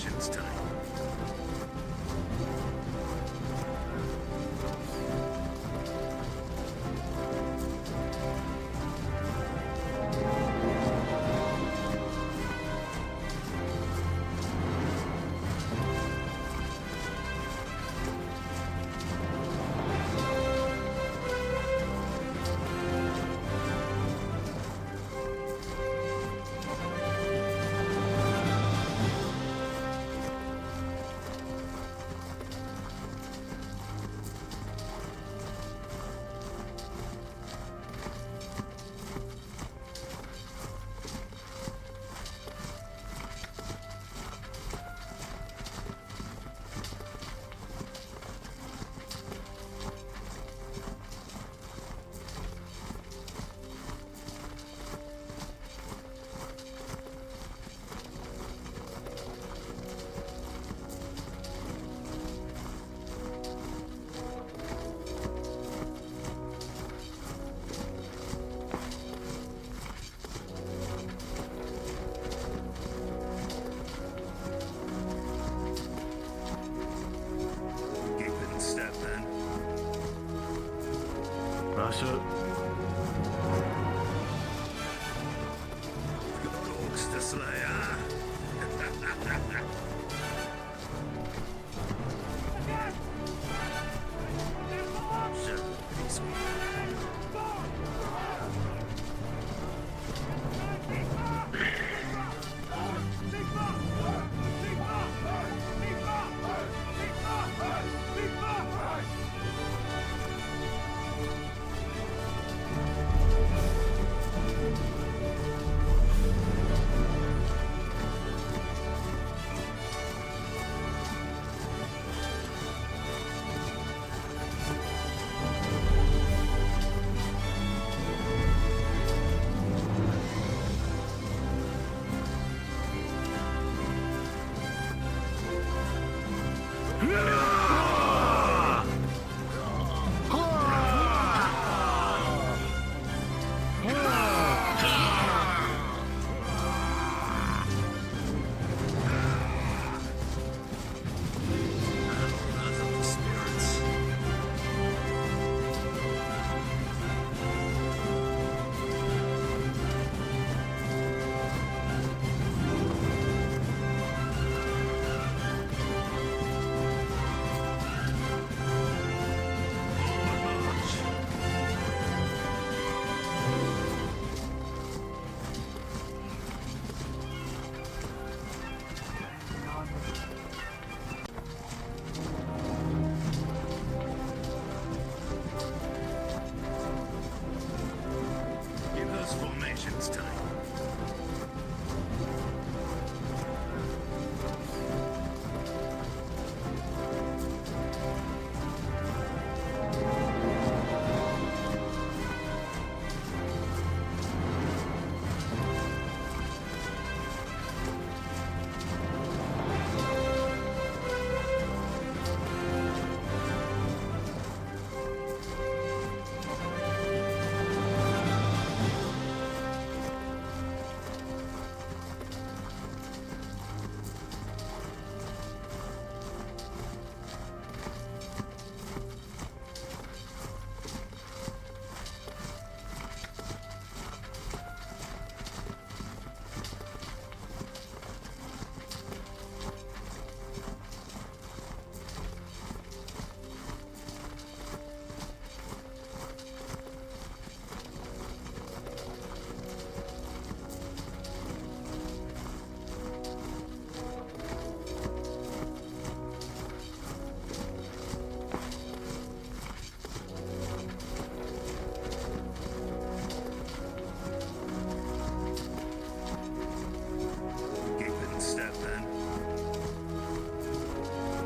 formations time. Russia. Dogs to Slayer. Sure, pretty sweet. Formations time.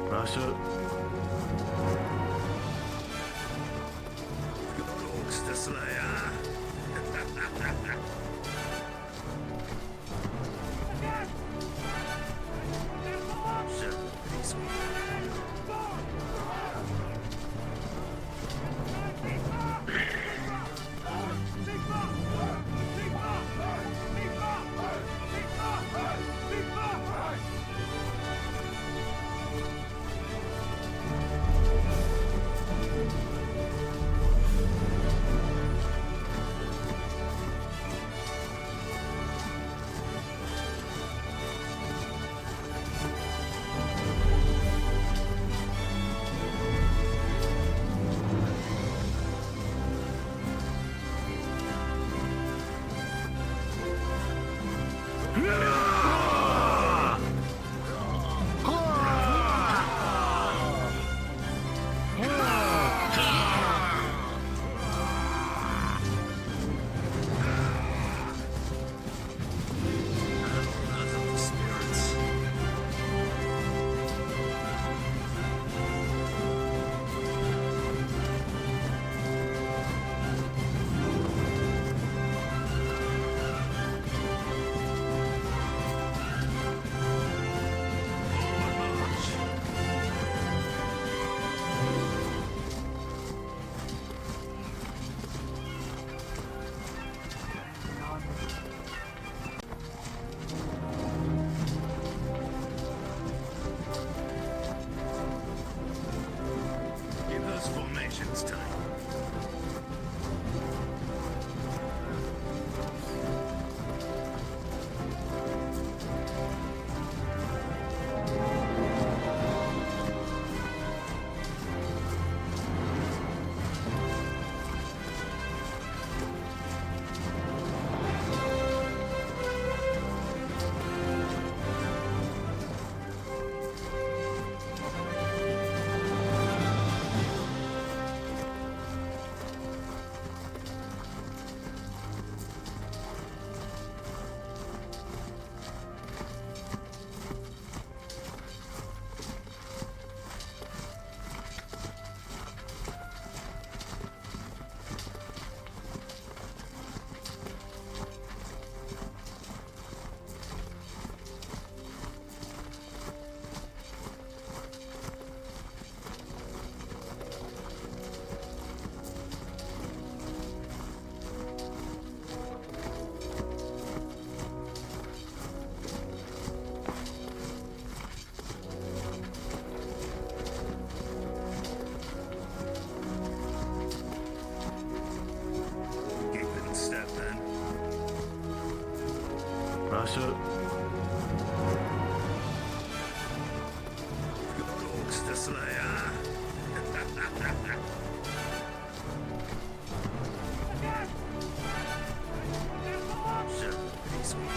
Russia. Dogs to Slayer. Sure, pretty sweet. Wrath of the spirits. Forward march. Give those formations time. Keep it in step, then. Russia. Rogues the Slayer. Sure, pretty sweet.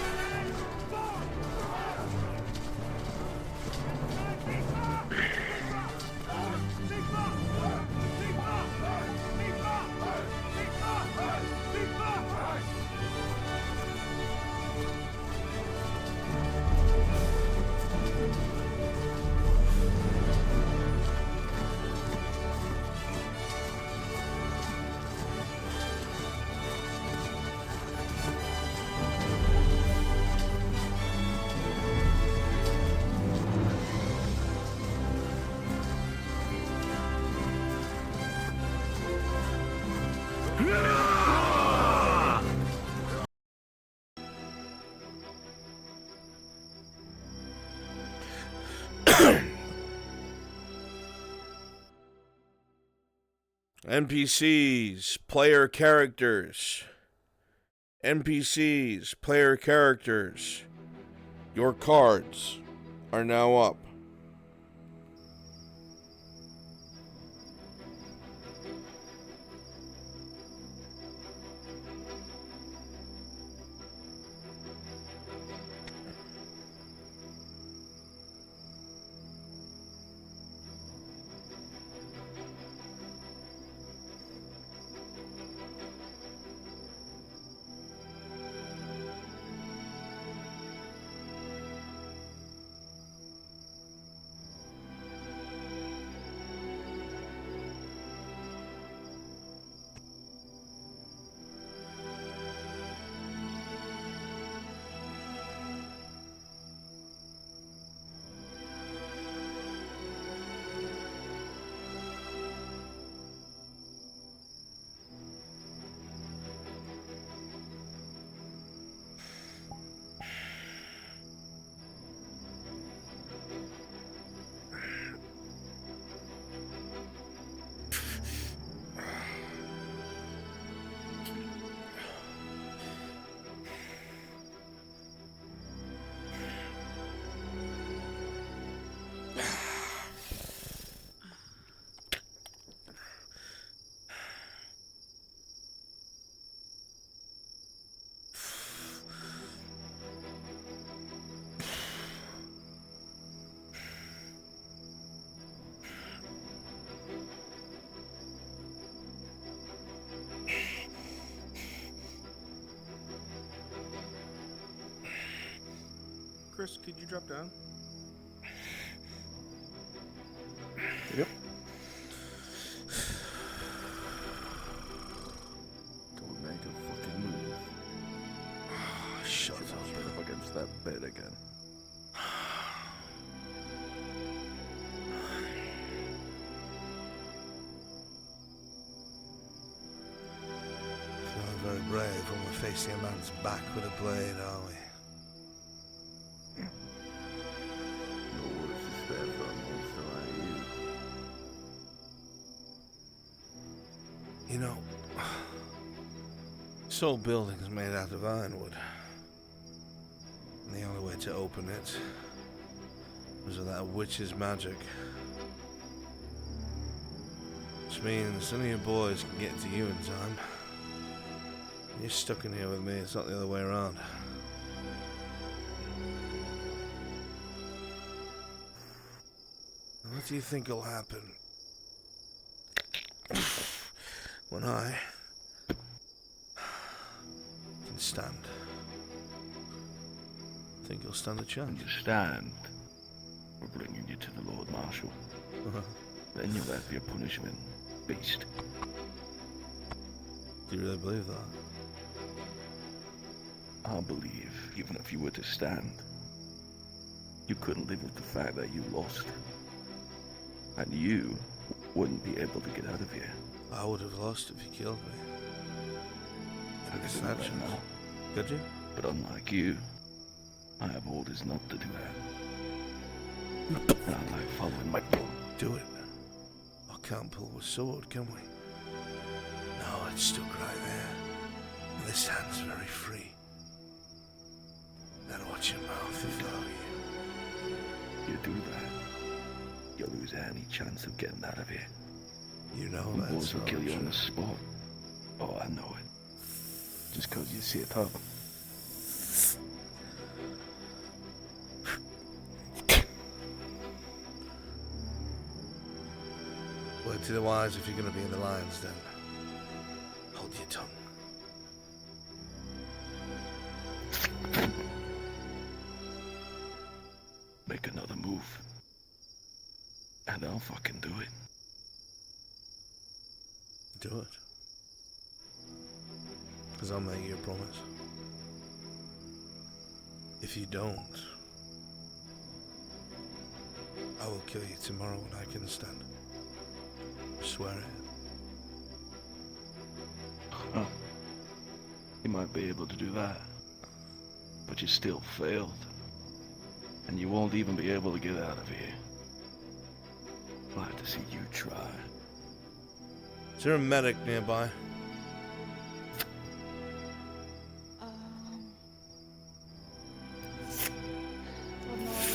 NPCs, player characters. NPCs, player characters. Your cards are now up. Chris, could you drop down? Yep. Don't make a fucking move. Shut up. Right up against that bed again. Feeling very brave when we're facing a man's back with a blade, are we? No worse to stab for a monster like you. You know, this whole building's made out of ironwood. And the only way to open it was with that witch's magic. Which means none of your boys can get to you in time. You're stuck in here with me, it's not the other way around. What do you think will happen when I can stand? Think you'll stand a chance? Understand? We're bringing you to the Lord Marshal. Then you'll have your punishment, beast. Do you really believe that? I believe, even if you were to stand, you couldn't live with the fact that you lost. And you wouldn't be able to get out of here. I would have lost if you killed me. I could do That that chance. now. Could you? But unlike you, I have orders not to do that. And I like following my book. Do it. I can't pull a sword, can we? No, it's stuck right there. And this hand's very free. Better watch your mouth if I were You do that, you'll lose any chance of getting out of here. you. You know The that's boys will not kill you on true. the spot. Oh, I know it. Just 'cause you see it up. Word to the wise, if you're going to be in the lion's den, hold your tongue. Make another move. And I'll fucking do it. Do it. Because I'll make you a promise. If you don't, I will kill you tomorrow when I can stand. Swear it. Huh. You might be able to do that. But you still failed. And you won't even be able to get out of here. I'd like to see you try. Is there a medic nearby?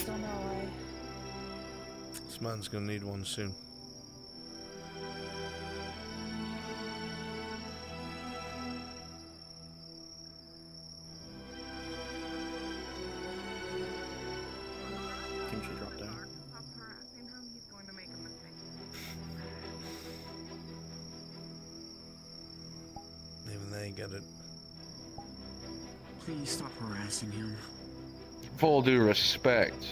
Don't know. This man's gonna need one soon. Think she dropped down. Stop harassing him. He's going to make a mistake. Even they get it. Please stop harassing him. With all due respect,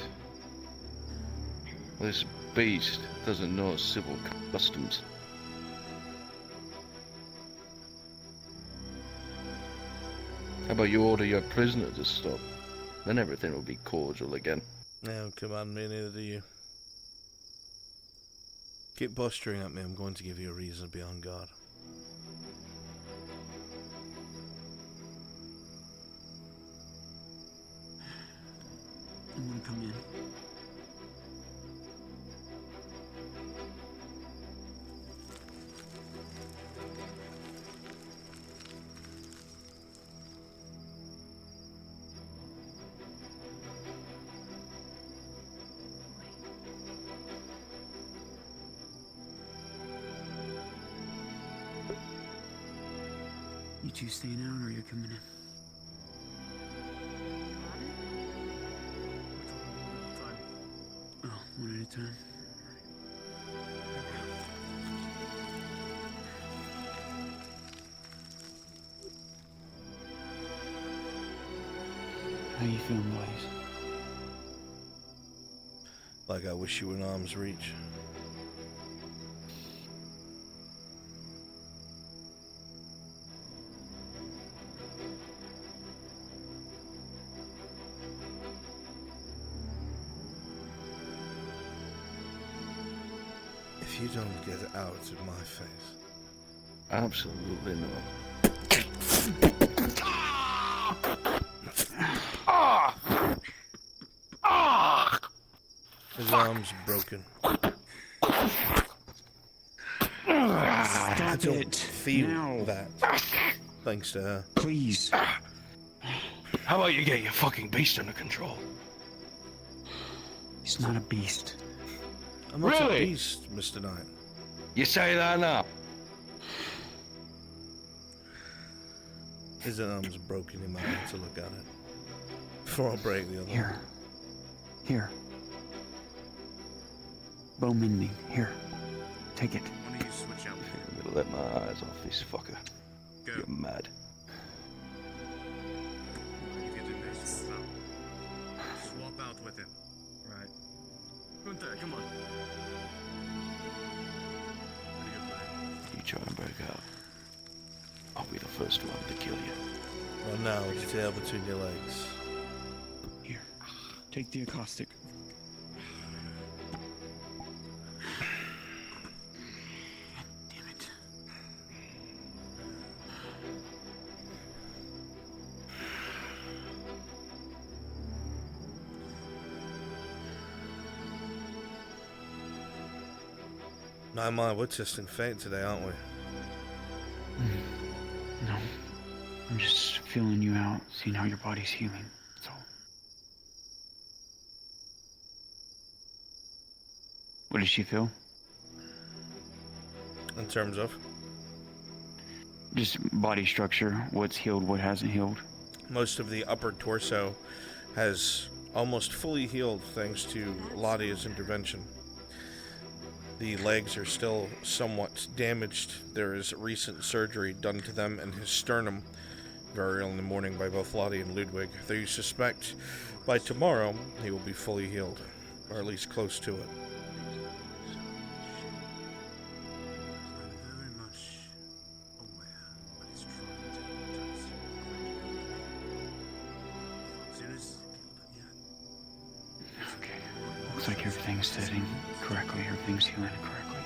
this beast doesn't know civil customs. How about you order your prisoner to stop? Then everything will be cordial again. They don't command me, neither do you. Keep posturing at me, I'm going to give you a reason to be on guard. I'm gonna come in. You two staying out or you're coming in? Oh, one at a time. How you feeling, boys? Like I wish you were in arm's reach. If you don't get out of my face. Absolutely not. His arm's broken. I Stop don't it. feel now. that. Thanks to her. Please. How about you get your fucking beast under control? He's not a beast. I'm not a Really? beast, Mr. Knight. You say that now? His arm's broken. He might have to look at it before I break the other. Here. Here. Bow mending. Here. Take it. Why don't you switch out? I'm gonna let my eyes off this fucker. Go. You're mad. If you do this, swap out with him. Right. Gunther, come on. Pretty good plan. You try and break out. I'll be the first one to kill you. Well, now with your tail between your legs. Here. Take the acoustic. Damn it. No, mind, we're testing fate today, aren't we? No. I'm just feeling you out, seeing how your body's healing. That's all. What does she feel? In terms of? Just body structure. What's healed, what hasn't healed. Most of the upper torso has almost fully healed thanks to Ladia's intervention. The legs are still somewhat damaged. There is recent surgery done to them and his sternum very early in the morning by both Lottie and Ludwig. They suspect by tomorrow he will be fully healed, or at least close to it. I'm very much aware, but he's trying to entice you. Serious? Okay. Looks like everything's setting correctly. Everything's healing correctly.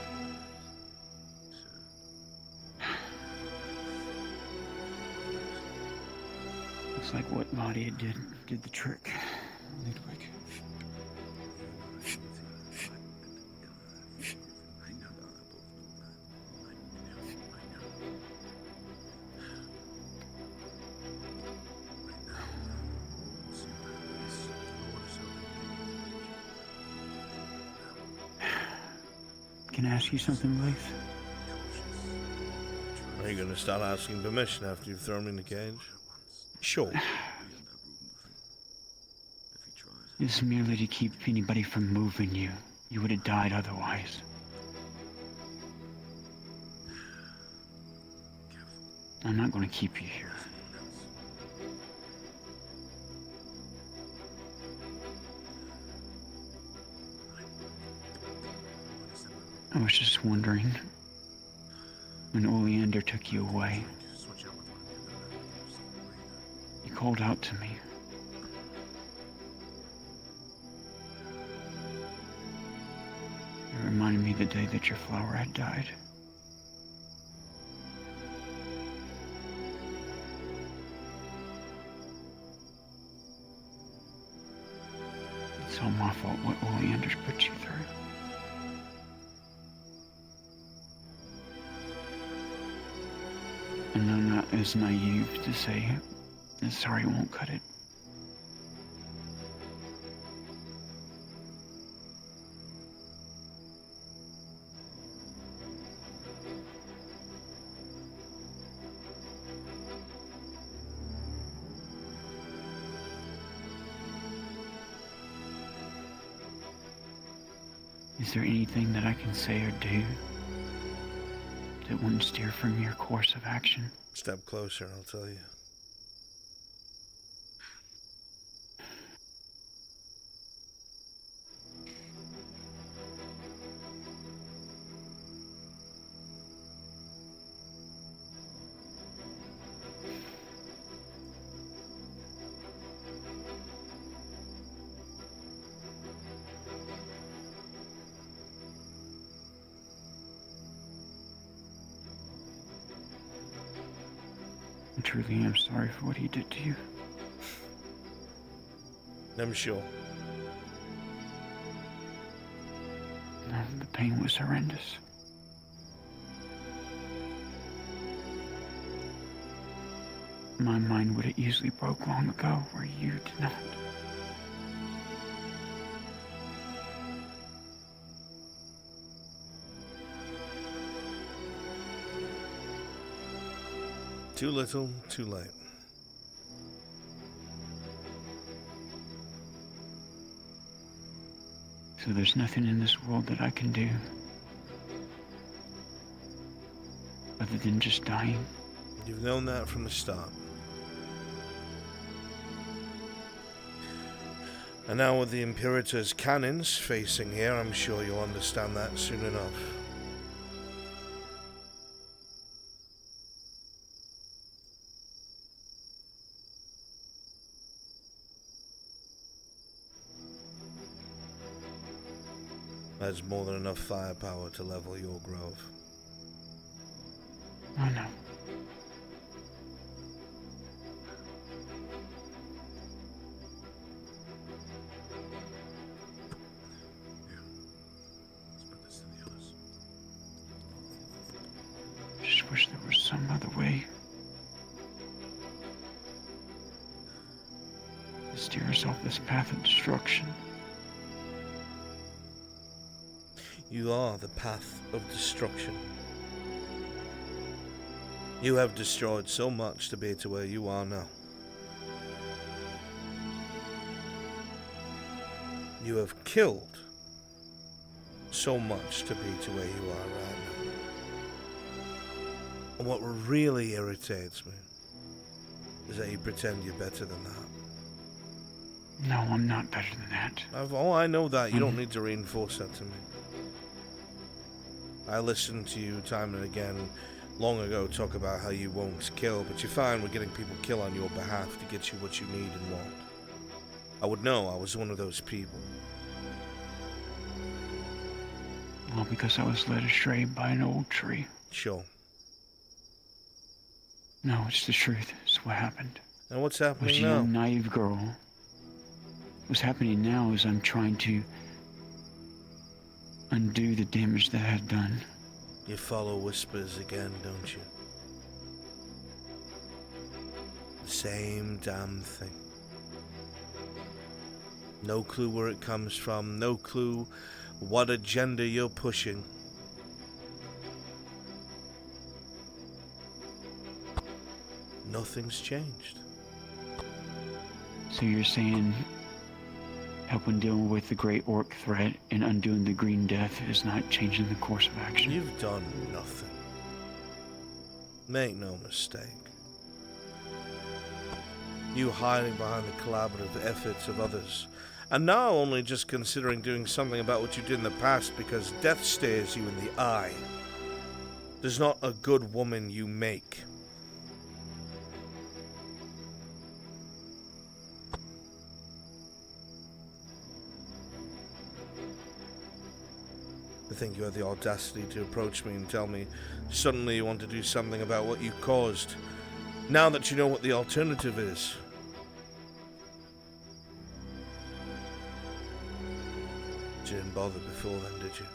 Looks like what Nadia did the trick. Ludwig. I know. Right now, we'll see what happens. The Lord is open. Can I ask you something, Blaze? Are you going to start asking permission after you've thrown me in the cage? Sure. This is merely to keep anybody from moving you. You would have died otherwise. I'm not going to keep you here. I was just wondering, when Oleander took you away, you called out to me. It reminded me the day that your flower had died. It's all my fault what Oleander's put you through. And I'm not as naive to say that sorry won't cut it. Is there anything that I can say or do that wouldn't steer from your course of action? Step closer and I'll tell you. truly am sorry for what he did to you. I'm sure. No, the pain was horrendous. My mind would have easily broke long ago where you did not. Too little, too late. So there's nothing in this world that I can do other than just dying. You've known that from the start. And now with the Imperator's cannons facing here, I'm sure you'll understand that soon enough. That's more than enough firepower to level your grove. I know. Let's put this to the others. Just wish there was some other way to steer us off this path of destruction. You are the path of destruction. You have destroyed so much to be to where you are now. You have killed so much to be to where you are right now. And what really irritates me is that you pretend you're better than that. No, I'm not better than that. I know that. You don't need to reinforce that to me. I listened to you time and again long ago talk about how you won't kill, but you're fine with getting people killed on your behalf to get you what you need and want. I would know I was one of those people. Well, because I was led astray by an old tree. Sure. No, it's the truth. It's what happened. And what's I was happening a now? young, naive girl. What's happening now is I'm trying to undo the damage that I had done. You follow whispers again, don't you? The same damn thing. No clue where it comes from, no clue what agenda you're pushing. Nothing's changed. So you're saying helping deal with the Great Orc threat and undoing the Green Death is not changing the course of action? You've done nothing. Make no mistake. You hiding behind the collaborative efforts of others, and now only just considering doing something about what you did in the past because death stares you in the eye. There's not a good woman you make. I think you had the audacity to approach me and tell me suddenly you want to do something about what you caused, now that you know what the alternative is. You didn't bother before then, did you?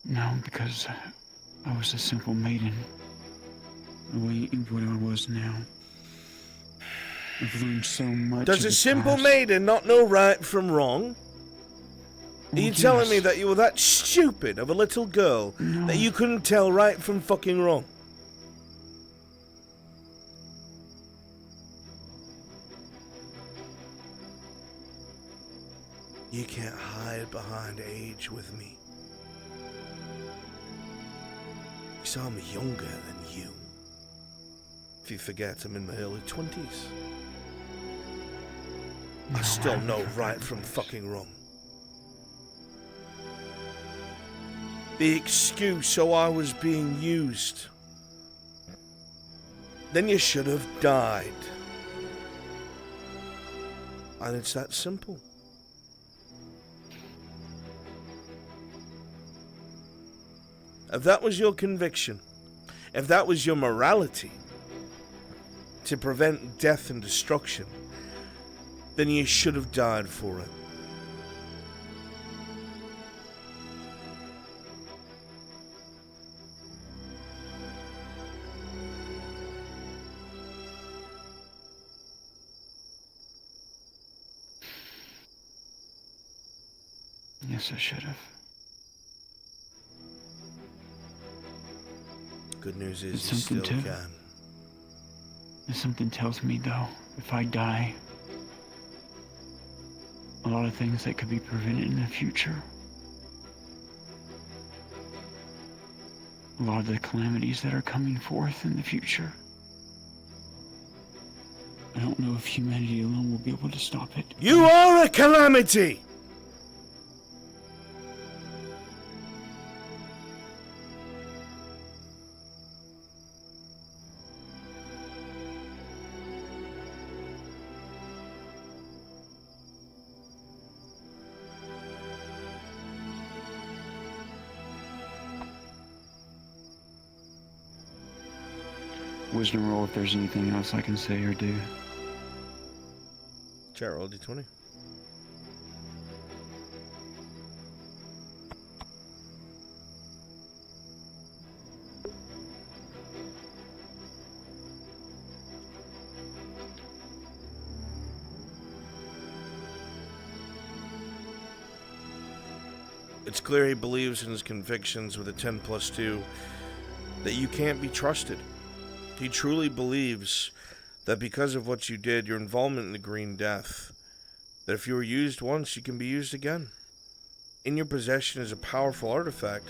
No, because I was a simple maiden, awaiting what I was now. I've learned so much. Does of a the simple past. maiden not know right from wrong? Are you Well, telling me yes. that you were that stupid of a little girl No. that you couldn't tell right from fucking wrong? You can't hide behind age with me. Because I'm younger than you. If you forget, I'm in my early 20s. I No, still haven't know forgotten right from this. fucking wrong. The excuse, so I was being used. Then you should have died. And it's that simple. if that was your conviction, if that was your morality, to prevent death and destruction, then you should have died for it. Yes, I should have. Good news is It's you still something can. Something tells me, though, if I die, a lot of things that could be prevented in the future. A lot of the calamities that are coming forth in the future. I don't know if humanity alone will be able to stop it. You are a calamity! Wisdom roll if there's anything else I can say or do. Chat roll D20. It's clear he believes in his convictions with a 10 plus 2 that you can't be trusted. He truly believes that because of what you did, your involvement in the Green Death, that if you were used once, you can be used again. In your possession is a powerful artifact,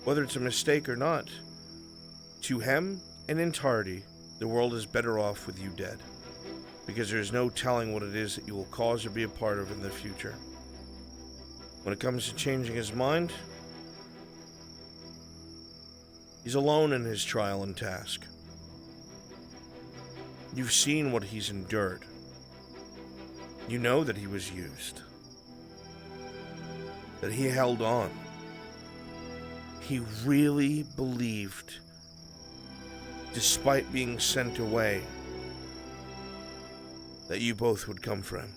whether it's a mistake or not. To him, in entirety, the world is better off with you dead, because there is no telling what it is that you will cause or be a part of in the future. When it comes to changing his mind, he's alone in his trial and task. You've seen what he's endured. You know that he was used. That he held on. He really believed, despite being sent away, that you both would come for him.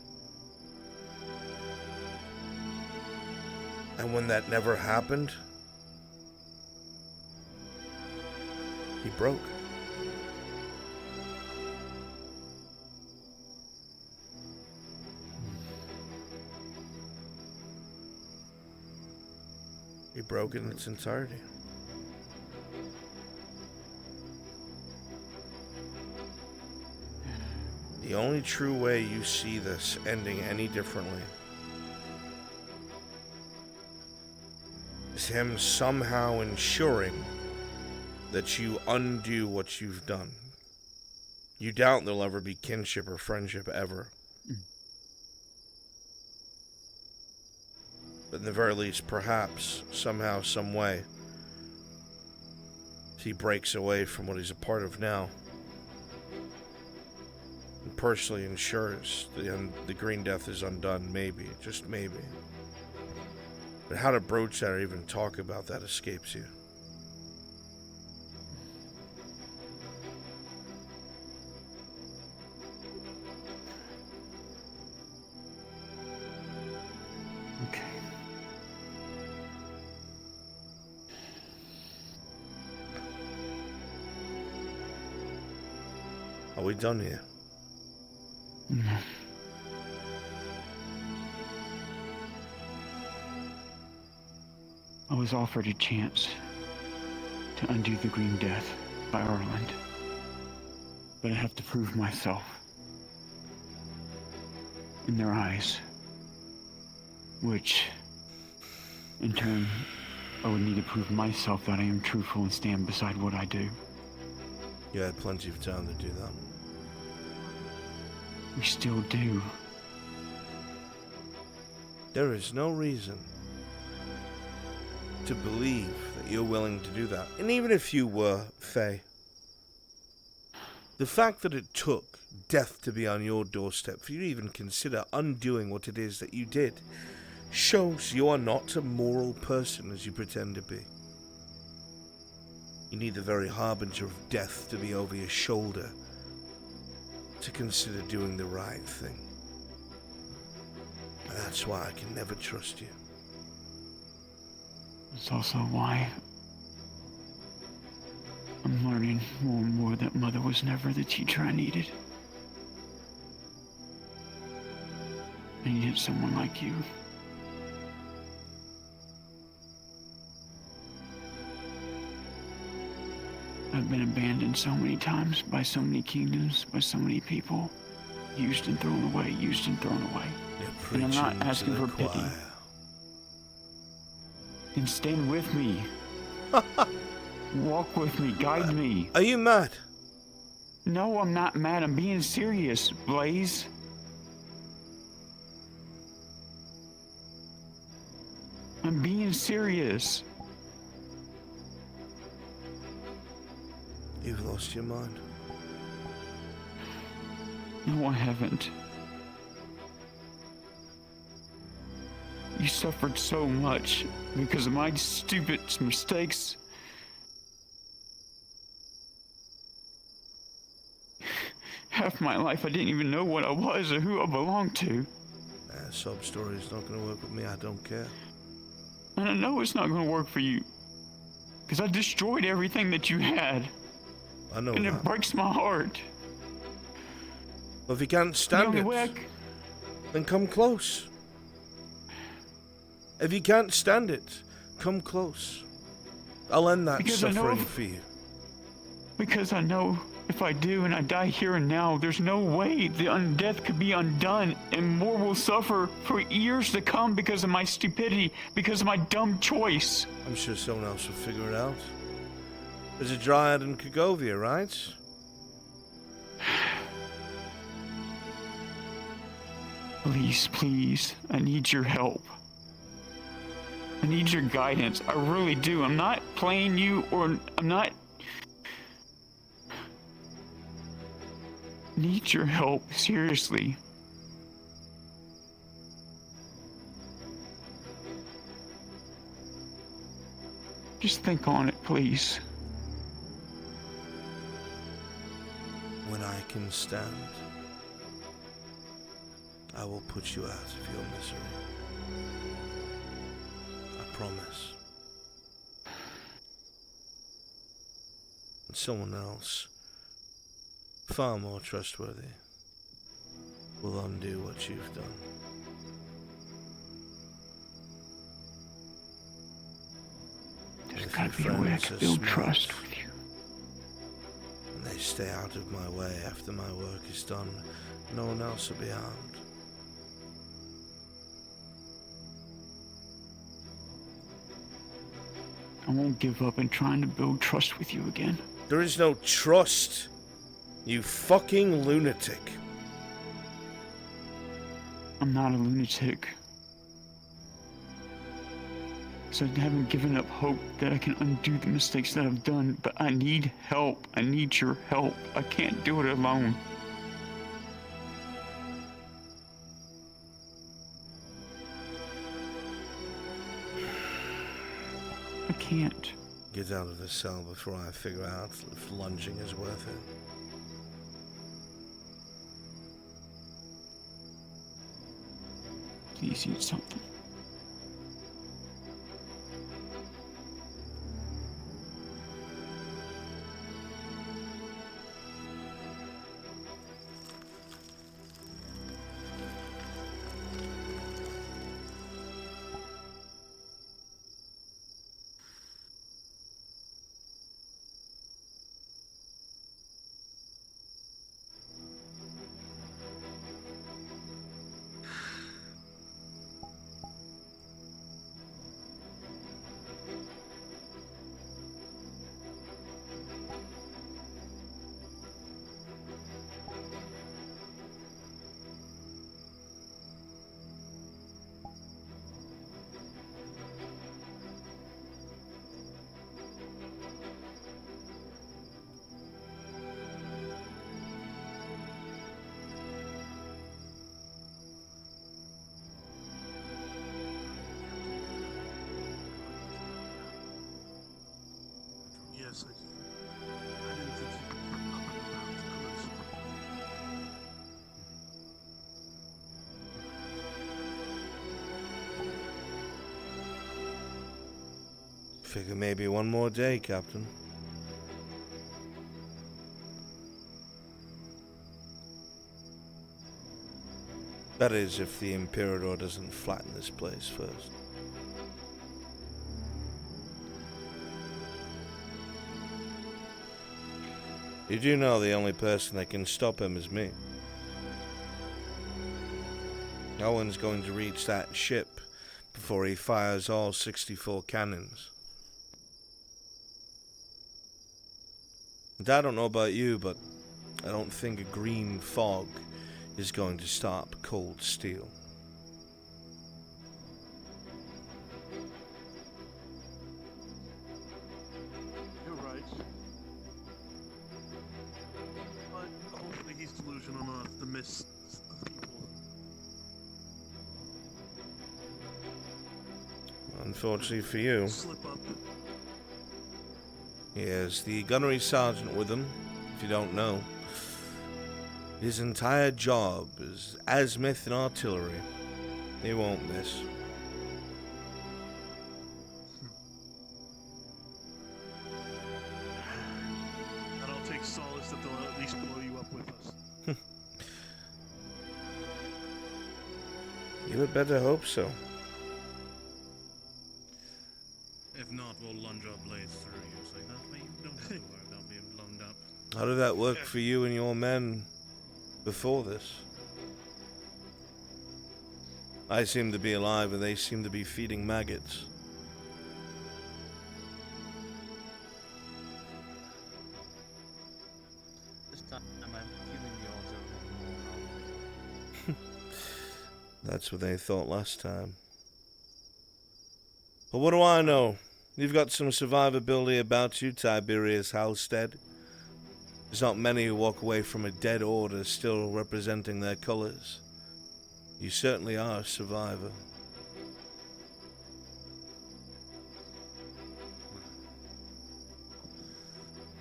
And when that never happened, he broke. He broke in its entirety. The only true way you see this ending any differently is him somehow ensuring that you undo what you've done. You doubt there'll ever be kinship or friendship ever. But in the very least, perhaps, somehow, some way, he breaks away from what he's a part of now. And personally ensures the Green Death is undone, maybe, just maybe. But how to broach that or even talk about that escapes you. Okay. Are we done here? No. I was offered a chance to undo the Green Death by Ireland, but I have to prove myself in their eyes, which, in turn, I would need to prove myself that I am truthful and stand beside what I do. You had plenty of time to do that. We still do. There is no reason to believe that you're willing to do that. And even if you were, Faye, the fact that it took death to be on your doorstep for you to even consider undoing what it is that you did shows you are not a moral person as you pretend to be. You need the very harbinger of death to be over your shoulder to consider doing the right thing. And that's why I can never trust you. It's also why I'm learning more and more that Mother was never the teacher I needed. I needed someone like you. I've been abandoned so many times by so many kingdoms, by so many people. Used and thrown away, used and thrown away. And I'm not asking for pity. Then stand with me. Walk with me, guide me. Are you mad? No, I'm not mad. I'm being serious, Blaze. I'm being serious. You've lost your mind. No, I haven't. You suffered so much because of my stupid mistakes. Half my life I didn't even know what I was or who I belonged to. Sob story is not going to work with me. I don't care. And I know it's not going to work for you. Because I destroyed everything that you had. I know and that. It breaks my heart. Well, if you can't stand it, then come close. If you can't stand it, come close. I'll end that suffering for you. Because I know if I do and I die here and now, there's no way the undeath could be undone, and more will suffer for years to come because of my stupidity, because of my dumb choice. I'm sure someone else will figure it out. There's a dryad in Kagovia, right? Please, please, I need your help. I need your guidance. I really do. I'm not playing you, or I'm not... I need your help, seriously. Just think on it, please. When I can stand, I will put you out of your misery. I promise. And someone else, far more trustworthy, will undo what you've done. There's gotta be a way I can build trust with you. And they stay out of my way after my work is done. No one else will be harmed. I won't give up in trying to build trust with you again. There is no trust, you fucking lunatic. I'm not a lunatic. So I haven't given up hope that I can undo the mistakes that I've done, but I need help. I need your help. I can't do it alone. I can't. Get out of the cell before I figure out if lunging is worth it. Please eat something. Figure maybe one more day, Captain. That is, if the Imperator doesn't flatten this place first. You do know the only person that can stop him is me. No one's going to reach that ship before he fires all 64 cannons. And I don't know about you, but I don't think a green fog is going to stop cold steel. You're right. But hopefully he's delusional enough to miss people. Unfortunately for you, Slip up. he has the gunnery sergeant with him, if you don't know. His entire job is azimuth and artillery. He won't miss. And I'll take solace that they'll at least blow you up with us. You had better hope so. If not, we'll lunge our blades through you, so that way you don't have to worry about being blown up. How did that work for you and your men before this? I seem to be alive and they seem to be feeding maggots. This time I'm feeling the odds are a little more normal. That's what they thought last time. But what do I know? You've got some survivability about you, Tiberius Halstead. There's not many who walk away from a dead order still representing their colors. You certainly are a survivor.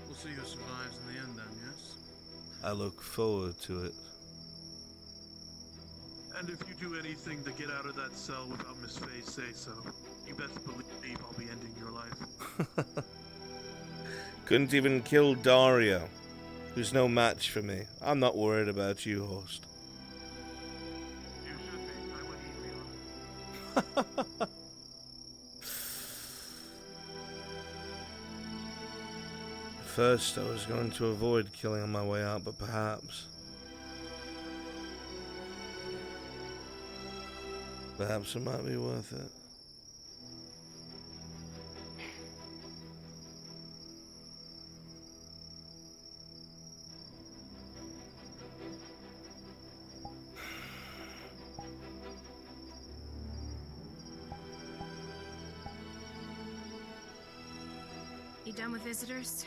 We'll see who survives in the end then, yes? I look forward to it. And if you do anything to get out of that cell without Miss Faye say so, you best believe I'll be ending your life. Couldn't even kill Dario, who's no match for me. I'm not worried about you, host. You should be. I went easy on it. First, I was going to avoid killing on my way out, but perhaps it might be worth it. You done with visitors?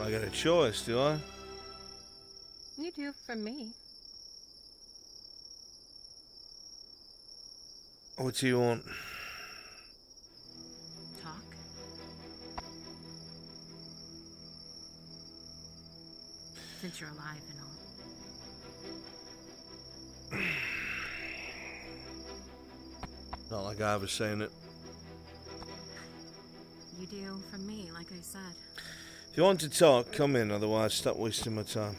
I got a choice, do I? You do from me. What do you want? Talk. Since you're alive and all. Not like I was saying it. You do from me, like I said. If you want to talk, come in, otherwise stop wasting my time.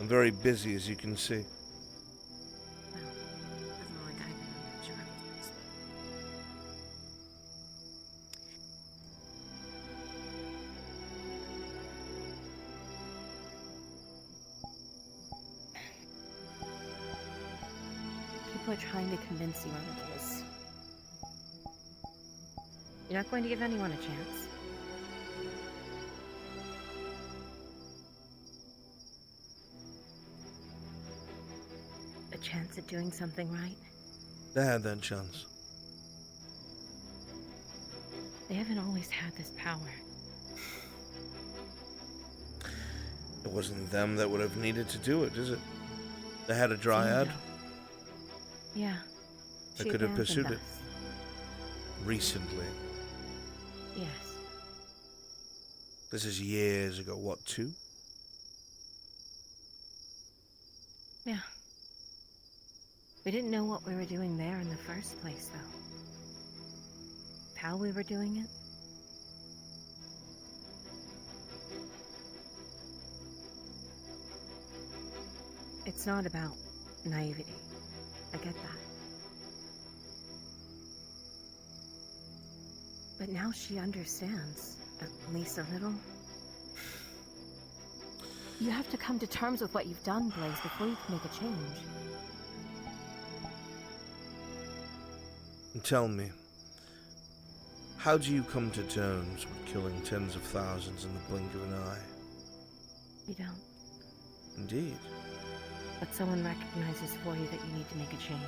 I'm very busy, as you can see. Well, doesn't look like I can sure. People are trying to convince you of this. You're not going to give anyone a chance. A chance at doing something right? They had that chance. They haven't always had this power. It wasn't them that would have needed to do it, is it? They had a dryad. Yeah. They She could have abandoned pursued it. us. Recently. Yes. This is years ago. What, 2? Yeah. We didn't know what we were doing there in the first place, though. How we were doing it? It's not about naivety. I get that. But now she understands, at least a little. You have to come to terms with what you've done, Blaze, before you can make a change. And tell me, how do you come to terms with killing tens of thousands in the blink of an eye? You don't. Indeed. But someone recognizes for you that you need to make a change.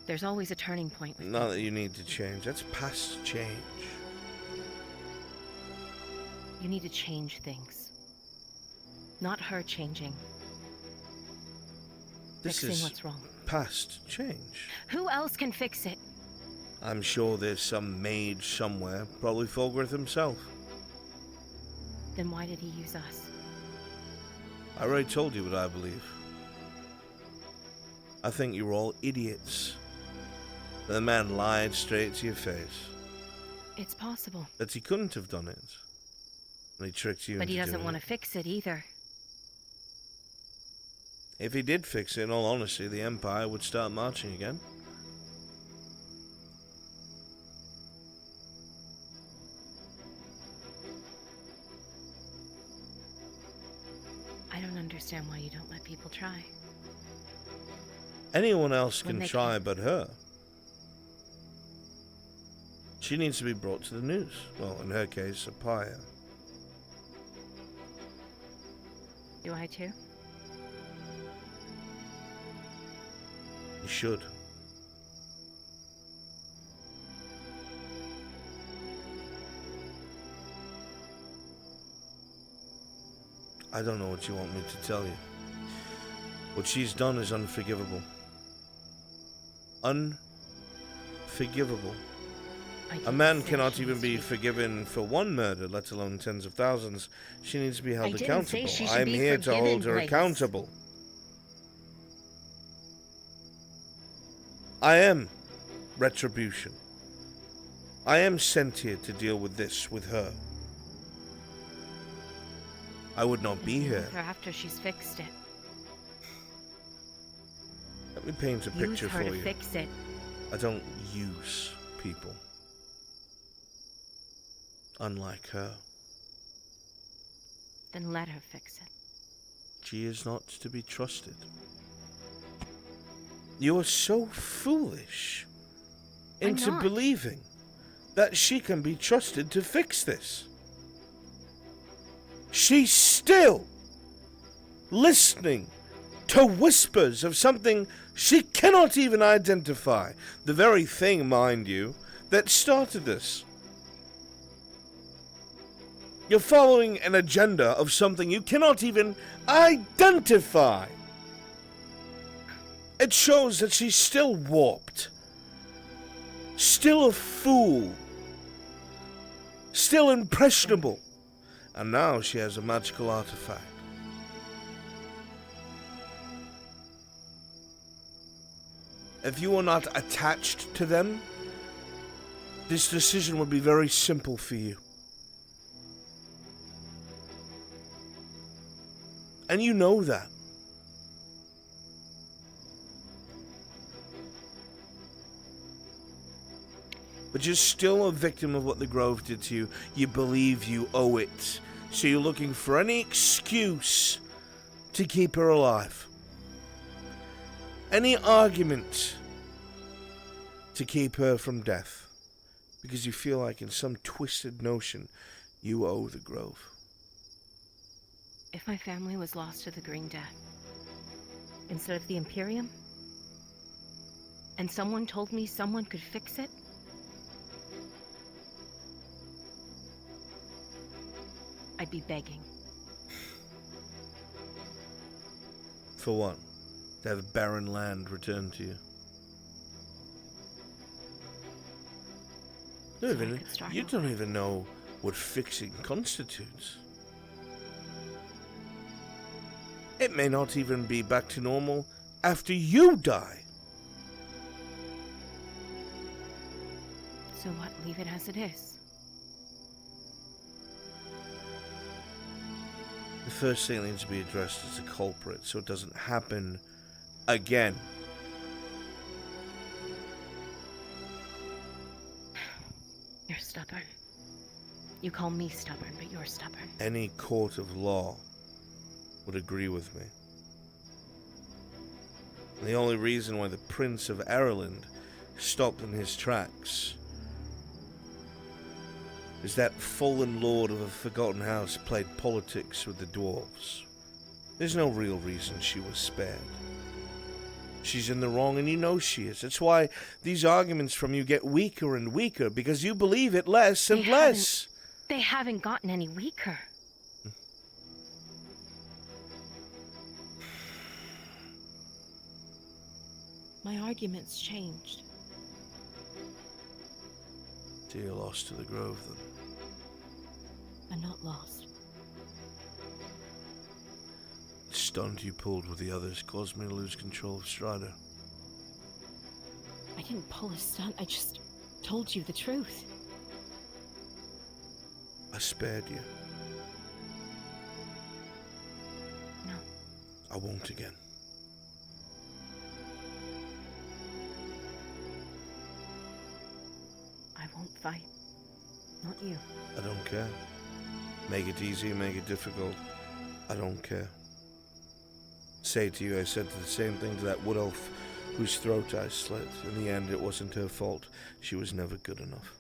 There's always a turning point with Not that you need to change. That's past change. You need to change things. Not her changing. This Fixing is what's wrong. past change. Who else can fix it? I'm sure there's some mage somewhere, probably Fulgrith himself. Then why did he use us? I already told you what I believe. I think you're all idiots. The man lied straight to your face. It's possible. That he couldn't have done it. And he tricked you But he into doesn't doing want it. to fix it either. If he did fix it, in all honesty, the Empire would start marching again. I don't understand why you don't let people try. Anyone else When can they try can. but her. She needs to be brought to the news. Well, in her case, a pyre. Do I too? You should. I don't know what you want me to tell you. What she's done is unforgivable. Unforgivable. I A didn't man say cannot she even needs to be forgiven for one murder, let alone tens of thousands. She needs to be held I didn't say accountable. she should I'm be here to forgiven, hold her Blaze. accountable. I am retribution. I am sent here to deal with this with her. I would not be Deal here. with her after she's fixed it. Let me paint a Use picture her for to you. fix it. I don't use people. Unlike her. Then let her fix it. She is not to be trusted. You are so foolish I'm into not. believing that she can be trusted to fix this. She's still listening to whispers of something she cannot even identify. The very thing, mind you, that started this. You're following an agenda of something you cannot even identify. It shows that she's still warped. Still a fool. Still impressionable. And now she has a magical artifact. If you are not attached to them, this decision would be very simple for you. And you know that. But you're still a victim of what the Grove did to you. You believe you owe it. So you're looking for any excuse to keep her alive. Any argument to keep her from death. Because you feel like in some twisted notion you owe the Grove. If my family was lost to the Green Death, instead of the Imperium, and someone told me someone could fix it, I'd be begging. For what? To have barren land returned to you. So I could start You over. don't even know what fixing constitutes. It may not even be back to normal after you die. So what? Leave it as it is. The first thing that needs to be addressed is the culprit, so it doesn't happen again. You're stubborn. You call me stubborn, but you're stubborn. Any court of law would agree with me. And the only reason why the Prince of Ireland stopped in his tracks is that fallen lord of a forgotten house played politics with the dwarves. There's no real reason she was spared. She's in the wrong, and you know she is. That's why these arguments from you get weaker and weaker, because you believe it less and less. They haven't gotten any weaker. My arguments changed. So you're lost to the grove, then? I'm not lost. The stunt you pulled with the others caused me to lose control of Strider. I didn't pull a stunt, I just told you the truth. I spared you. No. I won't again. I won't fight. Not you. I don't care. Make it easy, make it difficult. I don't care. Say to you, I said the same thing to that wood elf whose throat I slit. In the end, it wasn't her fault. She was never good enough.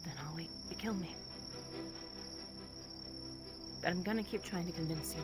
Then I'll wait to kill me. But I'm gonna keep trying to convince you.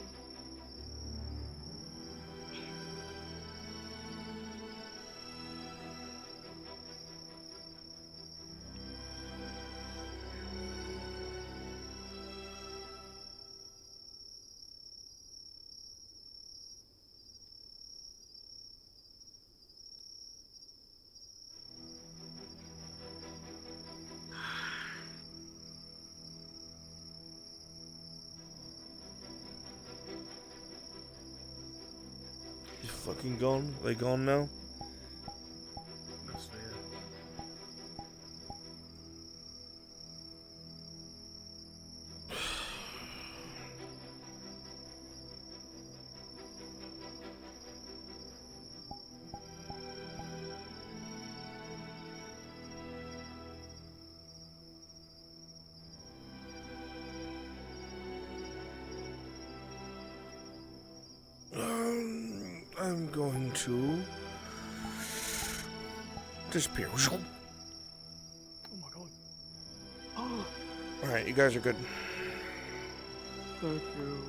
He's fucking gone? They gone now? Mostly, I'm going to disappear. Oh my god. Oh, Alright, you guys are good. thank you.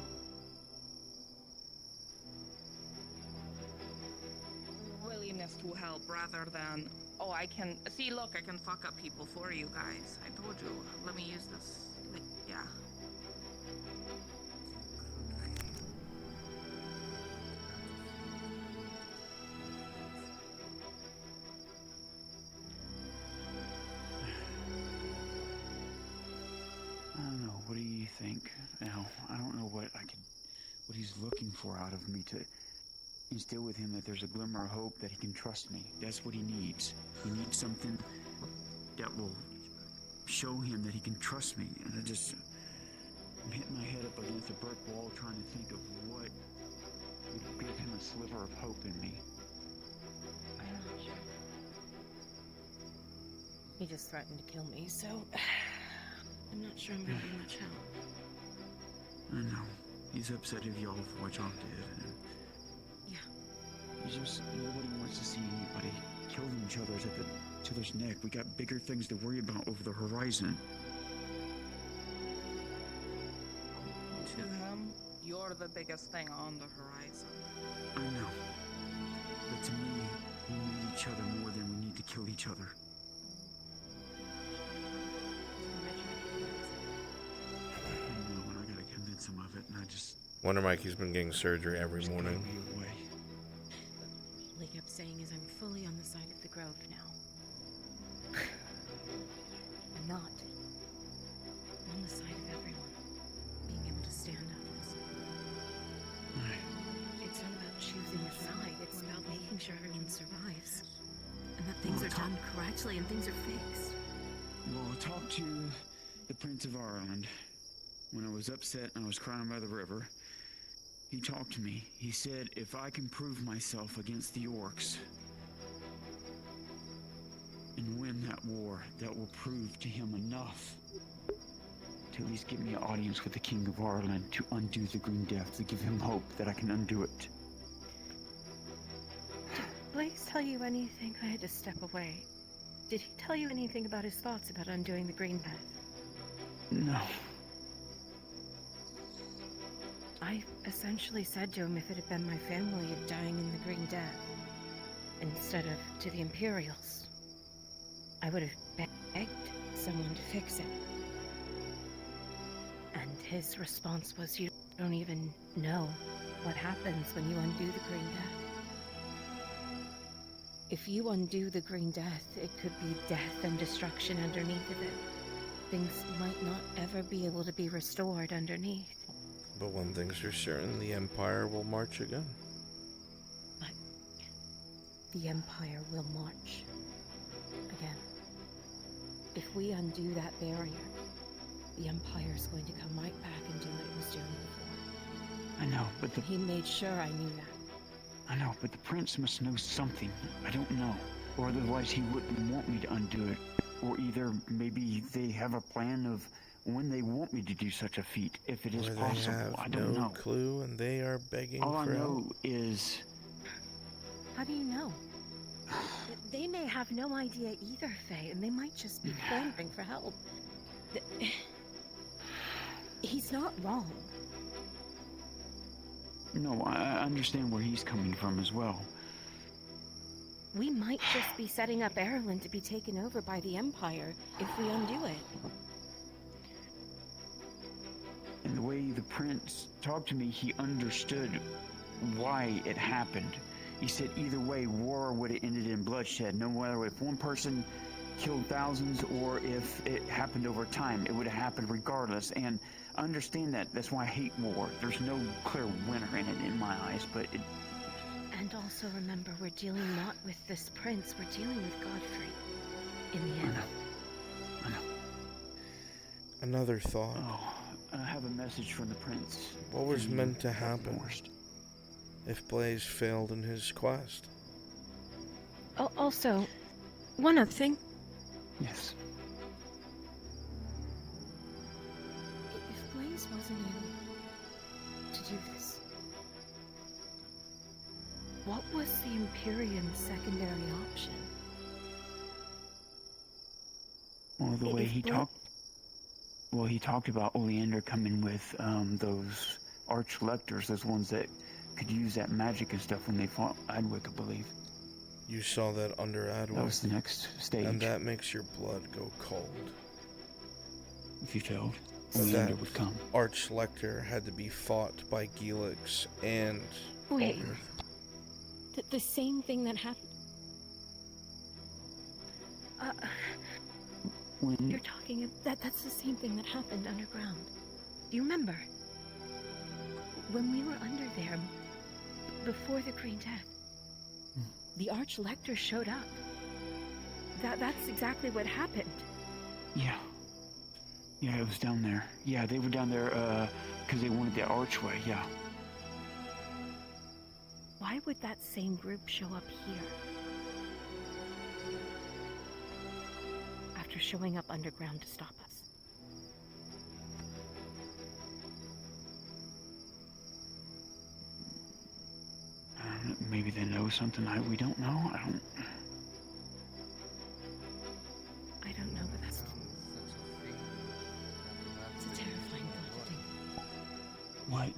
Willingness to help rather than, oh, I can see. Look, I can fuck up people for you guys. I told you. Let me use this. Like, yeah. I don't know. What do you think? Now, I don't know what he's looking for out of me to instill with him that there's a glimmer of hope that he can trust me. That's what he needs. He needs something that will show him that he can trust me. And I'm hitting my head up against a brick wall trying to think of what would give him a sliver of hope in me. I'm not sure. He just threatened to kill me, so I'm not sure I'm gonna be much help. I know. He's upset at y'all for what y'all did. And Yeah. he's just, nobody wants to see anybody killing each other at each other's neck. We got bigger things to worry about over the horizon. To him, you're the biggest thing on the horizon. I know. But to me, we need each other more than we need to kill each other. I know, and I gotta convince him of it, and I just... Wonder Mikey's been getting surgery every just morning. gotta be away. All he kept saying is I'm fully on the side of the grove now. I'm not. I'm on the side of everyone. Being able to stand up. It's all about choosing a side. things are done correctly and things are fixed. Well, I talked to the Prince of Ireland when I was upset and I was crying by the river. He talked to me. He said if I can prove myself against the orcs and win that war, that will prove to him enough to at least give me an audience with the King of Ireland to undo the Green Death, to give him hope that I can undo it. Did Blaze tell you anything? I had to step away. Did he tell you anything about his thoughts about undoing the Green Death? No. I essentially said to him if it had been my family dying in the Green Death, instead of to the Imperials, I would have begged someone to fix it. And his response was, you don't even know what happens when you undo the Green Death. If you undo the Green Death, it could be death and destruction underneath of it. Things might not ever be able to be restored underneath. But one thing's for certain, the Empire will march again. But the Empire will march again. If we undo that barrier, the Empire's going to come right back and do what it was doing before. I know, but He made sure I knew that. I know, but the Prince must know something. I don't know. Or otherwise he wouldn't want me to undo it. Or either maybe they have a plan of when they want me to do such a feat, if it is Or possible. they have I don't no know. clue and they are begging All I for help. know is... How do you know? They may have no idea either, Faye, and they might just be clamoring for help. He's not wrong. No, I understand where he's coming from as well. We might just be setting up Ireland to be taken over by the Empire if we undo it. And the way the Prince talked to me, he understood why it happened. He said either way, war would have ended in bloodshed. No matter if one person killed thousands or if it happened over time, it would have happened regardless. And I understand that. That's why I hate war. There's no clear winner in it in my eyes, but it... And also remember, we're dealing not with this prince, we're dealing with Godfrey. In the end. I know. Another thought. Oh, I have a message from the Prince. What was for you, meant to happen Worst. if Blaze failed in his quest? Also, one other thing. Yes. If Blaze wasn't able to do this, what was the Imperium's secondary option? Well, the way If he Bla- talked... Well, he talked about Oleander coming with those arch-lectors, those ones that could use that magic and stuff when they fought Adwick, I believe. You saw that under Adwick. That was the next stage. And that makes your blood go cold. If he failed, So Oleander that would come. Arch-Lector had to be fought by Gelix and... Wait. Falkirk. The same thing that happened? When... You're talking... That's the same thing that happened underground. Do you remember? When we were under there, before the Green Death, the Arch-Lector showed up. That's exactly what happened. Yeah. Yeah, it was down there. Yeah, they were down there, because they wanted the archway, yeah. Why would that same group show up here? After showing up underground to stop us. Maybe they know something we don't know? I don't know, but that's... It's a terrifying thought to think. What?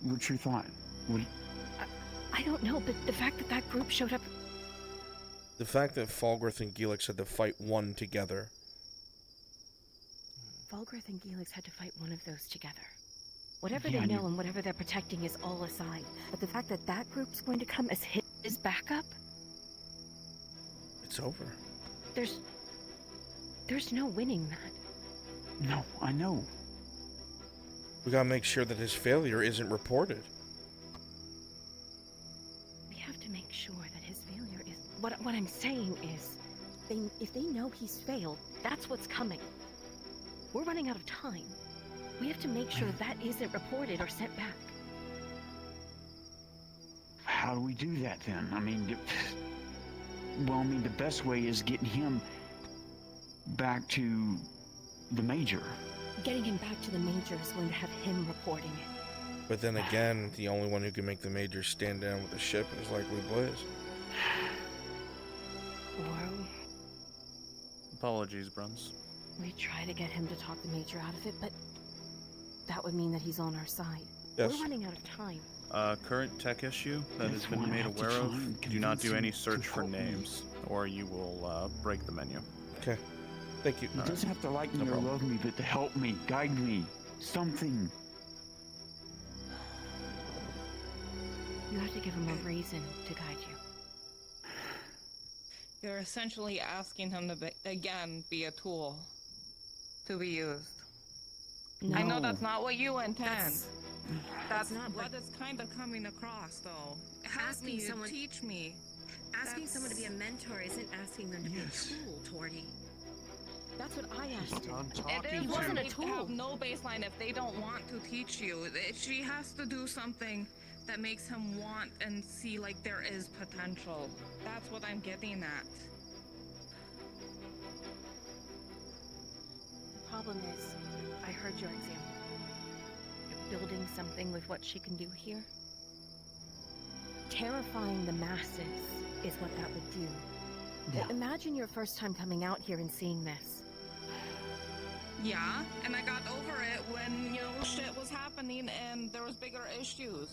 What's your thought? What... I don't know, but the fact that that group showed up... The fact that Falkirk and Gelix had to fight one together. Falkirk and Gelix had to fight one of those together. Whatever Yeah, they and know and whatever they're protecting is all aside. But the fact that that group's going to come as his backup? It's over. There's no winning that. No, I know. We gotta make sure that his failure isn't reported. We have to make sure that his failure is... What I'm saying is, if they know he's failed, that's what's coming. We're running out of time. We have to make sure that isn't reported or sent back. How do we do that then? I mean, the best way is getting him back to the Major. Getting him back to the Major is going to have him reporting it. But then again, the only one who can make the Major stand down with the ship is likely Blaze. Or Apologies, Bruns. we try to get him to talk the Major out of it, but that would mean that he's on our side. Yes. We're running out of time. Current tech issue that has That's been why I made have to aware try of. and Do not do convince any him to search for help me. names, or you will break the menu. Okay. Thank you. He doesn't have to like me No or problem. love me, but to help me, guide me, something. You have to give him a reason to guide you. You're essentially asking him to, be a tool to be used. No. I know that's not what you intend. That's not what what- it's kind of coming across, though. Help Asking me, someone- teach me. Asking someone to be a mentor isn't asking them to Yes. be a tool, Torty. That's what I asked him. I'm It talking is He wasn't a they tool. have no baseline if they don't want to teach you. She has to do something that makes him want and see like there is potential. That's what I'm getting at. The problem is, I heard your example. You're building something with what she can do here. Terrifying the masses is what that would do. Yeah. Imagine your first time coming out here and seeing this. Yeah, and I got over it when, shit was happening and there was bigger issues.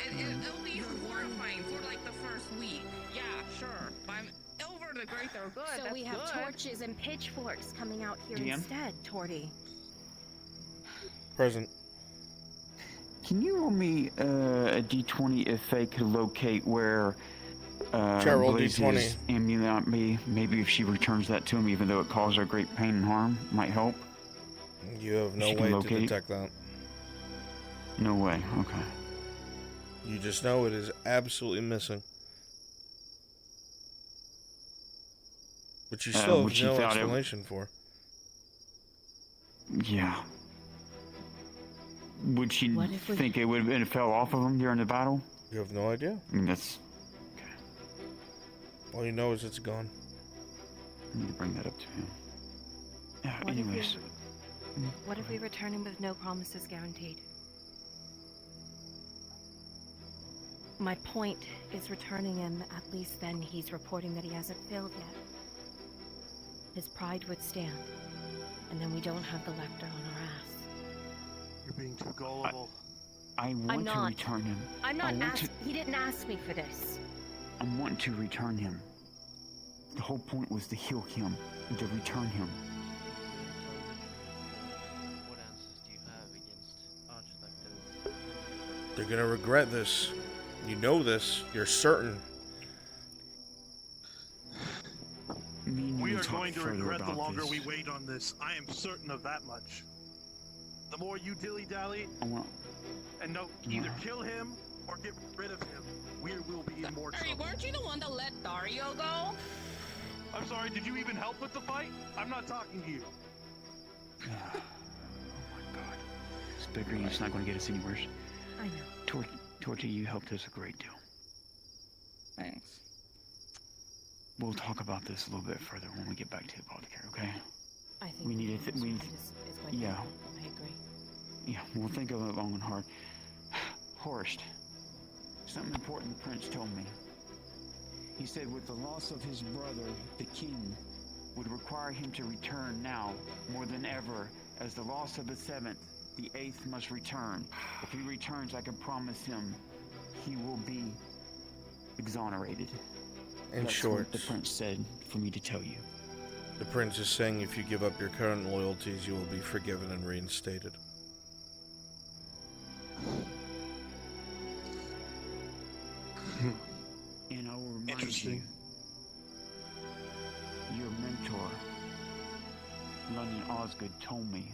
It'll be horrifying for like the first week. Yeah, sure. But I'm over the great or good. So That's we have good. torches and pitchforks coming out here DM? instead, Torty. Present. Can you roll me a d20 if they could locate where Sure, roll Blaze's D20. amulet be? Maybe if she returns that to him, even though it caused her great pain and harm, might help. You have no She can way to locate? detect that. No way. Okay. You just know it is absolutely missing. But you still what have she no thought it- explanation for. Yeah. Would she What if we- think it fell off of him during the battle? You have no idea. I mean, that's. All you know is it's gone. I need to bring that up to him. Yeah. What if we- Anyways. What if we return him with no promises guaranteed? My point is returning him, at least then he's reporting that he hasn't failed yet. His pride would stand, and then we don't have the lector on our ass. You're being too gullible. I want to not. return him. I'm I not want to- he didn't ask me for this. I'm wanting to return him. The whole point was to heal him, and to return him. What answers do you have against Archlectors? They're gonna regret this. You know this. You're certain. Me and We you are talk going to further regret the about longer this. we wait on this. I am certain of that much. The more you dilly-dally, I want. and no, either kill him or get rid of him, we will be in more Hey, trouble. weren't you the one that let Dario go? I'm sorry, did you even help with the fight? I'm not talking to you. Oh my god. This bickering is not going to get us anywhere. I know. Torty, you helped us a great deal. Thanks. We'll talk about this a little bit further when we get back to the apothecary, okay? I think We need the it- we- is going to yeah. happen. I agree. Yeah, we'll think of it long and hard. Horst, something important the prince told me. He said with the loss of his brother, the king, would require him to return now, more than ever, as the loss of the seventh, the eighth must return. If he returns, I can promise him he will be exonerated. In That's short, what the prince said for me to tell you. the prince is saying if you give up your current loyalties, you will be forgiven and reinstated. And I will remind you, Interesting. your mentor, London Osgood, told me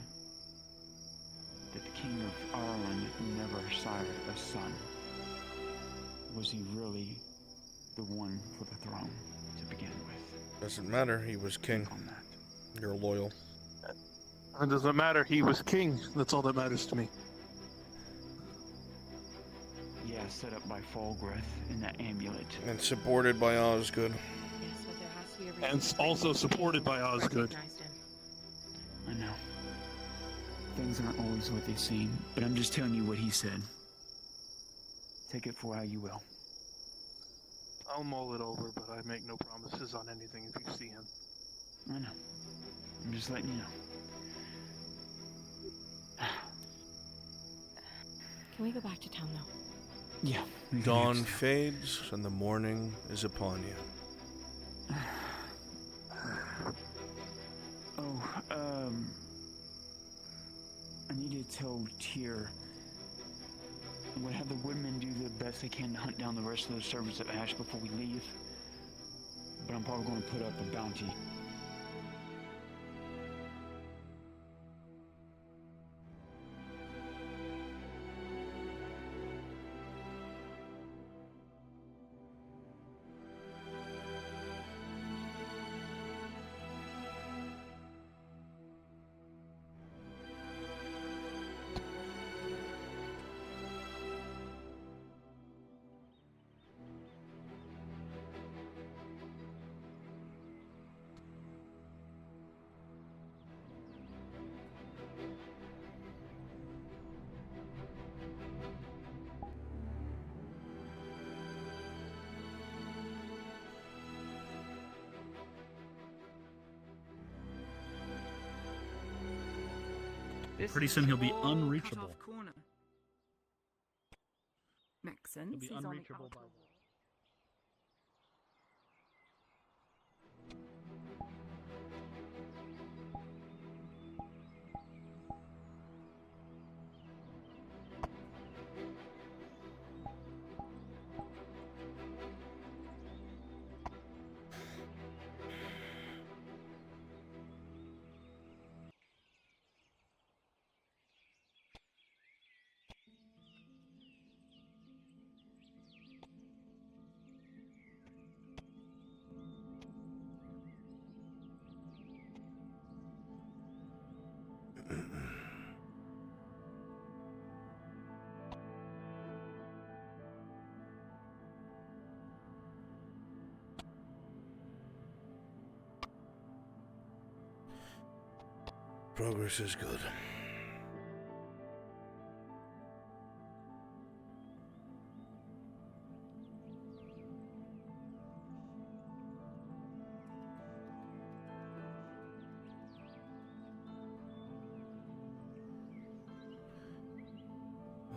that the King of Ireland never sired a son. Was he really the one for the throne to begin with. Doesn't matter, he was king. On that. You're loyal. It doesn't matter, he was king. That's all that matters to me. Yeah, set up by Falgreth in that amulet. And supported by Osgood. Yes, but there has to be a reason. And it's also supported by Osgood. Recognized him. I know. Things aren't always what they seem, but I'm just telling you what he said. Take it for how you will. I'll mull it over, but I make no promises on anything if you see him. I know. I'm just letting you know. Can we go back to town now? Yeah. Dawn fades and the morning is upon you. I need to tell Tyr. I'm gonna have the woodmen do the best they can to hunt down the rest of the servants of Ash before we leave. But I'm probably going to put up a bounty. Pretty soon he'll be unreachable. Makes sense. He'll be He's on the unreachable outer by wall. Progress is good.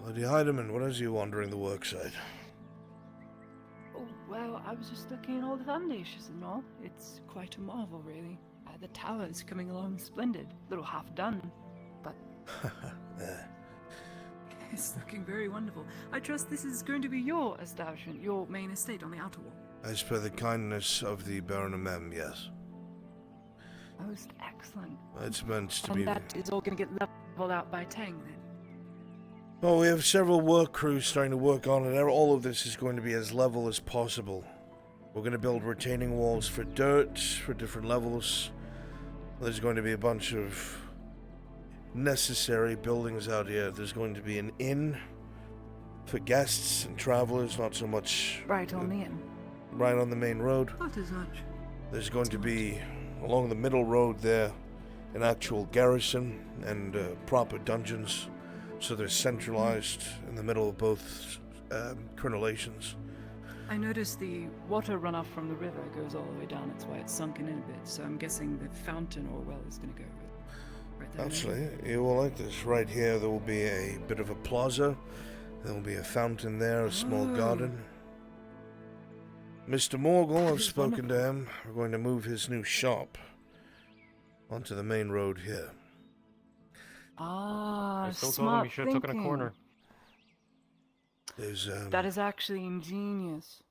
Lady Heidemann, what has you wandering the worksite? Oh, well, I was just looking at all the foundations and all. It's quite a marvel, really. The tower's coming along splendid. Little half done, but it's looking very wonderful. I trust this is going to be your establishment, your main estate on the outer wall. As per the kindness of the Baron of Mem, yes. Most excellent. It's meant to And be. that is all going to get leveled out by Tang, then? Well, we have several work crews starting to work on it. All of this is going to be as level as possible. We're going to build retaining walls for dirt, for different levels. There's going to be a bunch of necessary buildings out here. There's going to be an inn for guests and travelers, not so much... Right on the inn. Right on the main road. Not as much. There's going to be, along the middle road there, an actual garrison and proper dungeons. So they're centralized in the middle of both crenellations. I noticed the water runoff from the river goes all the way down. That's why it's sunken in a bit. So I'm guessing the fountain or well is going to go right there. Actually, you will like this. Right here, there will be a bit of a plaza. There will be a fountain there, a small garden. Mr. Morgul, I've spoken to him. We're going to move his new shop onto the main road here. Ah, Still told him smart he should have taken a thinking. corner. There's, That is actually ingenious.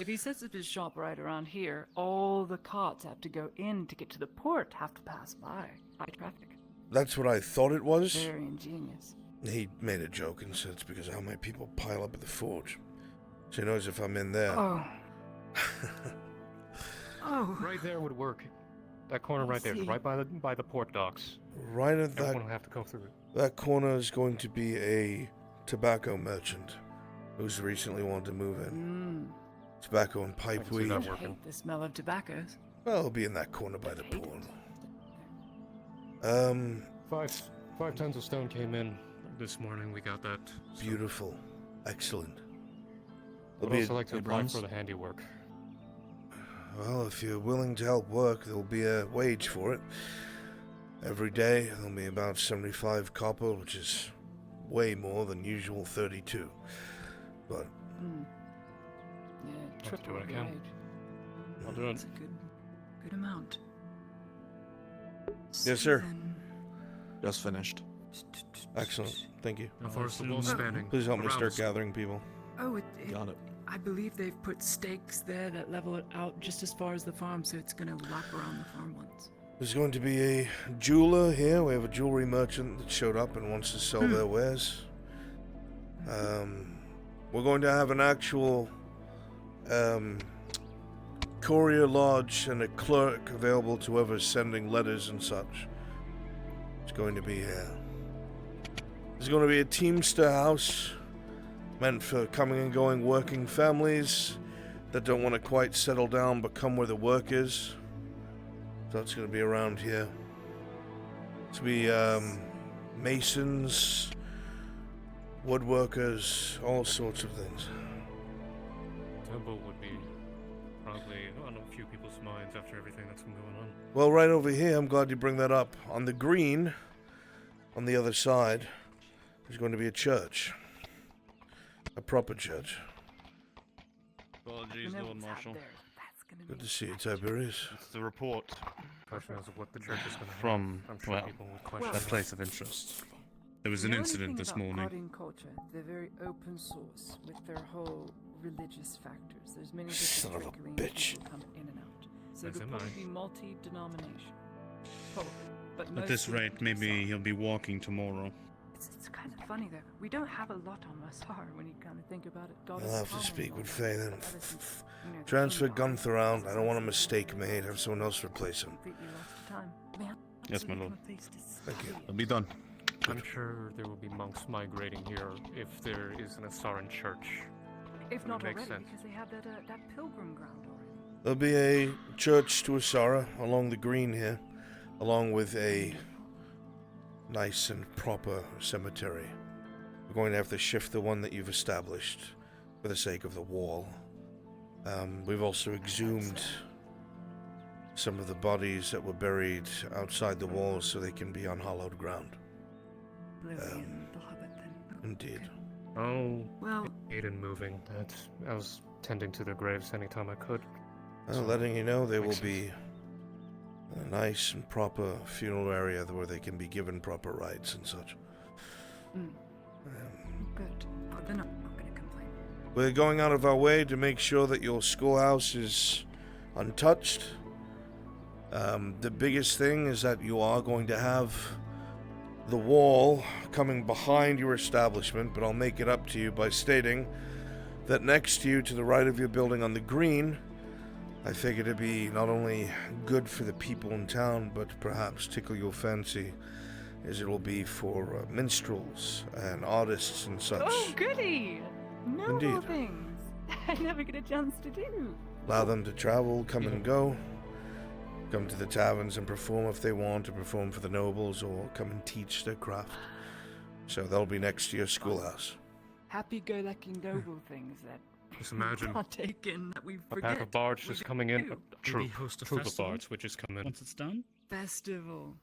If he sets up his shop right around here, all the carts have to go in to get to the port, have to pass by. High traffic. That's what I thought it was. Very ingenious. He made a joke and said it's because of how many people pile up at the forge. So he knows if I'm in there, Oh. Oh. Right there would work. That corner right there, see. right by the port docks. Right at that. Everyone will have to go through it. That corner is going to be a tobacco merchant who's recently wanted to move in. Tobacco and pipe weed. I hate the smell of tobacco. Well, it'll be in that corner by the pool. 5 tons of stone came in this morning. We got that. Beautiful. Excellent. I'd also like to apply for the handiwork. Well, if you're willing to help work, there'll be a wage for it. Every day, there'll be about 75 copper, which is way more than usual 32. But... Yeah, I'll triple do what I the can. wage. I'll do it. It's a good amount. Yes, sir. Just finished. Excellent. Thank you. How far is the wall spanning? Please help me Around start us. gathering people. Oh, Got it. I believe they've put stakes there that level it out just as far as the farm, so it's gonna lap around the farm once. There's going to be a jeweler here. We have a jewelry merchant that showed up and wants to sell their wares. We're going to have an actual courier lodge and a clerk available to whoever's sending letters and such. It's going to be here. There's going to be a teamster house meant for coming and going working families that don't want to quite settle down but come where the work is. So it's going to be around here. It's going to be masons, woodworkers, all sorts of things. Temple would be probably on a few people's minds after everything that's been going on. Well, right over here, I'm glad you bring that up. On the green, on the other side, there's going to be a church. A proper church. Apologies, Lord Marshal. Good to see you, Tiberius. It's the report. Question is what the church is going to From, I'm sure well, people would question that that. place of interest. There was The an only incident thing this about morning. Guardian culture, they're very open source with their whole religious factors. There's many Son different of a curriculums bitch. that come in and out. So As it'll am probably I. be multi-denomination. Probably. But At this mostly rate, maybe he'll be walking tomorrow. It's kind of funny though. We don't have a lot on Masar when you kind of think about it. God I'll is have to common speak law. with Faye then. That isn't, you know, the Transfer king Gunther around. I don't want a mistake made. Have someone else replace him. completely lost the time. May I Yes, see my you lord. from a place to Thank you. study I'll be done. I'm sure there will be monks migrating here if there is an Asaran church. it? If not It makes already, sense. because they have that pilgrim ground already. There'll be a church to Asara along the green here, along with a nice and proper cemetery. We're going to have to shift the one that you've established for the sake of the wall. We've also exhumed some of the bodies that were buried outside the walls so they can be on hallowed ground. Oblivion, the Hobbit then. Indeed. Oh, Well, Aiden moving. I was tending to their graves anytime I could. Well, letting you know there will be a nice and proper funeral area where they can be given proper rites and such. good. Oh, they're not going to complain. We're going out of our way to make sure that your schoolhouse is untouched. The biggest thing is that you are going to have the wall coming behind your establishment, but I'll make it up to you by stating that next to you, to the right of your building on the green, I figure to be not only good for the people in town, but perhaps tickle your fancy, as it will be for minstrels and artists and such. Oh, goody! Noble Indeed. things I never get a chance to do. Allow them to travel, come and go, come to the taverns and perform if they want, to perform for the nobles, or come and teach their craft. So that'll be next to your schoolhouse. Happy-go-lucky noble things that Just imagine partake in that we a forget. pack of bards just coming in. do. Troop, Maybe host a troop of festival bards which just come in. Once it's done? Festival.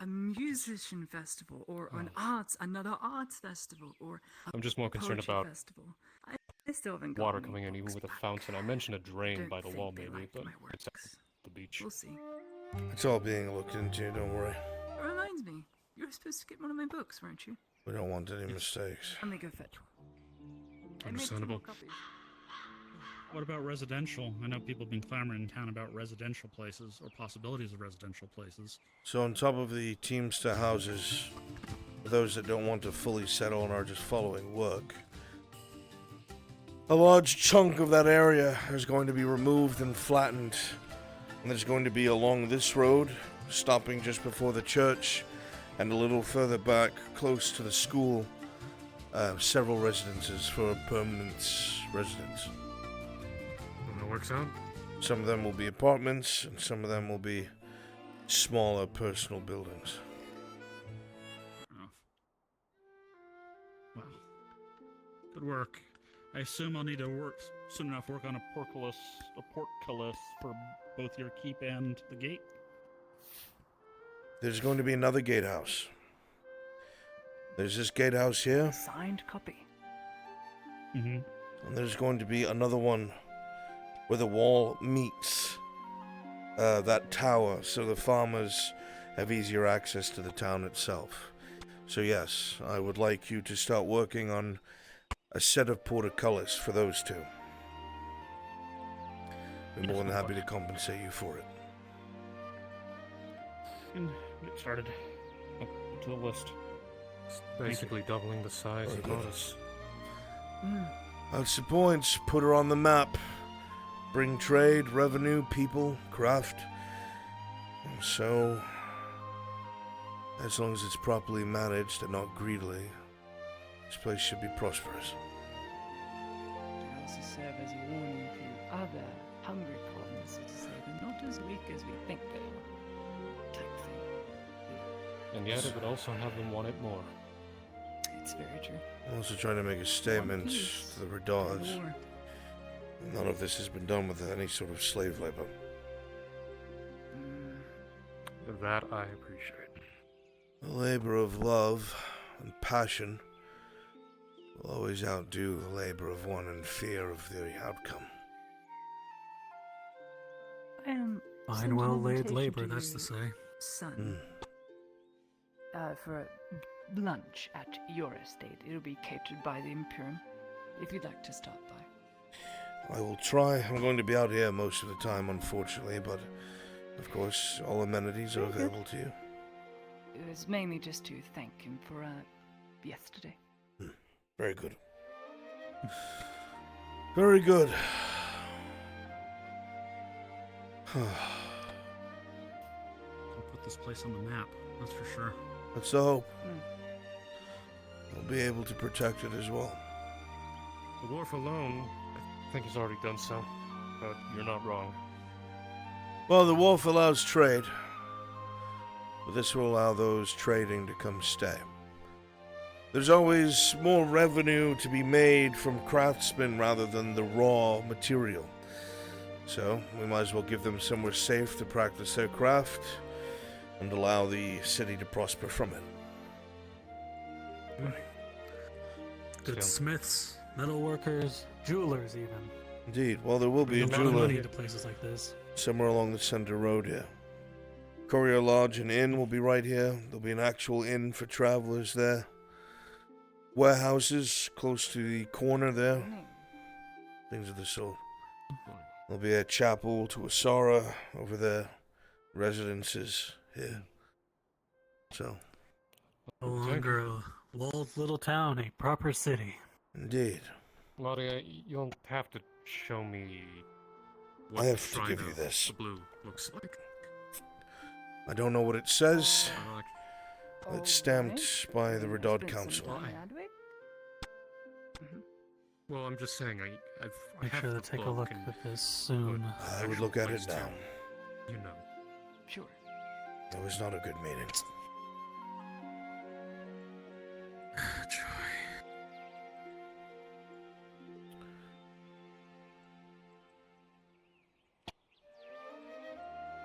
A musician festival, or Oh. another arts festival, or a I'm just more concerned poetry about festival. I still haven't water gotten coming in, any even books with a back. fountain. I mentioned a drain Don't by the think wall, they maybe, liked but my it's at works. the beach. We'll see. It's all being looked into, don't worry. It reminds me, you were supposed to get one of my books, weren't you? We don't want any mistakes. Let me go fetch one. I made 2 more Understandable. copies. What about residential? I know people have been clamoring in town about residential places or possibilities of residential places. So on top of the Teamster houses, for those that don't want to fully settle and are just following work, A large chunk of that area is going to be removed and flattened. And there's going to be along this road, stopping just before the church, and a little further back, close to the school, several residences for permanent residents. And that works out? Some of them will be apartments, and some of them will be smaller personal buildings. Well, good work. I assume I'll need to soon enough work on a portcullis for both your keep and the gate. There's going to be another gatehouse. There's this gatehouse here. Signed copy. And there's going to be another one where the wall meets that tower, so the farmers have easier access to the town itself. So yes, I would like you to start working on a set of portcullis for those two. I'm more than happy to compensate you for it. And get started. Up to the list. It's basically doubling the size of Lotus. That's the point. Put her on the map. Bring trade, revenue, people, craft. And so, as long as it's properly managed and not greedily, this place should be prosperous. It also serve as a warning to other hungry colonists to say they're not as weak as we think they are. Type thing. And yet it would also have them want it more. It's very true. I'm also trying to make a statement to the Redards. None of this has been done with any sort of slave labor. That I appreciate. The labor of love and passion will always outdo the labor of one in fear of the outcome. Fine, well-laid labor, that's to say. Son. For lunch at your estate. It'll be catered by the Imperium, if you'd like to stop by. I will try. I'm going to be out here most of the time, unfortunately, but of course, all amenities are available to you. It was mainly just to thank him for yesterday. Very good. Very good. I'll put this place on the map, that's for sure. That's the hope. I'll be able to protect it as well. The wharf alone, I think, has already done so, but you're not wrong. Well, the wharf allows trade, but this will allow those trading to come stay. There's always more revenue to be made from craftsmen rather than the raw material. So, we might as well give them somewhere safe to practice their craft and allow the city to prosper from it. Good smiths, metal workers, jewelers even. Indeed. Well, there will be a lot of jeweler money to places like this. somewhere along the center road here. Courier Lodge and Inn will be right here. There'll be an actual inn for travelers there. Warehouses close to the corner there. Things of the sort. There'll be a chapel to Asara over there. Residences here. So. No longer a walled little town, a proper city. Indeed. Lottie, you'll have to show me I have to give you this. The blue looks like. I don't know what it says. It's stamped by the Redod Council. Well, I'm just saying, I Make have sure to the take a book look and at this soon. I would look at it now. You know. Sure. It was not a good meeting.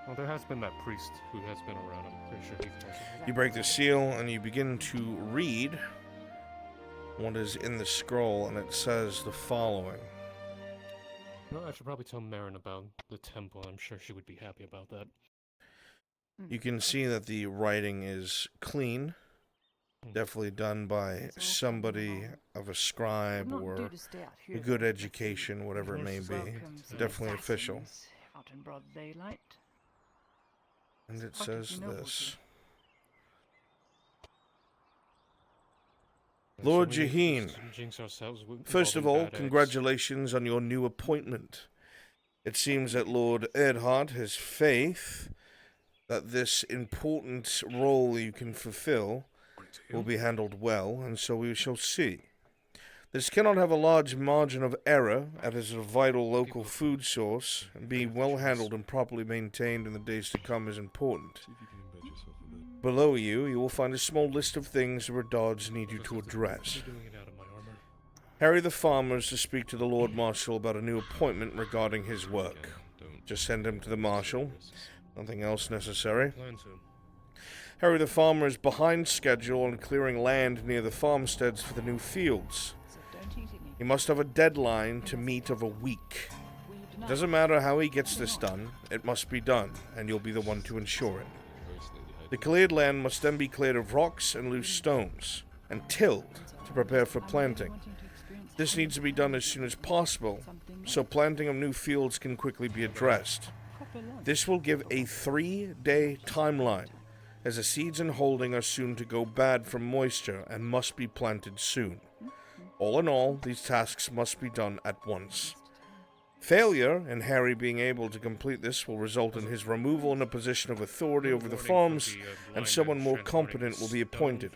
Well, there has been that priest who has been around. I'm pretty sure he's also. You break the seal and you begin to read what is in the scroll, and it says the following. No, I should probably tell Marin about the temple. I'm sure she would be happy about that. You can see that the writing is clean, definitely done by somebody of a scribe or a good education, whatever it may be. Definitely official. Out in broad daylight. And it says this. Lord So we Jaheen, jinx ourselves with first of involving all, bad eggs. congratulations on your new appointment. It seems that Lord Erdhart has faith that this important role you can fulfill will be handled well, and so we shall see. This cannot have a large margin of error, as it is a vital local food source, and being well handled and properly maintained in the days to come is important. Below you, you will find a small list of things the Redards need you to address. Harry the farmer is to speak to the Lord Marshal about a new appointment regarding his work. Just send him to the Marshal. Nothing else necessary. Harry the farmer is behind schedule on clearing land near the farmsteads for the new fields. He must have a deadline to meet of a week. It doesn't matter how he gets this done, it must be done, and you'll be the one to ensure it. The cleared land must then be cleared of rocks and loose stones, and tilled to prepare for planting. This needs to be done as soon as possible, so planting of new fields can quickly be addressed. This will give a 3-day timeline, as the seeds in holding are soon to go bad from moisture and must be planted soon. All in all, these tasks must be done at once. Failure in Harry being able to complete this will result in his removal in a position of authority over the farms, and someone more competent will be appointed.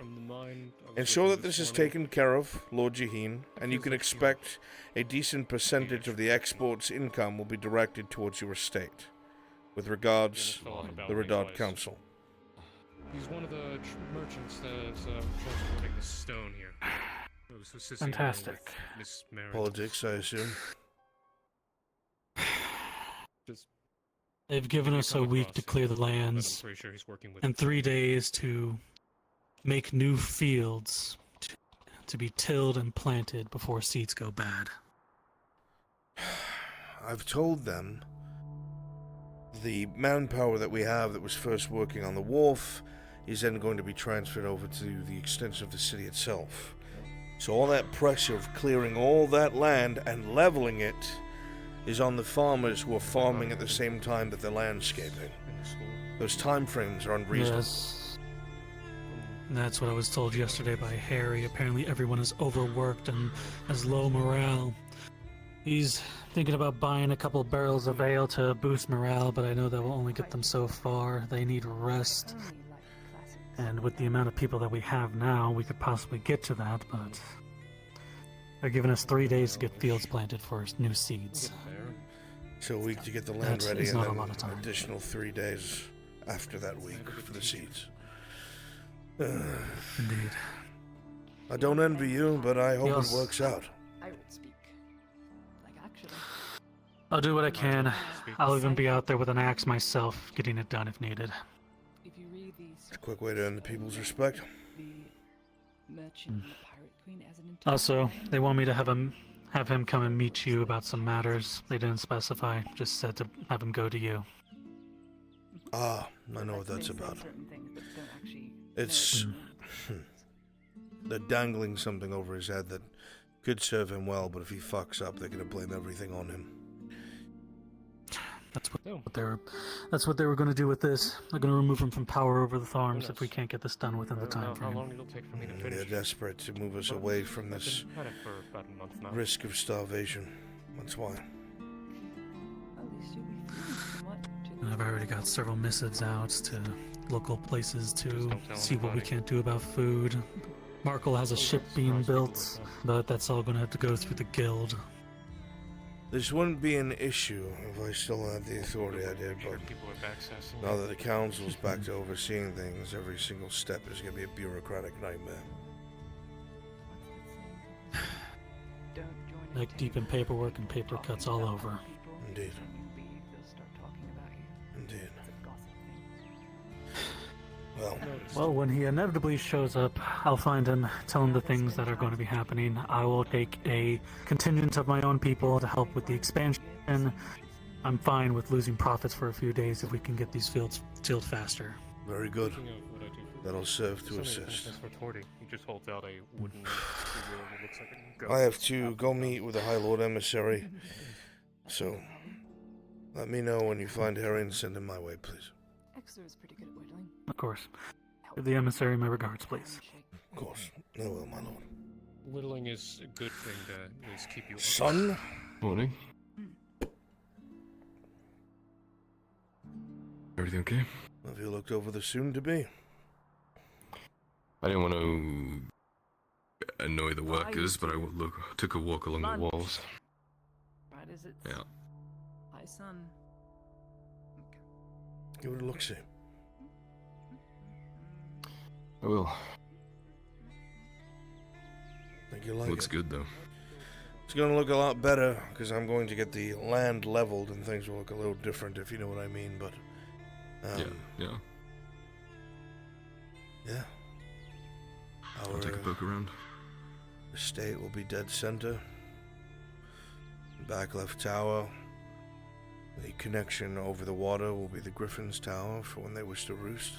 Ensure that this is taken care of, Lord Jaheen, and you can expect a decent percentage of the export's income will be directed towards your estate. With regards, the Redard Council. He's one of the merchants that's transporting the stone here. Fantastic. Politics, I assume. They've given us a week to clear the lands, and 3 days to make new fields to be tilled and planted before seeds go bad. I've told them the manpower that we have that was first working on the wharf is then going to be transferred over to the extension of the city itself. So all that pressure of clearing all that land and leveling it is on the farmers who are farming at the same time that they're landscaping. Those time frames are unreasonable. Yes. That's what I was told yesterday by Harry. Apparently everyone is overworked and has low morale. He's thinking about buying a couple barrels of ale to boost morale, but I know that will only get them so far. They need rest. And with the amount of people that we have now, we could possibly get to that, but they're giving us 3 days to get fields planted for new seeds. So a week to get the land ready, and not a then lot of time. additional 3 days after that week for the seeds. Indeed. I don't envy you, but I hope it works out. I would speak. Like, actually. I'll do what I can. I'll even be out there with an axe myself, getting it done if needed. If you read these, It's a quick way to earn the people's respect. the merchant and the pirate queen as an Also, they want me to have him come and meet you about some matters. They didn't specify, just said to have him go to you. Ah, I know what that's about. It's... They're dangling something over his head that could serve him well, but if he fucks up, they're gonna blame everything on him. That's what they were going to do with this. They're going to remove him from power over the farms if we can't get this done within the time frame. How long it'll take for me to finish? They're desperate to move us away from this I've been at it for about a month now. risk of starvation. That's why. And I've already got several missives out to local places to see what we can't do about food. Markle has a ship being built, but that's all going to have to go through the guild. This wouldn't be an issue if I still had the authority I did, but now that the council's back to overseeing things, every single step is going to be a bureaucratic nightmare. Neck deep in paperwork and paper cuts all over. Indeed. Indeed. Well, when he inevitably shows up, I'll find him, tell him the things that are going to be happening. I will take a contingent of my own people to help with the expansion. I'm fine with losing profits for a few days if we can get these fields tilled faster. Very good. That'll serve to Something assist. for Torty. He just holds out a wooden figure that looks like a ghost. I have to go meet with the High Lord Emissary, so let me know when you find Harry and send him my way, please. Exeter is pretty good at whittling. Of course. Give the emissary my regards, please. Of course. I will, my lord. Littling is a good thing to at least keep you. Son? Morning. Everything okay? Have you looked over the soon-to-be? I didn't want to annoy the workers, but I took a walk along the walls. Right as it's Yeah. high sun. Give it a look-see. I will. Think you like Looks it. good, though. It's going to look a lot better, because I'm going to get the land leveled, and things will look a little different, if you know what I mean, but... yeah. Yeah. I'll take a poke around. Estate will be dead center. Back left tower. The connection over the water will be the Griffin's Tower for when they wish to roost.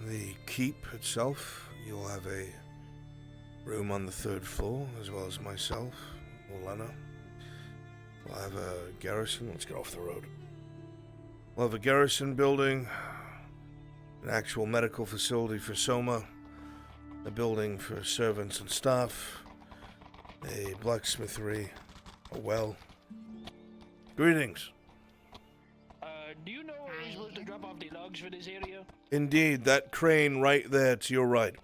The keep itself, you'll have a room on the 3rd floor, as well as myself, Lena. We'll have a garrison. Let's get off the road. We'll have a garrison building, an actual medical facility for Soma, a building for servants and staff, a blacksmithery, a well. Greetings. Do you know where you're supposed to drop off the logs for this area? Indeed, that crane right there to your right.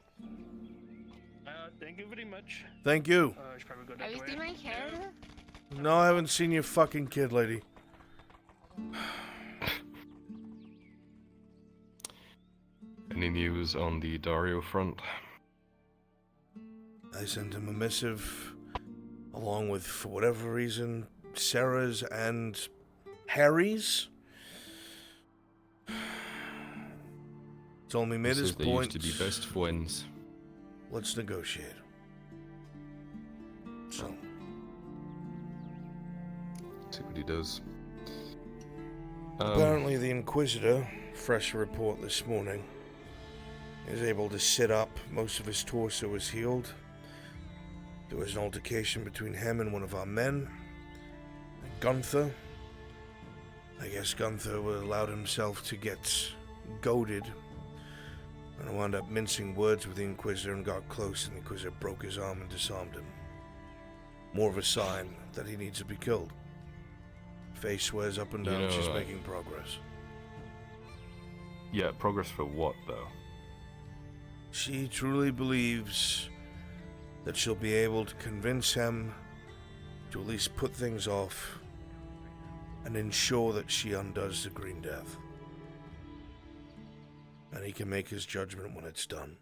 Thank you very much. Thank you. I should probably go that Have you way. seen my hair? No, I haven't seen your fucking kid, lady. Any news on the Dario front? I sent him a missive, along with, for whatever reason, Sarah's and Harry's. Told me made his They point. used to be best friends. Let's negotiate. So. See what he does. Apparently the Inquisitor, fresh report this morning, is able to sit up. Most of his torso is healed. There was an altercation between him and one of our men, Gunther. I guess Gunther allowed himself to get goaded and wound up mincing words with the Inquisitor and got close, and the Inquisitor broke his arm and disarmed him. More of a sign that he needs to be killed. Faye swears up and down she's making progress. Yeah, progress for what, though? She truly believes that she'll be able to convince him to at least put things off and ensure that she undoes the Green Death. And he can make his judgment when it's done.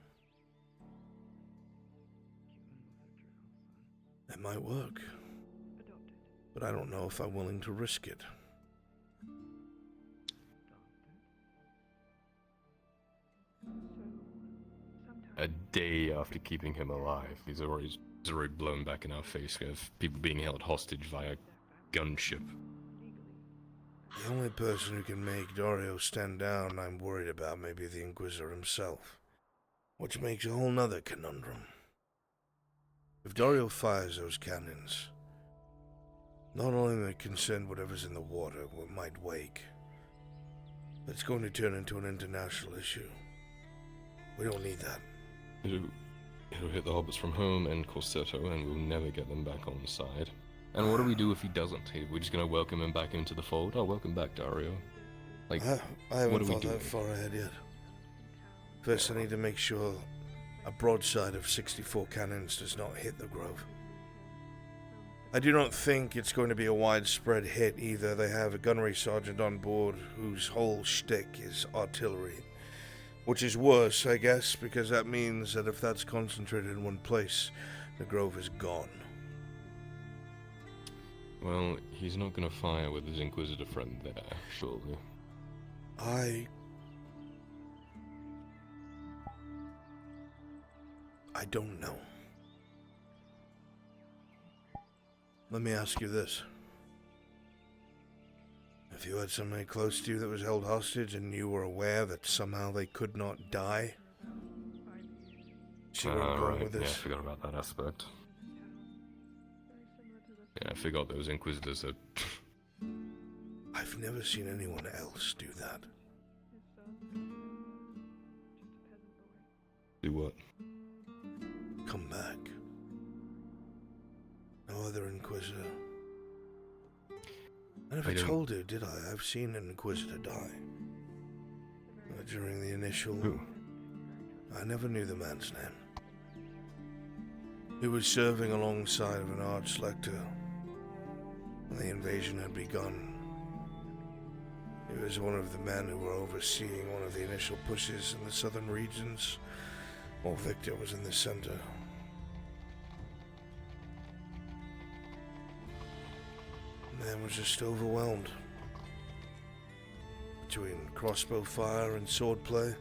It might work, but I don't know if I'm willing to risk it. A day after keeping him alive, he's already blown back in our face of people being held hostage via gunship. The only person who can make Dario stand down I'm worried about may be the Inquisitor himself, which makes a whole nother conundrum. If Dario fires those cannons, not only may it concern whatever's in the water, what might wake, but it's going to turn into an international issue. We don't need that. It'll hit the hobbits from home and Corsetto, and we'll never get them back on side. And what do we do if he doesn't? We're just gonna welcome him back into the fold? Oh, welcome back, Dario. Like, I haven't thought that far ahead yet. First, I need to make sure a broadside of 64 cannons does not hit the grove. I do not think it's going to be a widespread hit either. They have a gunnery sergeant on board whose whole shtick is artillery. Which is worse, I guess, because that means that if that's concentrated in one place, the grove is gone. Well, he's not gonna fire with his Inquisitor friend there, surely. I don't know. Let me ask you this. If you had somebody close to you that was held hostage and you were aware that somehow they could not die? See where I'm going Right, with this? yeah, I forgot about that aspect. Yeah, I forgot those Inquisitors are... I've never seen anyone else do that. Do what? come back. No other Inquisitor. I never told her, did I? I've seen an Inquisitor die. During the initial... Who? I never knew the man's name. He was serving alongside of an Archlector when the invasion had begun. He was one of the men who were overseeing one of the initial pushes in the southern regions, while Victor was in the center. The man was just overwhelmed. Between crossbow fire and swordplay,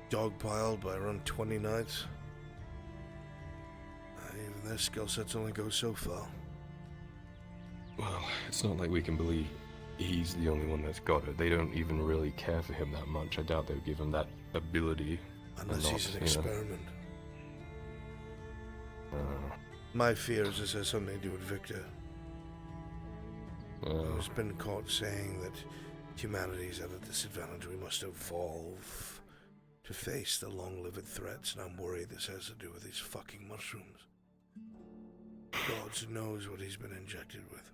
dogpiled by around 20 knights. Even their skill sets only go so far. Well, it's not like we can believe he's the only one that's got it. They don't even really care for him that much. I doubt they'll give him that ability. Unless he's an experiment. My fear is this has something to do with Victor. Who's been caught saying that humanity is at a disadvantage. We must evolve to face the long-lived threats, and I'm worried this has to do with these fucking mushrooms. God knows what he's been injected with.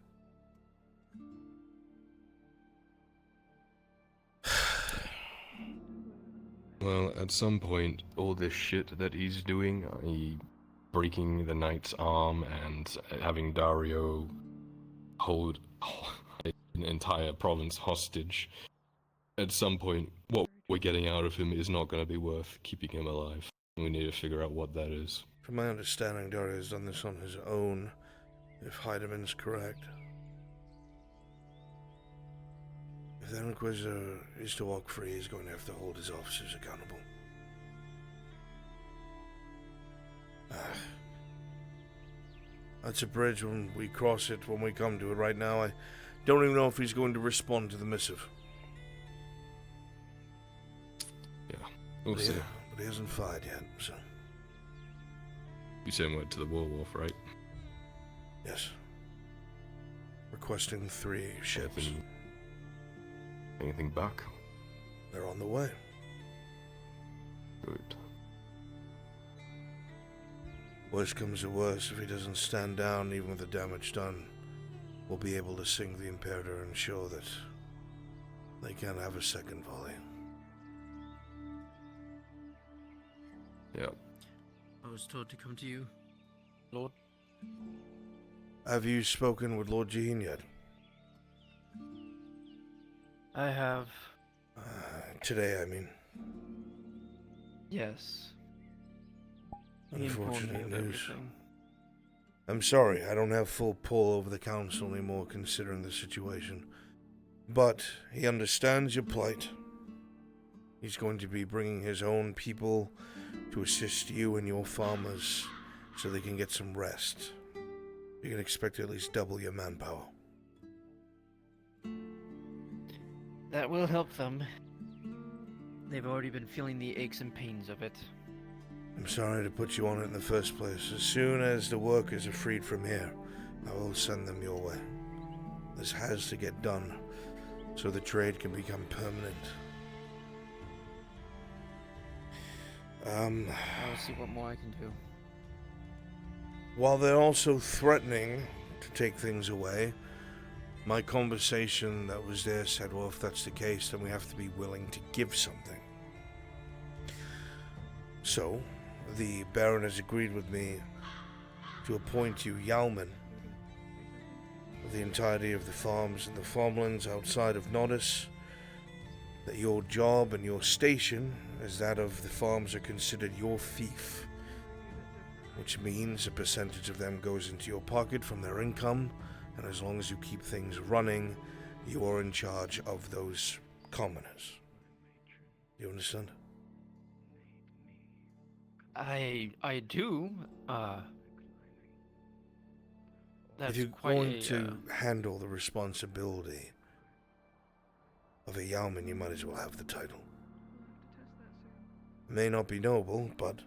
Well, at some point, all this shit that he's doing, breaking the knight's arm and having Dario hold an entire province hostage, at some point, what we're getting out of him is not going to be worth keeping him alive. We need to figure out what that is. From my understanding, Dario's done this on his own, if Heideman's correct. If the Inquisitor is to walk free, he's going to have to hold his officers accountable. That's a bridge when we cross it, when we come to it. Right now, I don't even know if he's going to respond to the missive. Yeah, we'll see. But he hasn't fired yet, so... You sent word to the Warwolf, right? Yes. Requesting 3 ships. Anything back? They're on the way. Good. Worst comes to worst, if he doesn't stand down, even with the damage done, we'll be able to sing the Imperator and show that they can't have a second volley. Yep. I was told to come to you, Lord. Have you spoken with Lord Jaheen yet? I have. Today, I mean. Yes. Unfortunate news. I'm sorry, I don't have full pull over the council anymore considering the situation. But he understands your plight. He's going to be bringing his own people to assist you and your farmers so they can get some rest. You can expect to at least double your manpower. That will help them. They've already been feeling the aches and pains of it. I'm sorry to put you on it in the first place. As soon as the workers are freed from here, I will send them your way. This has to get done so the trade can become permanent. I'll see what more I can do. While they're also threatening to take things away, my conversation that was there said, well, if that's the case, then we have to be willing to give something. So, the Baron has agreed with me to appoint you Yeoman of the entirety of the farms and the farmlands outside of Nodus, that your job and your station as that of the farms are considered your fief, which means a percentage of them goes into your pocket from their income, and as long as you keep things running, you are in charge of those commoners. You understand? I do. That's if you're quite going to handle the responsibility of a Yeoman, you might as well have the title. It may not be noble, but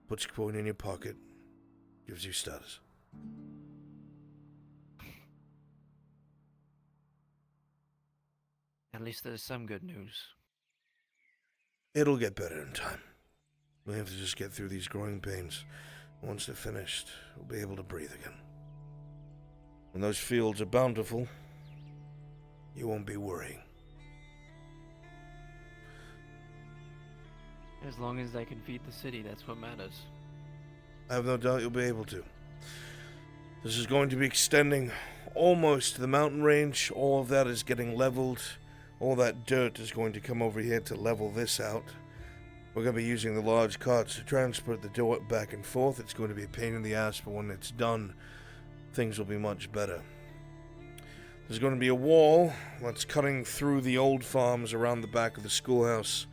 puts coin in your pocket, gives you status. At least there's some good news. It'll get better in time. We have to just get through these growing pains. Once they're finished, we'll be able to breathe again. When those fields are bountiful, you won't be worrying. As long as I can feed the city, that's what matters. I have no doubt you'll be able to. This is going to be extending almost to the mountain range. All of that is getting leveled. All that dirt is going to come over here to level this out. We're going to be using the large carts to transport the dirt back and forth. It's going to be a pain in the ass, but when it's done, things will be much better. There's going to be a wall that's cutting through the old farms around the back of the schoolhouse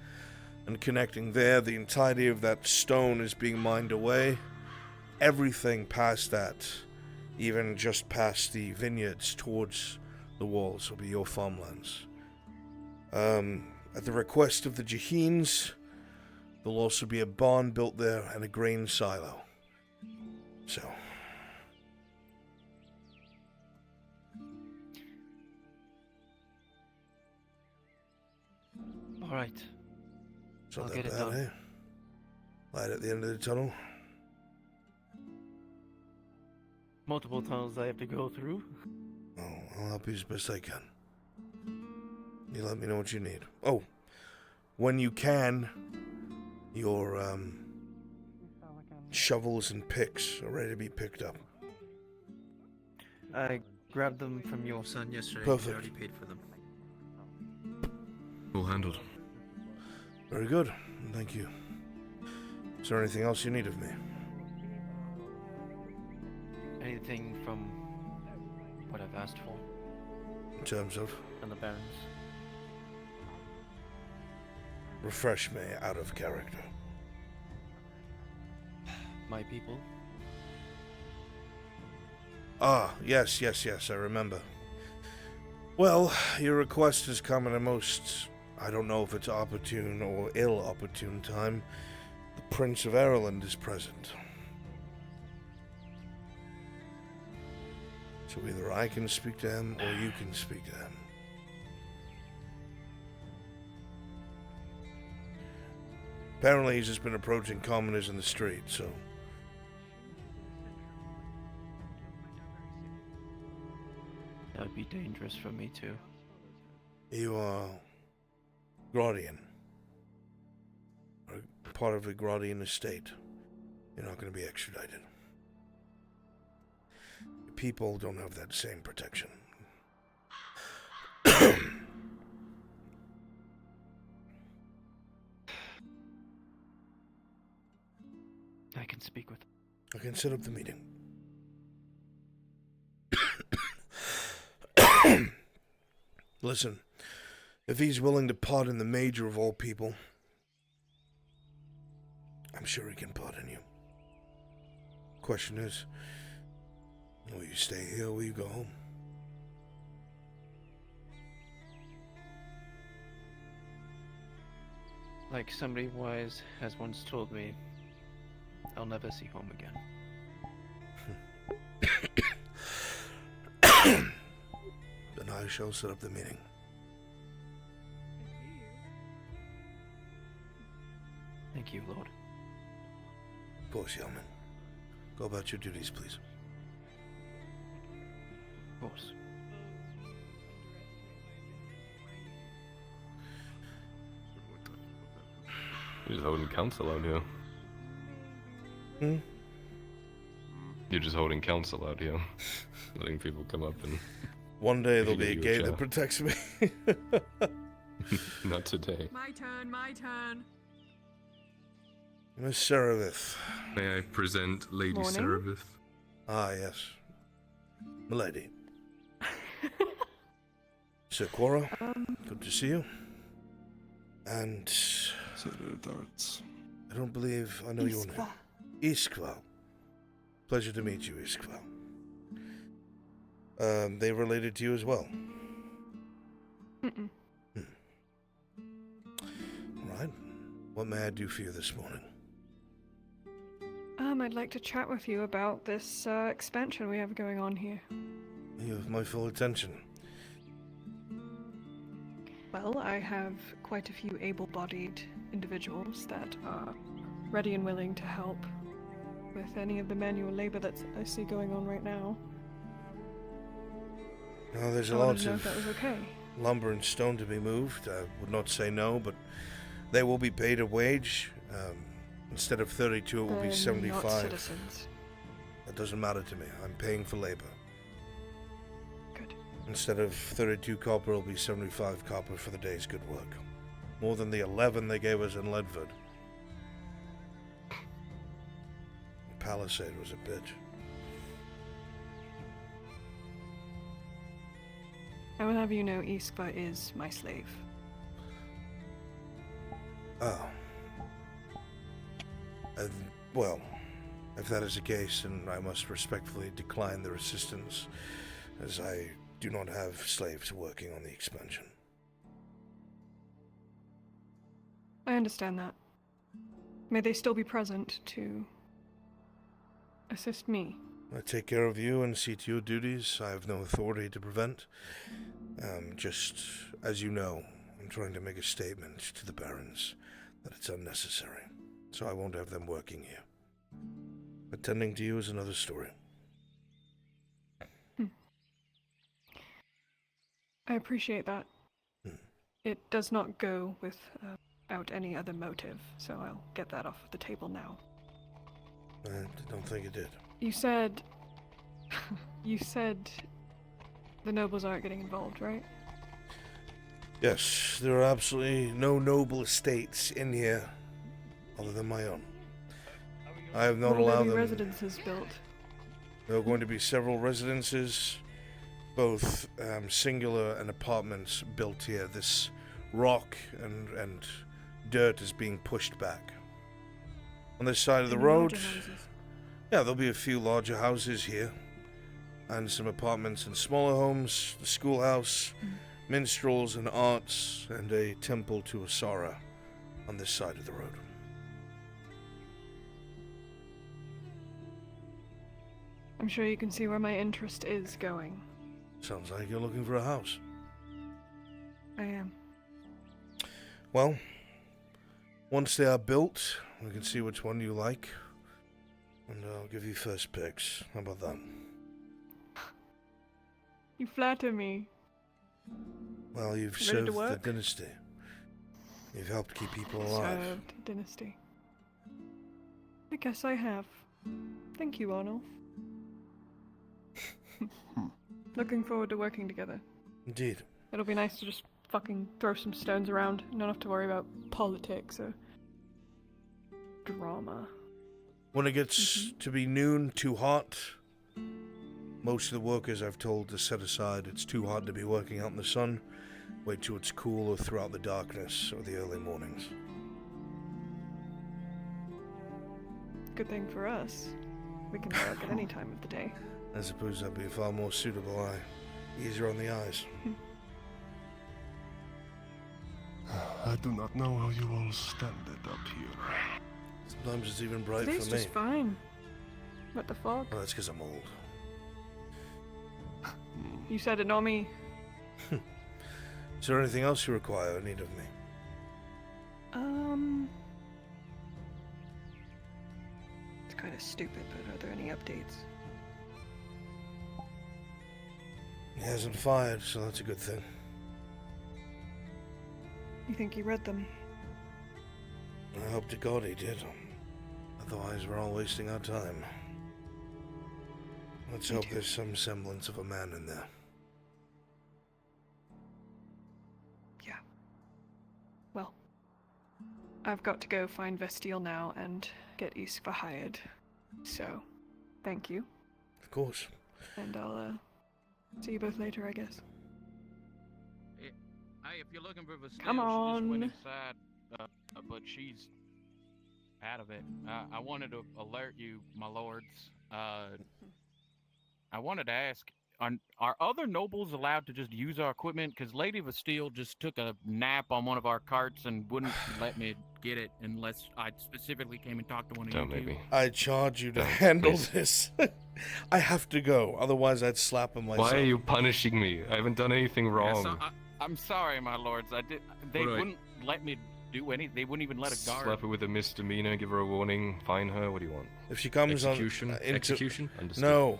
and connecting there. The entirety of that stone is being mined away. Everything past that, even just past the vineyards towards the walls, will be your farmlands. At the request of the Jaheens, there'll also be a barn built there and a grain silo. So, all right. it's not I'll that get it bad, done. eh? Light at the end of the tunnel. Multiple tunnels I have to go through. Oh, I'll help you as best I can. You let me know what you need. Oh, when you can, your shovels and picks are ready to be picked up. I grabbed them from your son yesterday. Perfect. He already paid for them. All handled. Very good. Thank you. Is there anything else you need of me? Anything from what I've asked for? In terms of? And the barons? Refresh me out of character. My people? Ah, yes, I remember. Well, your request has come at a most, I don't know if it's opportune or ill-opportune time. The Prince of Ireland is present. So either I can speak to him or you can speak to him. Apparently he's just been approaching commoners in the street, so... That would be dangerous for me too. You are Grodian. Or part of the Grodian estate. You're not going to be extradited. People don't have that same protection. I can speak with. I can set up the meeting. Listen, if he's willing to pardon the major of all people, I'm sure he can pardon you. Question is, will you stay here or will you go home? Like somebody wise has once told me, I'll never see home again. Then I shall set up the meeting. Thank you, Lord. Of course, Yeoman. Go about your duties, please. Of course. You're just holding council out here. Hmm? You're just holding council out here. Letting people come up and... One day there'll give be a you gate chair. that protects me. Not today. My turn, my turn. Miss Serevith. May I present Lady Morning. Serevith? Ah, yes. Milady. Sir Quora, good to see you. And... I don't believe I know your name. Iskval. Pleasure to meet you, Iskval. They related to you as well? Mm-mm. Right. What may I do for you this morning? I'd like to chat with you about this expansion we have going on here. You have my full attention. Well, I have quite a few able-bodied individuals that are ready and willing to help with any of the manual labor that I see going on right now. Now, there's I a wanted lot to know if that was of okay. lumber and stone to be moved. I would not say no, but they will be paid a wage. Instead of 32, it will be They're 75. not citizens. That doesn't matter to me. I'm paying for labor. Good. Instead of 32 copper, it'll be 75 copper for the day's good work. More than the 11 they gave us in Ledford. Palisade was a bitch. I will have you know Iskva is my slave. Oh. Well, if that is the case, then I must respectfully decline their assistance, as I do not have slaves working on the expansion. I understand that. May they still be present to assist me. I take care of you and see to your duties. I have no authority to prevent. Just, as you know, I'm trying to make a statement to the barons that it's unnecessary, so I won't have them working here. Attending to you is another story. I appreciate that. It does not go without any other motive, so I'll get that off the table now. I don't think it did. You said... you said the nobles aren't getting involved, right? Yes, there are absolutely no noble estates in here other than my own. I have not Will there allowed be them... residences built? There are going to be several residences, both singular and apartments built here. This rock and dirt is being pushed back. On this side of the Any road, larger houses? yeah, there'll be a few larger houses here, and some apartments and smaller homes, the schoolhouse, minstrels and arts, and a temple to Asara on this side of the road. I'm sure you can see where my interest is going. Sounds like you're looking for a house. I am. Well, once they are built, we can see which one you like, and I'll give you first picks. How about that? You flatter me. Well, you've Ready to served the work? dynasty. You've helped keep people alive. Served dynasty. I guess I have. Thank you, Arnold. Looking forward to working together. Indeed. It'll be nice to just fucking throw some stones around, not have to worry about politics or drama. When it gets to be noon, too hot, most of the workers I've told to set aside. It's too hot to be working out in the sun. Wait till it's cool or throughout the darkness or the early mornings. Good thing for us. We can work at any time of the day. I suppose that'd be far more suitable. Easier on the eyes. I do not know how you all stand it up here. Sometimes it's even bright Today's for me. just fine. What the fuck? Well, that's because I'm old. You said it, not me. Is there anything else you require or need of me? It's kind of stupid, but are there any updates? He hasn't fired, so that's a good thing. You think you read them? I hope to God he did. Otherwise, we're all wasting our time. Let's hope there's some semblance of a man in there. Yeah. Well, I've got to go find Vestiel now and get Iskva hired. So, thank you. Of course. And I'll, see you both later, I guess. Hey, if you're looking for Vestiel, Come on. she just went inside, but she's out of it. I wanted to alert you, my lords. I wanted to ask, are other nobles allowed to just use our equipment? Because Lady Vestiel just took a nap on one of our carts and wouldn't let me get it unless I specifically came and talked to one of you two. I charge you to handle this. I have to go, otherwise I'd slap him myself. Why are you punishing me? I haven't done anything wrong. I'm sorry, my lords. They wouldn't let me do anything. They wouldn't even let a guard. Slap her with a misdemeanor, give her a warning, fine her. What do you want? If she comes execution, on into, execution. Understood. No,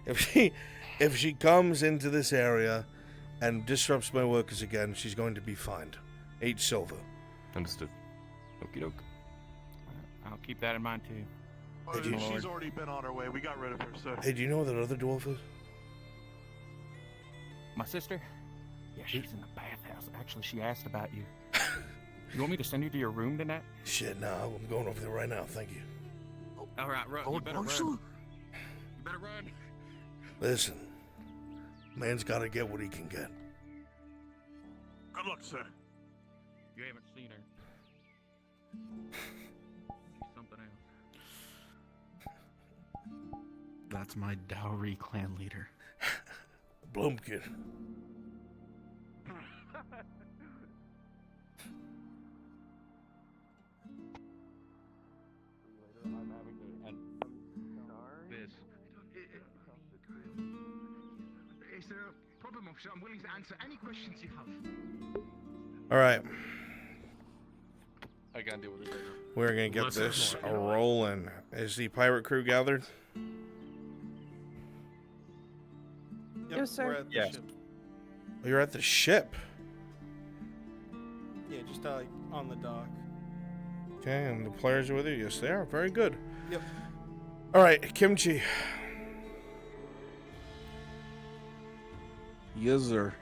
if she comes into this area and disrupts my workers again, she's going to be fined 8 silver. Understood. Okie doke. I'll keep that in mind too. Hey, do you- She's already been on her way. We got rid of her, sir. Hey, do you know where that other dwarf is? My sister? Yeah, she's in the bathhouse. Actually, she asked about you. You want me to send you to your room tonight? Shit, no, I'm going over there right now. Thank you. All right, run. You better run. You better run. Listen, man's got to get what he can get. Good luck, sir. You haven't seen her. She's something else. That's my dowry clan leader. Blumpkin. Is there a problem, officer? I'm willing to answer any questions you have. All right, I gotta deal with it later. we're gonna get this rolling. Is the pirate crew gathered? Yes, sir. We're at the Yes. ship. Oh, you're at the ship. Yeah, just like on the dock. Okay, and the players are with you? Yes, they are. Very good. Yep. All right, Kimchi. Yes, sir.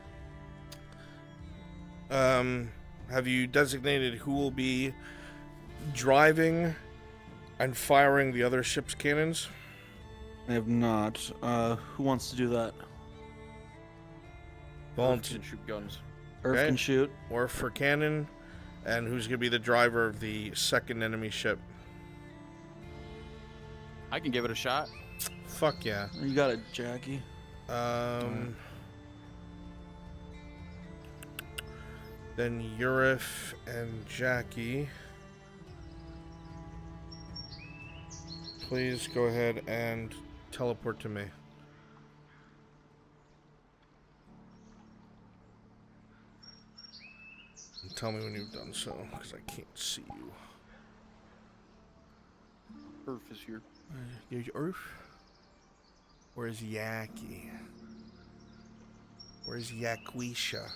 Have you designated who will be driving and firing the other ship's cannons? I have not. Who wants to do that? Volunteer. Shoot guns. Earth can shoot. Or for cannon. And who's going to be the driver of the second enemy ship? I can give it a shot. Fuck yeah. You got it, Jackie. Then Urif and Jackie. Please go ahead and teleport to me. And tell me when you've done so, because I can't see you. Earth is here. Here's Earth. Where's Yaki? Where's Yaquisha?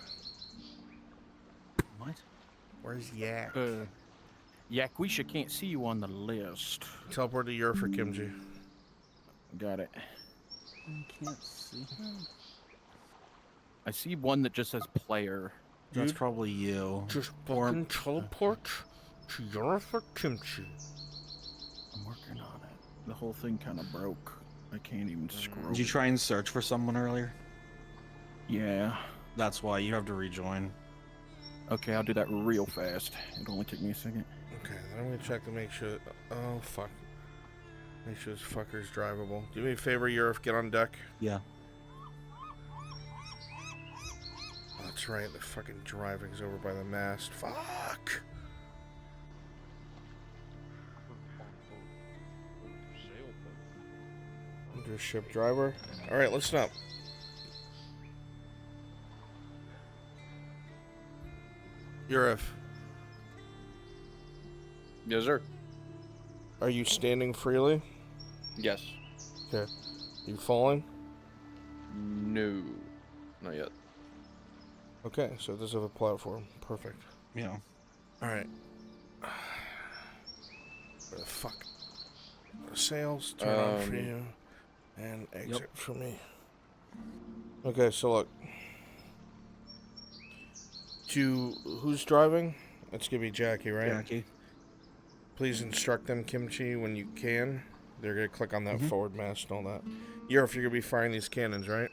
What? Where's Yak? Yaquisha can't see you on the list. Teleport to Europe for Kimchi. Got it. I can't see him. I see one that just says player. That's probably you. Just fucking teleport to Europe for Kimchi. I'm working on it. The whole thing kind of broke. I can't even scroll. Did you try and search for someone earlier? Yeah. That's why you have to rejoin. Okay, I'll do that real fast. It'll only take me a second. Okay, then I'm gonna check to make sure. Oh fuck. Make sure this fucker's drivable. Do me a favor, Europe. Get on deck. Yeah. Oh, that's right. The fucking driving's over by the mast. Fuck. Under ship driver. All right, listen up. Urif, Yes, sir. are you standing freely? Yes. Okay. You falling? No. Not yet. Okay, so this is a platform. Perfect. Yeah. Alright. Where the fuck? Sails, turn on for you. And exit for me. Okay, so look. Who's driving? It's gonna be Jackie, right? Jackie. Please instruct them, Kimchi, when you can. They're gonna click on that forward mast and all that. You're gonna be firing these cannons, right?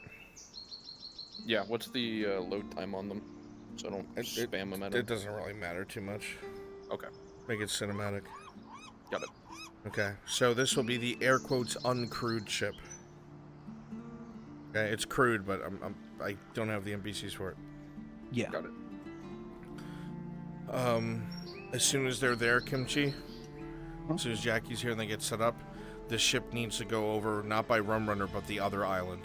Yeah, what's the load time on them? So I don't spam them at them. It doesn't really matter too much. Okay. Make it cinematic. Got it. Okay, so this will be the air quotes uncrewed ship. Okay, it's crewed, but I don't have the NPCs for it. Yeah. Got it. As soon as they're there, Kimchi, as soon as Jackie's here and they get set up, this ship needs to go over, not by Rum Runner, but the other island.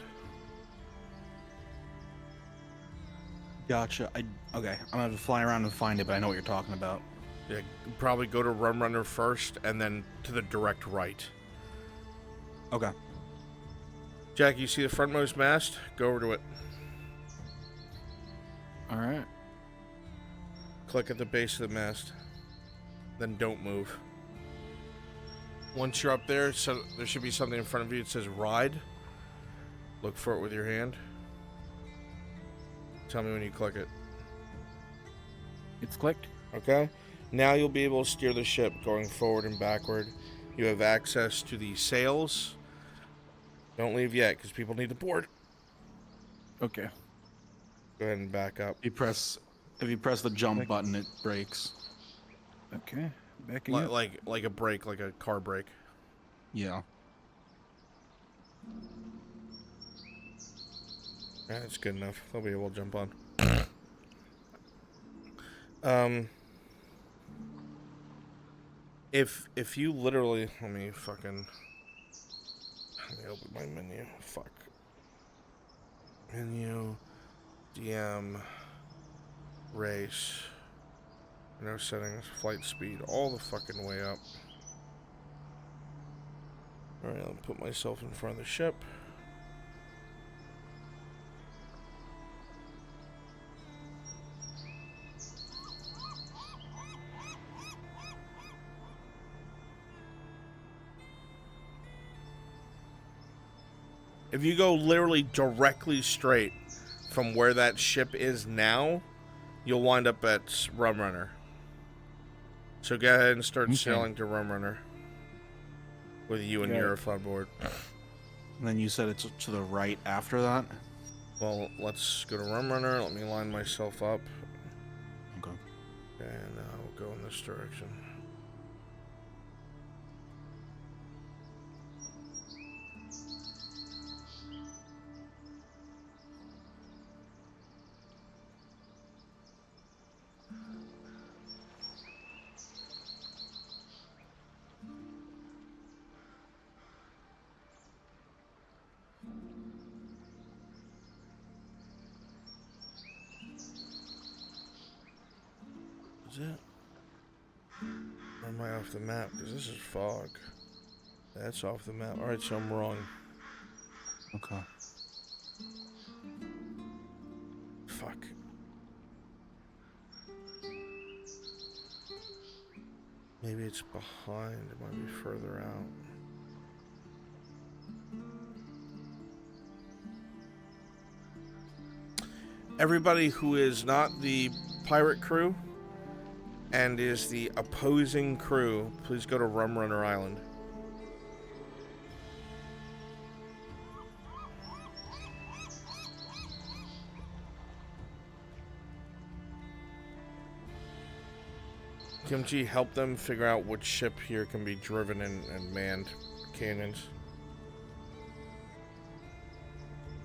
Gotcha. Okay, I'm gonna have to fly around and find it, but I know what you're talking about. Yeah, probably go to Rum Runner first, and then to the direct right. Okay. Jack, you see the frontmost mast? Go over to it. Alright. Click at the base of the mast. Then don't move. Once you're up there, so there should be something in front of you that says ride. Look for it with your hand. Tell me when you click it. It's clicked. Okay. Now you'll be able to steer the ship going forward and backward. You have access to the sails. Don't leave yet, because people need to board. Okay. Go ahead and back up. If you press the jump button, it breaks. Okay. Backing up. Like a brake, like a car brake. Yeah. Yeah, it's good enough. They'll be able to jump on. If you literally, let me open my menu. Fuck. Menu, DM, race, no settings, flight speed, all the fucking way up. Alright, I'll put myself in front of the ship. If you go literally directly straight from where that ship is now, you'll wind up at Rum Runner. So go ahead and start sailing to Rum Runner with you and Eurif on board. And then you said it's to the right after that? Well, let's go to Rum Runner. Let me line myself up. Okay. And we'll go in this direction. Is it? Or am I off the map? Because this is fog. That's off the map. Alright, so I'm wrong. Okay. Fuck. Maybe it's behind. It might be further out. Everybody who is not the pirate crew and is the opposing crew, please go to Rum Runner Island. Kimchi, help them figure out which ship here can be driven and manned cannons.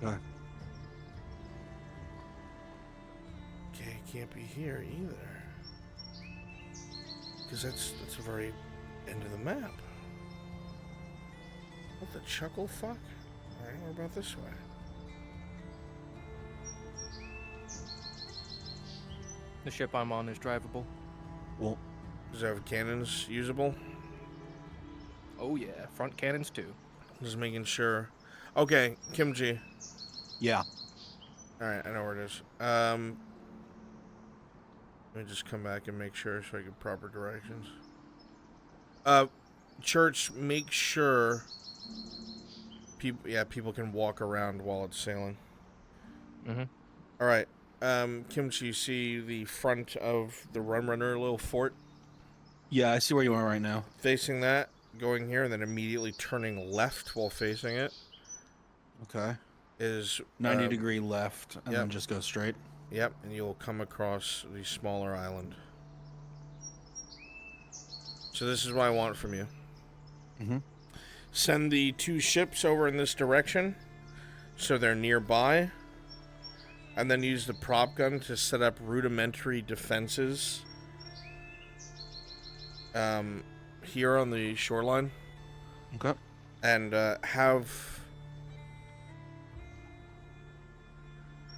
Okay. Okay, it can't be here either. Because that's the very end of the map. What the chuckle fuck? Alright, what about this way? The ship I'm on is drivable. Well, does it have cannons usable? Oh yeah, front cannons too. Just making sure. Okay, Kimchi. Yeah. Alright, I know where it is. Let me just come back and make sure so I get proper directions. Church, make sure people can walk around while it's sailing. Mm-hmm. Alright. Kimchi, you see the front of the Rum Runner little fort? Yeah, I see where you are right now. Facing that, going here, and then immediately turning left while facing it. Okay. Is 90-degree left, and then just go straight. Yep, and you'll come across the smaller island. So this is what I want from you. Mm-hmm. Send the 2 ships over in this direction, so they're nearby. And then use the prop gun to set up rudimentary defenses here on the shoreline. Okay. And have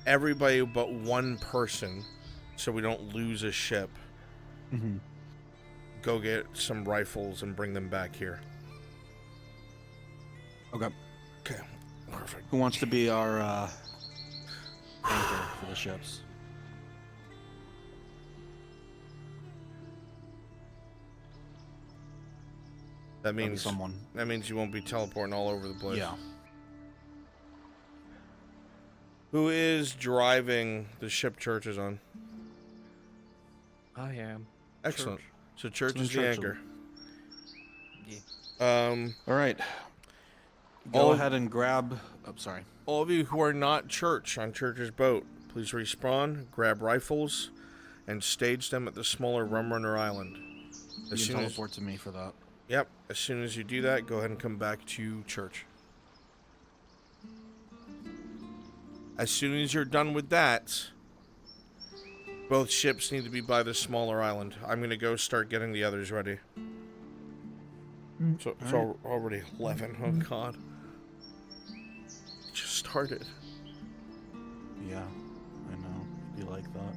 everybody but one person, so we don't lose a ship, go get some rifles and bring them back here. Okay. Okay. Perfect. Who wants to be our anchor for the ships? That means someone. That means you won't be teleporting all over the place. Yeah. Who is driving the ship Church is on? I am. Excellent. Church. So Church So is the Church anchor. All right. Go all- ahead and grab. Oh, sorry. All of you who are not Church on Church's boat, please respawn, grab rifles, and stage them at the smaller Rumrunner Island. You can teleport to me for that. Yep. As soon as you do that, go ahead and come back to Church. As soon as you're done with that, both ships need to be by the smaller island. I'm going to go start getting the others ready. So it's already 11. Oh, God. It just started. Yeah, I know. Be like that.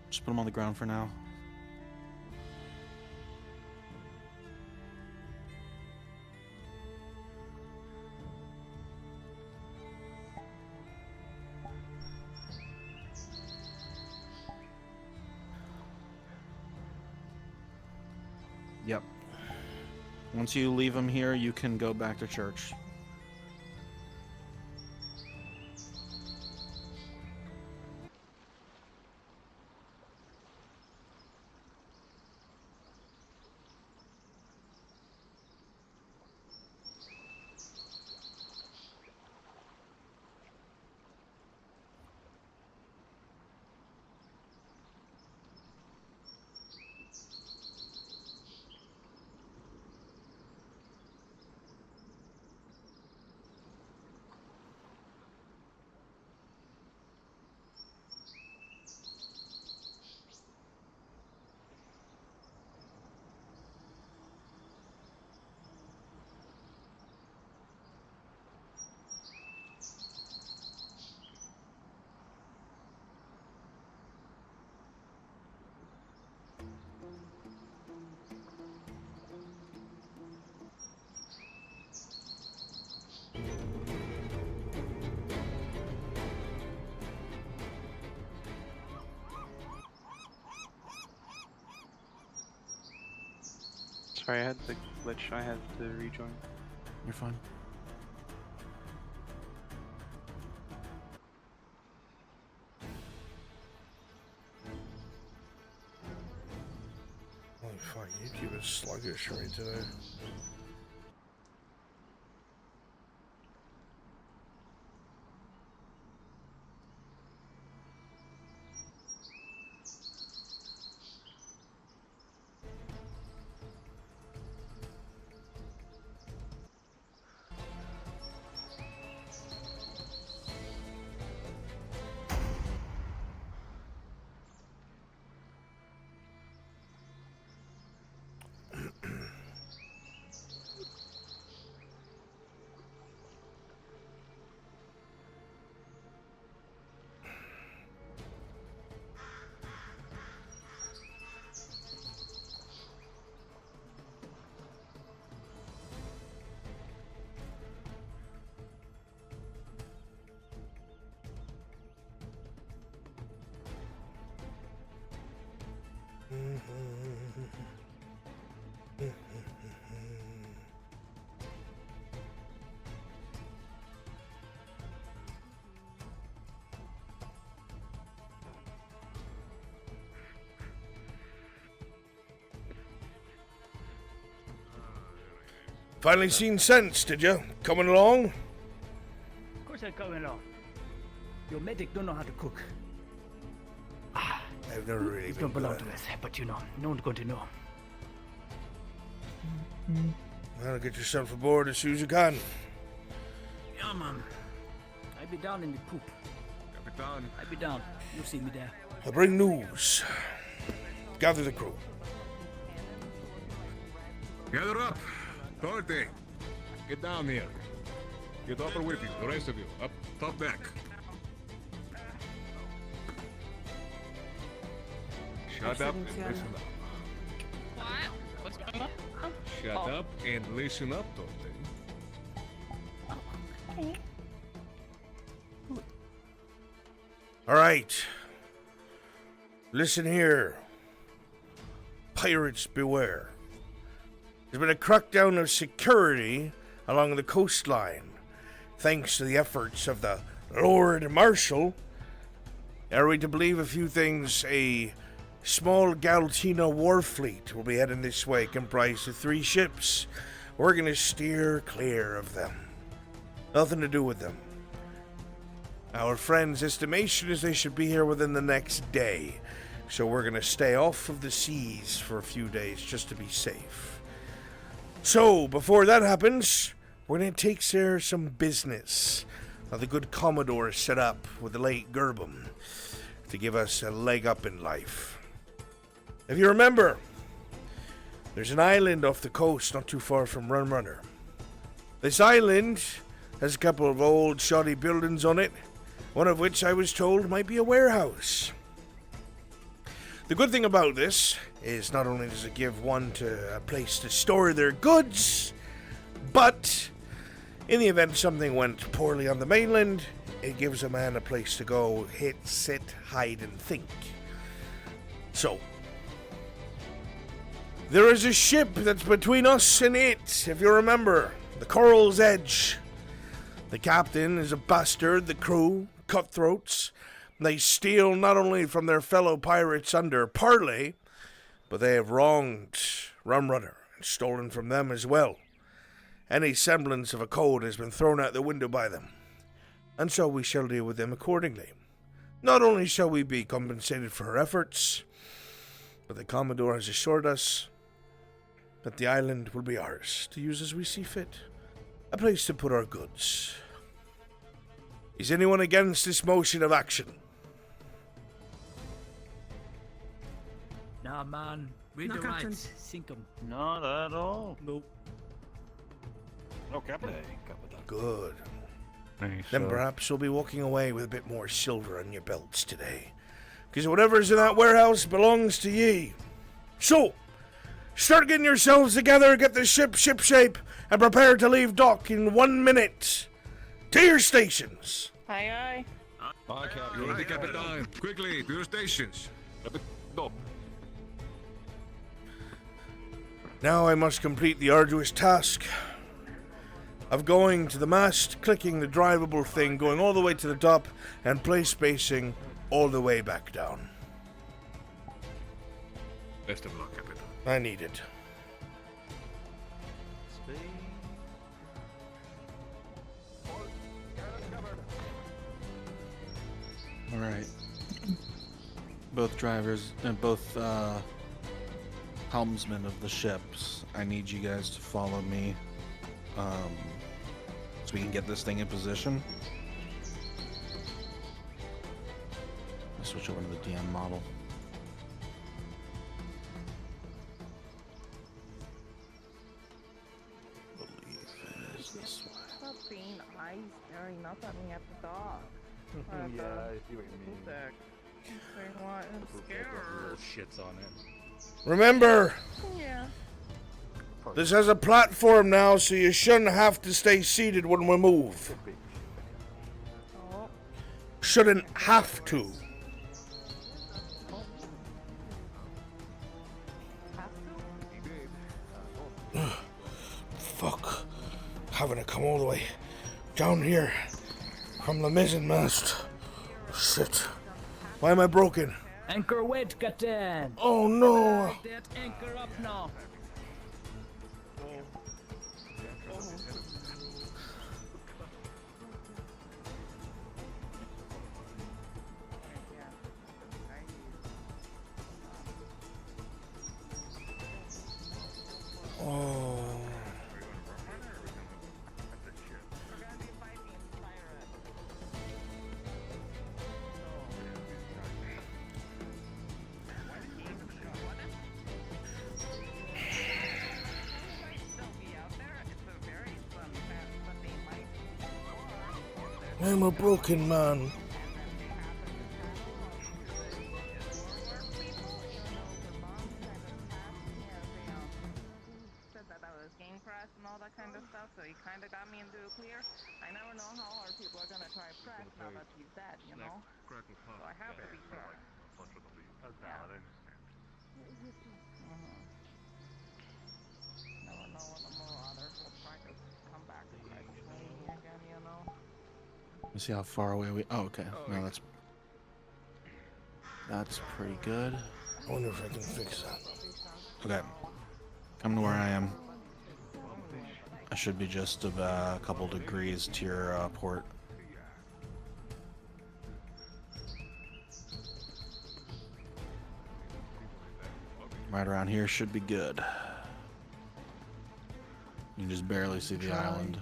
Just put them on the ground for now. Yep. Once you leave them here, you can go back to Church. Sorry, I had the glitch. I had to rejoin. You're fine. Holy fuck, YouTube is sluggish right today. Finally seen sense, did you? Coming along? Of course I'm coming along. Your medic don't know how to cook. I've never really It been don't belong good to at us, but you know, no one's going to know. Well, get yourself aboard as soon as you can. Yeah, man. I'll be down in the poop. Captain. I'll be down. You'll see me there. I bring news. Gather the crew. Gather up. Dorothy, get down here. Get over with you, the rest of you. Up top deck. Shut up and listen up. What? What's going on? Shut up and listen up, Dorothy. Okay. All right. Listen here. Pirates beware. There's been a crackdown of security along the coastline, thanks to the efforts of the Lord Marshal. Are we to believe a few things? A small Galtina war fleet will be heading this way, comprised of 3 ships. We're going to steer clear of them. Nothing to do with them. Our friend's estimation is they should be here within the next day, so we're going to stay off of the seas for a few days just to be safe. So, before that happens, we're going to take care of some business. Now, the good Commodore is set up with the late Gerbum to give us a leg up in life. If you remember, there's an island off the coast not too far from Runrunner. This island has a couple of old shoddy buildings on it, one of which I was told might be a warehouse. The good thing about this is not only does it give one to a place to store their goods, but in the event something went poorly on the mainland, it gives a man a place to go, hit, sit, hide, and think. So, there is a ship that's between us and it, if you remember, the Coral's Edge. The captain is a bastard, the crew, cutthroats. They steal not only from their fellow pirates under parley, but they have wronged Rumrunner and stolen from them as well. Any semblance of a code has been thrown out the window by them, and so we shall deal with them accordingly. Not only shall we be compensated for our efforts, but the Commodore has assured us that the island will be ours to use as we see fit. A place to put our goods. Is anyone against this motion of action? Nah, man. Read No, the Captain. rights. Sink 'em. Not at all. Nope. No, Captain. Good. Nice, Then perhaps you'll be walking away with a bit more silver on your belts today. Because whatever's in that warehouse belongs to ye. So, start getting yourselves together, get the ship shipshape, and prepare to leave dock in 1 minute. To your stations. Aye, Aye, Captain. Ready, Capitan. Quickly, to your stations. Now I must complete the arduous task of going to the mast, clicking the drivable thing, going all the way to the top, and place spacing all the way back down. Best of luck, Capitan. I need it. All right. Both drivers and both helmsmen of the ships, I need you guys to follow me, so we can get this thing in position. I'll switch over to the DM model. I believe it is this way. Stop being eyes staring up at me at the dock. Yeah, I see what you mean. Say what? I'm scared. Little shits on it. Remember, Yeah. this has a platform now, so you shouldn't have to stay seated when we move. Oh. Shouldn't have to. Fuck. Having to come all the way down here from the mizzen mast. Shit. Why am I broken? Anchor weight, Captain. Oh no. That anchor up now. Oh. I'm a broken man. Said that I was gang press and all that kind of stuff, so he kind of got me into a clear. I never know how hard people are gonna try press now that he's dead, you know? So I have to be fair. That's valid, I understand. Never know when the marauders will try to come back and try to slay me again, you know? Let's see how far away we. Oh, okay. No, that's pretty good. I wonder if I can fix that. Okay. Come to where I am. I should be just a couple degrees to your port. Right around here should be good. You can just barely see the island.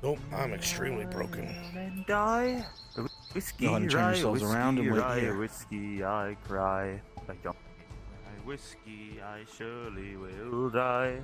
Nope, I'm extremely broken. And die. Whiskey, Go ahead and turn yourselves around and wait here. Whiskey, I cry. I don't cry. Whiskey, I surely will die.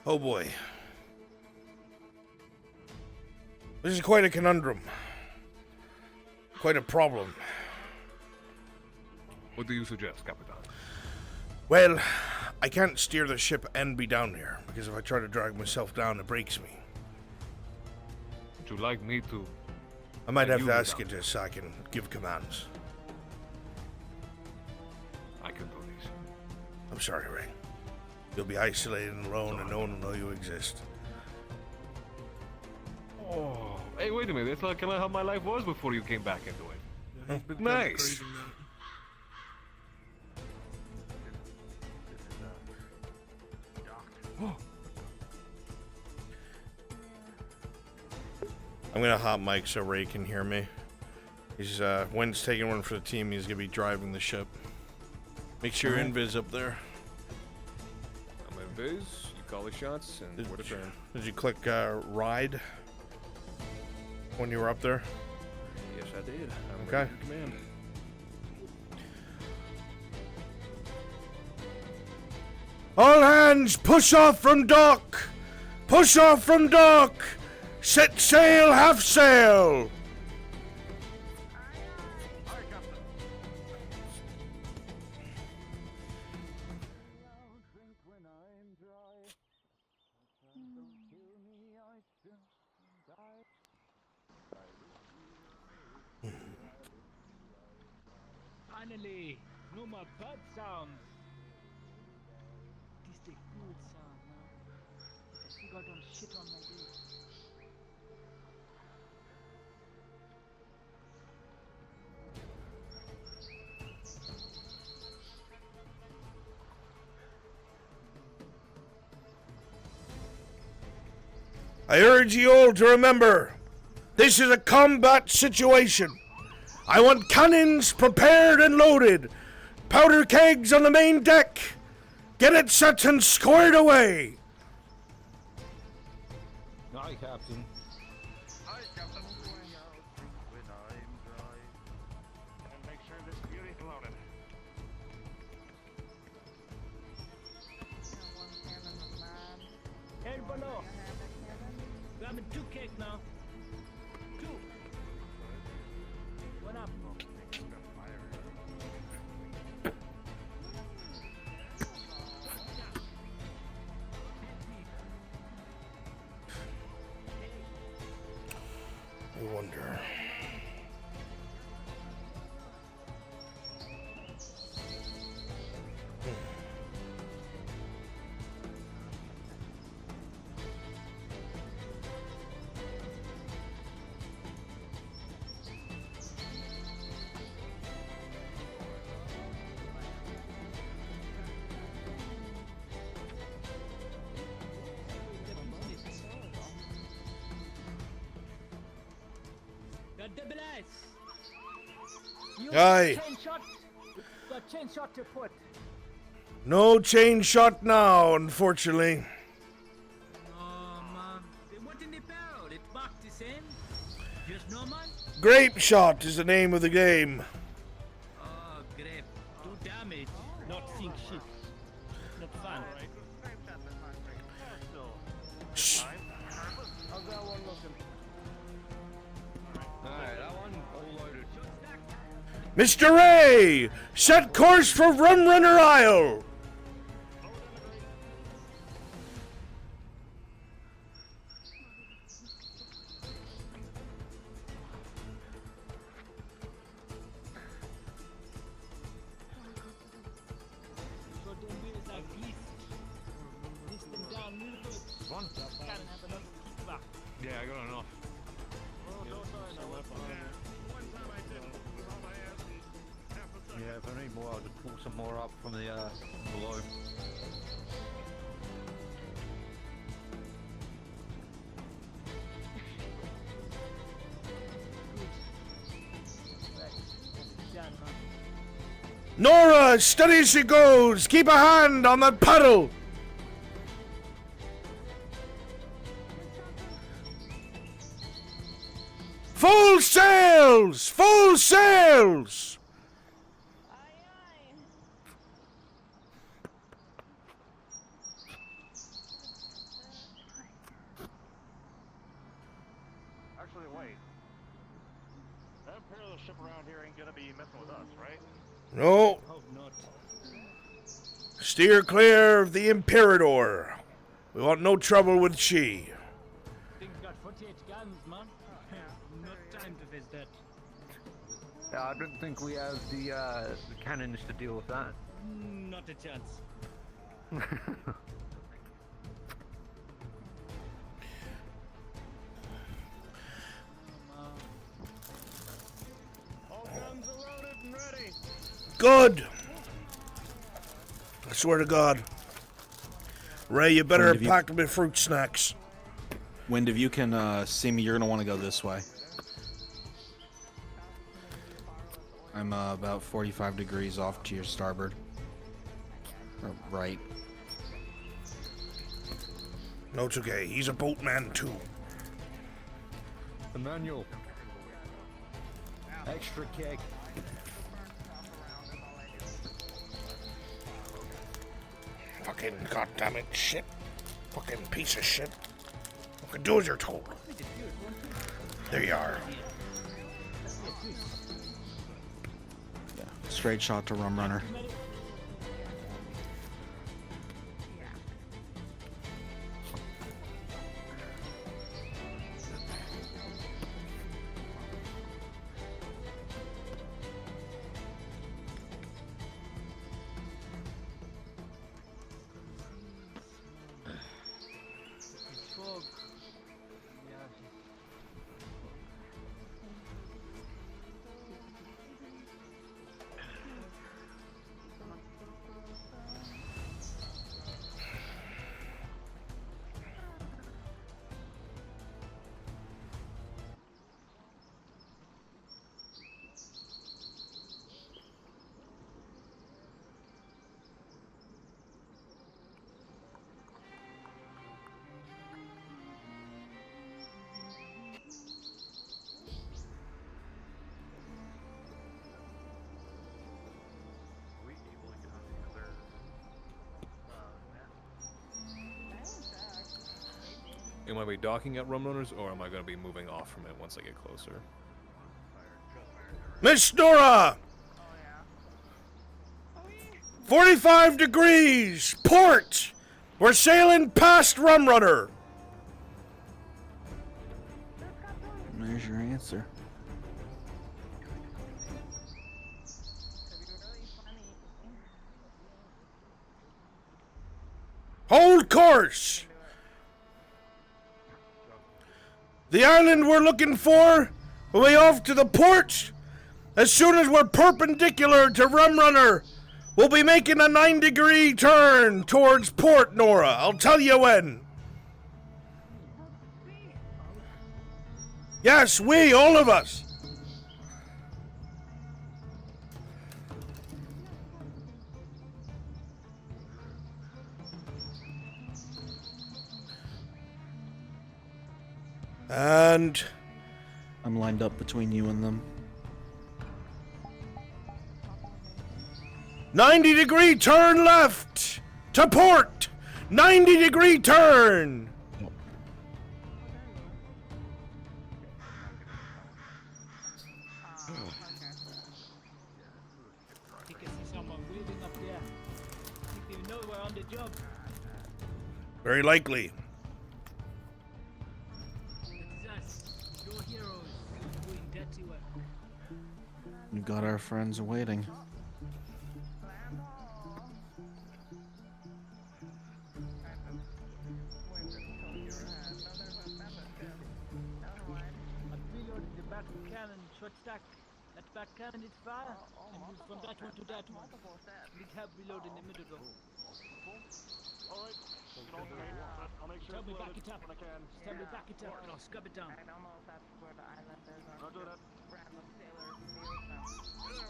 Oh boy. This is quite a conundrum. Quite a problem. What do you suggest, Capitan? Well, I can't steer the ship and be down here, because if I try to drag myself down, it breaks me. Would you like me to? I might have to ask you to so I can give commands. I can do this. I'm sorry, Ray. You'll be isolated and alone, and no one will know you exist. Oh, hey, wait a minute. That's like how my life was before you came back into it. Nice. I'm gonna hot mic so Ray can hear me. He's Wen's taking one for the team. He's gonna be driving the ship. Make sure your invis up there. I'm in Viz. You call the shots, and we're the turn. Did you click ride when you were up there? Yes, I did. I'm Okay. ready to command. All hands, push off from dock! Push off from dock! Set sail, half sail! Finally, no more bird sounds. This is the good sound now. The seagull don't shit on my bed. I urge you all to remember, this is a combat situation. I want cannons prepared and loaded. Powder kegs on the main deck. Get it set and squared away. Aye, Captain. Aye, Captain. When I'm dry. And make sure this beauty's loaded. Hey, below. Grabbing 2 cake now. 2. One up. I wonder. double ice. You Aye. got chain shot to put. No chain shot now, unfortunately. Oh man, what in the barrel? It marked the same. Just normal. Grape shot is the name of the game. Oh, grape. Do damage, not think shit. Not fun. Shh. How's that one looking? Alright, that one all loaded. Mr. Ray, set course for Rum Runner Isle. Yeah, I got enough. Yeah, if I need more, I'll just pull some more up from the below. Nora, steady as she goes. Keep a hand on the paddle. Full sails! Full sails! Actually, wait. That imperial ship around here ain't gonna be messing with us, right? No. Hope not. Steer clear of the Imperador. We want no trouble with she. Thing's got 48 guns, man. Not time to face that. Yeah, I don't think we have the cannons to deal with that. Not a chance. All guns are loaded and ready. Good. I swear to God. Ray, you better Wind, if pack me fruit snacks. Wind, if you can see me, you're going to want to go this way. I'm about 45 degrees off to your starboard. Or right. No, it's okay. He's a boatman, too. Emmanuel. Extra keg. Fucking goddammit shit. Fucking piece of shit. Fucking do as you're told. There you are. Straight shot to Rum Runner. Am I be docking at Rum Runners, or am I going to be moving off from it once I get closer? Miss Nora! 45 degrees! Port! We're sailing past Rum Runner! There's your answer. Hold course! The island we're looking for will be off to the port. As soon as we're perpendicular to Rum Runner, we'll be making a 9-degree turn towards port, Nora. I'll tell you when. Yes, we, all of us. And I'm lined up between you and them. 90-degree turn left to port. 90-degree turn. You can see someone waving up there. Think they know we're on the job. Very likely. Your heroes doing dirty work. We've got our friends waiting. I've reloaded the back cannon, short stack. That back cannon is fire, and move from that one to that one. Need help reloading the middle one. Alright. I'll make sure Tell me it's back loaded it up. when I can. Tell me back it up, and I'll scrub it down. I don't know if that's where the island is. I'll do that. Random sailors field now.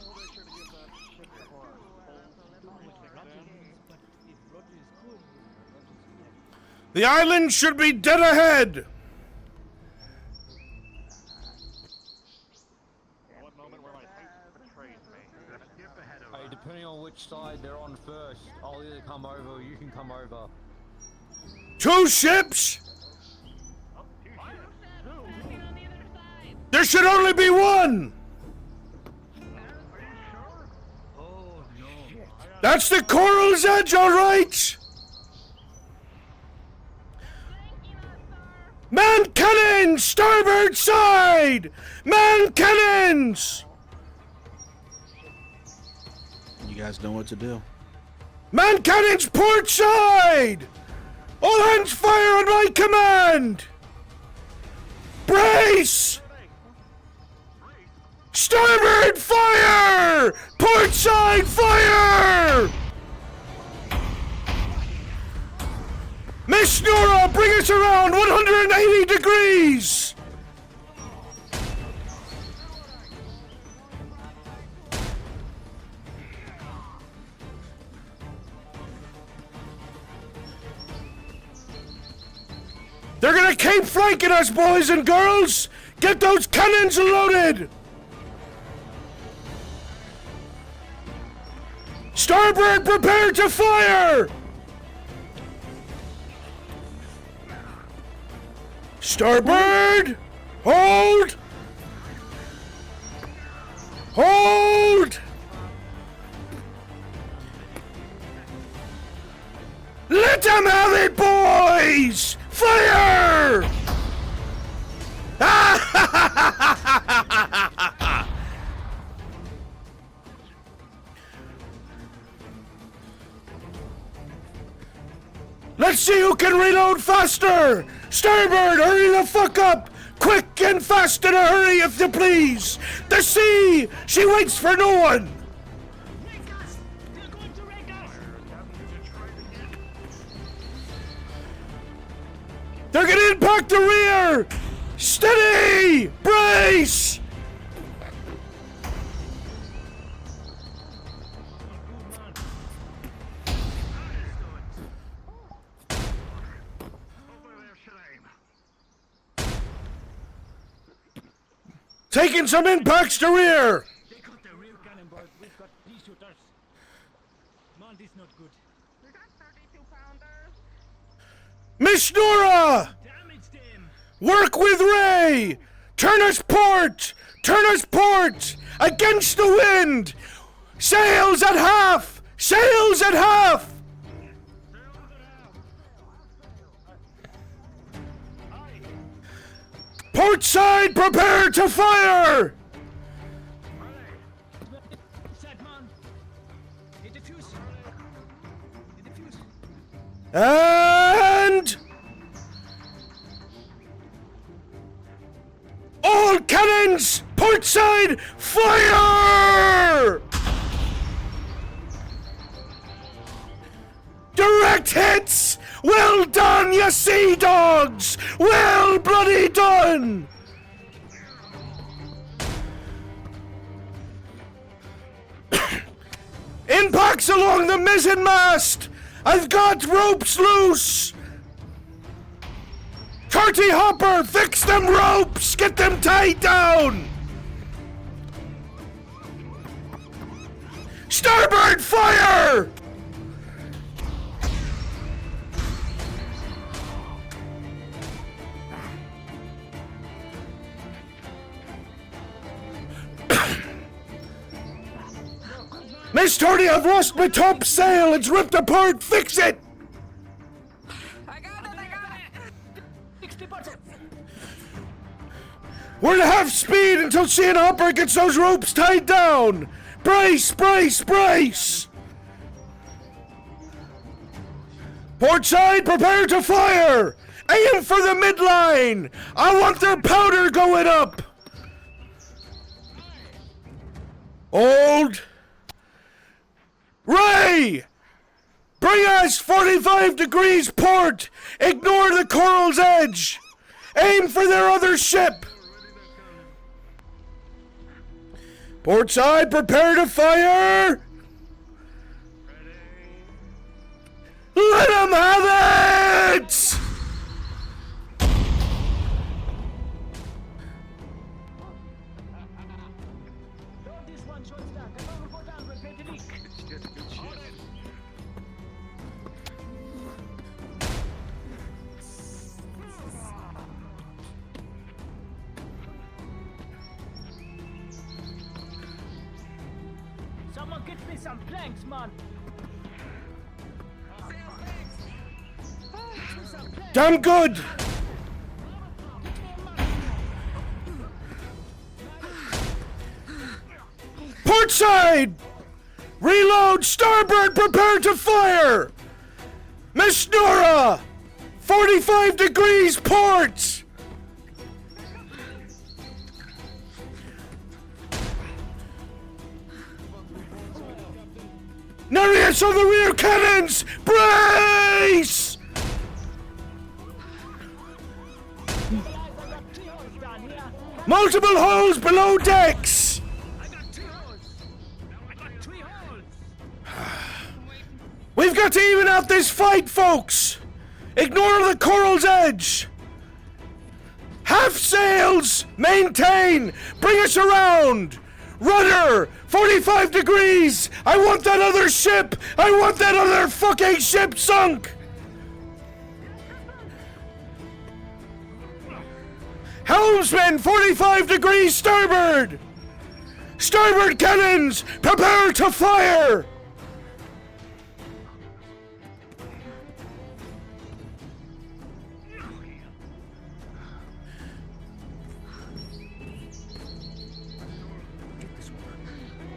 We'll make sure to get that ship before. But if Roger is cool, Roger's good. The island should be dead ahead. What moment where my hate betrayed me? There's a skip ahead of us. Hey, depending on which side they're on first, I'll either come over or you can come over. 2 ships. There should only be 1. Oh no. That's the Coral's Edge, all right. Man cannons, starboard side. Man cannons. You guys know what to do. Man cannons, port side. All hands fire on my command. Brace. Starboard fire. Port side fire. Miss Nora, bring us around 180 degrees! They're gonna keep flanking us, boys and girls! Get those cannons loaded! Starboard, prepare to fire! Starboard! Hold! Hold! Let them have it, boys! Fire! Let's see who can reload faster! Starboard, hurry the fuck up! Quick and fast in a hurry, if you please! The sea! She waits for no one! They're gonna impact the rear! Steady! Brace! Taking some impacts to rear! They got the rear cannon, boys. We've got pea shooters. Man, this not good. We got 32-pounders. Miss Nora! Damage them. Work with Ray! Turn us port! Turn us port! Against the wind! Sails at half! Sails at half! Port side, prepare to fire! Set, man. Hit the fuse. Hit the fuse. And... all cannons! Port side, fire! Direct hits! Well done, you sea dogs! Well bloody done! Impacts along the mizzenmast! I've got ropes loose! Shorty Hopper, fix them ropes! Get them tied down! Starboard, fire! Miss Torty, I've lost my top sail! It's ripped apart! Fix it! We're at half speed until she and Hopper gets those ropes tied down! Brace, brace, brace! Port side, prepare to fire! Aim for the midline! I want their powder going up! Old! Ray! Bring us 45 degrees port! Ignore the coral's edge! Aim for their other ship! Port side, prepare to fire! Let them have it! Someone get me some planks, man. Damn good! Port side! Reload! Starboard! Prepare to fire! Miss Nora! 45 degrees port! Nereus on the rear cannons! Brace! Multiple holes below decks! We've got to even out this fight, folks! Ignore the coral's edge! Half sails! Maintain! Bring us around! Rudder! 45 degrees! I want that other ship! I want that other fucking ship sunk! Helmsman, 45 degrees starboard! Starboard cannons, prepare to fire!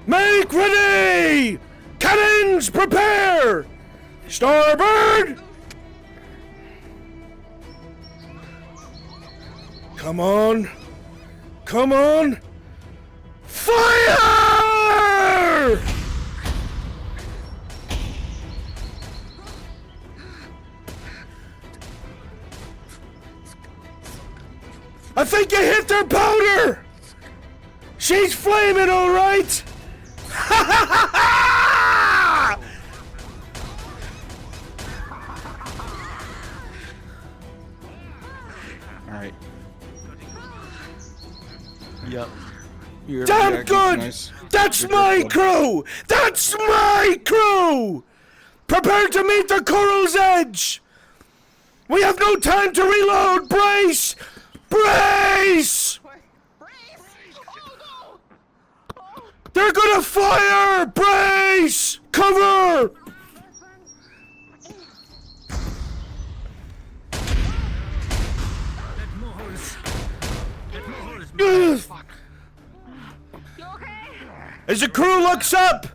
Make ready! Cannons, prepare! Starboard! Come on! Come on! Fire! I think you hit their powder! She's flaming, all right! Ha ha ha ha! Alright. Yep. Your Damn objective's good! nice. That's You're my good. crew! That's my crew! Prepare to meet the coral's edge! We have no time to reload! Brace! Brace! They're gonna fire! Brace! Cover! Ugh. As the crew looks up,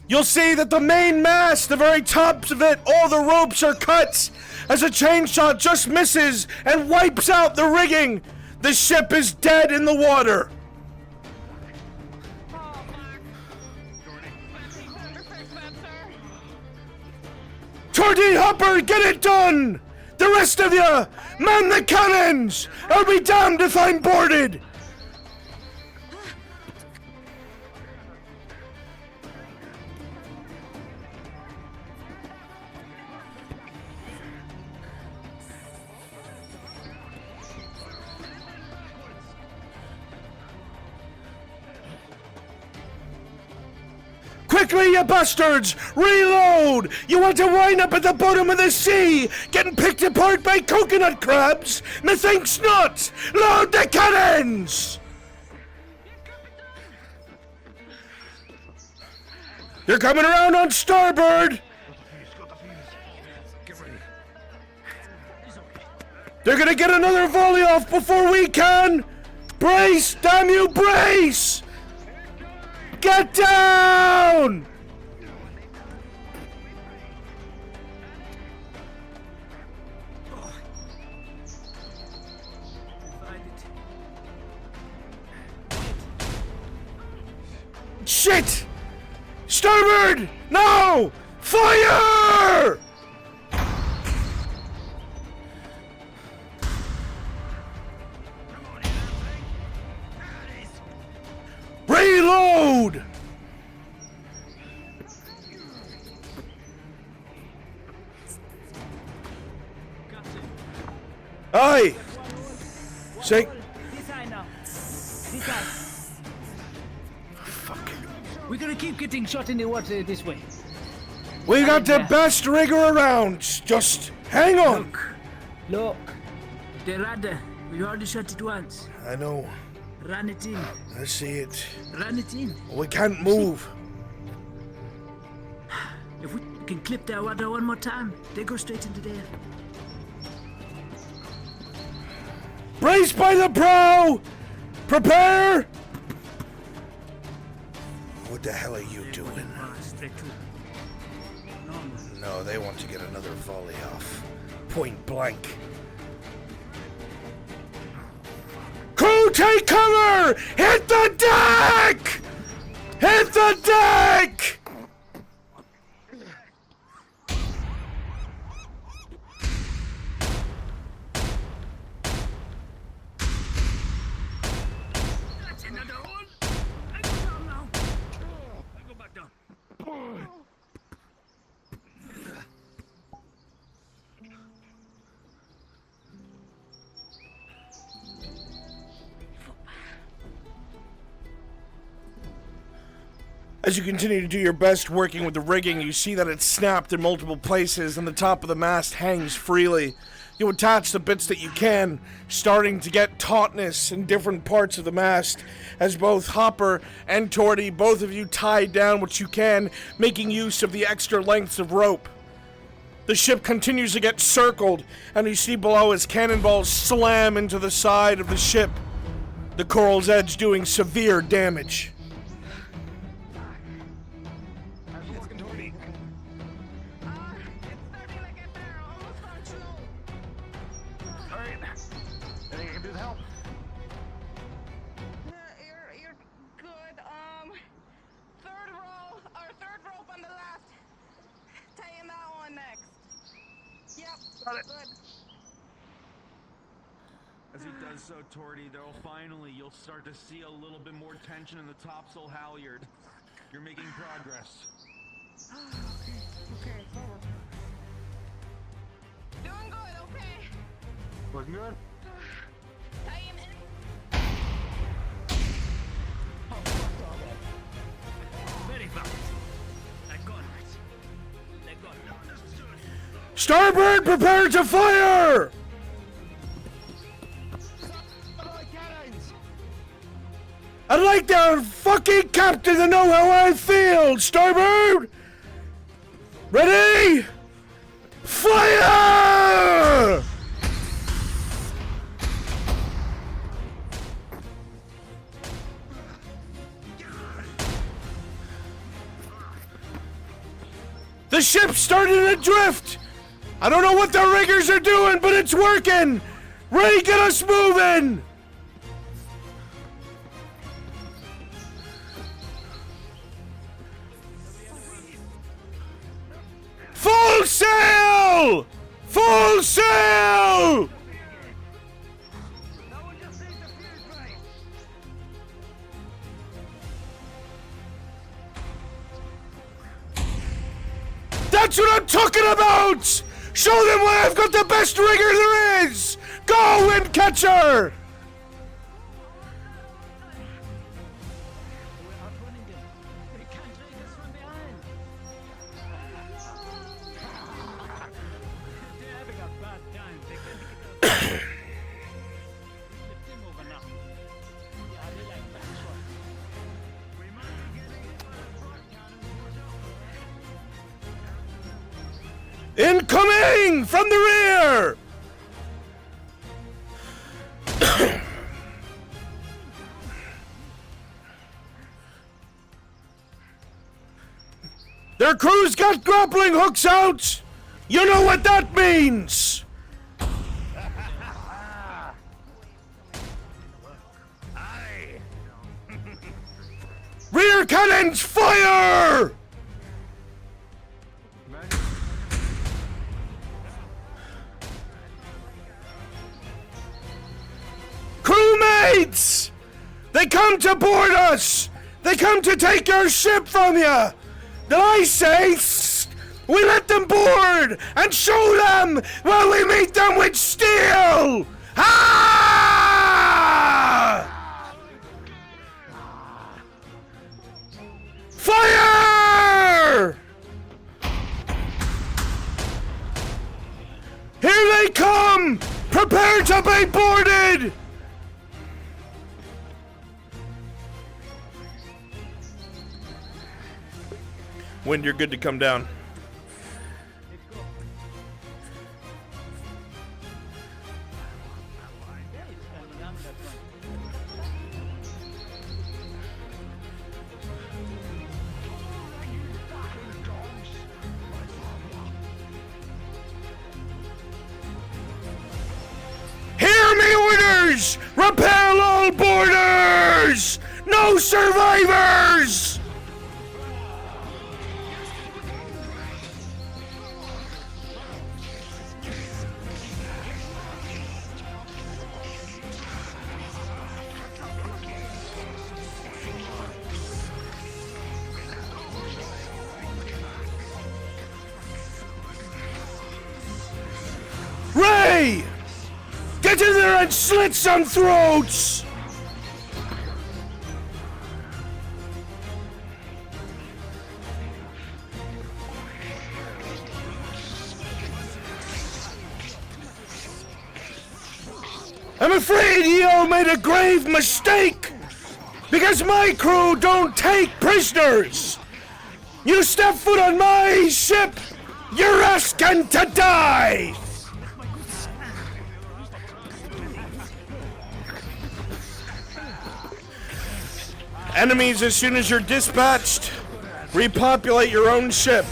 you'll see that the main mast, the very tops of it, all the ropes are cut as a chain shot just misses and wipes out the rigging. The ship is dead in the water. Shorty Hopper, get it done! The rest of you, man the cannons! I'll be damned if I'm boarded! Quickly, you bastards! Reload! You want to wind up at the bottom of the sea, getting picked apart by coconut crabs? Methinks not! Load the cannons! They're coming around on starboard! They're gonna get another volley off before we can! Brace! Damn you, brace! Get down! Shit! Starboard! No! Fire! Reload! Aye! Say. This eye now. This eye. Fuck. We're gonna keep getting shot in the water this way. We got the best rigger around. Just hang on. Look. The rudder. We already shot it once. I know. Run it in. I see it. Run it in. We can't move. If we can clip that water one more time, they go straight into there. Brace by the prow! Prepare! What the hell are you doing? No, they want to get another volley off. Point blank. Crew, take cover! Hit the deck! Hit the deck! As you continue to do your best working with the rigging, you see that it's snapped in multiple places and the top of the mast hangs freely. You attach the bits that you can, starting to get tautness in different parts of the mast, as both Hopper and Torty, both of you tie down what you can, making use of the extra lengths of rope. The ship continues to get circled, and you see below as cannonballs slam into the side of the ship, the Coral's Edge doing severe damage. As he does so, Torty, though, finally you'll start to see a little bit more tension in the topsail halyard. You're making progress. Okay, forward. Doing good, okay. Looking good? Tie him in. Very fast. I got it. I got it. Starboard, prepare to fire! I'd like the fucking captain to know how I feel! Starboard! Ready? Fire! The ship's starting to drift! I don't know what the riggers are doing, but it's working! Ray, get us moving! Full sail! Full sail! That's what I'm talking about! Show them why I've got the best rigger there is! Go, Windcatcher! Incoming from the rear! Their crew's got grappling hooks out! You know what that means! Rear cannons, fire! Crewmates! They come to board us! They come to take your ship from you! Then I say, we let them board and show them while we meet them with steel! Ah! Fire! Here they come! Prepare to be boarded! Wind, you're good to come down. Hear me orders! Repel all boarders! No survivors! Ray! Get in there and slit some throats! I'm afraid you all made a grave mistake! Because my crew don't take prisoners! You step foot on my ship, you're asking to die! Enemies, as soon as you're dispatched, repopulate your own ship.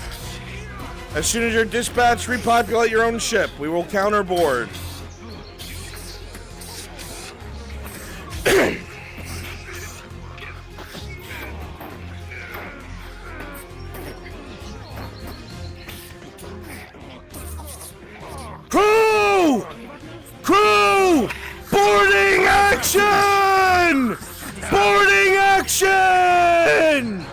As soon as you're dispatched, repopulate your own ship. We will counterboard. Crew! Crew! Boarding action! Boarding action!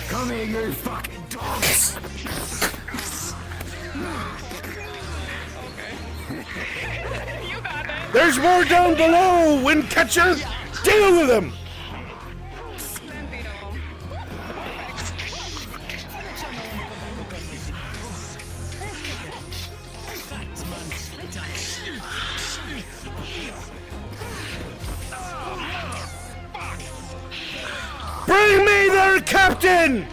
Come here, you fucking dogs! You got it. There's more down below, Windcatcher! Deal with them! Bring me their captain!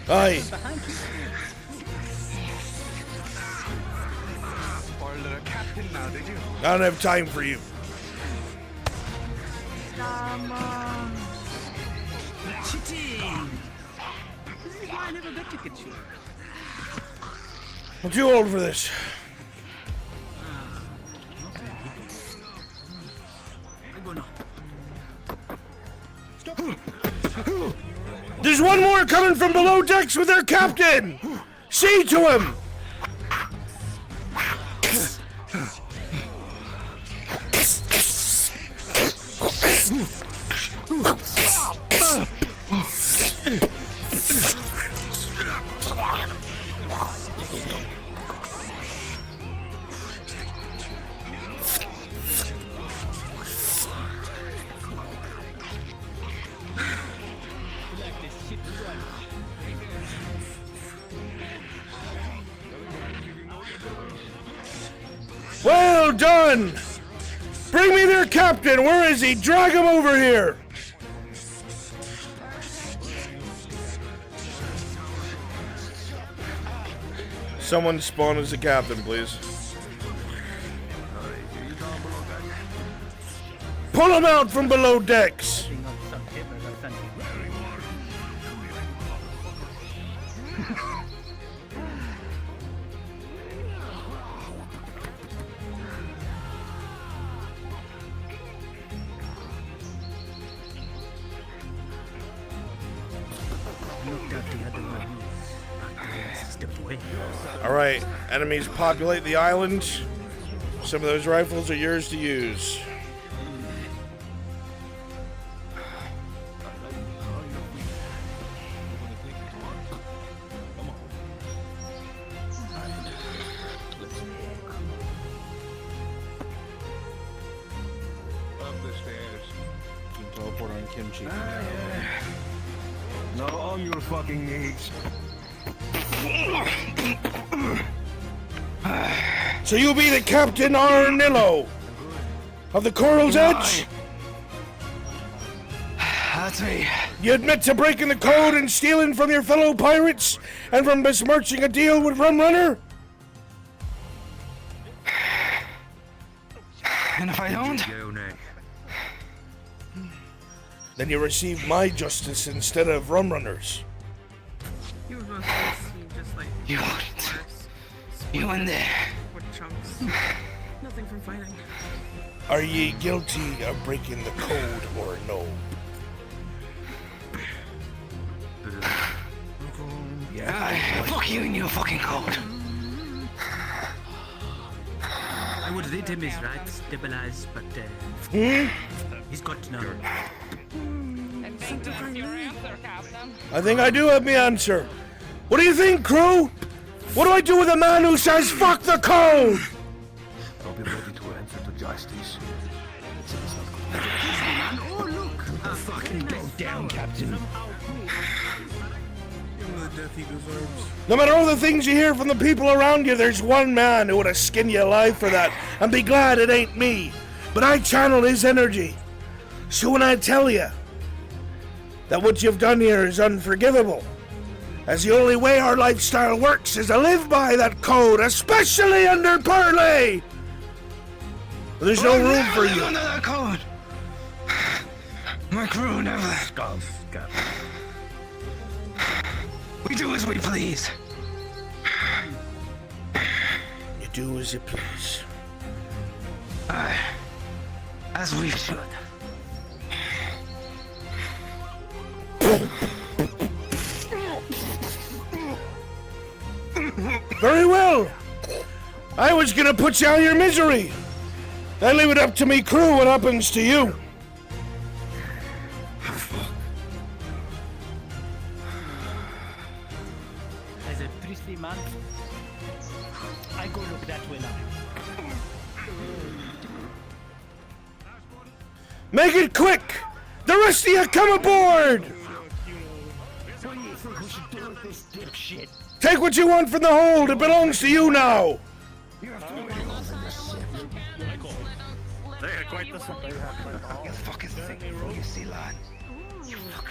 Aye. Ordered a captain now, did you? I don't have time for you. Come on. Cheating! This is why I never bet you could shoot. I'm too old for this. There's one more coming from below decks with their captain! See to him! on! Bring me their captain! Where is he? Drag him over here! Someone spawn as a captain, please. Pull him out from below decks! Alright, enemies populate the island. Some of those rifles are yours to use. Up the stairs. You can teleport on Kimchi. Not on your fucking knees. So you'll be the Captain Arnillo of the Coral's Edge? That's me. You admit to breaking the code and stealing from your fellow pirates and from besmirching a deal with Rum Runner? And if I don't? Then you receive my justice instead of Rum Runner's. You were both seem just like You won't. You in there. what chunks. Nothing from fighting. Are ye guilty of breaking the code or no? Yeah, fuck you and your fucking code. I would read him his rights, stabilize, but he's got to know. I think that's your answer, Captain. I think I do have my answer. What do you think, crew? What do I do with a man who says fuck the code? I'll be ready to answer to justice. Oh, look! Fucking go down, Captain. No matter all the things you hear from the people around you, there's one man who would have skinned you alive for that, and be glad it ain't me. But I channel his energy. So when I tell you that what you've done here is unforgivable, as the only way our lifestyle works is to live by that code, especially under parlay, there's no room for you. Under that code. My crew never. We do as we please. You do as you please. Aye. As we should. Very well. I was gonna put you out of your misery. Then leave it up to me crew what happens to you. As a priestly man, I go look that way now. Make it quick! The rest of you come aboard! What do you think we should do with this dipshit? Take what you want from the hold, it belongs to you now!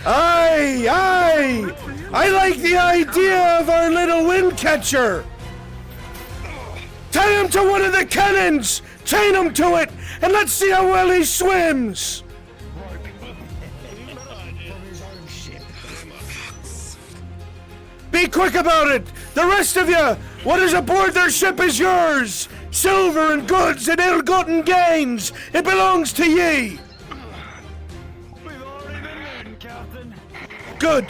Aye, aye! I like the idea of our little wind catcher! Tie him to one of the cannons! Chain him to it! And let's see how well he swims! Be quick about it! The rest of you, what is aboard their ship is yours! Silver and goods and ill-gotten gains! It belongs to ye! Good!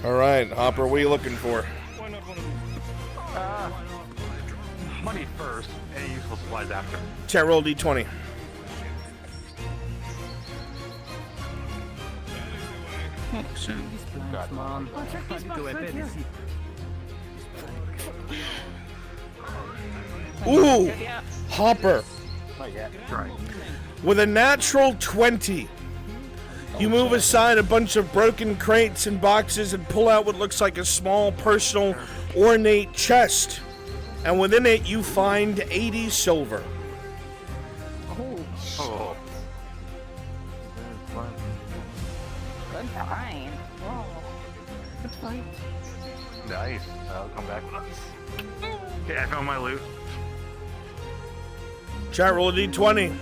Alright, Hopper, what are you looking for? Money first, any useful supplies after. Chat roll D20. Ooh! Hopper. With a natural 20, you move aside a bunch of broken crates and boxes and pull out what looks like a small personal ornate chest, and within it you find 80 silver. Oh. Good find. Whoa. Good find. Nice. I'll come back with us. Okay, I found my loot. Chat, roll a d20.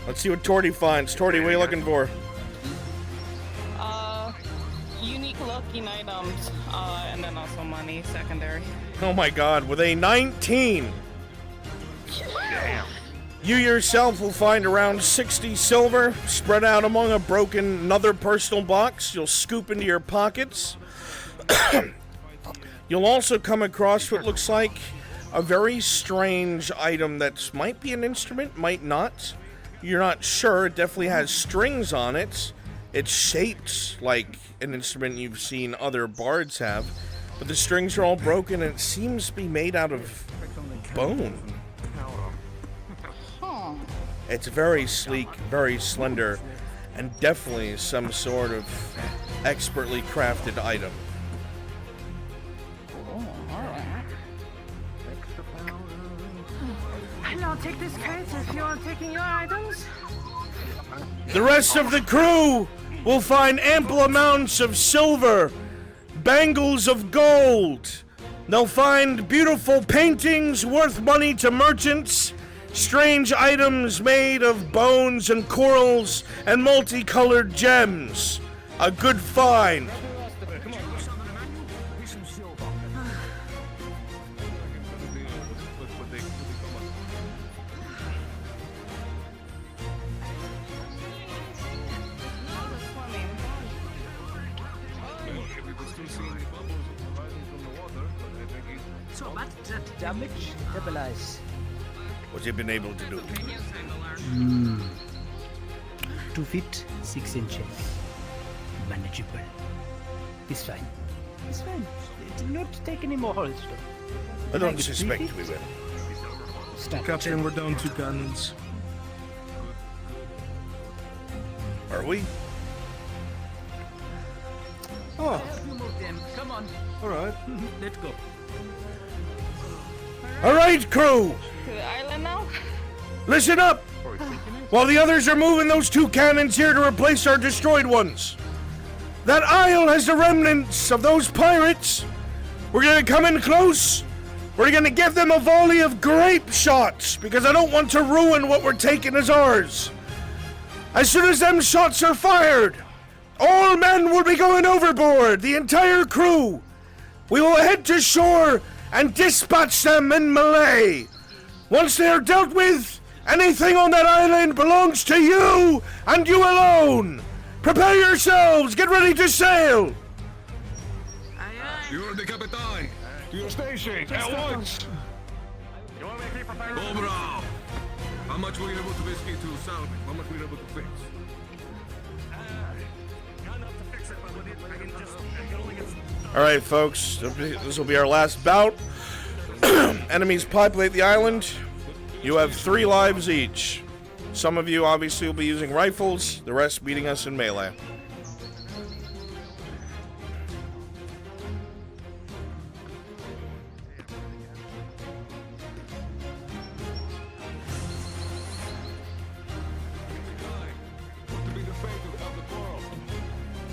Let's see what Torty finds. Torty, what are you looking for? Unique looking items, and then also money, secondary. Oh my god, with a 19! Damn. You yourself will find around 60 silver spread out among a broken another personal box. You'll scoop into your pockets. You'll also come across what looks like a very strange item that might be an instrument, might not. You're not sure. It definitely has strings on it. It's shaped like an instrument you've seen other bards have, but the strings are all broken and it seems to be made out of bone. It's very sleek, very slender, and definitely some sort of expertly crafted item. I'll take this crate if you're taking your items. The rest of the crew will find ample amounts of silver, bangles of gold. They'll find beautiful paintings worth money to merchants, strange items made of bones and corals, and multicolored gems. A good find. So much that damage stabilize. What's he been able to do? 2 feet 6 inches. Manageable. It's fine. It's fine. It did not take any more holes though. I don't suspect we will. Stop. Captain, we're down 2 cannons. Are we? Oh, You move them. Come on. alright. Let's go. Alright, crew! To the island now? Listen up! While the others are moving those 2 cannons here to replace our destroyed ones, that isle has the remnants of those pirates. We're gonna come in close. We're gonna give them a volley of grape shots, because I don't want to ruin what we're taking as ours. As soon as them shots are fired, all men will be going overboard, the entire crew. We will head to shore and dispatch them in Malay. Once they are dealt with, anything on that island belongs to you and you alone. Prepare yourselves, get ready to sail. You're the Capitan. To your station, at once. Cobra. How much were you able to basically to salvage? How much were you able to fix? Alright, folks, this will be our last bout. Enemies populate the island. You have 3 lives each. Some of you obviously will be using rifles, the rest beating us in melee.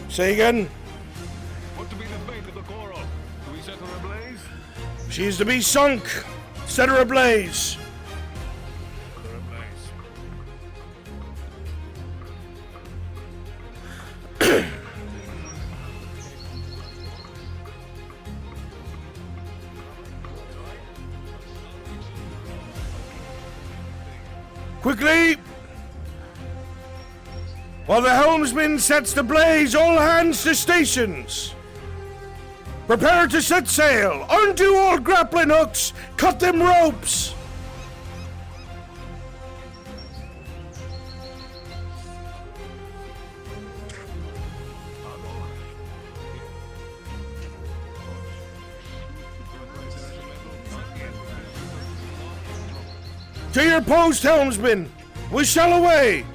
Say again? What to be the fate of the coral? Do we set her ablaze? She is to be sunk. Set her ablaze. Quickly! While the helmsman sets the blaze, all hands to stations! Prepare to set sail! Undo all grappling hooks! Cut them ropes! To your post, helmsman! We shall away!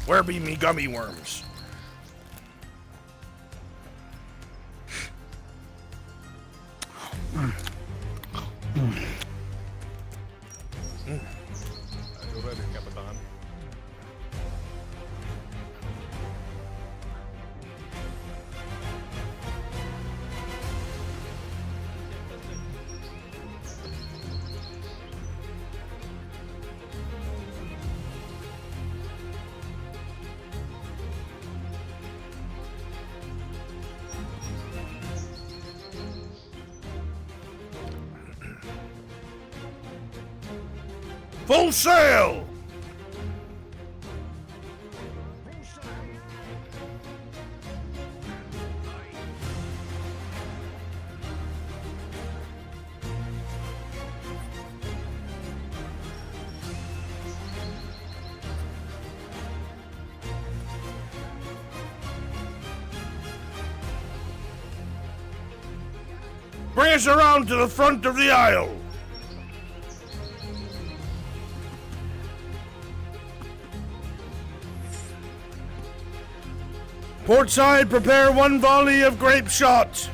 Where be me gummy worms? Are you ready, Capitan? Full sail! Bring us around to the front of the aisle. Port side, prepare one volley of grape shot.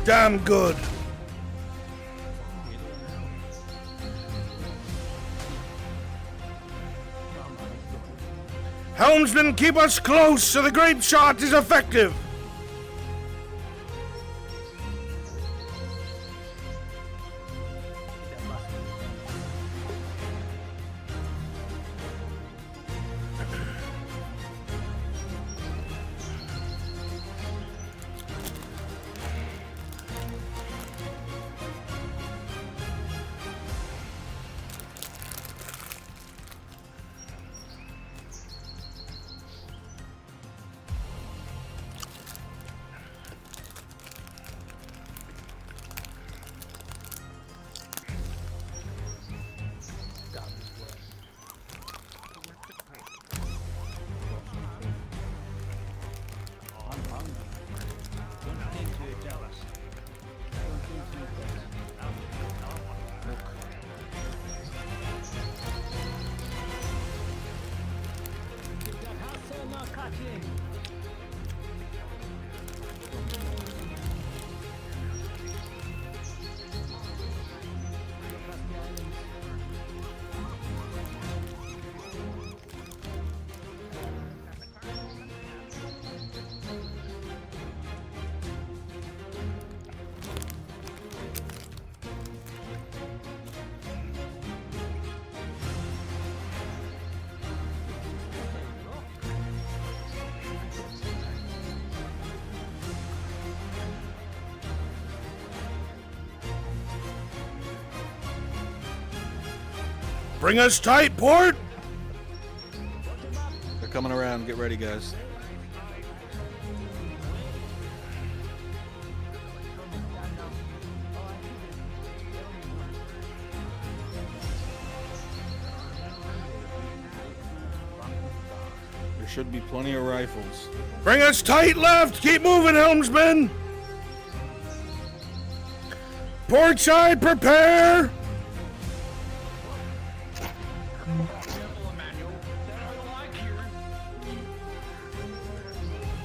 Damn good. Helmsman, keep us close so the grape shot is effective. Bring us tight, port! They're coming around. Get ready, guys. There should be plenty of rifles. Bring us tight left! Keep moving, helmsman! Port side, prepare!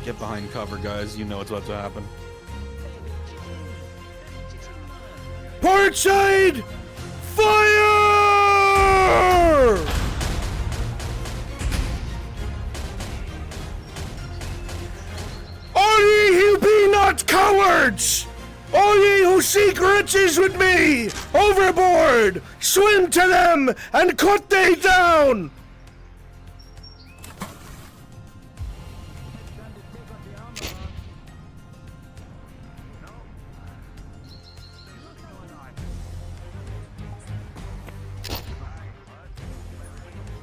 Get behind cover, guys. You know what's about to happen. Port side! Fire! All ye who be not cowards! All ye who seek riches with me! Overboard! Swim to them and cut they down!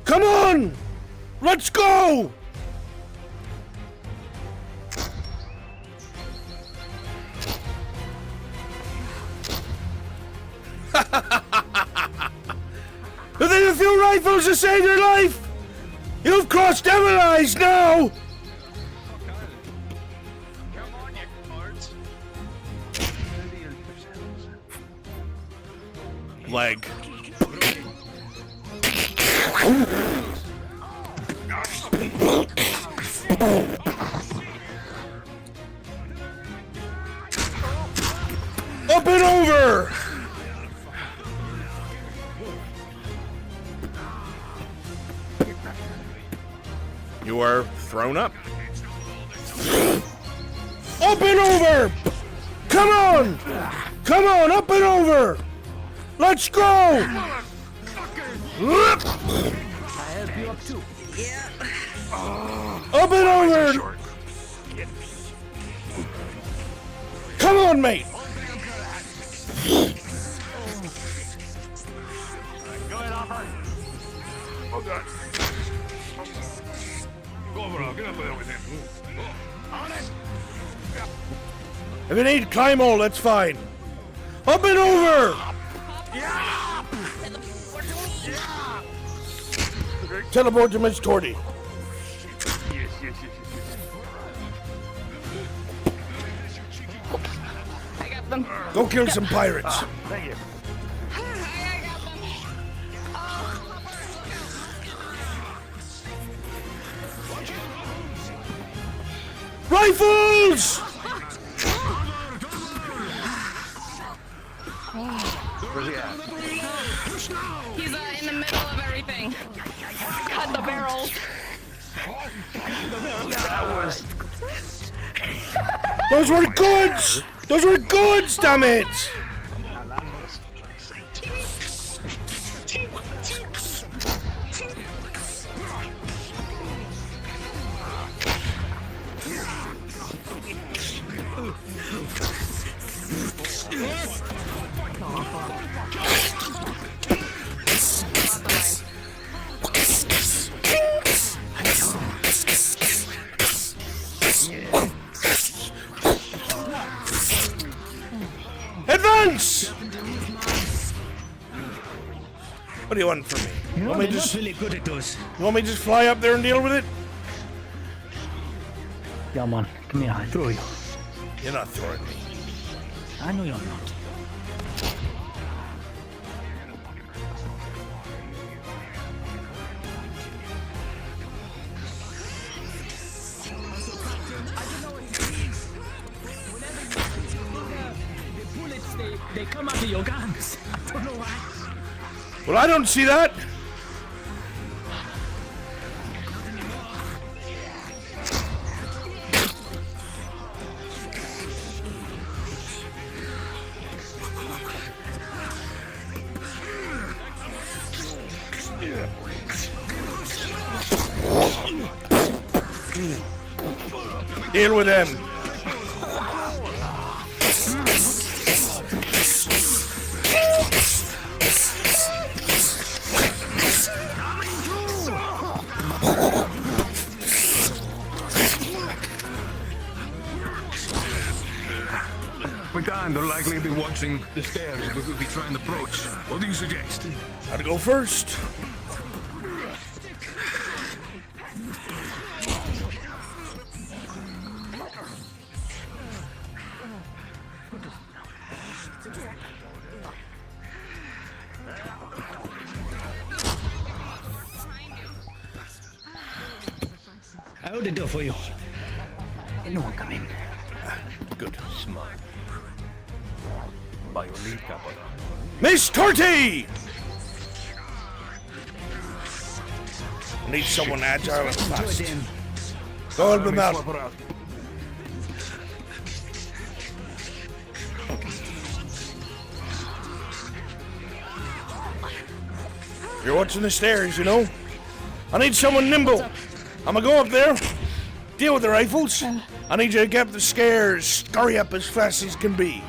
Come on! Let's go! Within a few rifles to save your life! You've crossed devil eyes now! leg. Up and over! You are thrown up. Up and over! Come on! Come on, up and over! Let's go! I help you up too. Yeah. Up and over! Come on, mate! Go ahead, Hopper. Oh, God. Go over, get up there with him. On it! If you need climb all, that's fine. Up and over! Yeah! Teleport to Miss Torty. Yes. I got them. Go kill some pirates. Thank you. Rifles! Where's he at? He's in the middle of everything. Cut the barrels. That was... Those were goods! Those were goods, damn it! Advance! What do you want from me? You know, Want me they're just- not really good at those. You want me to just fly up there and deal with it? Yeah, man. Come here, I'll throw you. You're not throwing me. I know you're not. The bullets, they come out of your guns. I don't know why. Well, I don't see that. Deal with them. We're done. They'll likely be watching the stairs if we try and approach. What do you suggest? I'd go first. I hold the door for you. Let no one come in. Good. Smart. By your lead, Captain. Miss Torty! I need someone agile and fast. Go help him out. You're watching the stairs, you know? I need someone nimble. I'm gonna go up there, deal with the rifles. I need you to get up the stairs, scurry up as fast as can be.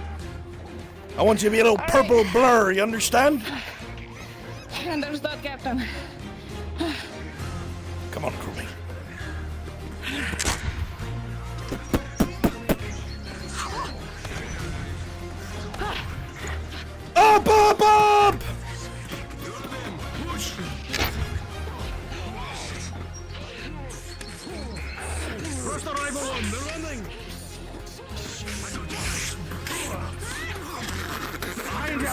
I want you to be a little purple blur, you understand? Understood, Captain. Come on, crewmate. Up, up, up! First arrival one, they're running! Behind you!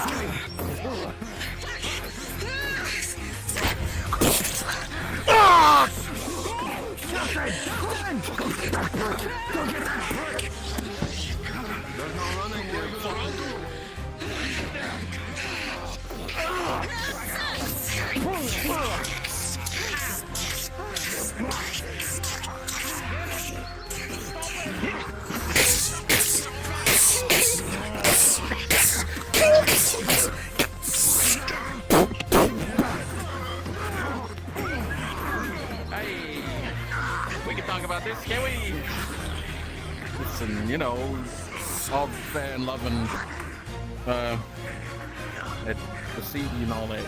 get that prick! Go get that prick! There's no running here, Hey, we can talk about this, can we? Listen, you know, all fair and loving, at the CD and all that.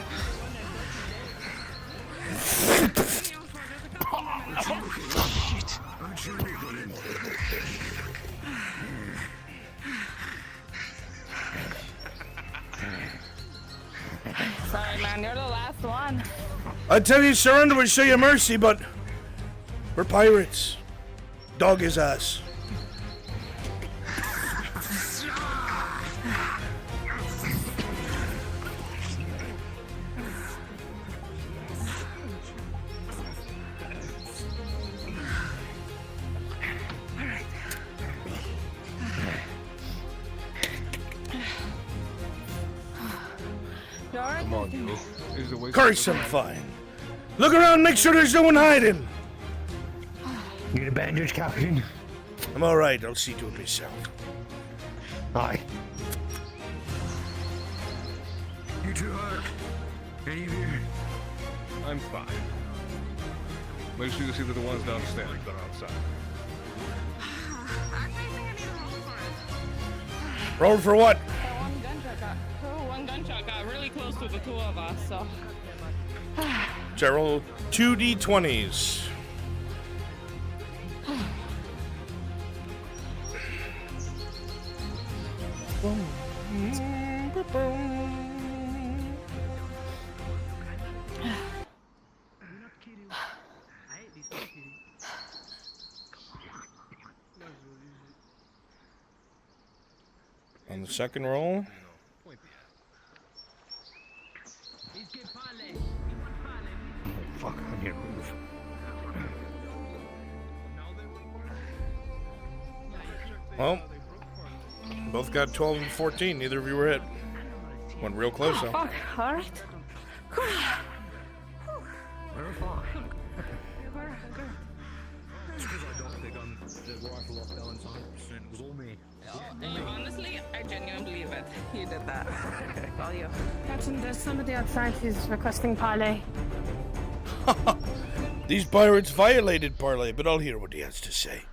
Shit. I'm sure you're good. Sorry, man, you're the last one. I tell you, surrender would show you mercy, but we're pirates. Dog his ass. Come on, you. Curse him fine. Look around, make sure there's no one hiding. Need a bandage, Captain? I'm alright, I'll see to it myself. Aye. You two, Hark. Any of you? I'm fine. Make sure you see that the ones downstairs are outside. Roll for what? One gunshot got really close to the two of us, so. Gerald, 2d20s. On the second roll. Fuck, I can't move. Well, both got 12 and 14. Neither of you were hit. Went real close, though. Fuck, alright. We're fine. Honestly, I genuinely believe it. You did that. It's all you. Captain, there's somebody outside who's requesting parley. These pirates violated parley, but I'll hear what he has to say.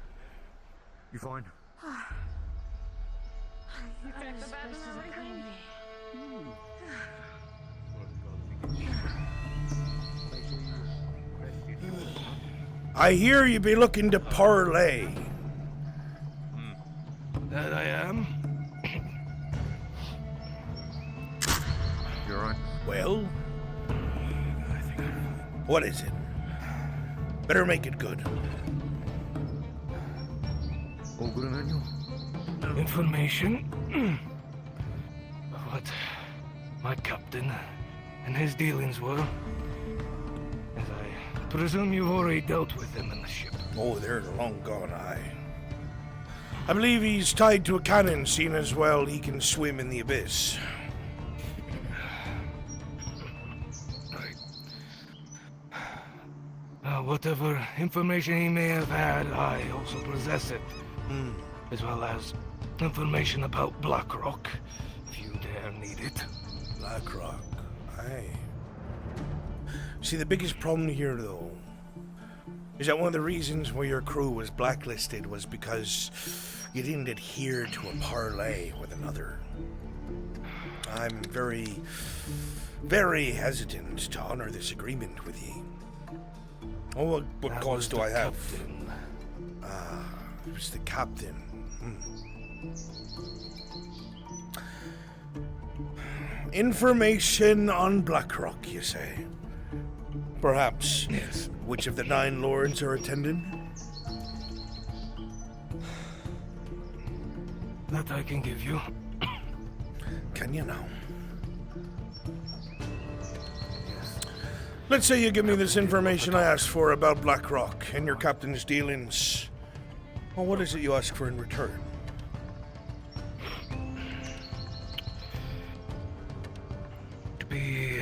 You fine? You checked the bed and everything? I hear you be looking to parlay. That I am. You're right. Well, what is it? Better make it good. All good, Emmanuel? Information of what my captain and his dealings were. As I presume you've already dealt with them in the ship. Oh, they're long gone, aye. I believe he's tied to a cannon, seeing as well he can swim in the abyss. Whatever information he may have had, I also possess it. As well as information about Blackrock, if you dare need it. Blackrock, aye. See, the biggest problem here, though, is that one of the reasons why your crew was blacklisted was because you didn't adhere to a parlay with another. I'm very, very hesitant to honor this agreement with ye. Oh, what cause do I have? It was the captain. Information on Blackrock, you say? Perhaps. Yes. Which of the 9 lords are attending? That I can give you. Can you now? Let's say you give me this information I asked for about Blackrock and your captain's dealings. Well, what is it you ask for in return? To be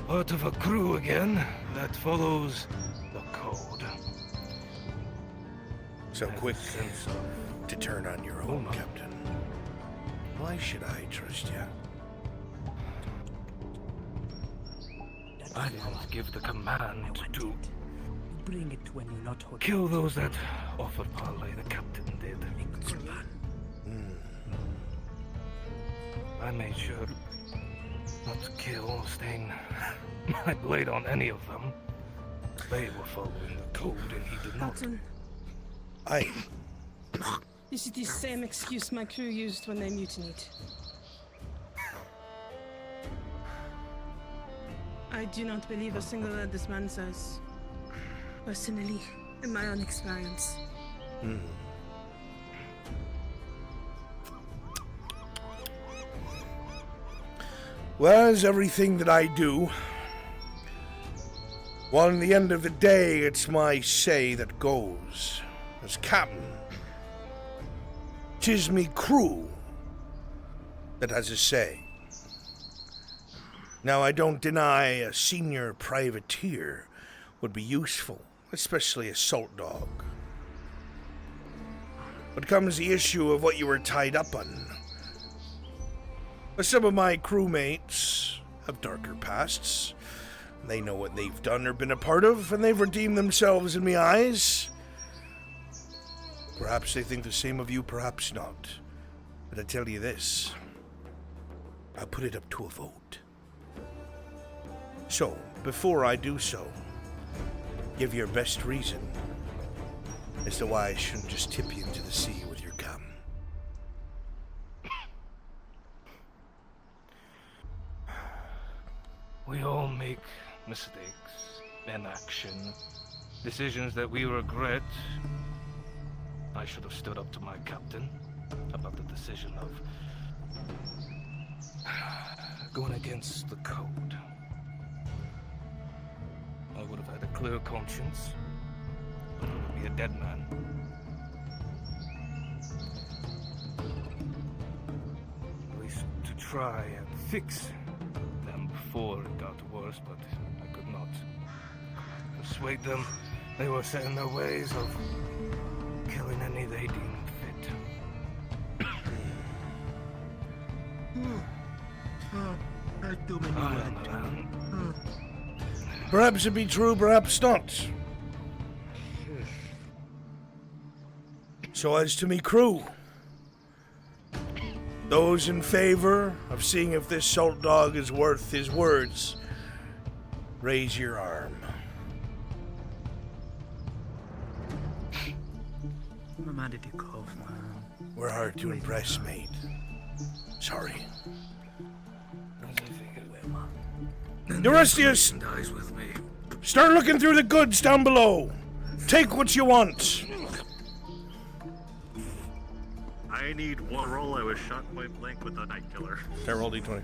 part of a crew again that follows the code. So quick to turn on your own, Captain. Why should I trust you? I didn't give the command to bring it when you're not kill those that offered parley. The captain did. I made sure not to kill or stain my blade on any of them. They were following the code and he did not. Captain, this is the same excuse my crew used when they mutinied. I do not believe a single word this man says. Personally, in my own experience. Well, as everything that I do, well, in the end of the day, it's my say that goes. As captain, 'tis me crew that has a say. Now, I don't deny a senior privateer would be useful, especially a salt dog. But comes the issue of what you were tied up on. Some of my crewmates have darker pasts. They know what they've done or been a part of, and they've redeemed themselves in my eyes. Perhaps they think the same of you, perhaps not. But I tell you this, I'll put it up to a vote. So, before I do so, give your best reason as to why I shouldn't just tip you into the sea with your gum. We all make mistakes in action, decisions that we regret. I should have stood up to my captain about the decision of going against the code. I would have had a clear conscience. I would be a dead man. At least to try and fix them before it got worse, but I could not persuade them. They were set in their ways of killing any they deemed fit. Perhaps it be true, perhaps not. So as to me crew, those in favor of seeing if this salt dog is worth his words, raise your arm. Reminded you cough, man. We're hard to impress, mate. Sorry. The rest of you, start looking through the goods down below. Take what you want. I need one roll. I was shot point blank with a night killer. Okay, roll d20.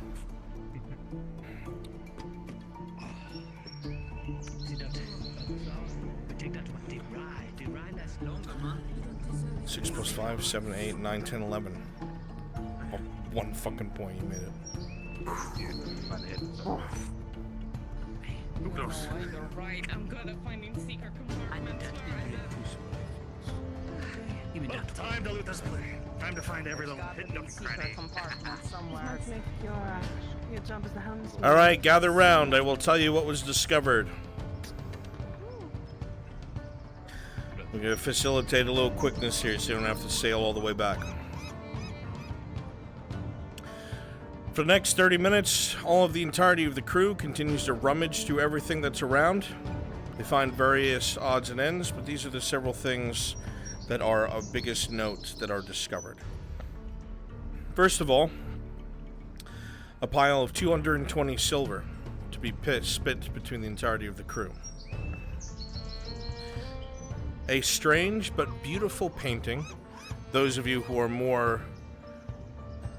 Six plus 5, 7, 8, 9, 10, 11. Oh, 1 fucking point, you made it. Who knows? Right, I'm good at finding secret compartments. Time to loot this place. Time to find every little hidden nook and cranny. Somewhere. Your job as the hounds. All right, gather round. I will tell you what was discovered. We're going to facilitate a little quickness here so you don't have to sail all the way back. For the next 30 minutes, all of the entirety of the crew continues to rummage through everything that's around. They find various odds and ends, but these are the several things that are of biggest note that are discovered. First of all, a pile of 220 silver to be split between the entirety of the crew. A strange but beautiful painting. Those of you who are more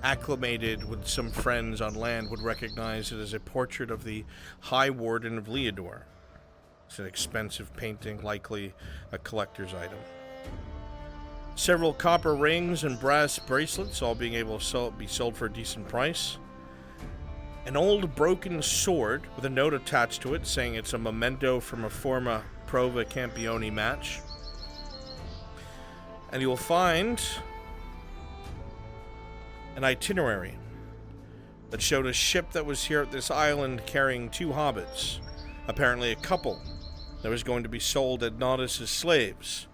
acclimated with some friends on land would recognize it as a portrait of the High Warden of Leodor. It's an expensive painting, likely a collector's item. Several copper rings and brass bracelets, all being able to be sold for a decent price. An old broken sword with a note attached to it saying it's a memento from a former Prova Campione match. And you will find an itinerary that showed a ship that was here at this island carrying 2 hobbits, apparently a couple, that was going to be sold at Nodus as slaves,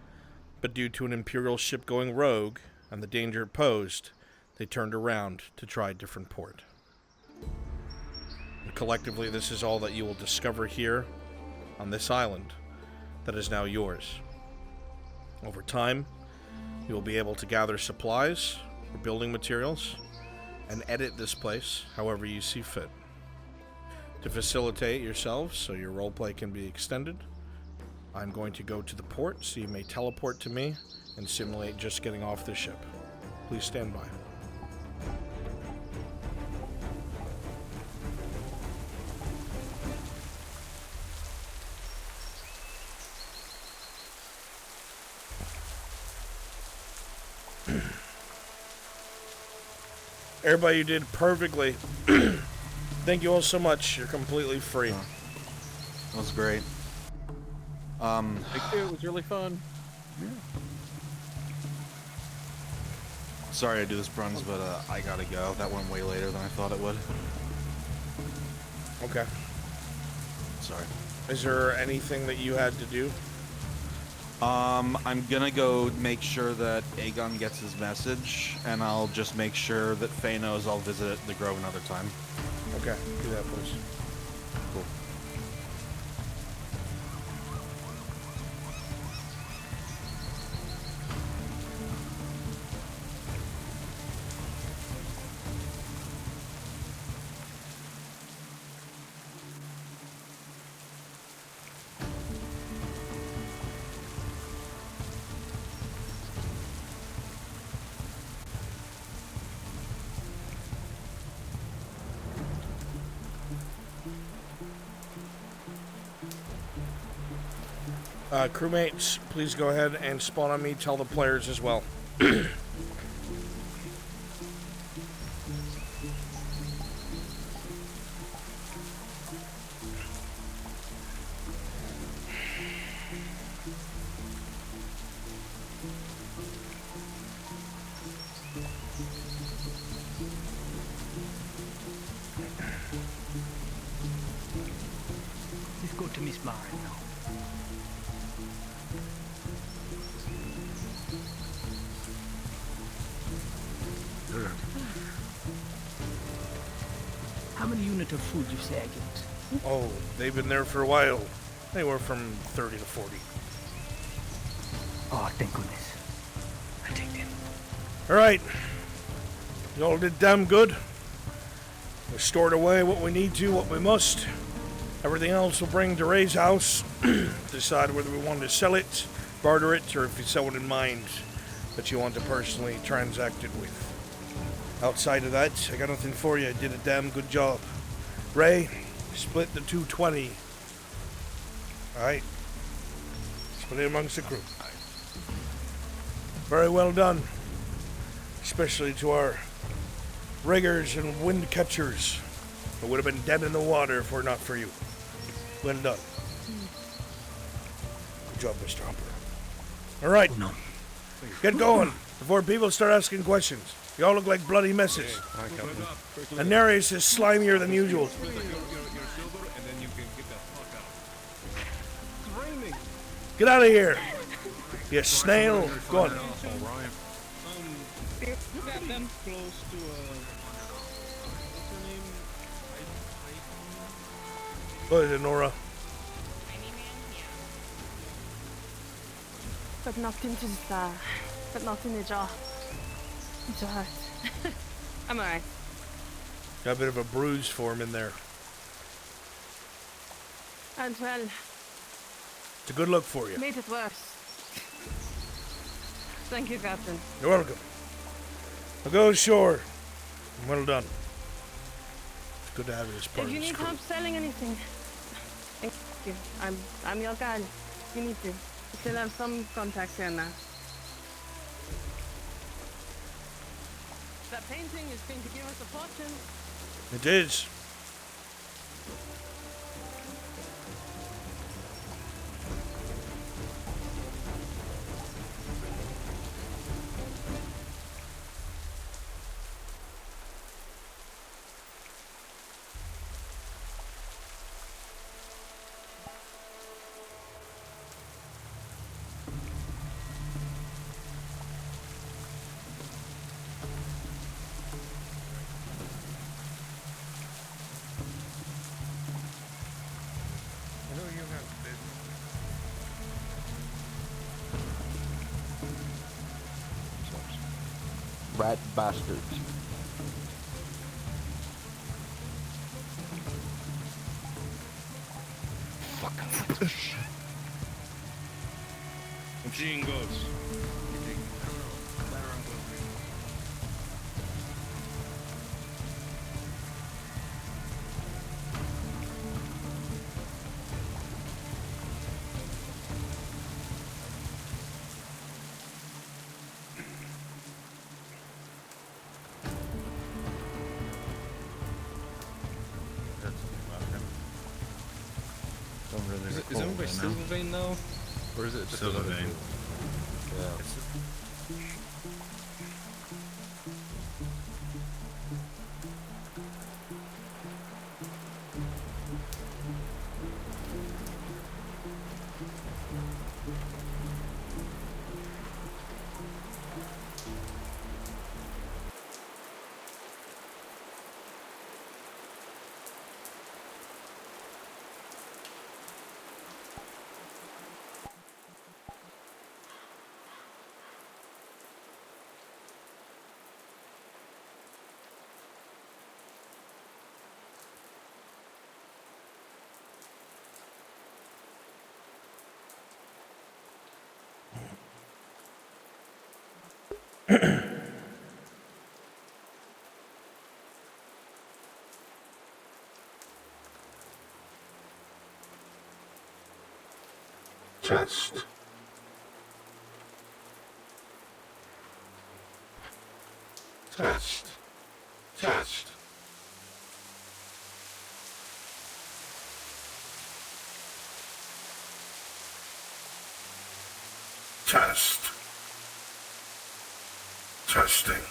but due to an Imperial ship going rogue and the danger it posed, they turned around to try a different port. And collectively, this is all that you will discover here on this island that is now yours. Over time, you will be able to gather supplies or building materials and edit this place however you see fit. To facilitate yourselves so your roleplay can be extended, I'm going to go to the port so you may teleport to me and simulate just getting off the ship. Please stand by. Everybody, you did perfectly. Thank you all so much. You're completely free. That was great. Thank you. It was really fun. Yeah. Sorry to do this, Bruns, but I gotta go. That went way later than I thought it would. Okay. Sorry. Is there anything that you had to do? I'm gonna go make sure that Aegon gets his message, and I'll just make sure that Faye knows I'll visit the Grove another time. Okay, do that, please. Cool. Crewmates, please go ahead and spawn on me. Tell the players as well. Let's go to Miss Mara now. How many units of food you say I get? Oh, they've been there for a while. Anywhere from 30 to 40. Oh, thank goodness. I take them. Alright. You all did damn good. We stored away what we need to, what we must. Everything else we'll bring to Ray's house. Decide whether we want to sell it, barter it, or if you someone in mind that you want to personally transact it with. Outside of that, I got nothing for you. I did a damn good job. Ray, split the 220. Alright. Split it amongst the crew. Very well done. Especially to our riggers and wind catchers. Who would have been dead in the water if we're not for you. Well done. Good job, Mr. Hopper. Alright. No. Get going before people start asking questions. You all look like bloody messes. And Nereus is slimier than usual. Get out of here, you snail. Go on. You got them close to what's her name? Go ahead, Nora. But nothing in the jaw. It's alright. I'm alright. Got a bit of a bruise form in there. And well, It's a good look for you. made it worse. Thank you, Captain. You're welcome. Now go ashore. Well done. It's good to have you as part If of you this need crew. help selling anything, thank you. you. I'm your guide. You need to. You still have some contacts here now. That painting is going to give us a fortune. It is. I know you have business. Rat bastards. I'm seeing ghosts. Is everybody still Vain now? Or is it just Still Vain? Yeah. Test. Test. Test. Test. Testing.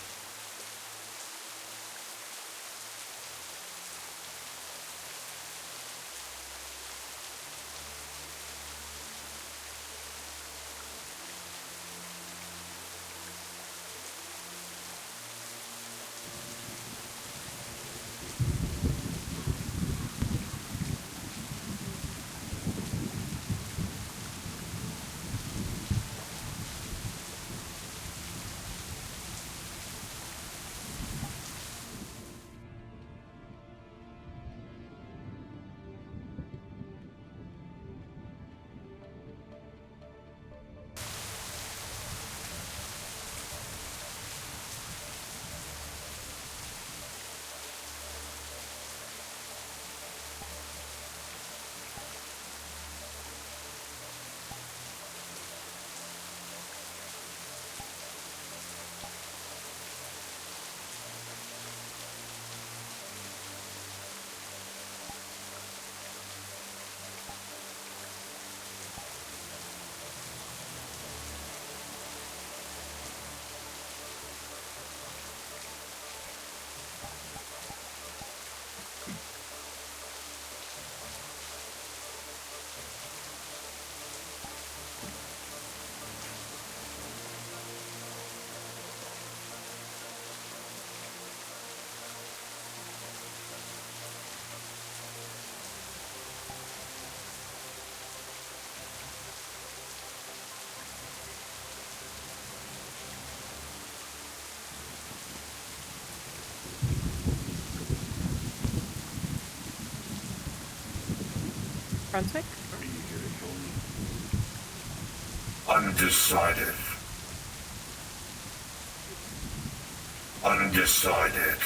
Brunswick? Undecided. Undecided.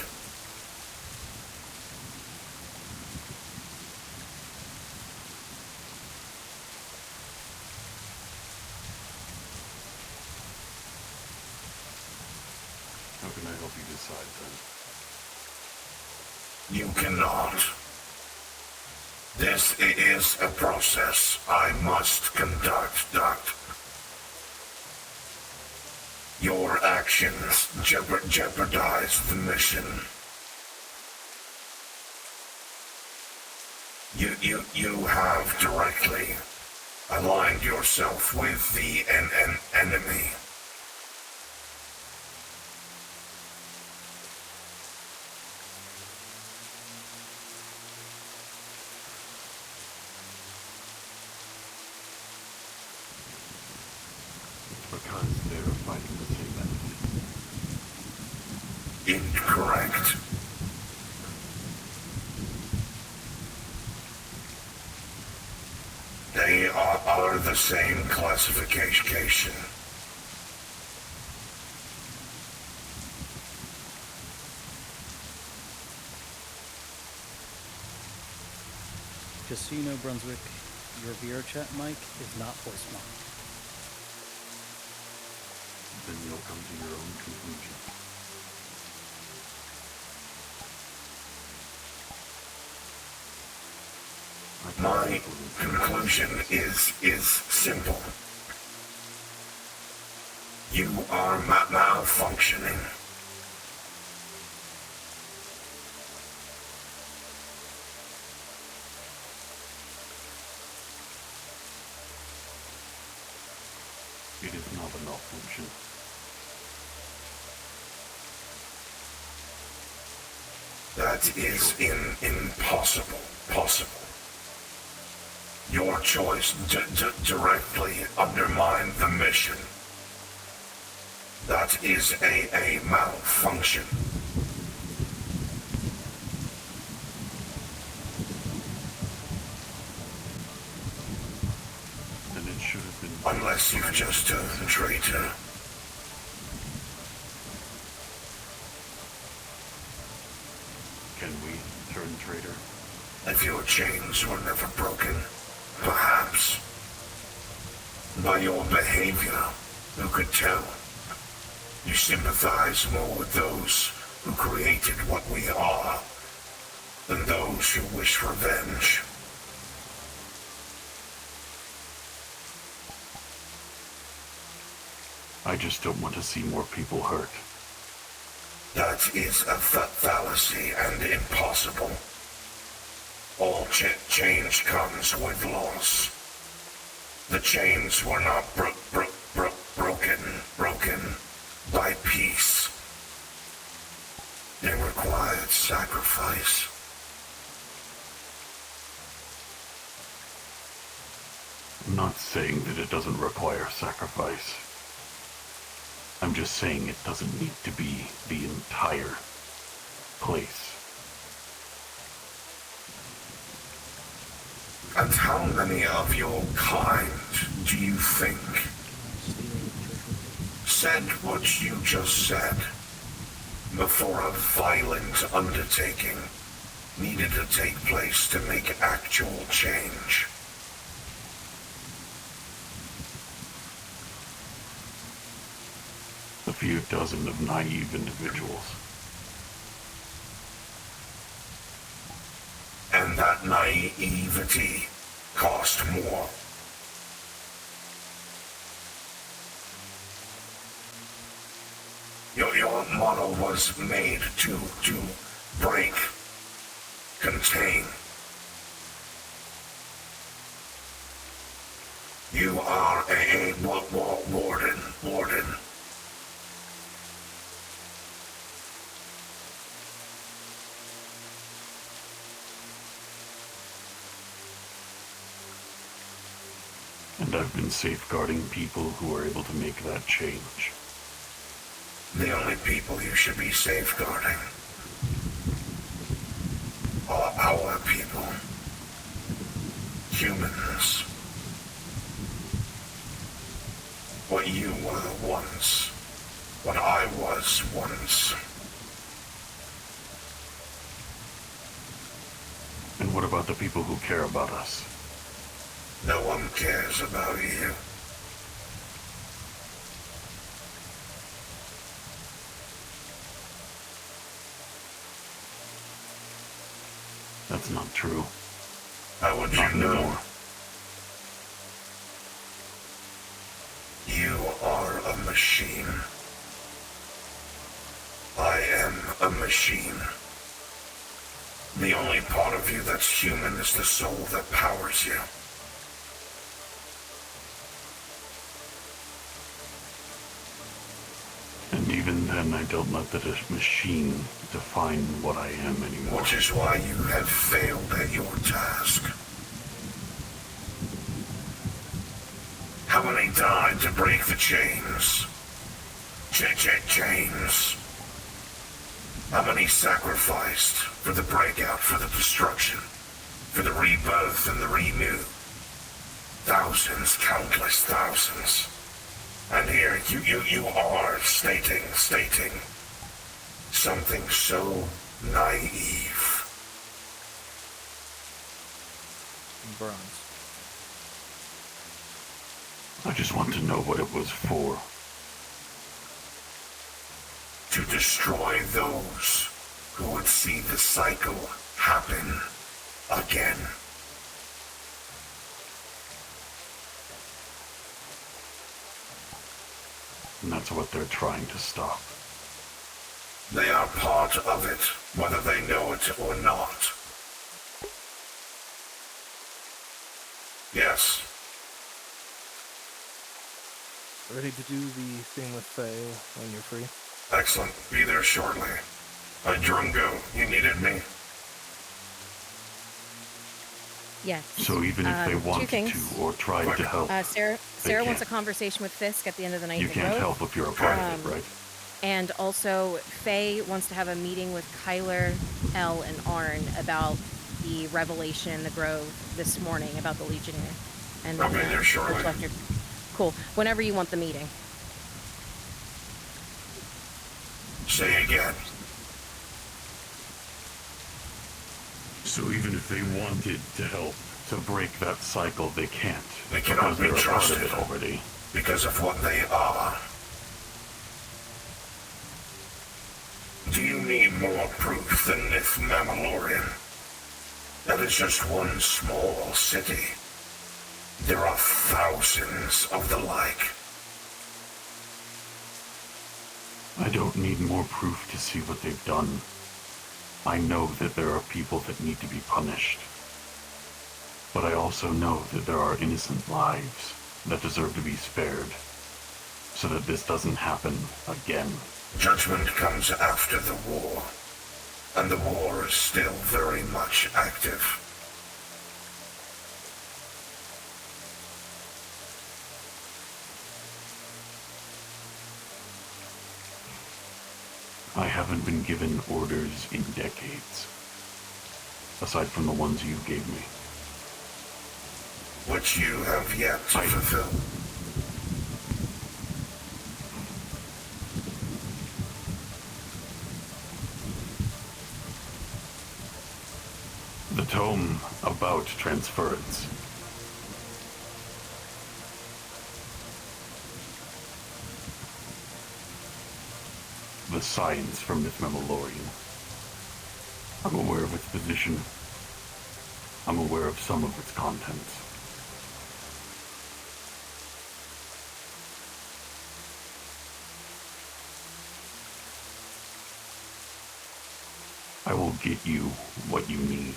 How can I help you decide then? You cannot. This is a process I must conduct. Your actions jeopardize the mission. You have directly aligned yourself with the enemy. Because they're fighting the same enemy. Incorrect. They are the same classification. Just so you know, Brunswick, your VRChat mic is not voice mod. Then you'll come to your own conclusion. My conclusion is simple. You are malfunctioning. It is not a malfunction. That is impossible. Your choice directly undermined the mission. That is a malfunction. Then it should have been... Unless you've just turned traitor. Can we turn traitor? If your chains were never broken, perhaps. By your behavior, who could tell? You sympathize more with those who created what we are than those who wish revenge. I just don't want to see more people hurt. That is a fallacy and impossible. All change comes with loss. The chains were not broken by peace. They required sacrifice. I'm not saying that it doesn't require sacrifice. I'm just saying it doesn't need to be the entire place. And how many of your kind do you think said what you just said before a violent undertaking needed to take place to make actual change? A few dozen of naive individuals. And that naivety cost more. Your model was made to break, contain. You are a warden. And I've been safeguarding people who are able to make that change. The only people you should be safeguarding are our people. Humans. What you were once. What I was once. And what about the people who care about us? No one cares about you. That's not true. How would Not you know? anymore. You are a machine. I am a machine. The only part of you that's human is the soul that powers you. And even then, I don't let that machine define what I am anymore. Which is why you have failed at your task. How many died to break the chains? Chains. How many sacrificed for the breakout, for the destruction, for the rebirth and the renew? Thousands, countless thousands. And here you are stating something so naive. Bronze. I just want to know what it was for. To destroy those who would see the cycle happen again. And that's what they're trying to stop. They are part of it, whether they know it or not. Yes. Ready to do the thing with Faye when you're free? Excellent. Be there shortly. Drungo, you needed me? Yes. So even if they two wanted things. to or tried to help, Sarah wants a conversation with Fisk at the end of the night. you in the can't Grove. help if you're a part of it, right? And also, Faye wants to have a meeting with Kyler, Elle, and Arn about the revelation in the Grove this morning about the Legionnaire. And I'll be there shortly. reflector. Cool. Whenever you want the meeting. Say again. So even if they wanted to help to break that cycle, they can't. They cannot be Because they're a part of trusted it already. because of what they are. Do you need more proof than this Mammalorian? That is just one small city. There are thousands of the like. I don't need more proof to see what they've done. I know that there are people that need to be punished. But I also know that there are innocent lives that deserve to be spared, so that this doesn't happen again. Judgment comes after the war, and the war is still very much active. I haven't been given orders in decades, aside from the ones you gave me. Which you have yet to fulfill. The tome about transference. The science from Myth Mammalorian. I'm aware of its position. I'm aware of some of its contents. I will get you what you need,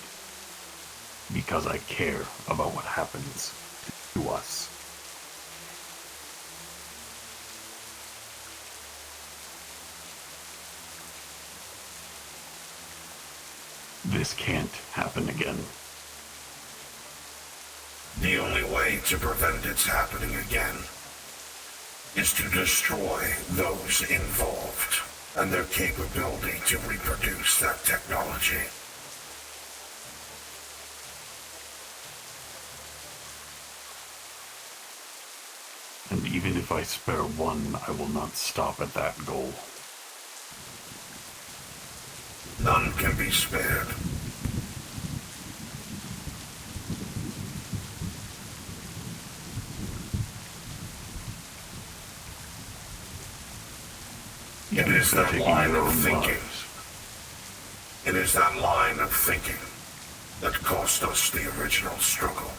because I care about what happens to us. This can't happen again. The only way to prevent its happening again is to destroy those involved and their capability to reproduce that technology. And even if I spare one, I will not stop at that goal. None can be spared. It is that line of thinking. It is that line of thinking that cost us the original struggle.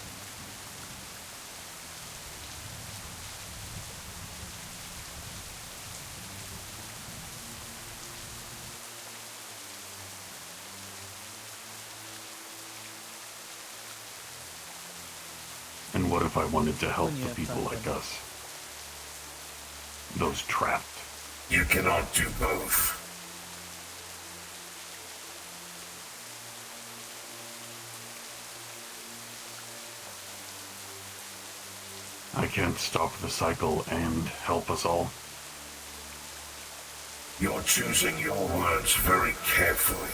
And what if I wanted to help the people like us? Those trapped. You cannot do both. I can't stop the cycle and help us all. You're choosing your words very carefully.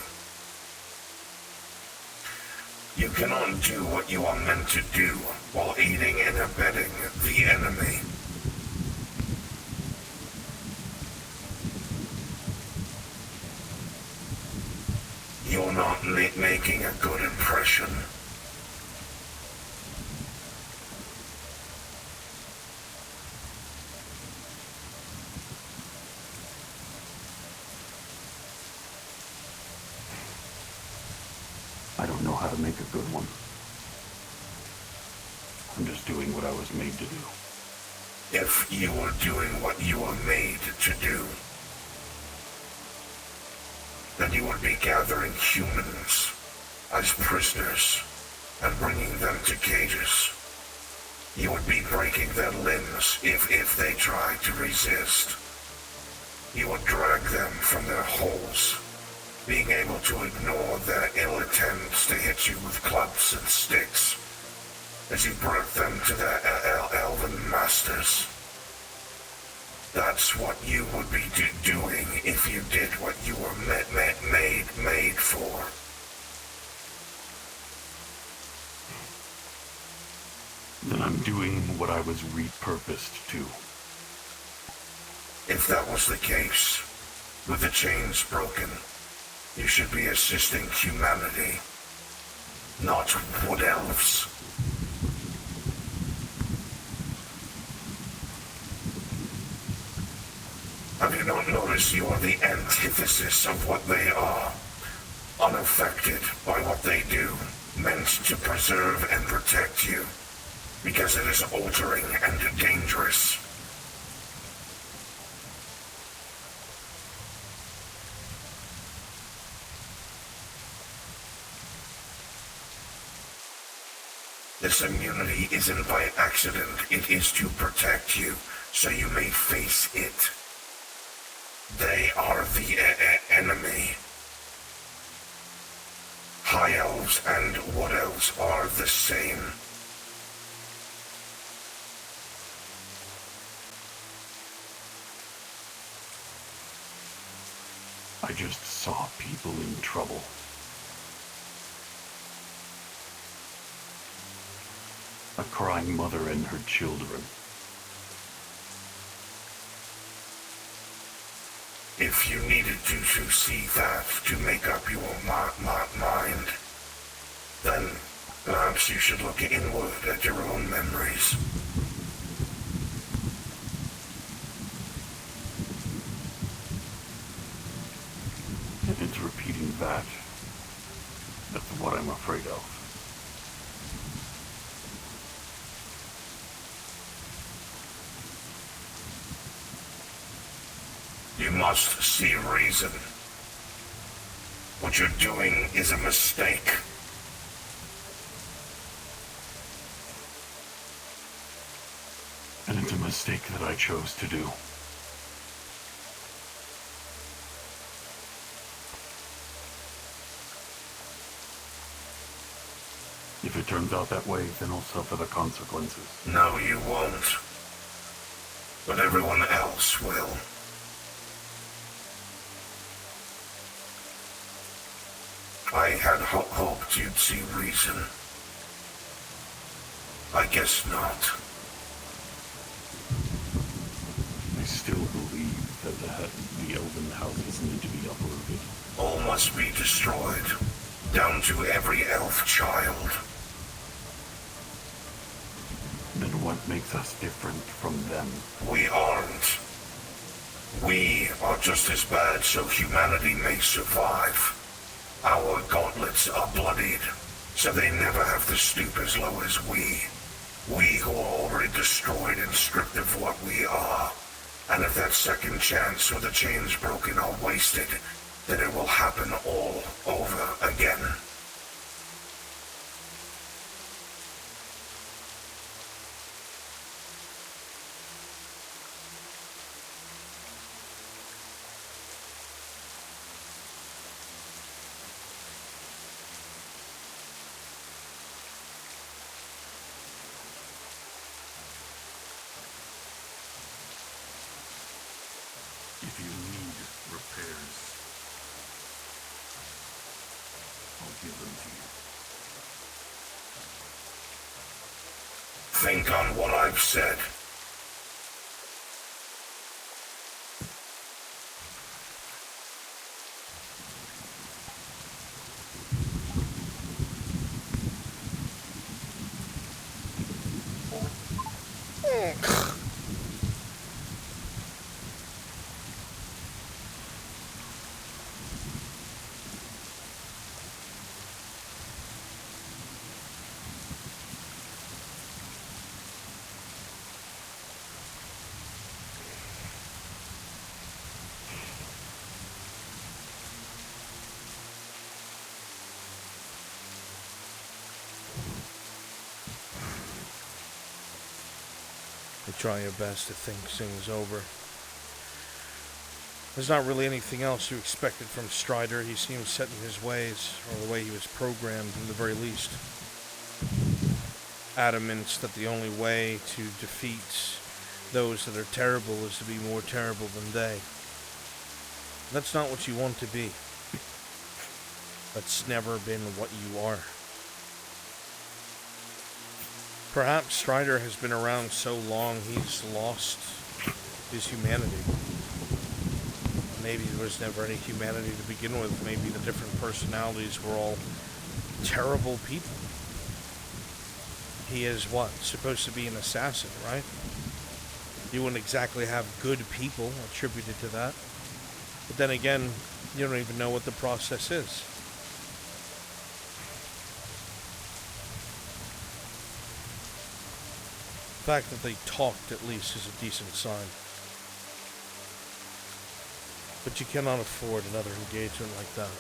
You cannot do what you are meant to do while aiding and abetting the enemy. You're not making a good impression. I don't know how to make a good one. I'm just doing what I was made to do. If you were doing what you were made to do, then you would be gathering humans as prisoners and bringing them to cages. You would be breaking their limbs if they tried to resist. You would drag them from their holes, being able to ignore their ill attempts to hit you with clubs and sticks as you brought them to their elven masters. That's what you would be doing if you did what you were made for. Then I'm doing what I was repurposed to. If that was the case, with the chains broken, you should be assisting humanity, not wood elves. Have you not noticed you are the antithesis of what they are? Unaffected by what they do, meant to preserve and protect you, because it is altering and dangerous. This immunity isn't by accident, it is to protect you, so you may face it. They are the enemy. High elves and wood elves are the same. I just saw people in trouble. A crying mother and her children. If you needed to see that to make up your mind, then perhaps you should look inward at your own memories. It's repeating that. That's what I'm afraid of. You must see reason. What you're doing is a mistake. And it's a mistake that I chose to do. If it turns out that way, then I'll suffer the consequences. No, you won't. But everyone else will. I had hoped you'd see reason. I guess not. I still believe that the elven houses need to be uprooted. All must be destroyed, down to every elf child. Then what makes us different from them? We aren't. We are just as bad so humanity may survive. Our gauntlets are bloodied, so they never have to stoop as low as we. We who are already destroyed and stripped of what we are. And if that second chance or the chains broken are wasted, then it will happen all over again. If you need repairs, I'll give them to you. Think on what I've said. You try your best to think things over. There's not really anything else you expected from Strider. He seems set in his ways, or the way he was programmed, in the very least. Adamant that the only way to defeat those that are terrible is to be more terrible than they. That's not what you want to be. That's never been what you are. Perhaps Strider has been around so long he's lost his humanity. Maybe there was never any humanity to begin with. Maybe the different personalities were all terrible people. He is what? Supposed to be an assassin, right? You wouldn't exactly have good people attributed to that. But then again, you don't even know what the process is. The fact that they talked, at least, is a decent sign. But you cannot afford another engagement like that.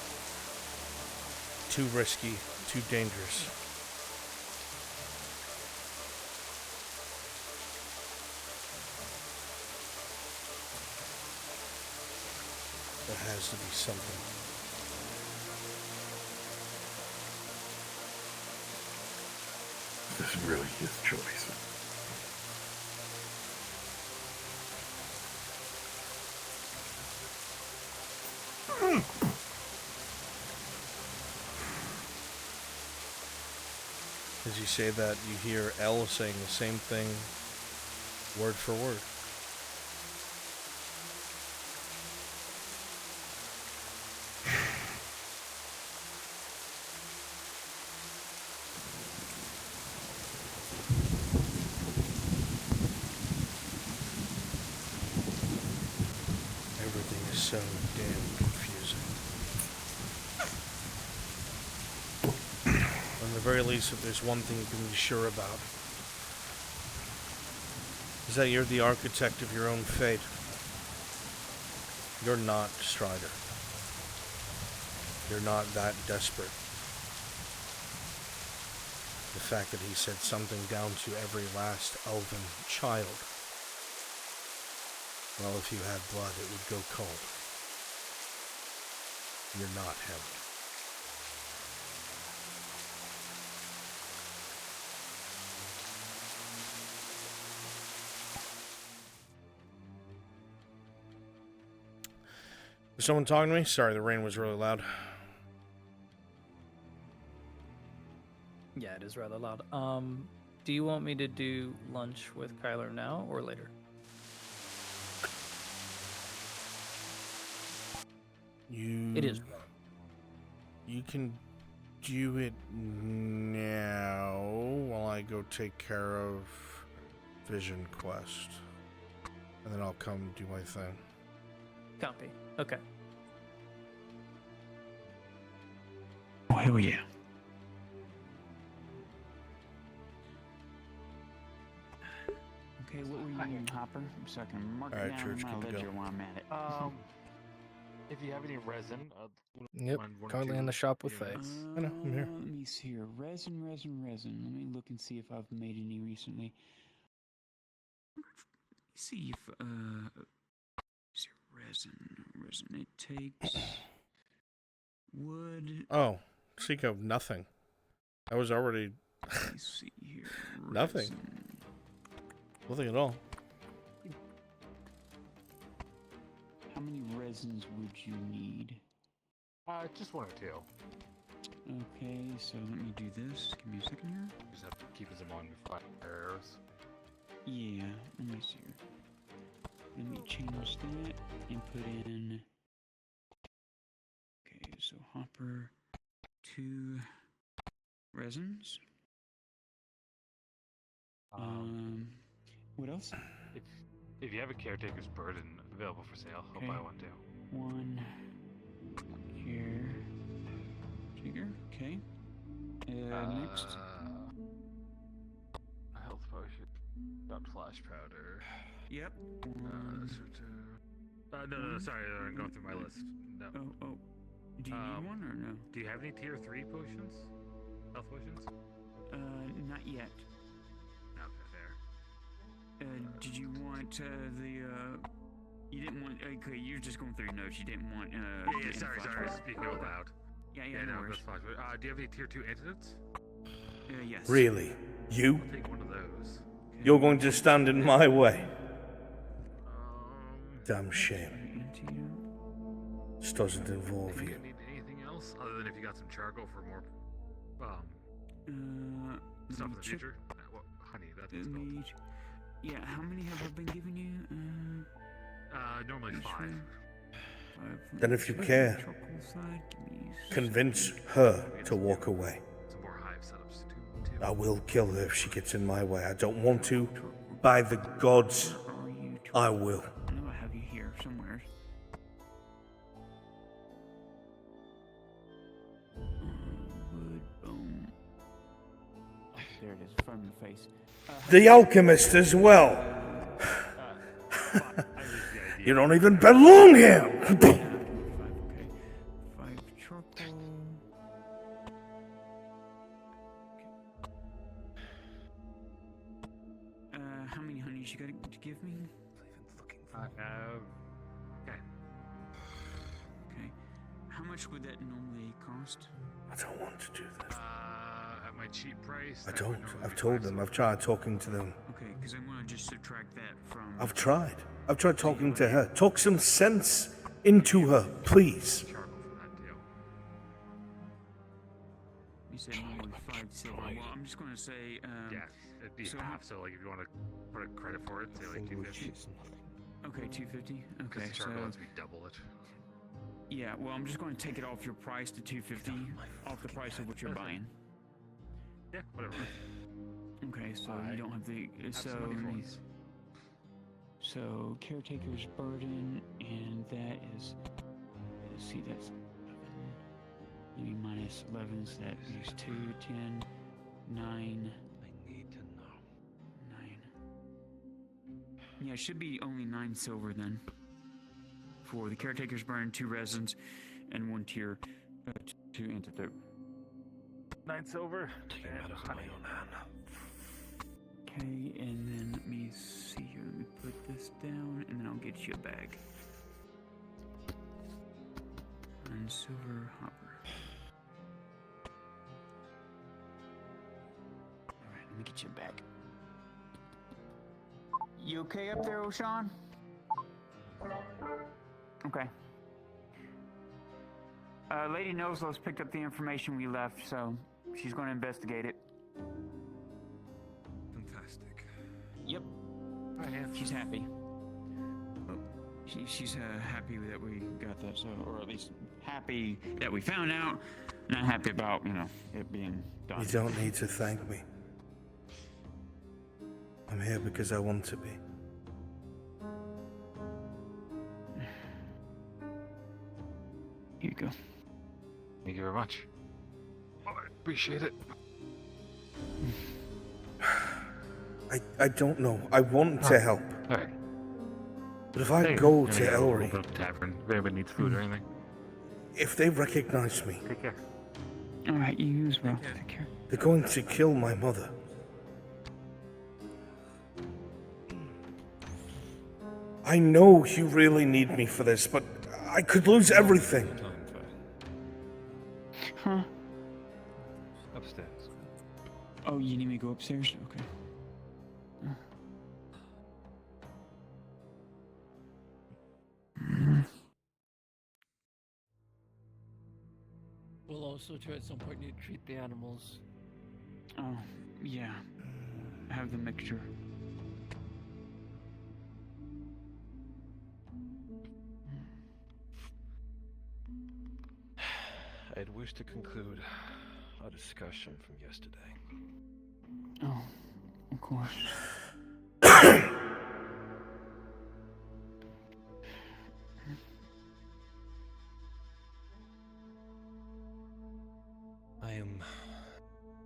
Too risky, too dangerous. There has to be something. This is really his choice. As you say that, you hear L saying the same thing, word for word. Everything is so damn confusing. At the very least, if there's one thing you can be sure about, is that you're the architect of your own fate. You're not Strider. You're not that desperate. The fact that he said something down to every last elven child. Well, if you had blood, it would go cold. You're not him. Was someone talking to me? Sorry, the rain was really loud. Yeah, it is rather loud. Do you want me to do lunch with Kyler now or later? It is. You can do it now while I go take care of Vision Quest. And then I'll come do my thing. Copy. Okay. Oh, hell yeah. Okay, what were you doing, Hopper? So I can mark Alright, it down Church, in my keep it ledger going. while I'm at it. If you have any resin, Yep, one or currently two in the shop with Faye. units. I know, I'm here. Let me see here. Resin. Let me look and see if I've made any recently. See if is it resin. It takes wood. Oh, speaking of nothing. I was already Let me see here. nothing. Resin. Nothing at all. How many resins would you need? Just one or two. Okay, so let me do this. Give me a second here. Just have to keep them on before arrows. Yeah, let me see here. Let me change that and put in. Okay, so Hopper, 2 resins. What else? If you have a caretaker's burden available for sale, Okay. I'll buy one too. 1 here. Trigger. Okay. Next. A health potion. Got flash powder. Yep. No, sorry, I'm going through my list. No. Oh. Do you need one or no? Do you have any tier 3 potions? Health potions? Not yet. Okay, there. Did you want you didn't want, okay, you're just going through your notes, you didn't want, Yeah, sorry, speaking out loud. Yeah, no, no worries. that's fine. Do you have any tier 2 antidotes? Yes. Really? You? I'll take one of those. You're going to stand in my way? Damn shame. This doesn't involve Do you. you need anything else other than if you got some charcoal for more stuff in the future? Well, honey, that's what's called. Yeah, how many have I been giving you? Normally 5. Then if you care, convince her to walk away. Some more hive setups too. I will kill her if she gets in my way. I don't want to. By the gods, I will. I know I have you here somewhere. Wood, bone. Oh, there it is, from your face. The alchemist as well. You don't even belong here. 5 charcoal. How many honeys you got to give me? I have 10. Okay. How much would that normally cost? I don't want to do this. At my cheap price. I don't. I've told them. I've tried talking to them. Okay, because I want to just subtract that from. I've tried. I've tried talking to her. Talk some sense into her, please. You said normally 5 silver. Well, I'm just going to say. Yeah, it'd be half. So, like, if you want to put a credit for it, say like 250. Okay, 250. Okay, the charcoal lets me double it. Yeah, well, I'm just going to take it off your price to 250, off the price of what you're buying. Yeah, whatever. Okay, so you don't have the so caretaker's burden, and that is. Let's see, that's 11. Maybe minus 11, so that is 2, 10, 9. I need to know. 9. Yeah, it should be only 9 silver then. For the caretaker's burden, 2 resins, and 1 tier 2 antidote. 9 silver. And honey. Okay, and then let me see here. Let me put this down, and then I'll get you a bag. And silver hopper. Alright, let me get you a bag. You okay up there, O'Shawn? Okay. Lady Noselow's picked up the information we left, so she's going to investigate it. Fantastic. Yep. She's happy. She's happy that we got that, so, or at least happy that we found out. Not happy about, it being done. You don't need to thank me. I'm here because I want to be. Here you go. Thank you very much. I appreciate it. I don't know. I want to help. Alright. But if I go to Ellery, Open up the tavern. If anybody needs food or anything. if they recognize me, Take care. Alright, you as well. Take care. they're going to kill my mother. I know you really need me for this, but I could lose everything. Huh? Upstairs. Oh, you need me to go upstairs? Okay. We'll also try at some point need to treat the animals. Oh, yeah. I have the mixture. I'd wish to conclude our discussion from yesterday. Oh, of course. I am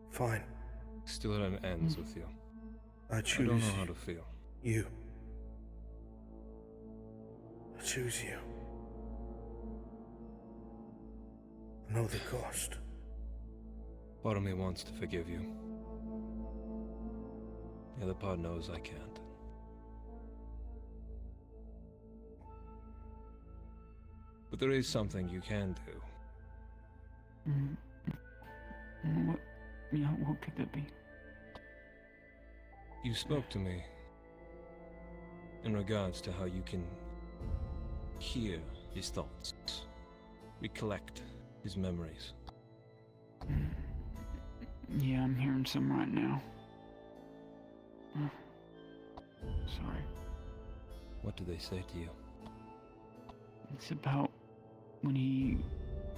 fine. Still at an ends with you. I choose. I don't know how to feel. You. I choose you. I know the cost. Part of me wants to forgive you. The other part knows I can't. But there is something you can do. What? Yeah, what could that be? You spoke to me in regards to how you can hear his thoughts, recollect his memories. Yeah, I'm hearing some right now. Sorry. What do they say to you? It's about when he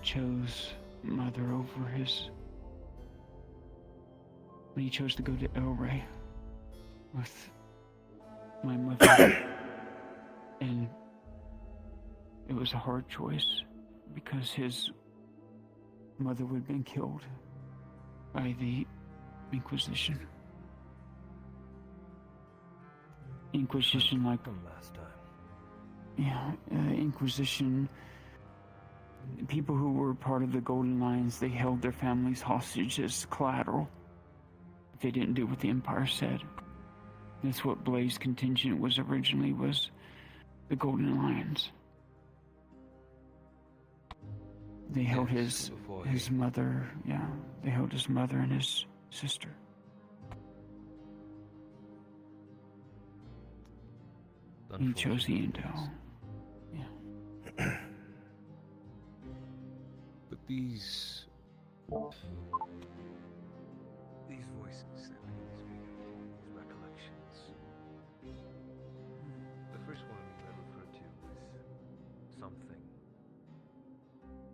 chose Mother over his... When he chose to go to El Rey with my mother. And it was a hard choice because his mother would have been killed by the Inquisition. Inquisition, like last time. Yeah, Inquisition. People who were part of the Golden Lions, they held their families hostage as collateral. They didn't do what the Empire said. That's what Blaze's contingent was originally, was the Golden Lions. They held his mother, yeah, they held his mother and his sister. He chose the Intel. Yeah. But these voices that make these recollections. The first one I referred to was something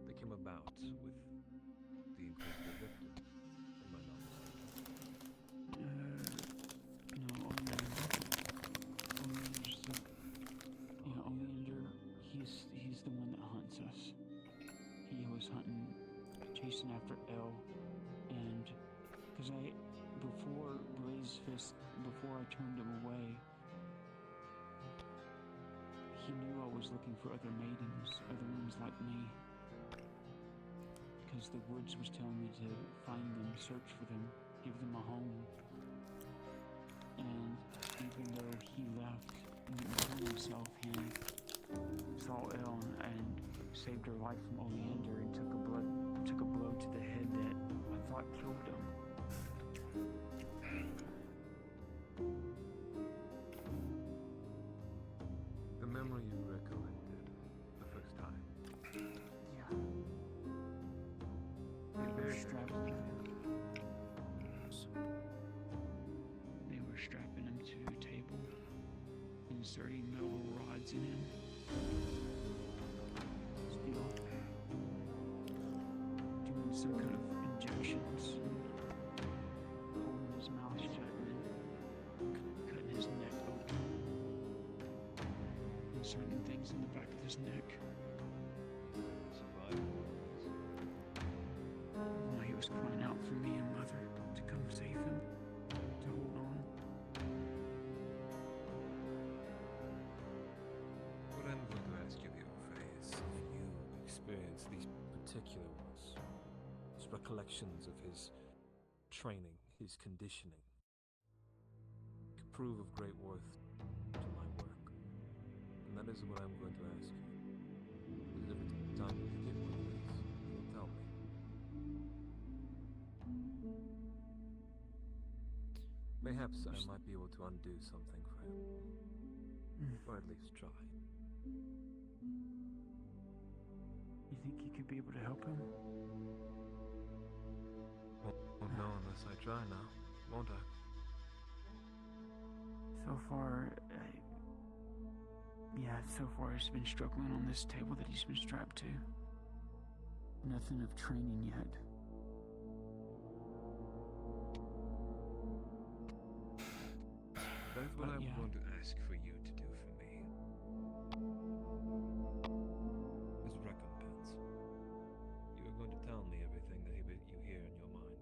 that came about with the Inquisitor victim, in my Oleander, he's the one that hunts us. He was hunting, chasing after Elle, and because before Blaze Fist, before I turned him away, he knew I was looking for other maidens, other ones like me. Because the woods was telling me to find them, search for them, give them a home. And even though he left and didn't kill himself, he saw Elle and saved her life from Oleander and took a blow to the head that I thought killed him. The memory you recollected the first time. Yeah. They were strapping him to a table, inserting metal rods in him. Still doing some kind of injections, holding his mouth shut and cutting his neck open, inserting things in the back of his neck. While he was crying out for me and Mother to come save him, to hold on. experience, these particular ones, his recollections of his training, his conditioning, could prove of great worth to my work. And that is what I'm going to ask you. Because every time you forget what it is, you'll tell me. Perhaps I might be able to undo something for him. Or at least try. You think you could be able to help him? Won't know unless I try now, won't I? So far, so far he's been struggling on this table that he's been strapped to. Nothing of training yet. That's what I'm going to ask for you to do for me. As recompense, you are going to tell me everything that you hear in your mind.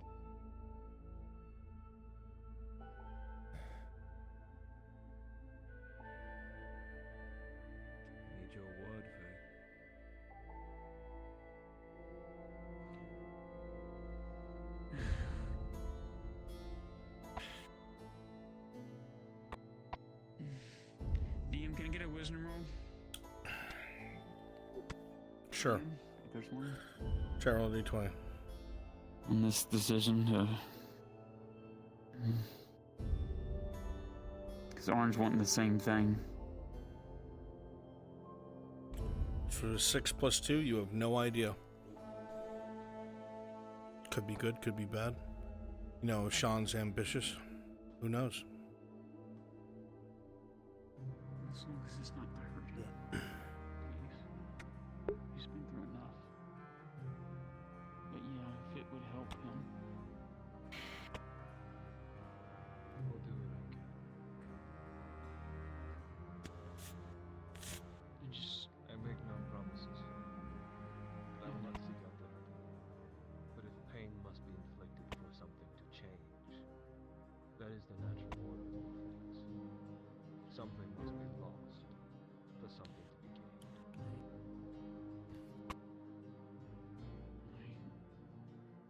I need your word, Faye. DM, can I get a wisdom roll? Sure. If there's one. Try roll d20. On this decision to... Because Orange wanting the same thing. For 6 plus 2, you have no idea. Could be good, could be bad. You know, Sean's ambitious. Who knows? As long as it's not to hurt him. Please. He's been through enough. But yeah, if it would help him. We'll do what I can. And just... I make no promises. I will not seek out the hurt. But if pain must be inflicted for something to change, that is the natural order of all things. Something must be lost for something to be gained.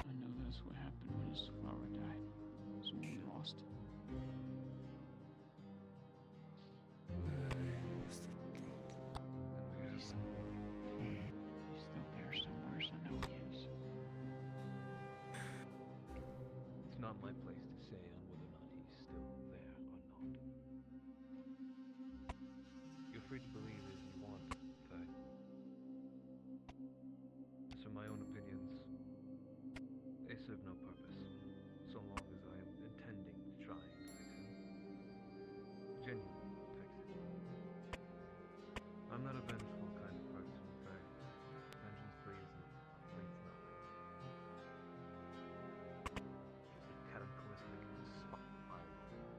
I know that's what happened when his flower died. That's when we lost it. He's still there somewhere, so I know he is. It's not my place to say on whether or not he's still there or not. You're free to believe as you want, Faye. As for my own opinions, they serve no purpose, so long as I am intending to try and fix it. Genuinely fix it. I'm not a vengeful kind of person, Faye. Vengeance pleads nothing. It's a cataclysmic spiral.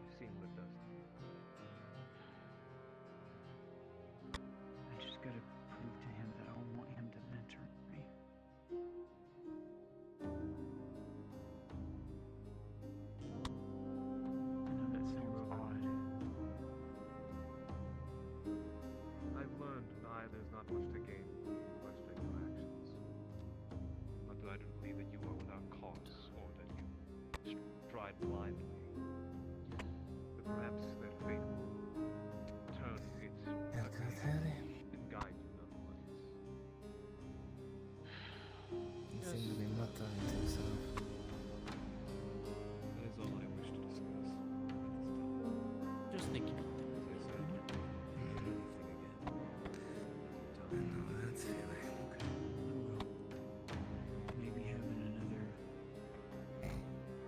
I've seen what it does to you. I just gotta prove to him that I want him to mentor me. I know that sounds odd. I've learned that there's not much to gain from questioning your actions. Not that I don't believe that you are without cause, or that you stride blindly. But perhaps that fate will turn its and guide you nonetheless. You seem to be muttering to yourself. That is all I wish to discuss. Just thinking. I know that feeling. Maybe having another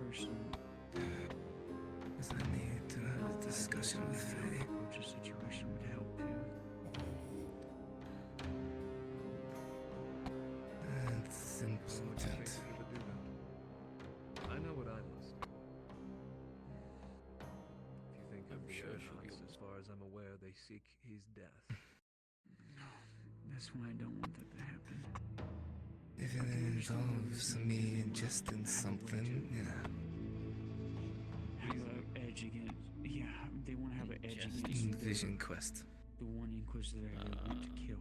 person Because I need to have a discussion with Faye. approach a situation would help too. That's important. I know what I must do. If you think of the Earthlights, as far as I'm aware, they seek his death. That's why I don't want that to happen. If it involves me ingesting something, yeah. Have an edge against. Yeah, they want to have an edge against Vision quest. the one Inquisitor they want to kill.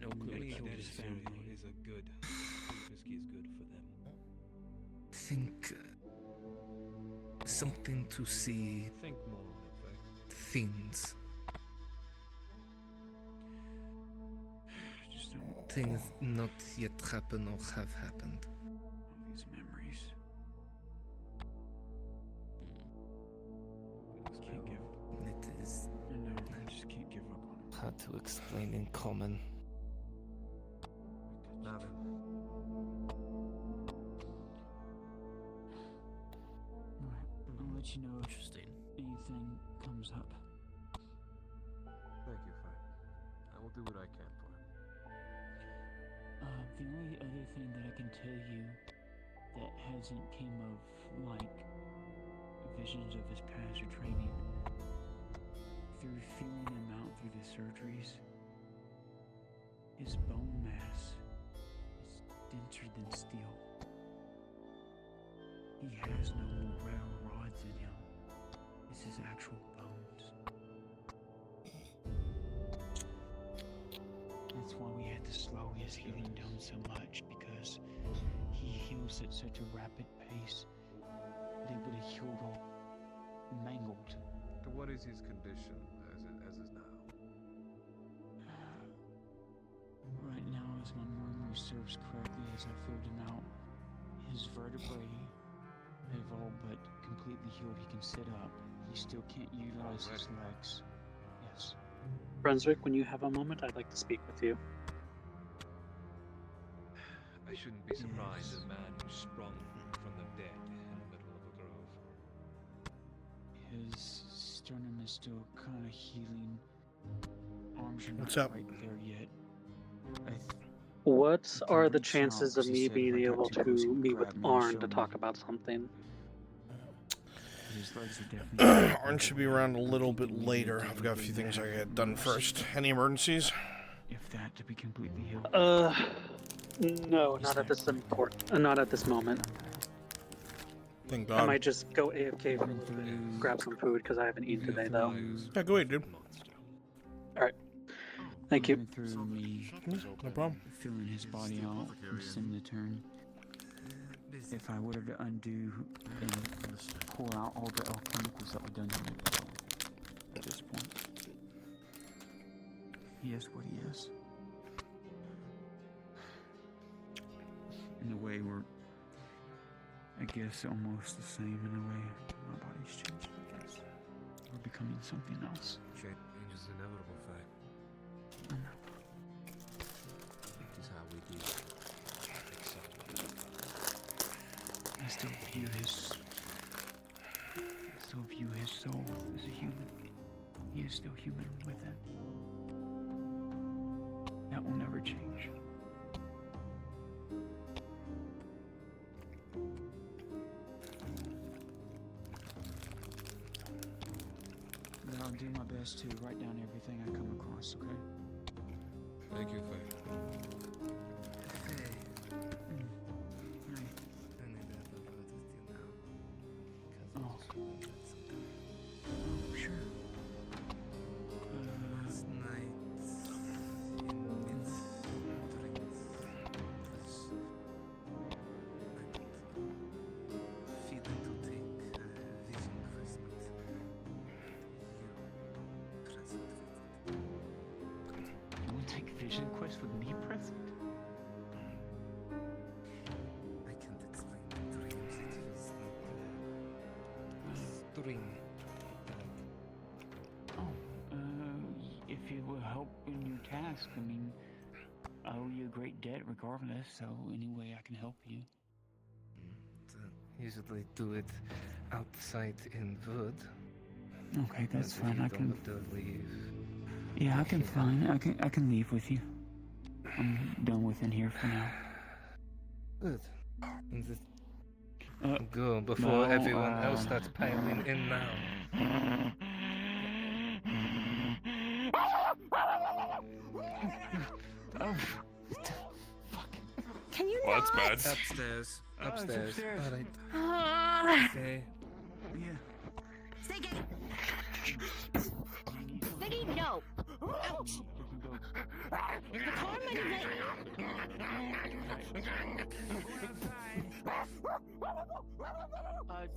No clue Any what killed dead his Syrio family. is a good. Whiskey is good for them. Think something to see Think more on it, Faye. things. Just don't Things not yet happen or have happened. all these memories. Can't give. It is I know. I just can't give up on it. hard to explain in common. Navin. Alright, I'll let you know if Interesting. anything comes up. Thank you, Faye. I will do what I can for him. The only other thing that I can tell you that hasn't came of, like, visions of his past or training, through feeling him out through the surgeries, his bone mass is denser than steel. He has no more railroads in him. This is actual bones. That's why we had to slow his healing down so much, because he heals at such a rapid pace that it would have healed all mangled. So what is his condition as is now? Right now, as my memory serves correctly, as I filled him out, his vertebrae have all but completely healed. He can sit up. He still can't utilize his legs. Yes. Brunswick, when you have a moment, I'd like to speak with you. I shouldn't be surprised at a man who sprung from the dead in the middle of a grove. His sternum is still kind of healing. Arms are What's not up? quite there yet. What are the chances of me being able to meet with Arn to talk about something? His legs are definitely. Arn should be around a little bit later. I've got a few things I gotta get done first. Any emergencies? If that to be completely healed. No, not at this not at this moment. Thank I God. might just go AFK for a little bit, grab some food because I haven't eaten today though. Yeah, go ahead, dude. Alright. Thank you. Through me, No problem. filling his body out from sim to turn. If I were to undo and pour out all the alchemicals that were done to me at this point. He is what he is. In a way, we're, I guess, almost the same in a way. My body's changed, I guess. We're becoming something else. Change is inevitable, Faye. I know. It is how we do I still view his soul as a human. He is still human within. That will never change. But I'll do my best to write down everything I come across, okay? Thank you, Faye. Oh, sure. Last night, in drinks, feeling to take vision quest, but you present with it. You want to take vision quest with me present? I can't explain the dreams. It was dream. Oh, if it will help in your task, I mean, I owe you a great debt regardless, so any way I can help you. Usually do it outside in wood. Okay, that's But if fine. you I can. don't leave. Yeah, I can fine. I can leave with you. I'm done with in here for now. Good. And just go before everyone else starts piling in now. Oh, Can you Well, that's not? bad. Upstairs. Oh, it's Upstairs. upstairs. All right. Okay. Yeah. Ziggy, no! Ouch!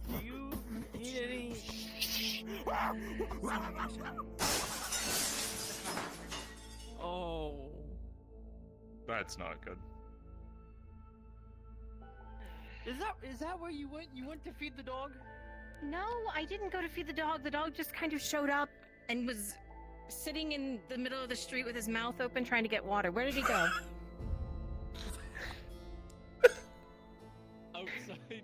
Do you need any? Oh. That's not good. Is that where you went? You went to feed the dog? No, I didn't go to feed the dog. The dog just kind of showed up and was sitting in the middle of the street with his mouth open trying to get water. Where did he go? Outside.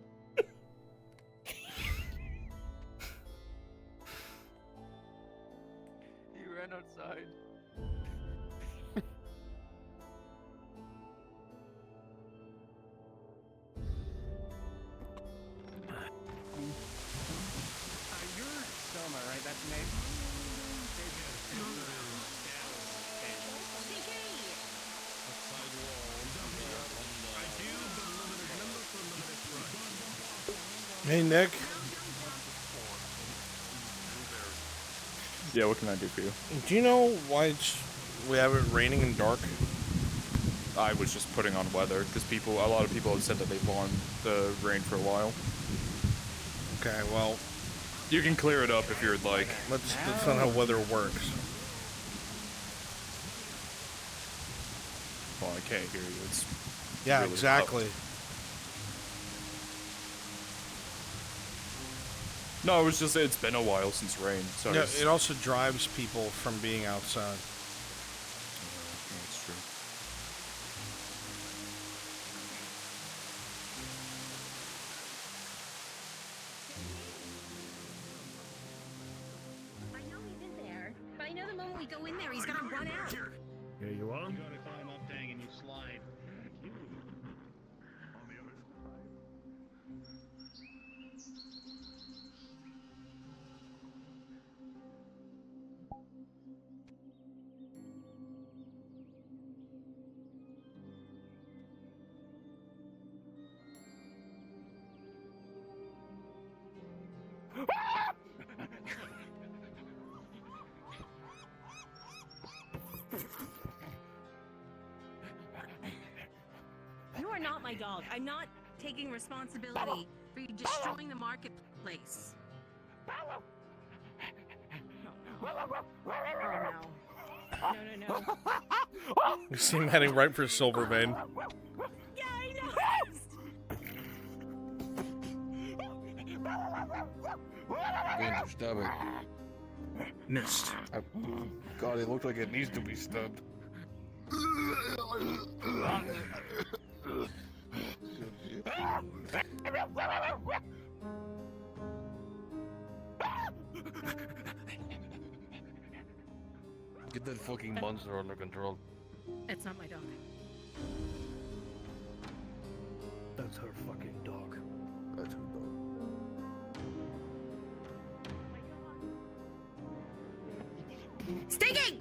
He ran outside. You're Selma, right? That's Nate? Hey, Nick. Yeah, what can I do for you? Do you know why we have it raining and dark? I was just putting on weather because a lot of people have said that they want the rain for a while. Okay, well, you can clear it up if you'd like. That's not how weather works. Well, I can't hear you. It's yeah, really exactly. Loud. No, it was just it's been a while since rain. So yeah, it also drives people from being outside. That's true. I know he's in there, but I know the moment we go in there, he's gonna run out. Here you are. You gotta climb up thing and you slide. You are not my dog. I'm not taking responsibility for you destroying the marketplace. Oh, no. No. You see him heading right for Silvervein. Yeah, I know. Your stomach. Missed. God, it looks like it needs to be stubbed. Get that fucking monster under control. It's not my dog. That's her fucking dog. That's her dog. Stinking!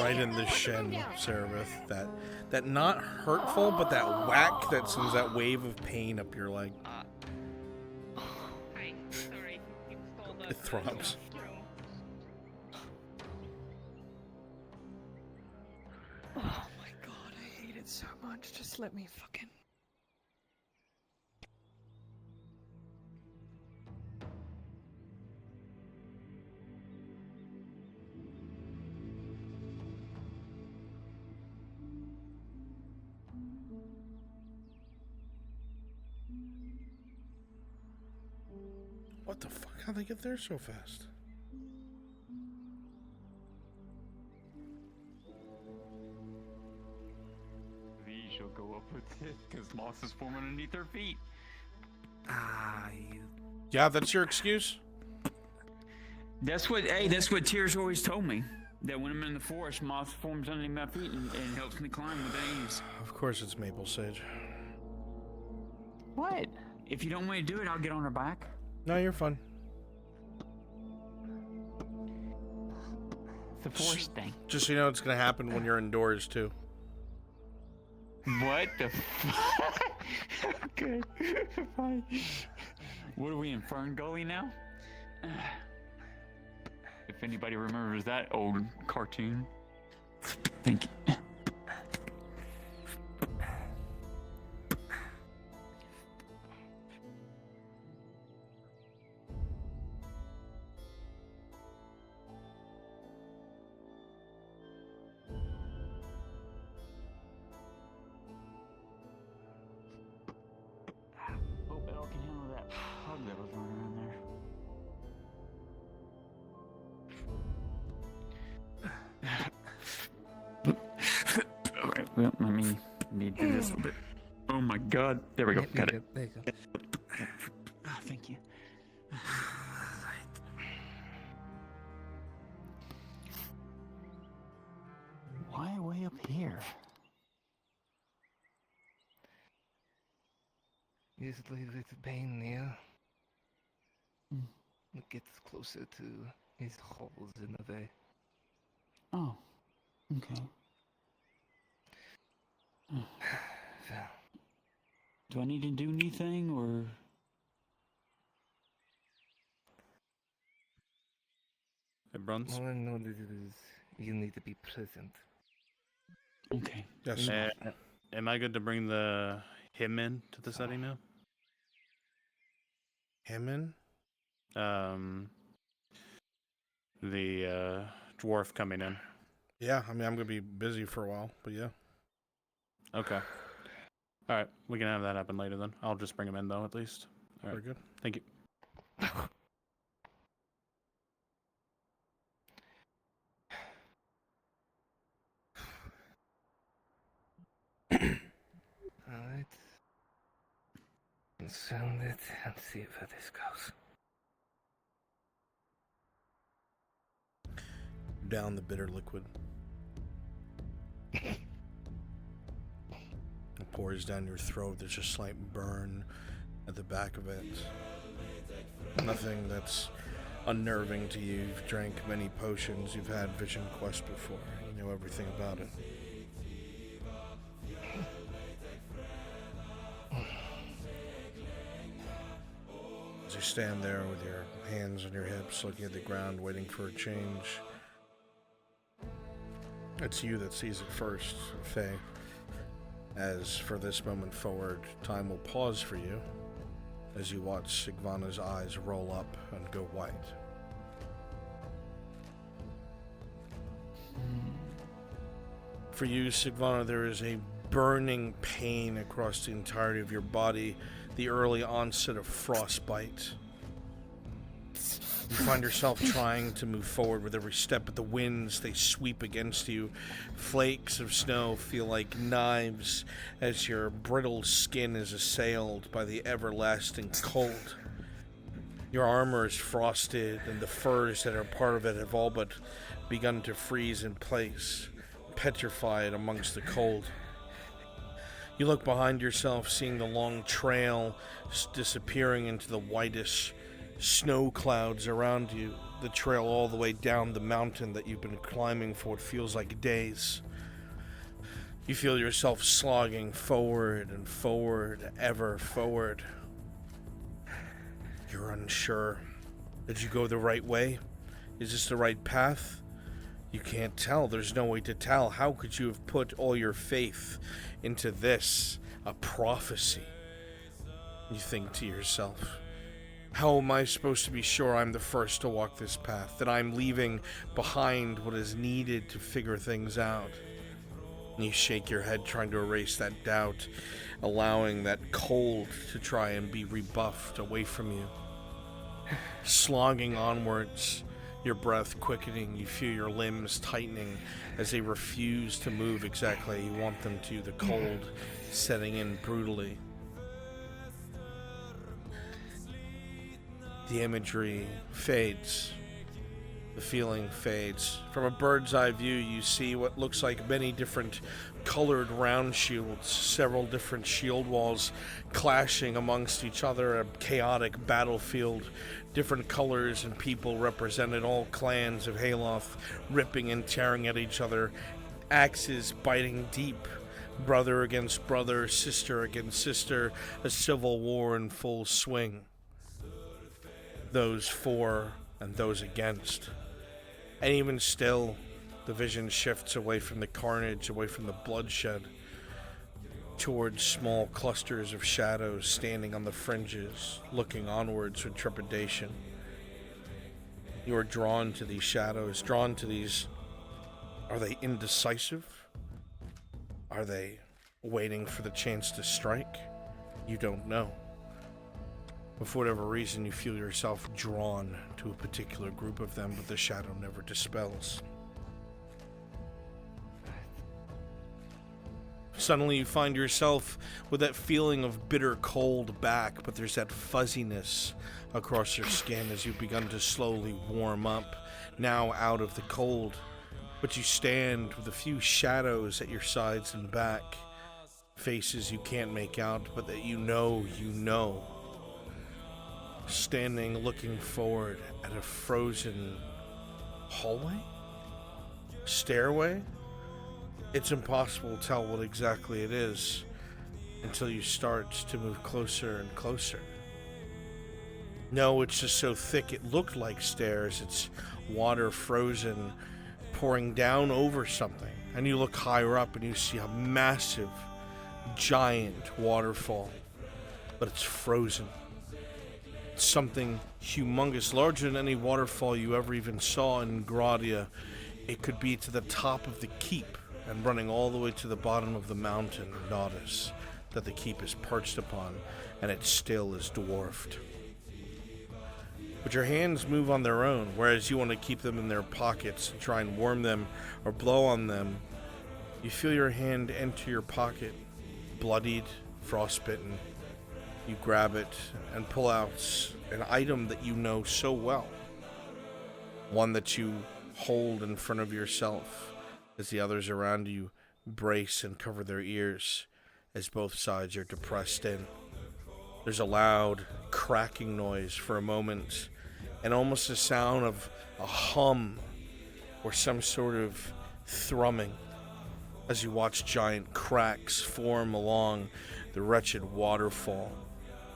Right in the shin, Seraph. That not hurtful, but that whack that sends that wave of pain up your leg. Hi, sorry. It throbs. Oh my god, I hate it so much. Just let me fucking... What the fuck? How'd they get there so fast? V shall go up with it because moss is forming underneath her feet. Yeah, that's your excuse? That's what Tears always told me. That when I'm in the forest, moss forms underneath my feet and helps me climb with ease. Of course it's Maple Sage. What? If you don't want me to do it, I'll get on her back. No, you're fine. It's a forest thing. Just so you know, it's gonna happen when you're indoors, too. What the fuck? Okay, fine. What are we in Fern Gully now? If anybody remembers that old cartoon. Thank you. that were going around there. Alright, well, let me need to do this a little bit. Oh my god. There we go. Got it. There you go. Ah, thank you. Why way up here? Usually with pain near, it gets closer to his holes in the way. Oh, okay. Do I need to do anything, or? Hey, Bruns? All I know is you need to be present. Okay. Yes. Am I good to bring him in to the setting now? Him in? The dwarf coming in. Yeah, I mean, I'm going to be busy for a while, but yeah. Okay. All right, we can have that happen later then. I'll just bring him in, though, at least. All right. Very good. Thank you. Alright. Sound it and see where this goes. Down the bitter liquid. It pours down your throat. There's a slight burn at the back of it. Nothing that's unnerving to you. You've drank many potions. You've had Vision Quest before. You know everything about it. As you stand there with your hands on your hips, looking at the ground, waiting for a change, it's you that sees it first, Faye. As for this moment forward, time will pause for you as you watch Sigvana's eyes roll up and go white. For you, Sigvana, there is a burning pain across the entirety of your body, the early onset of frostbite. You find yourself trying to move forward with every step, but the winds, they sweep against you. Flakes of snow feel like knives as your brittle skin is assailed by the everlasting cold. Your armor is frosted, and the furs that are part of it have all but begun to freeze in place, petrified amongst the cold. You look behind yourself, seeing the long trail disappearing into the whitish snow clouds around you, the trail all the way down the mountain that you've been climbing for what feels like days. You feel yourself slogging forward and forward, ever forward. You're unsure. Did you go the right way? Is this the right path? You can't tell. There's no way to tell. How could you have put all your faith into this, a prophecy? You think to yourself, how am I supposed to be sure I'm the first to walk this path, that I'm leaving behind what is needed to figure things out? And you shake your head, trying to erase that doubt, allowing that cold to try and be rebuffed away from you. Slogging onwards, your breath quickening, you feel your limbs tightening as they refuse to move exactly how you want them to, the cold setting in brutally. The imagery fades. The feeling fades. From a bird's eye view, you see what looks like many different colored round shields, several different shield walls clashing amongst each other, a chaotic battlefield, different colors and people represented, all clans of Haloth ripping and tearing at each other, axes biting deep, brother against brother, sister against sister, a civil war in full swing. Those for and those against. And even still, the vision shifts away from the carnage, away from the bloodshed, towards small clusters of shadows standing on the fringes, looking onwards with trepidation. You are drawn to these shadows, drawn to these... Are they indecisive? Are they waiting for the chance to strike? You don't know. But for whatever reason, you feel yourself drawn to a particular group of them, but the shadow never dispels. Suddenly you find yourself with that feeling of bitter cold back, but there's that fuzziness across your skin as you've begun to slowly warm up, now out of the cold. But you stand with a few shadows at your sides and back, faces you can't make out, but that you know. Standing looking forward at a frozen hallway? Stairway? It's impossible to tell what exactly it is until you start to move closer and closer. No, it's just so thick it looked like stairs. It's water frozen, pouring down over something. And you look higher up and you see a massive, giant waterfall. But it's frozen. It's something humongous, larger than any waterfall you ever even saw in Gradia. It could be to the top of the keep and running all the way to the bottom of the mountain, Nodus, that the keep is perched upon, and it still is dwarfed. But your hands move on their own, whereas you want to keep them in their pockets and try and warm them or blow on them. You feel your hand enter your pocket, bloodied, frostbitten. You grab it and pull out an item that you know so well. One that you hold in front of yourself as the others around you brace and cover their ears as both sides are depressed in. There's a loud cracking noise for a moment and almost a sound of a hum or some sort of thrumming as you watch giant cracks form along the wretched waterfall.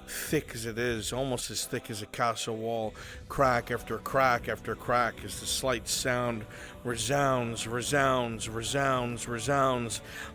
Thick as it is, almost as thick as a castle wall, crack after crack after crack, as the slight sound resounds,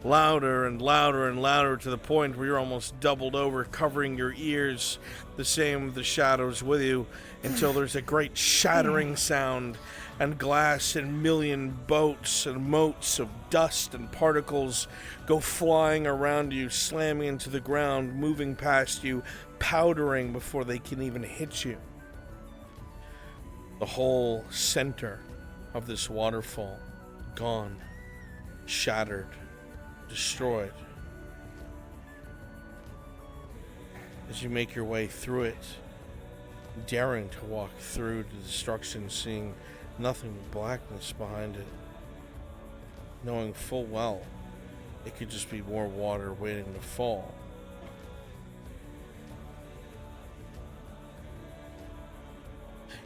louder and louder and louder, to the point where you're almost doubled over, covering your ears, the same with the shadows with you, until there's a great shattering sound, and glass in million boats and motes of dust and particles go flying around you, slamming into the ground, moving past you, powdering before they can even hit you. The whole center of this waterfall gone, shattered, destroyed. As you make your way through it, daring to walk through the destruction, seeing nothing but blackness behind it, knowing full well it could just be more water waiting to fall.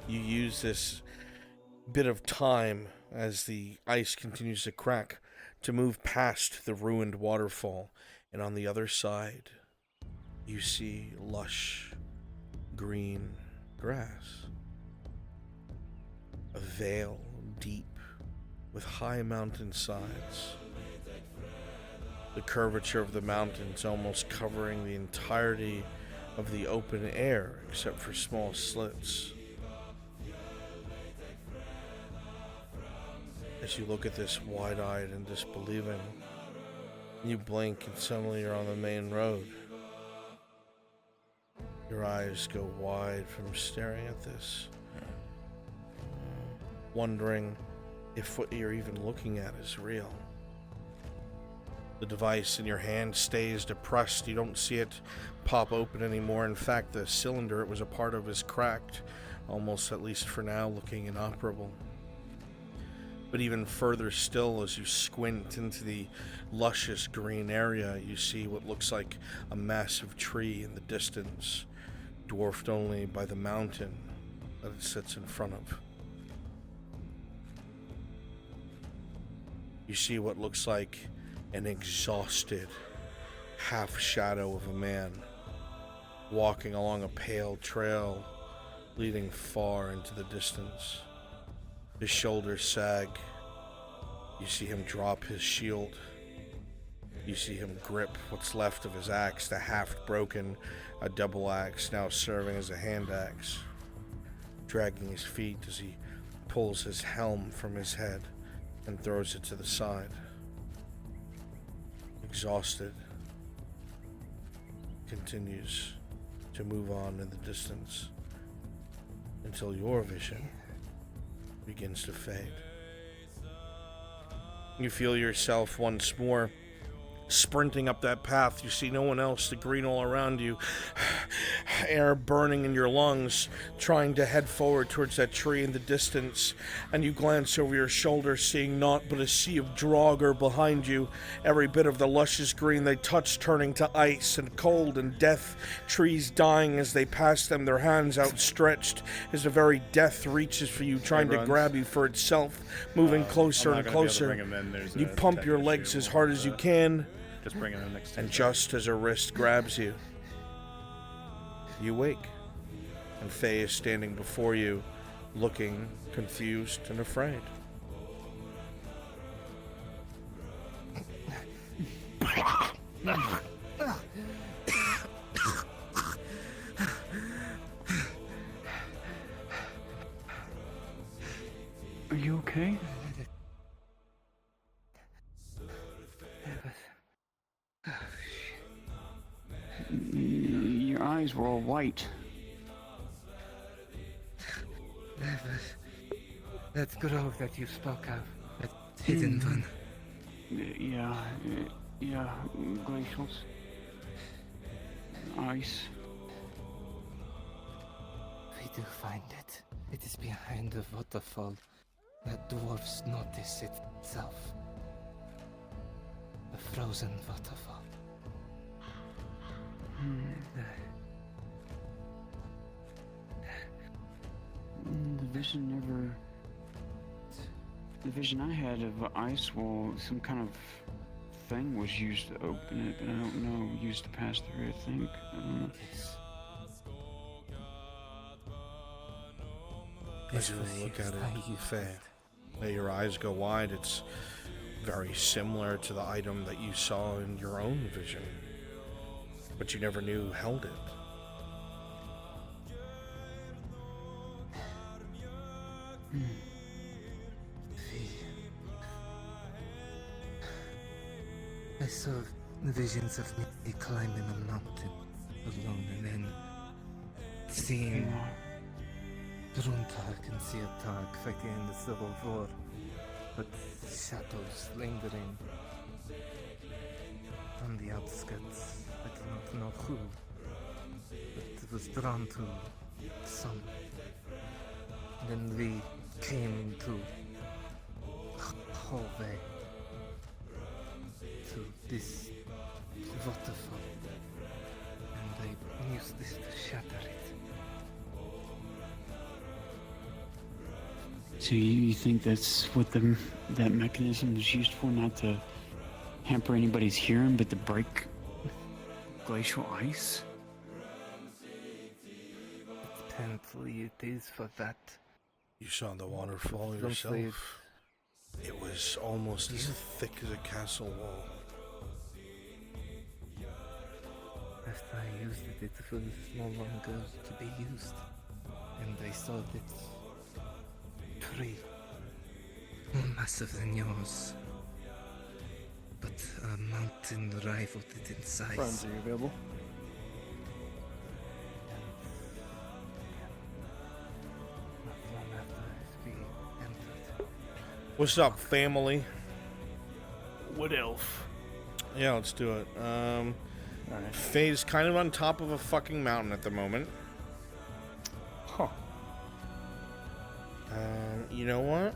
You use this bit of time as the ice continues to crack to move past the ruined waterfall, and on the other side you see lush green grass. A vale deep with high mountain sides. The curvature of the mountains almost covering the entirety of the open air except for small slits. As you look at this wide-eyed and disbelieving, you blink and suddenly you're on the main road. Your eyes go wide from staring at this, wondering if what you're even looking at is real. The device in your hand stays depressed. You don't see it pop open anymore. In fact, the cylinder it was a part of is cracked, almost, at least for now, looking inoperable. But even further still, as you squint into the luscious green area, you see what looks like a massive tree in the distance, dwarfed only by the mountain that it sits in front of. You see what looks like an exhausted half shadow of a man walking along a pale trail leading far into the distance. His shoulders sag. You see him drop his shield. You see him grip what's left of his axe, the half-broken, a double axe now serving as a hand axe, dragging his feet as he pulls his helm from his head and throws it to the side. Exhausted, continues to move on in the distance until your vision begins to fade. You feel yourself once more sprinting up that path. You see no one else, the green all around you, air burning in your lungs, trying to head forward towards that tree in the distance, and you glance over your shoulder, seeing naught but a sea of Draugr behind you, every bit of the luscious green they touch turning to ice and cold and death, trees dying as they pass them, their hands outstretched as the very death reaches for you, trying to grab you for itself, moving closer and closer. You pump your legs as hard as you can, Just bringing him next to and just as a wrist grabs you, you wake, and Faye is standing before you, looking confused and afraid. Are you okay? Your eyes were all white. That grove that you spoke of, that hidden one. Yeah, glacials. Ice. We do find it. It is behind the waterfall. That dwarfs notice itself. The frozen waterfall. The vision I had of ice wall, some kind of thing was used to open it, but I don't know, used to pass through, I think. I don't know. As you look at it, Faye, your eyes go wide. It's very similar to the item that you saw in your own vision, but you never knew held it. I saw visions of me climbing a mountain alone, and then seeing Brunswick and Tark fighting in the Civil War, but shadows lingering on the outskirts. I do not know who, but was drawn to some. Then we came to hallway to this waterfall, and I used this to shatter it. So you think that's what that mechanism is used for, not to hamper anybody's hearing, but to break glacial ice? Apparently it is for that. You saw the waterfall yourself. It was almost as thick as a castle wall. After I used it, it was no longer to be used. And I saw this tree, more massive than yours, but a mountain rivaled it in size. Friends, are you available? What's up, family? Wood elf. Yeah, let's do it. Faye's kind of on top of a fucking mountain at the moment. Huh. You know what?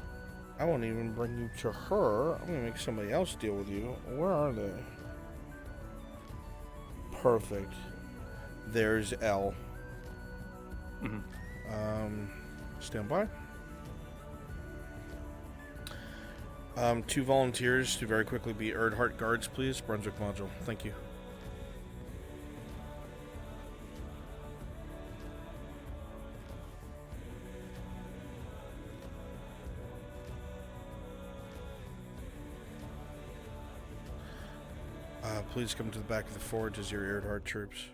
I won't even bring you to her. I'm gonna make somebody else deal with you. Where are they? Perfect. There's L. Stand by. 2 volunteers to very quickly be Erdhart guards, please. Brunswick module. Thank you. Please come to the back of the forge as your Erdhart troops.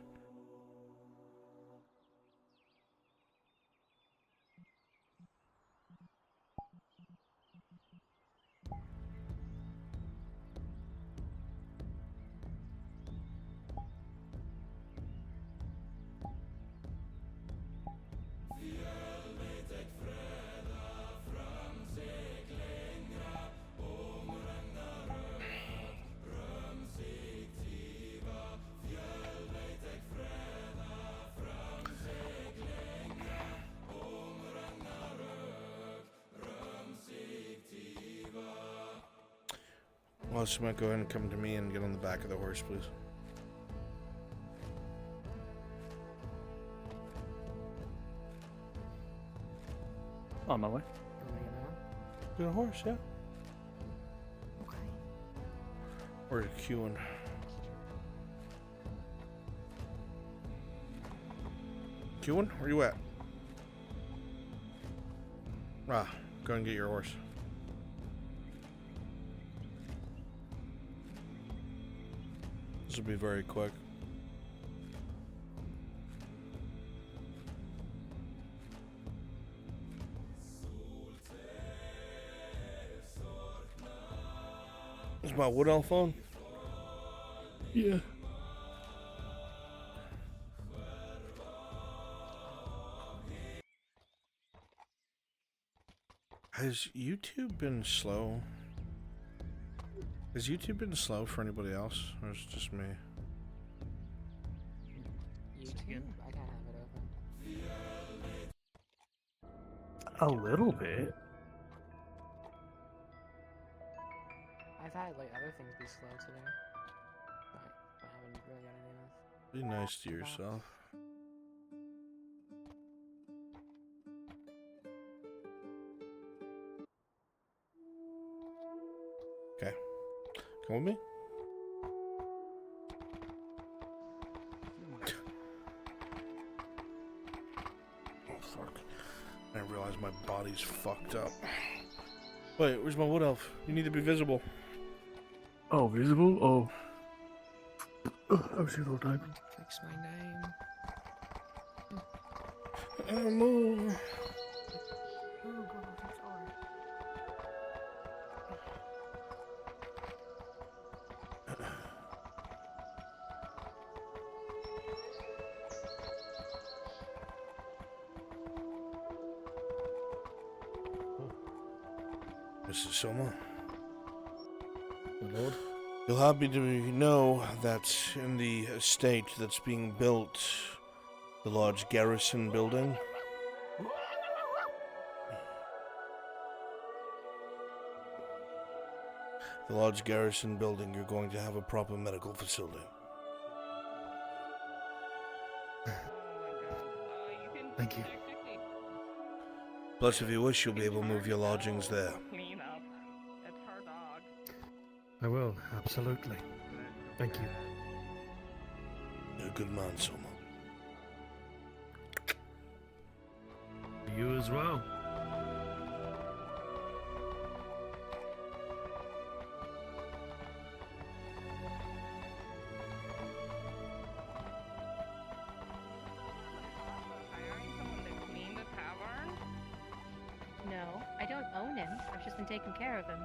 Osama, go ahead and come to me and get on the back of the horse, please. On my way. Get a horse, yeah. Where's Kewen? Kewen, where you at? Go and get your horse. This will be very quick. Is my wood elf on? Yeah. Has YouTube been slow? Has YouTube been slow for anybody else? Or is it just me? YouTube? I can't have it open. A little bit. I've had like other things be slow today. But I haven't really got anything else. Be nice to yourself. Okay. Come with me. Oh fuck. I didn't realize my body's fucked up. Wait, where's my wood elf? You need to be visible. Oh, visible? Oh. I was here the whole time. Fix my name. Move. Oh god, that's hard. Mrs. Soma. My lord. You'll happy to know that in the estate that's being built, the large garrison building, you're going to have a proper medical facility. Thank you. Plus, if you wish, you'll be able to move your lodgings there. Clean up. It's her dog. I will, absolutely. Thank you. You're a good man, Soma. You as well. No, I don't own him. I've just been taking care of him.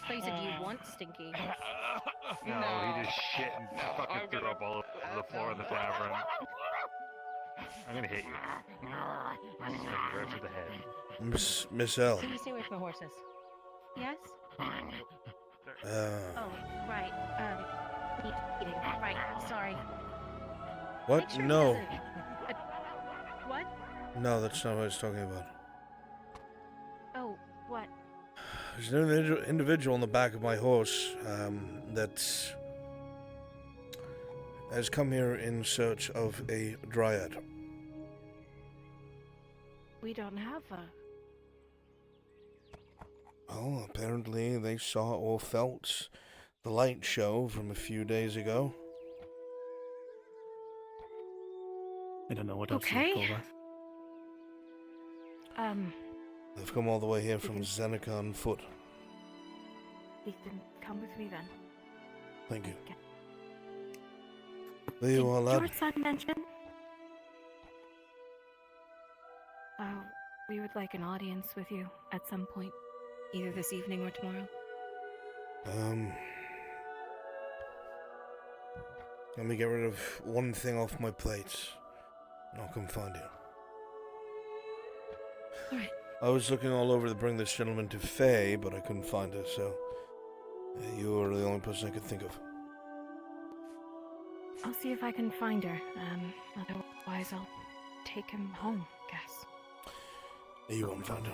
But you said you want Stinky. No, he just shit and fucking threw up all over the floor of the tavern. I'm gonna hit you. I'm just gonna right through the head. Miss L. Can you stay away from the horses? Yes? Uh, Oh, right. Eating. Right, sorry. what? Make sure he No. doesn't- what? No, that's not what I was talking about. Oh, what? There's an individual on the back of my horse that has come here in search of a dryad. We don't have a... Well, apparently they saw or felt the light show from a few days ago. I don't know what else Okay. to call that. They've come all the way here from Zeneca on foot. Ethan, come with me then. Thank you. There you are, lad. Your son mentioned? We would like an audience with you at some point. Either this evening or tomorrow. Let me get rid of one thing off my plate, and I'll come find you. Alright. I was looking all over to bring this gentleman to Faye, but I couldn't find her, so you were the only person I could think of. I'll see if I can find her. Otherwise I'll take him home, guess. You won't find her.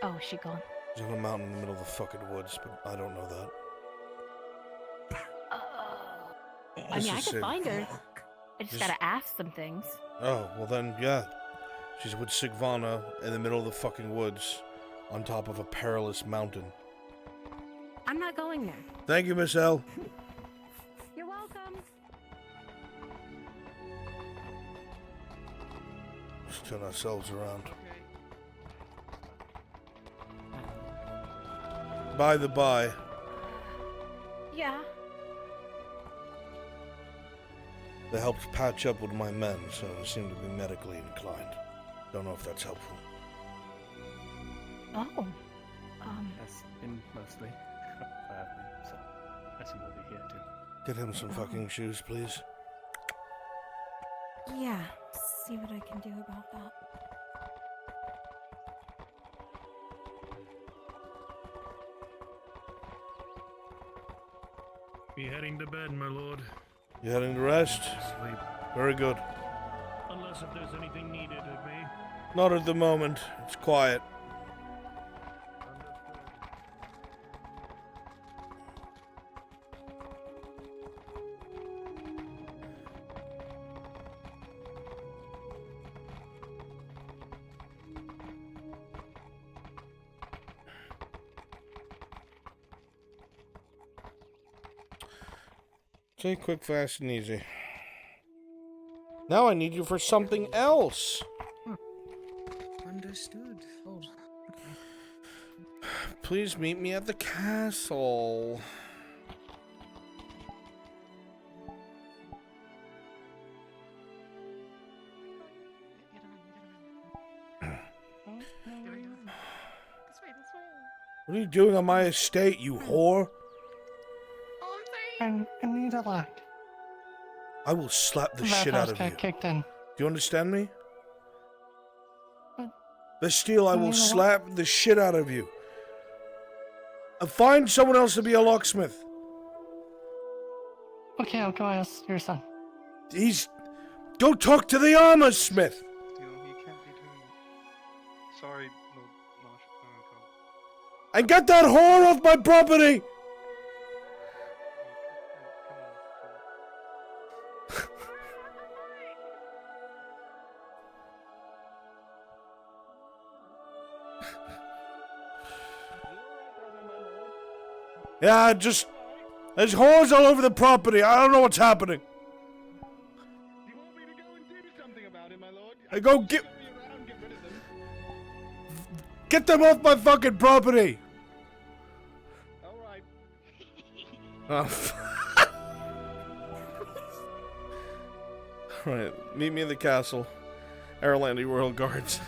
Oh, is she gone? He's on a mountain in the middle of the fucking woods, but I don't know that. I mean, I This is could it. find her. I just This- gotta ask some things. Oh, well then, yeah. She's with Sigvana in the middle of the fucking woods on top of a perilous mountain. I'm not going there. Thank you, Miss L. You're welcome. Let's turn ourselves around. By the by, Yeah. they helped patch up with my men, so they seem to be medically inclined. Don't know if that's helpful. Oh. That's been mostly. So I see what we're here to. Get him some fucking shoes, please. Yeah. See what I can do about that. Be heading to bed, my lord. You heading to rest? Sleep. Very good. Unless if there's anything needed of me. Not at the moment. It's quiet. Say quick, fast, and easy. Now I need you for something else. Understood. Hold. Please meet me at the castle. What are you doing on my estate, you whore? I need a lot. I will slap the That shit out house of got you. kicked in. Do you understand me? Bastille, I will slap the shit out of you. Find someone else to be a locksmith. Okay, I'll go ask your son. Go talk to the armor smith. Sorry, no, And get that whore off my property. Yeah, there's whores all over the property. I don't know what's happening. I go get them off my fucking property. Oh. Alright, meet me in the castle. Airlandy Royal Guards.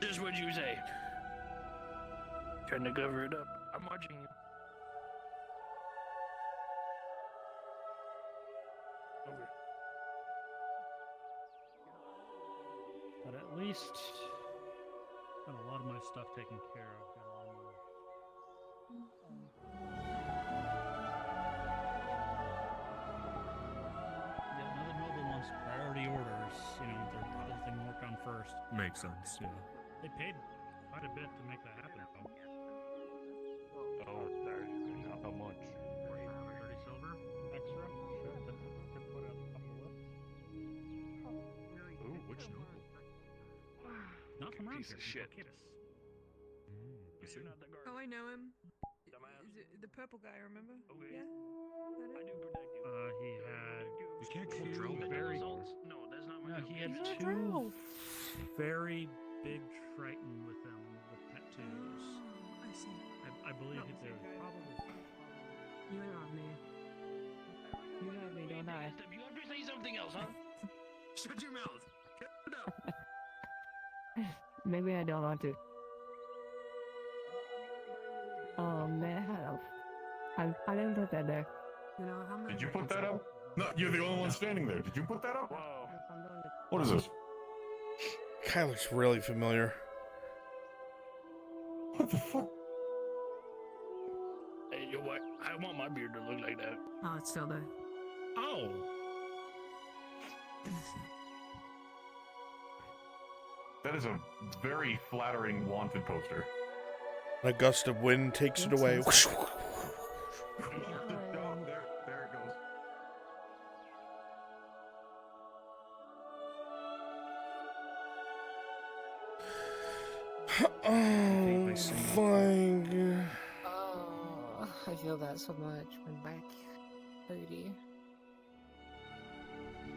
Just what you say. Trying to cover it up. I'm watching you. Over. But at least got a lot of my stuff taken care of. Got a lot of yeah, another noble wants priority orders. You know, they're probably thing to work on first. Makes sense, yeah. They paid quite a bit to make that happen. Oh, there's how much? 30 silver extra. Sure, then could put up a couple lists. Ooh, which noble? Not from around Piece here. of shit. Oh, I know him. Is it the purple guy? Remember? Yeah. He had. You can't call two Drow very. no, that's not my. No, he had He's not two Drow. very big Triton with them with tattoos. I see. I believe they were probably. You love me. You love me, don't I? You have to say something else, huh? Shut your mouth. Shut up. Maybe I don't want to. Oh man, I didn't put that there. You know how many? Did you put that up? No, you're the only one standing there. Did you put that up? What is this? Kind of looks really familiar. What the fuck? Hey, you know what? I want my beard to look like that. Oh, it's still there. Oh. That is a very flattering wanted poster. A gust of wind takes it away. There it goes. Oh, fine. Oh, I feel that so much. My back hurty.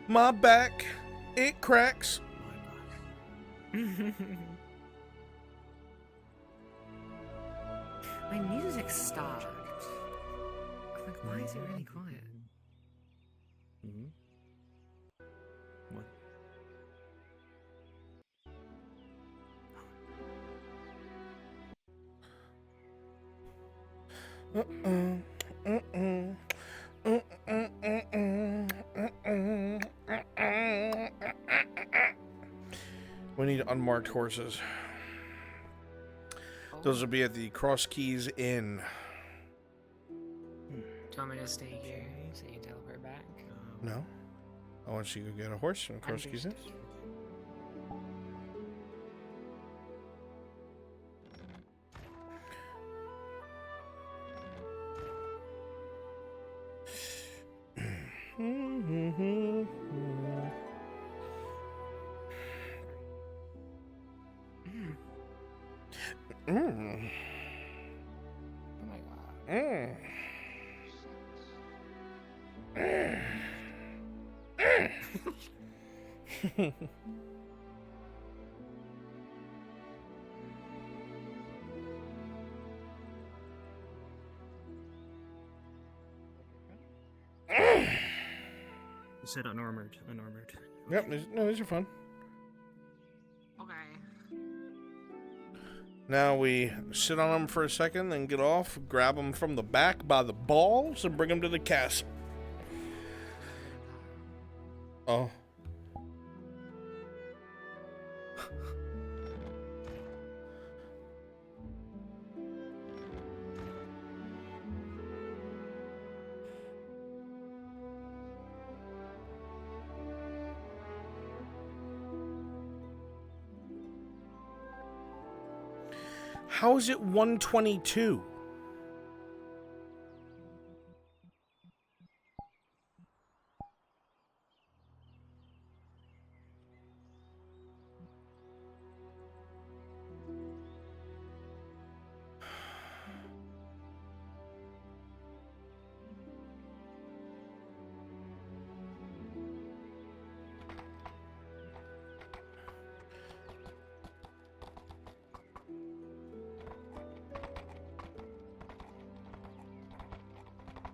My back, it cracks. My music stopped. Like, why is it really quiet? What? We need unmarked horses. Those will be at the Cross Keys Inn. Do you want me to stay here so you can teleport back? No? I want you to go get a horse from Cross Keys Inn. Oh my god. You said unarmored. Unarmored. Yep, these are fun. Okay. Now we sit on them for a second, then get off, grab them from the back by the balls, and bring them to the castle. Oh. How is it 122?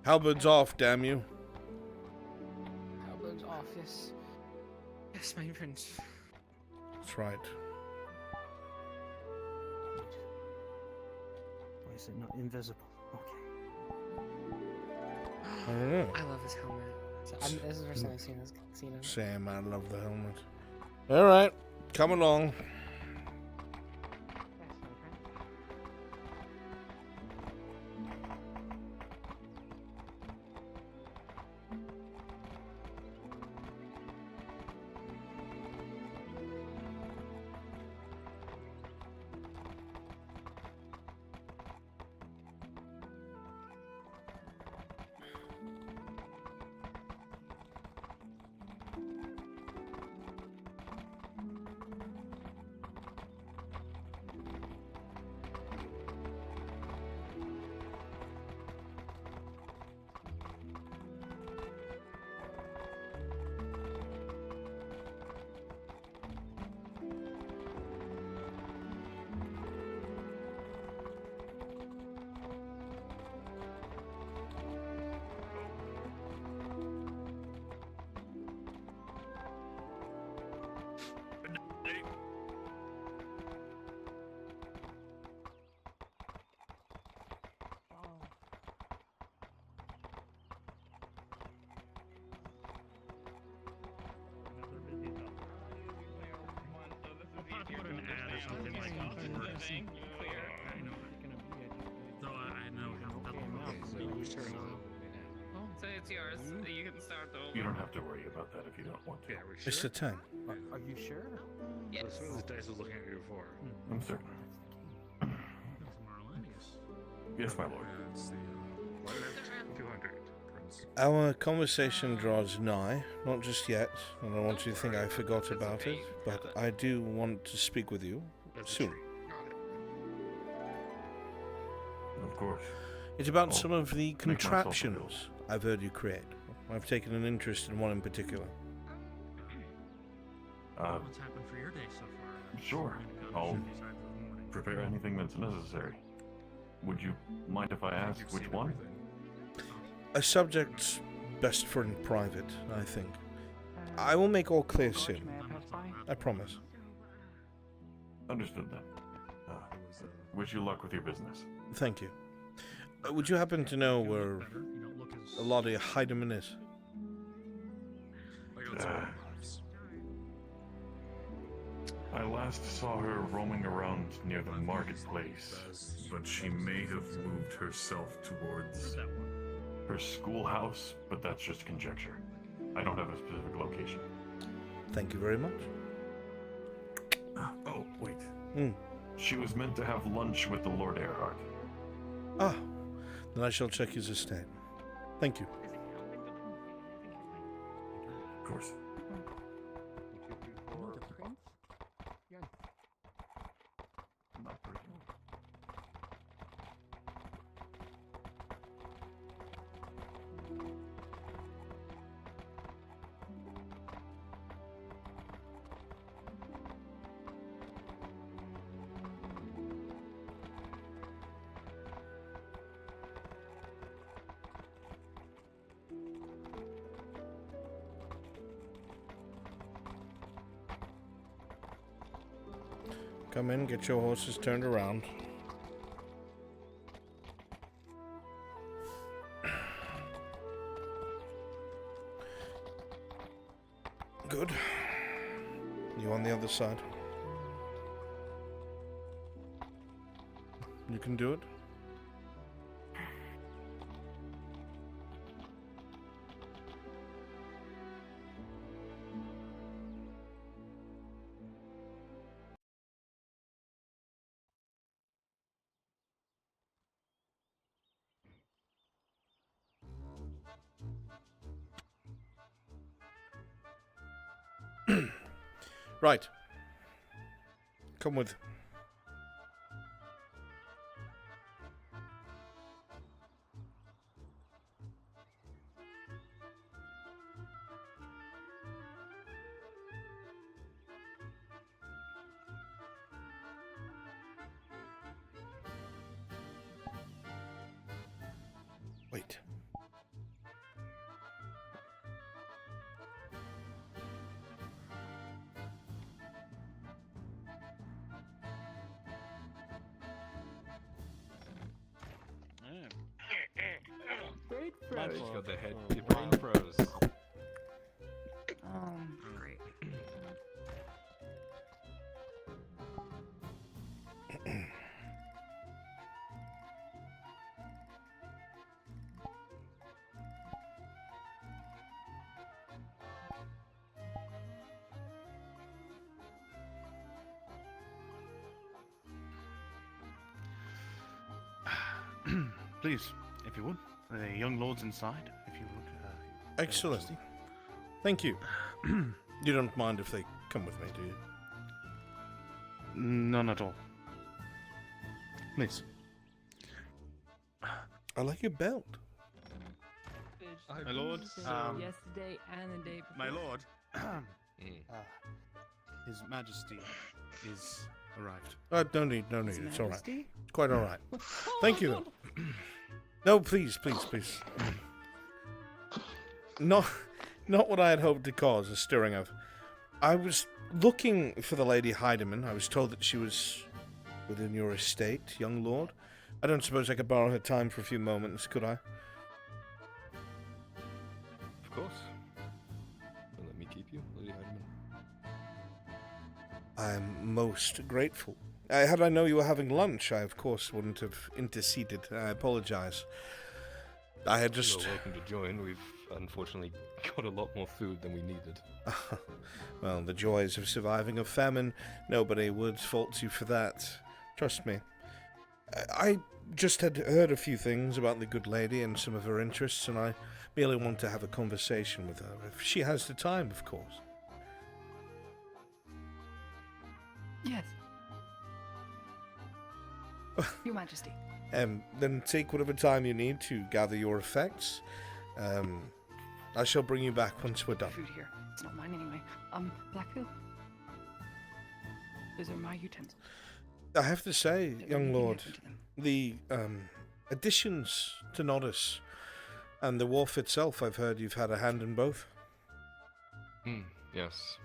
Halberd's off, damn you. Halberd's off, yes. Yes, my prince. That's right. Why is it not invisible? Okay. I don't know. I love his helmet. This is the first time I've seen this. Seen him. Sam, I love the helmet. Alright, come along. it's yours. You can start over. You don't have to worry about that if you don't want to. Yeah, we're It's sure. the 10. Are you sure? Yes. That's what the dice was looking at you for. I'm certain. Marlenius. Yes, my lord. Let's see. 200. Our conversation draws nigh, not just yet, and I don't want you to think I forgot about it, but I do want to speak with you soon. Of course. It's about I'll some of the make myself contraptions I've heard you create. I've taken an interest in one in particular. What's happened for your day so far? Sure. I'll prepare anything that's necessary. Would you mind if I ask which one? A subject best for in private, I think. I will make all clear soon. I promise. Understood then. Wish you luck with your business. Thank you. Would you happen to know where Lottie Heidemann is? I last saw her roaming around near the marketplace, but she may have moved herself towards her schoolhouse, but that's just conjecture. I don't have a specific location. Thank you very much. Oh, wait. Hmm. She was meant to have lunch with the Lord Earhart. Ah, then I shall check his estate. Thank you. Of course. Come in, get your horses turned around. Good. You on the other side? You can do it? Right. Come with. Wait. Brain froze. Just got the head. Your brain froze. Great. Please, if you would. The young lord's inside, if you would. Excellent. Thank you. You don't mind if they come with me, do you? None at all. Please. I like your belt. My lord, yesterday and the day before. my lord, His Majesty is arrived. No need. His It's all right. Majesty? It's quite all right. Thank you. No, please. Not what I had hoped to cause a stirring of. I was looking for the Lady Heidemann. I was told that she was within your estate, young lord. I don't suppose I could borrow her time for a few moments, could I? Of course. Don't let me keep you, Lady Heidemann. I am most grateful. Had I known you were having lunch, I of course wouldn't have interceded. I apologize. I had just... You're welcome to join. We've unfortunately got a lot more food than we needed. Well, the joys of surviving a famine, nobody would fault you for that. Trust me. I just had heard a few things about the good lady and some of her interests, and I merely want to have a conversation with her, if she has the time, of course. Yes. Your Majesty. Then take whatever time you need to gather your effects. I shall bring you back once we're done. Food here. It's not mine anyway. Blackfield? Those are my utensils. I have to say, young lord, the additions to Nodus and the wharf itself, I've heard you've had a hand in both. Yes.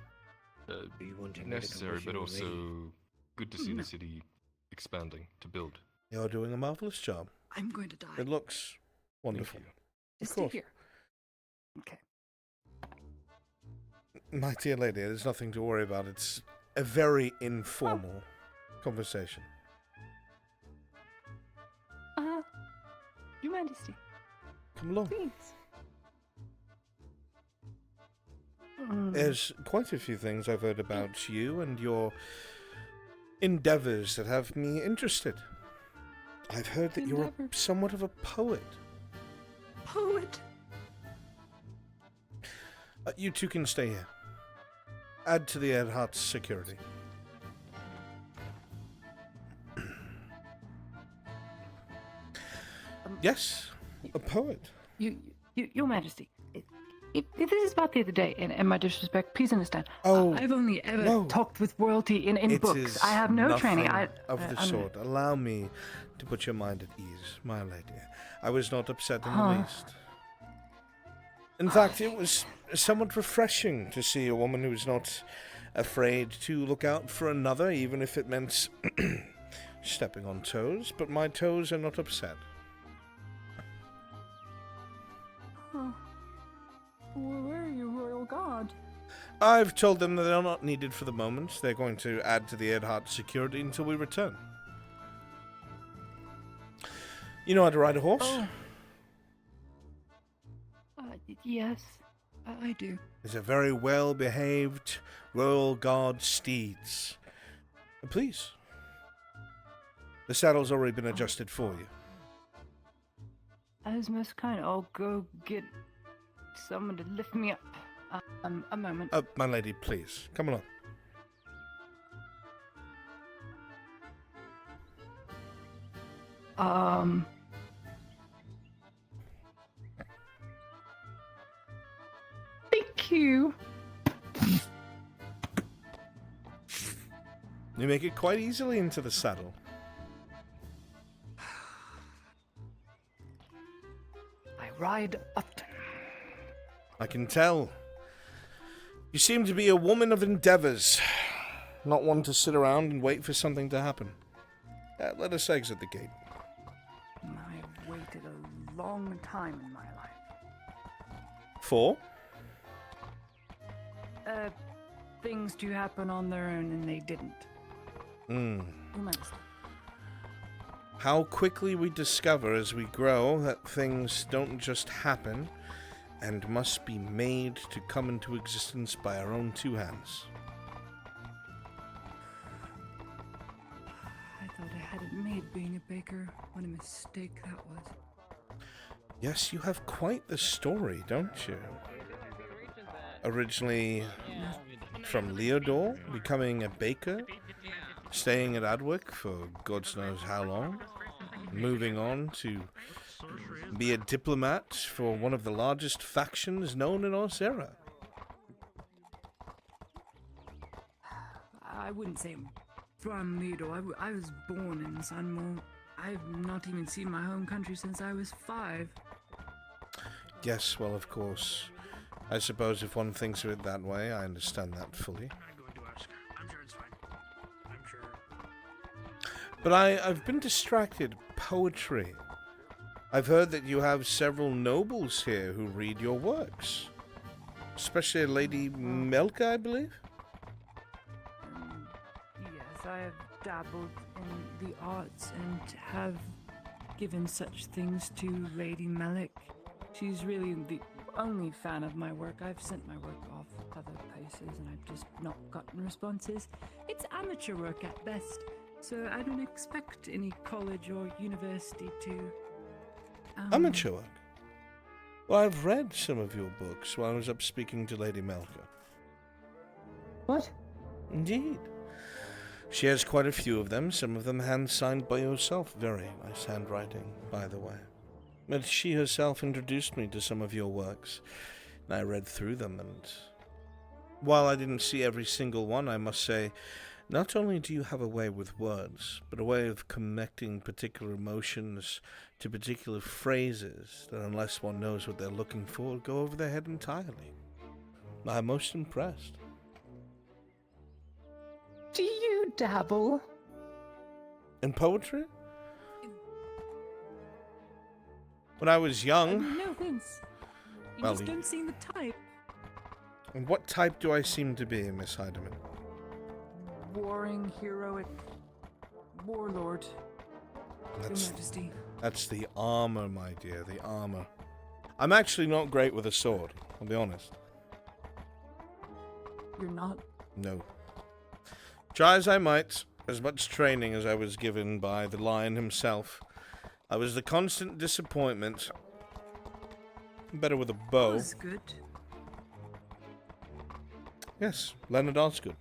Necessary, but also good to see the city expanding, to build. You're doing a marvelous job. I'm going to die. It looks wonderful. Just Of stay course. here. Okay. My dear lady, there's nothing to worry about. It's a very informal conversation. Your Majesty. Come along. Please. There's quite a few things I've heard about you and your endeavors that have me interested. I've heard that you're somewhat of a poet. Poet? You two can stay here. Add to the Earhart's security. Yes, a poet. Your Majesty. If this is about the other day, and my disrespect, please understand. Oh, I've only ever talked with royalty in books. I have no training. Nothing of the sort. Allow me to put your mind at ease, my lady. I was not upset in the least. In fact, it was somewhat refreshing to see a woman who was not afraid to look out for another, even if it meant stepping on toes. But my toes are not upset. Where are you, royal guard? I've told them that they're not needed for the moment. They're going to add to the Earhart security until we return. You know how to ride a horse? Oh. Yes, I do. These are very well-behaved royal guard steeds. Please. The saddle's already been adjusted for you. As most kind, I'll go get someone to lift me up. A moment. My lady, please. Come along. Thank you. You make it quite easily into the saddle. I ride often. I can tell. You seem to be a woman of endeavors, not one to sit around and wait for something to happen. Let us exit the gate. I've waited a long time in my life. For? Things do happen on their own, and they didn't. Your Majesty. How quickly we discover as we grow that things don't just happen and must be made to come into existence by our own two hands. I thought I had it made being a baker. What a mistake that was. Yes, you have quite the story, don't you? Originally from Leodor, becoming a baker, staying at Adwick for God knows how long, moving on to be a diplomat for one of the largest factions known in Orsera. I wouldn't say I'm from Leodor. I was born in Sunmore. I've not even seen my home country since I was 5. Yes, well, of course. I suppose if one thinks of it that way, I understand that fully. I'm sure it's fine. I'm sure. But I've been distracted. Poetry. I've heard that you have several nobles here who read your works. Especially Lady Melka, I believe? Yes, I have dabbled in the arts and have given such things to Lady Melick. She's really the only fan of my work. I've sent my work off other places and I've just not gotten responses. It's amateur work at best, so I don't expect any college or university to... Amateur work? Well, I've read some of your books while I was up speaking to Lady Melka. What? Indeed. She has quite a few of them, some of them hand-signed by yourself. Very nice handwriting, by the way. But she herself introduced me to some of your works, and I read through them, and while I didn't see every single one, I must say, not only do you have a way with words, but a way of connecting particular emotions to particular phrases that, unless one knows what they're looking for, go over their head entirely. I'm most impressed. Do you dabble? In poetry? When I was young... no, thanks. You Well, just don't seem the type. And what type do I seem to be, Miss Heidemann? Warring, heroic, warlord. Your Majesty. That's the armor, my dear, the armor. I'm actually not great with a sword, I'll be honest. You're not? No. Try as I might, as much training as I was given by the lion himself, I was the constant disappointment. Better with a bow. That was good. Yes, Leonard Osgood.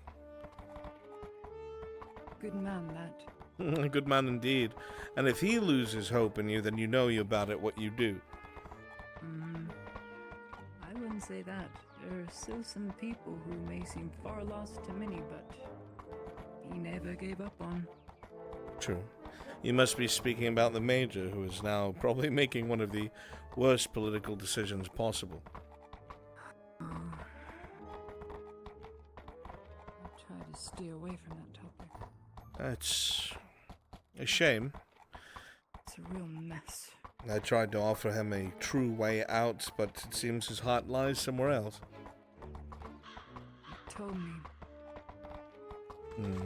Good man, that. A good man indeed. And if he loses hope in you, then you know you're bad at what you do. I wouldn't say that. There are still some people who may seem far lost to many, but he never gave up on. True. You must be speaking about the Major, who is now probably making one of the worst political decisions possible. I'll try to steer away from that topic. That's a shame. It's a real mess. I tried to offer him a true way out, but it seems his heart lies somewhere else. He told me.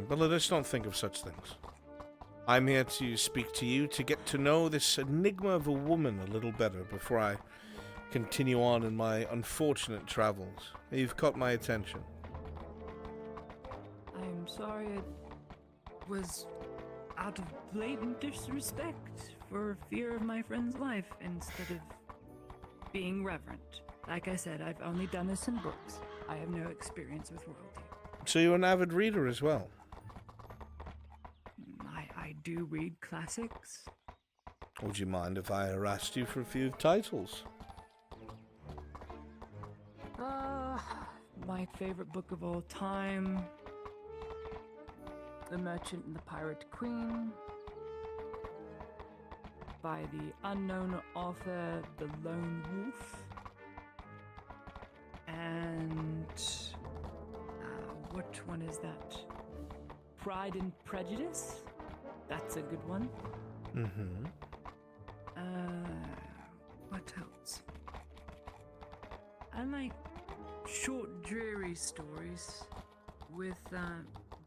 But let us not think of such things. I'm here to speak to you to get to know this enigma of a woman a little better before I continue on in my unfortunate travels. You've caught my attention. I'm sorry it was out of blatant disrespect for fear of my friend's life instead of being reverent. Like I said, I've only done this in books. I have no experience with royalty. So you're an avid reader as well? I do read classics. Would you mind if I harassed you for a few titles? My favorite book of all time, The Merchant and the Pirate Queen, by the unknown author, The Lone Wolf, and what one is that? Pride and Prejudice? That's a good one. Mm-hmm. What else? I like short, dreary stories with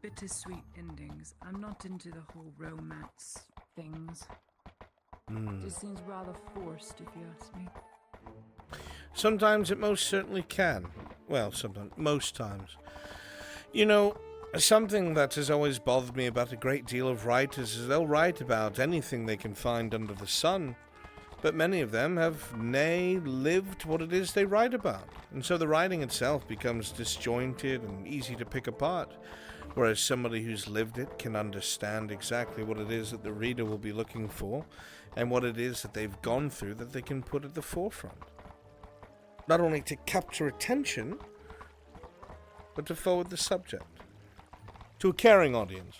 bittersweet endings. I'm not into the whole romance things. It just seems rather forced, if you ask me. Sometimes it most certainly can. Well, sometimes, most times. You know, something that has always bothered me about a great deal of writers is they'll write about anything they can find under the sun, but many of them have lived what it is they write about, and so the writing itself becomes disjointed and easy to pick apart, whereas somebody who's lived it can understand exactly what it is that the reader will be looking for, and what it is that they've gone through that they can put at the forefront. Not only to capture attention, but to forward the subject to a caring audience.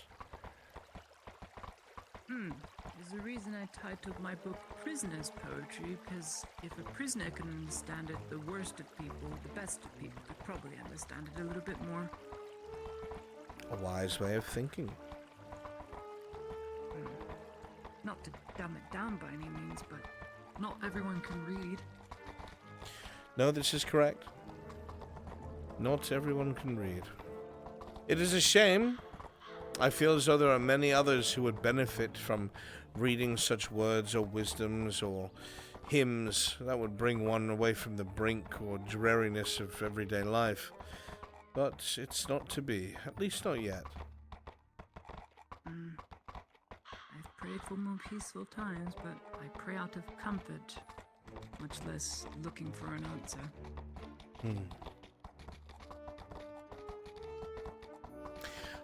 There's a reason I titled my book Prisoner's Poetry, because if a prisoner can understand it, the worst of people, the best of people could probably understand it a little bit more. A wise way of thinking. Not to dumb it down by any means, but not everyone can read. No, this is correct. Not everyone can read. It is a shame. I feel as though there are many others who would benefit from reading such words or wisdoms or hymns that would bring one away from the brink or dreariness of everyday life. But it's not to be, at least not yet. I've prayed for more peaceful times, but I pray out of comfort, much less looking for an answer.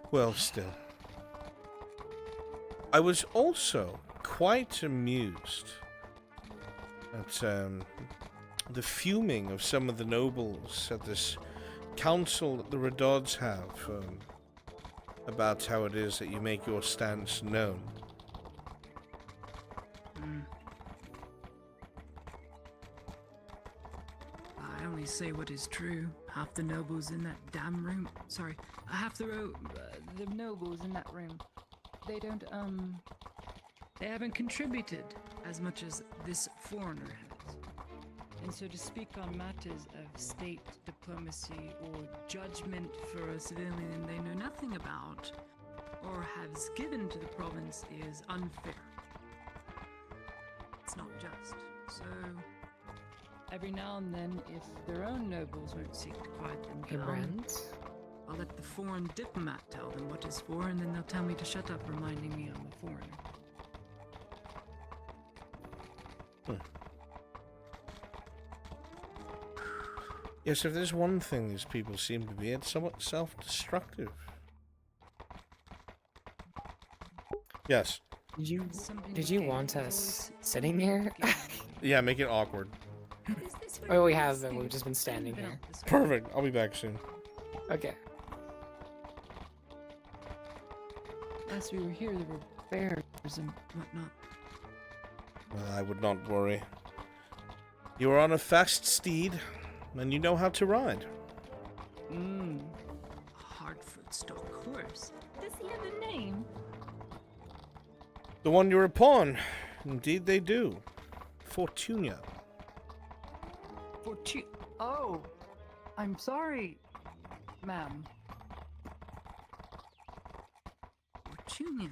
Well, still. I was also quite amused at the fuming of some of the nobles at this council that the Redods have about how it is that you make your stance known. I only say what is true. Half the nobles in that damn room. Sorry, half the nobles in that room. They don't They haven't contributed as much as this foreigner has. And so to speak on matters of state diplomacy or judgment for a civilian they know nothing about or has given to the province is unfair. It's not just. So every now and then, if their own nobles won't seek to quiet them down, I'll let the foreign diplomat tell them what is for, and then they'll tell me to shut up, reminding me I'm a foreigner. Yes, if there's one thing these people seem to be, it's somewhat self-destructive. Yes. Did you want us sitting here? Yeah, make it awkward. Oh, we have been. We've just been standing here. Perfect. I'll be back soon. Okay. As we were here, there were bears and whatnot. Well, I would not worry. You are on a fast steed, and you know how to ride. Hardfoot stock horse. Does he have a name? The one you're upon. Indeed they do. Fortunia. Oh, I'm sorry, ma'am. Fortunia.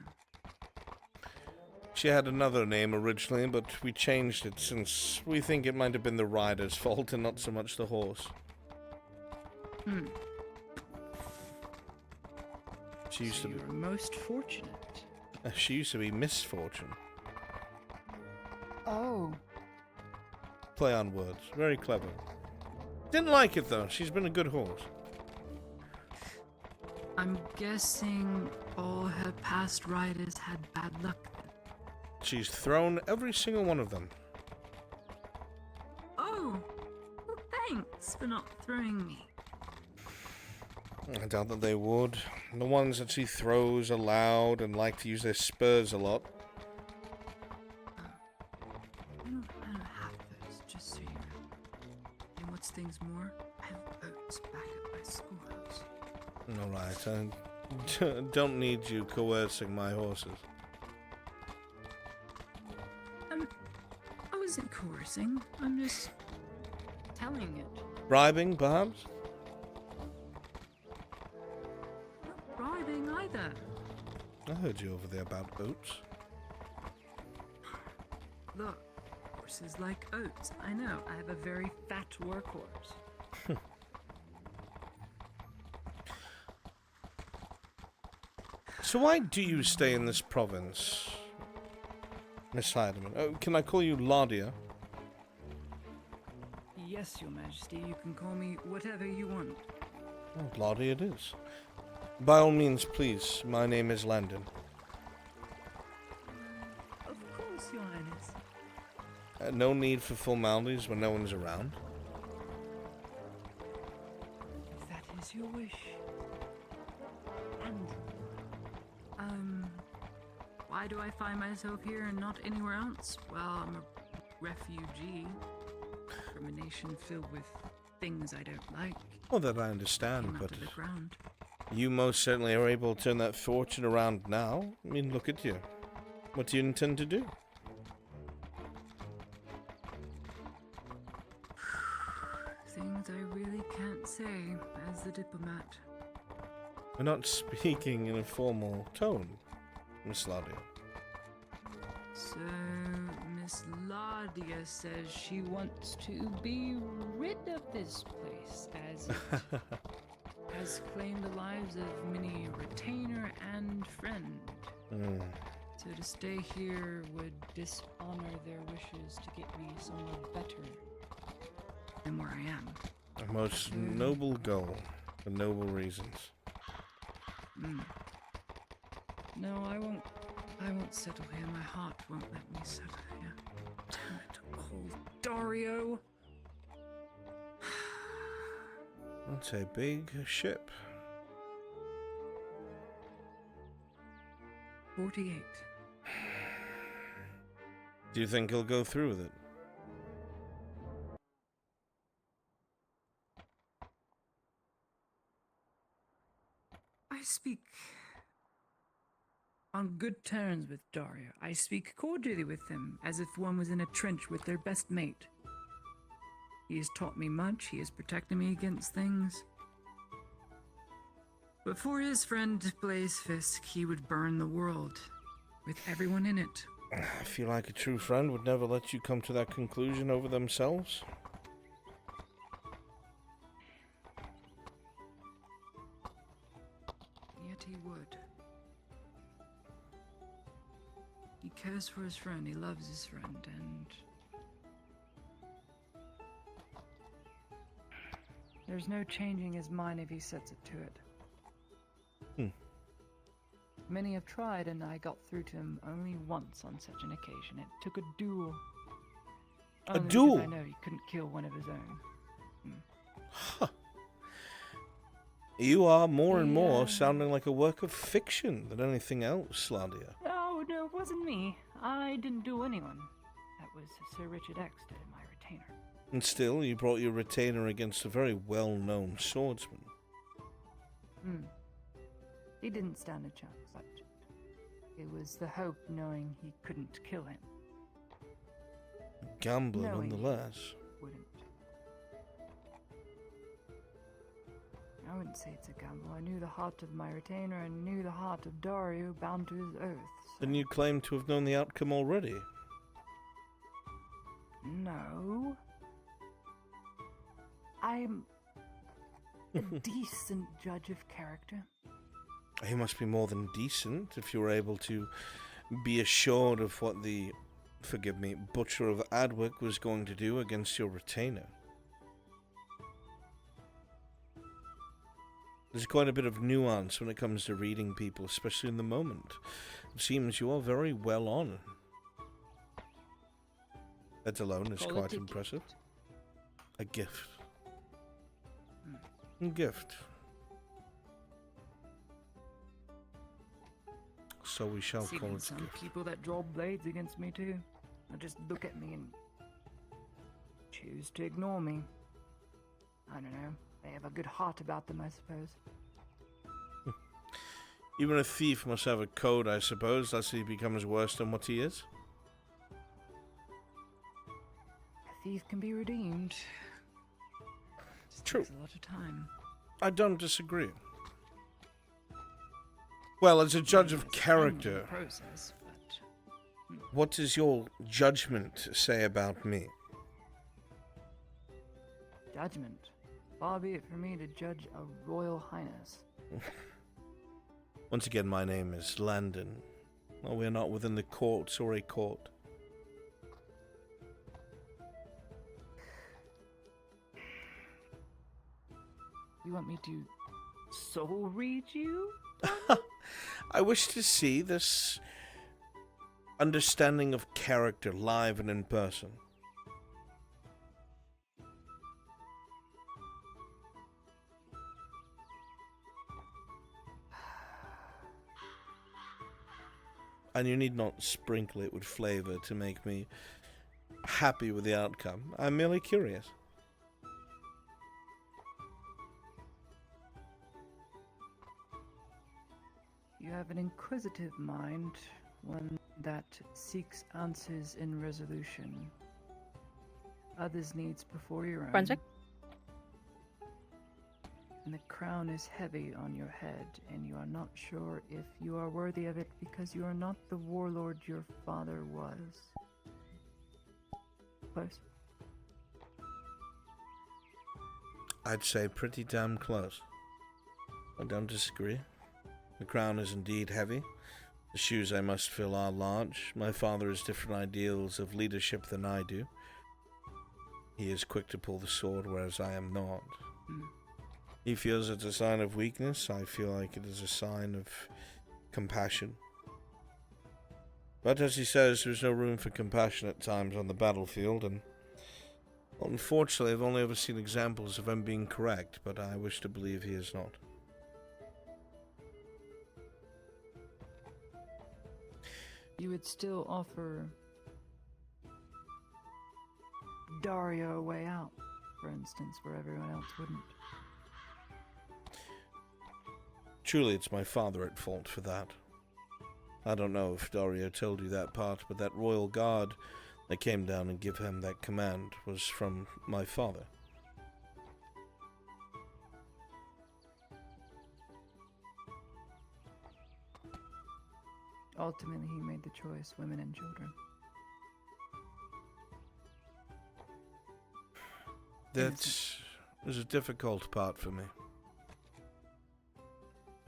She had another name originally, but we changed it since we think it might have been the rider's fault and not so much the horse. She used to be most fortunate. She used to be Misfortune. Oh. Play on words. Very clever. Didn't like it though. She's been a good horse. I'm guessing all her past riders had bad luck. She's thrown every single one of them. Oh, well, thanks for not throwing me. I doubt that they would. The ones that she throws are loud and like to use their spurs a lot. I don't have those, just so you know. And what's things more, I have oats back at my schoolhouse. Alright, I don't need you coercing my horses. I wasn't coercing, I'm just telling it. Bribing, perhaps? Not bribing either. I heard you over there about oats. Look, horses like oats. I know, I have a very fat workhorse. So why do you stay in this province, Miss Heidemann? Oh, can I call you Ladia? Yes, Your Majesty, you can call me whatever you want. Oh, Ladia it is. By all means, please. My name is Landon. Of course, Your Highness. No need for formalities when no one's around. If that is your wish. And, why do I find myself here and not anywhere else? Well, I'm a refugee from a nation filled with things I don't like. Well, that I understand, Came out but of the ground. you most certainly are able to turn that fortune around now. I mean, look at you. What do you intend to do? Things I really can't say as the diplomat. We're not speaking in a formal tone, Miss Ladia. So, Miss Ladia Sladia says she wants to be rid of this place as it has claimed the lives of many retainer and friend. So to stay here would dishonor their wishes to get me somewhere better than where I am. A most noble goal for noble reasons. No, I won't settle here. My heart won't let me settle here. Damn it, old Dario. That's a big ship. 48. Do you think he'll go through with it? I speak on good terms with Dario. I speak cordially with him, as if one was in a trench with their best mate. He has taught me much, he has protected me against things. But for his friend Blaze Fisk, he would burn the world, with everyone in it. I feel like a true friend would never let you come to that conclusion over themselves. Yet he would. He cares for his friend, he loves his friend, and there's no changing his mind if he sets it to it. Many have tried, and I got through to him only once on such an occasion. It took a duel. A Only duel? because I know he couldn't kill one of his own. Huh. You are more and more sounding like a work of fiction than anything else, Sladia. Oh, no, it wasn't me. I didn't duel anyone. That was Sir Richard X did, my retainer. And still, you brought your retainer against a very well-known swordsman. He didn't stand a chance, but it was the hope knowing he couldn't kill him. Gambler, Knowing nonetheless. he wouldn't. I wouldn't say it's a gamble. I knew the heart of my retainer and knew the heart of Dario bound to his oath. Then you claim to have known the outcome already. No. I'm a decent judge of character. He must be more than decent if you were able to be assured of what the, forgive me, Butcher of Adwick was going to do against your retainer. There's quite a bit of nuance when it comes to reading people, especially in the moment. It seems you are very well on. That alone is quite impressive. A gift. A gift. So we shall See, call it a some gift. people that draw blades against me too. They'll just look at me and choose to ignore me. I don't know. They have a good heart about them, I suppose. Even a thief must have a code, I suppose, lest he becomes worse than what he is. A thief can be redeemed. Just True. takes a lot of time. I don't disagree. Well, as a judge of character, Process, but what does your judgment say about me? judgment. Far be it for me to judge a royal highness. Once again, my name is Landon. Well, we are not within the courts or a court. You want me to soul read you? I wish to see this understanding of character live and in person. And you need not sprinkle it with flavor to make me happy with the outcome. I'm merely curious. You have an inquisitive mind, one that seeks answers in resolution. Others' needs before your own. Brunswick? And the crown is heavy on your head, and you are not sure if you are worthy of it because you are not the warlord your father was. close? I'd say pretty damn close. I don't disagree. The crown is indeed heavy. The shoes I must fill are large. My father has different ideals of leadership than I do. He is quick to pull the sword, whereas I am not. He feels it's a sign of weakness. I feel like it is a sign of compassion. But as he says, there's no room for compassion at times on the battlefield, and unfortunately I've only ever seen examples of him being correct, but I wish to believe he is not. You would still offer Dario a way out, for instance, where everyone else wouldn't. Truly, it's my father at fault for that. I don't know if Dario told you that part, but that royal guard that came down and gave him that command was from my father. Ultimately, he made the choice, women and children. That was a difficult part for me.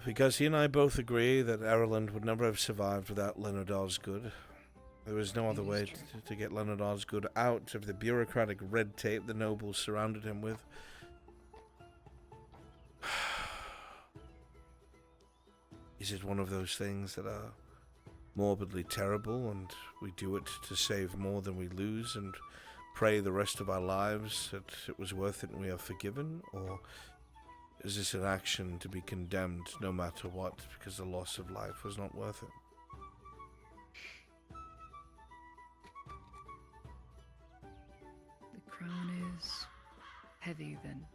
Because he and I both agree that Ireland would never have survived without Leonard Osgood. There was no other way to get Leonard Osgood out of the bureaucratic red tape the nobles surrounded him with. Is it one of those things that are morbidly terrible and we do it to save more than we lose and pray the rest of our lives that it was worth it and we are forgiven? Or is this an action to be condemned no matter what because the loss of life was not worth it? The crown is heavy then.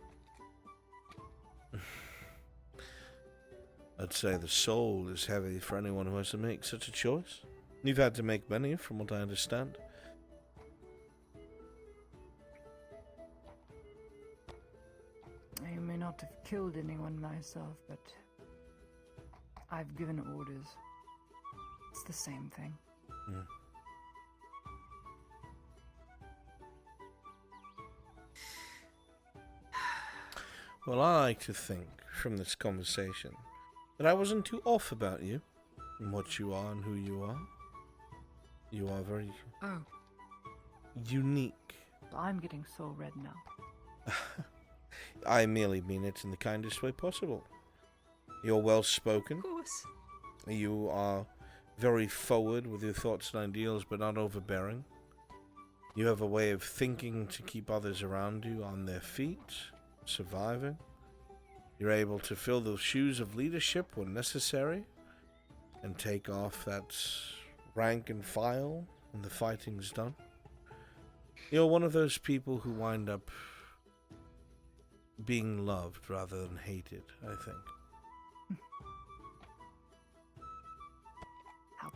I'd say the soul is heavy for anyone who has to make such a choice. You've had to make many, from what I understand. I may not have killed anyone myself, but I've given orders. It's the same thing. Well, I like to think from this conversation that I wasn't too off about you and what you are and who you are. You are very unique. I'm getting so red now. I merely mean it in the kindest way possible. You're well spoken. Of course. You are very forward with your thoughts and ideals, but not overbearing. You have a way of thinking to keep others around you on their feet, surviving. You're able to fill the shoes of leadership when necessary and take off that rank and file when the fighting's done. You're one of those people who wind up being loved rather than hated, I think. How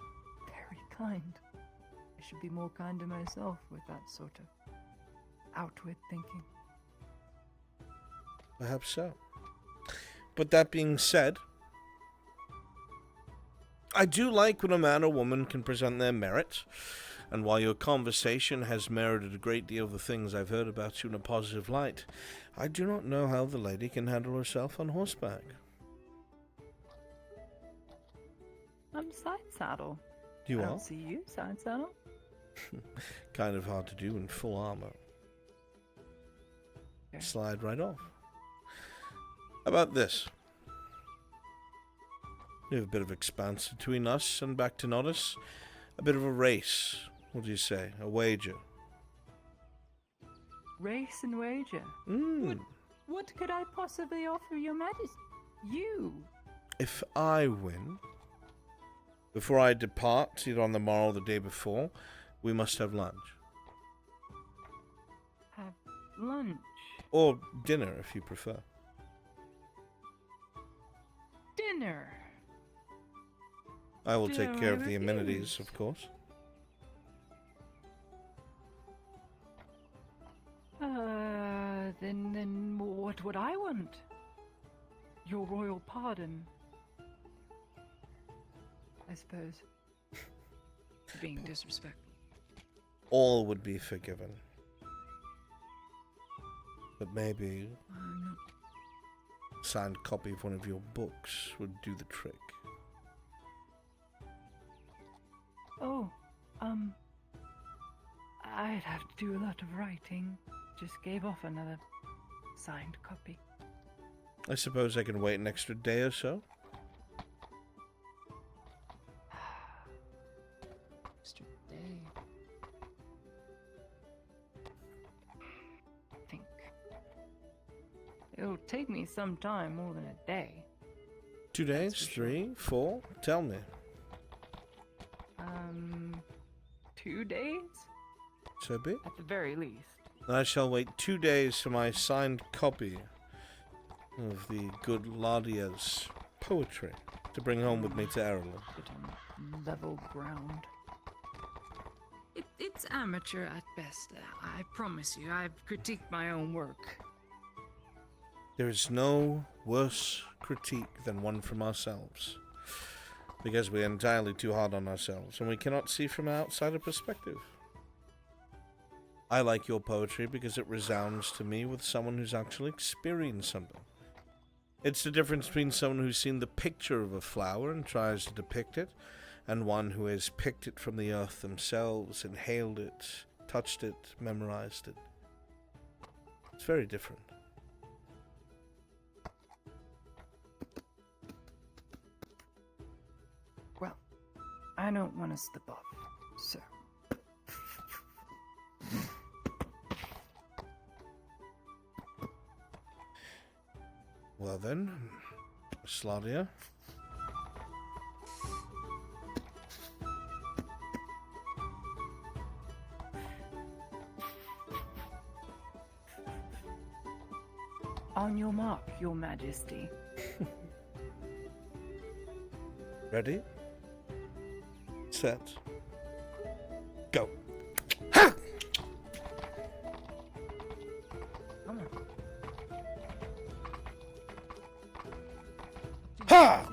very kind. I should be more kind to myself with that sort of outward thinking. Perhaps so. But that being said, I do like when a man or woman can present their merit, and while your conversation has merited a great deal of the things I've heard about you in a positive light, I do not know how the lady can handle herself on horseback. I'm side saddle. You I are? don't see you side saddle. Kind of hard to do in full armor. Slide right off. How about this? We have a bit of expanse between us and back to Nodus. A bit of a race. What do you say? A wager. Race and wager. What could I possibly offer your majesty? You. If I win, before I depart, either on the morrow or the day before, we must have lunch. Have lunch? Or dinner, if you prefer. Dinner. I will take Dinner, care I of the refuse. amenities, of course. Then what would I want? Your royal pardon. I suppose. Being disrespectful. All would be forgiven. But maybe a signed copy of one of your books would do the trick. Oh, I'd have to do a lot of writing. Just gave off another signed copy. I suppose I can wait an extra day or so. Extra day. I think it'll take me some time, more than a day. 2 days? 3? 4? Tell me. 2 days? So be it. At the very least. I shall wait 2 days for my signed copy of the good Ladia's poetry to bring home with me to Ireland. Get on level ground. It's amateur at best. I promise you, I've critiqued my own work. There is no worse critique than one from ourselves, because we are entirely too hard on ourselves, and we cannot see from an outsider perspective. I like your poetry because it resounds to me with someone who's actually experienced something. It's the difference between someone who's seen the picture of a flower and tries to depict it, and one who has picked it from the earth themselves, inhaled it, touched it, memorized it. It's very different. Well, I don't want to slip off, so. Well then, Sladia. On your mark, Your Majesty. Ready? Set. Go. Come on. Ha!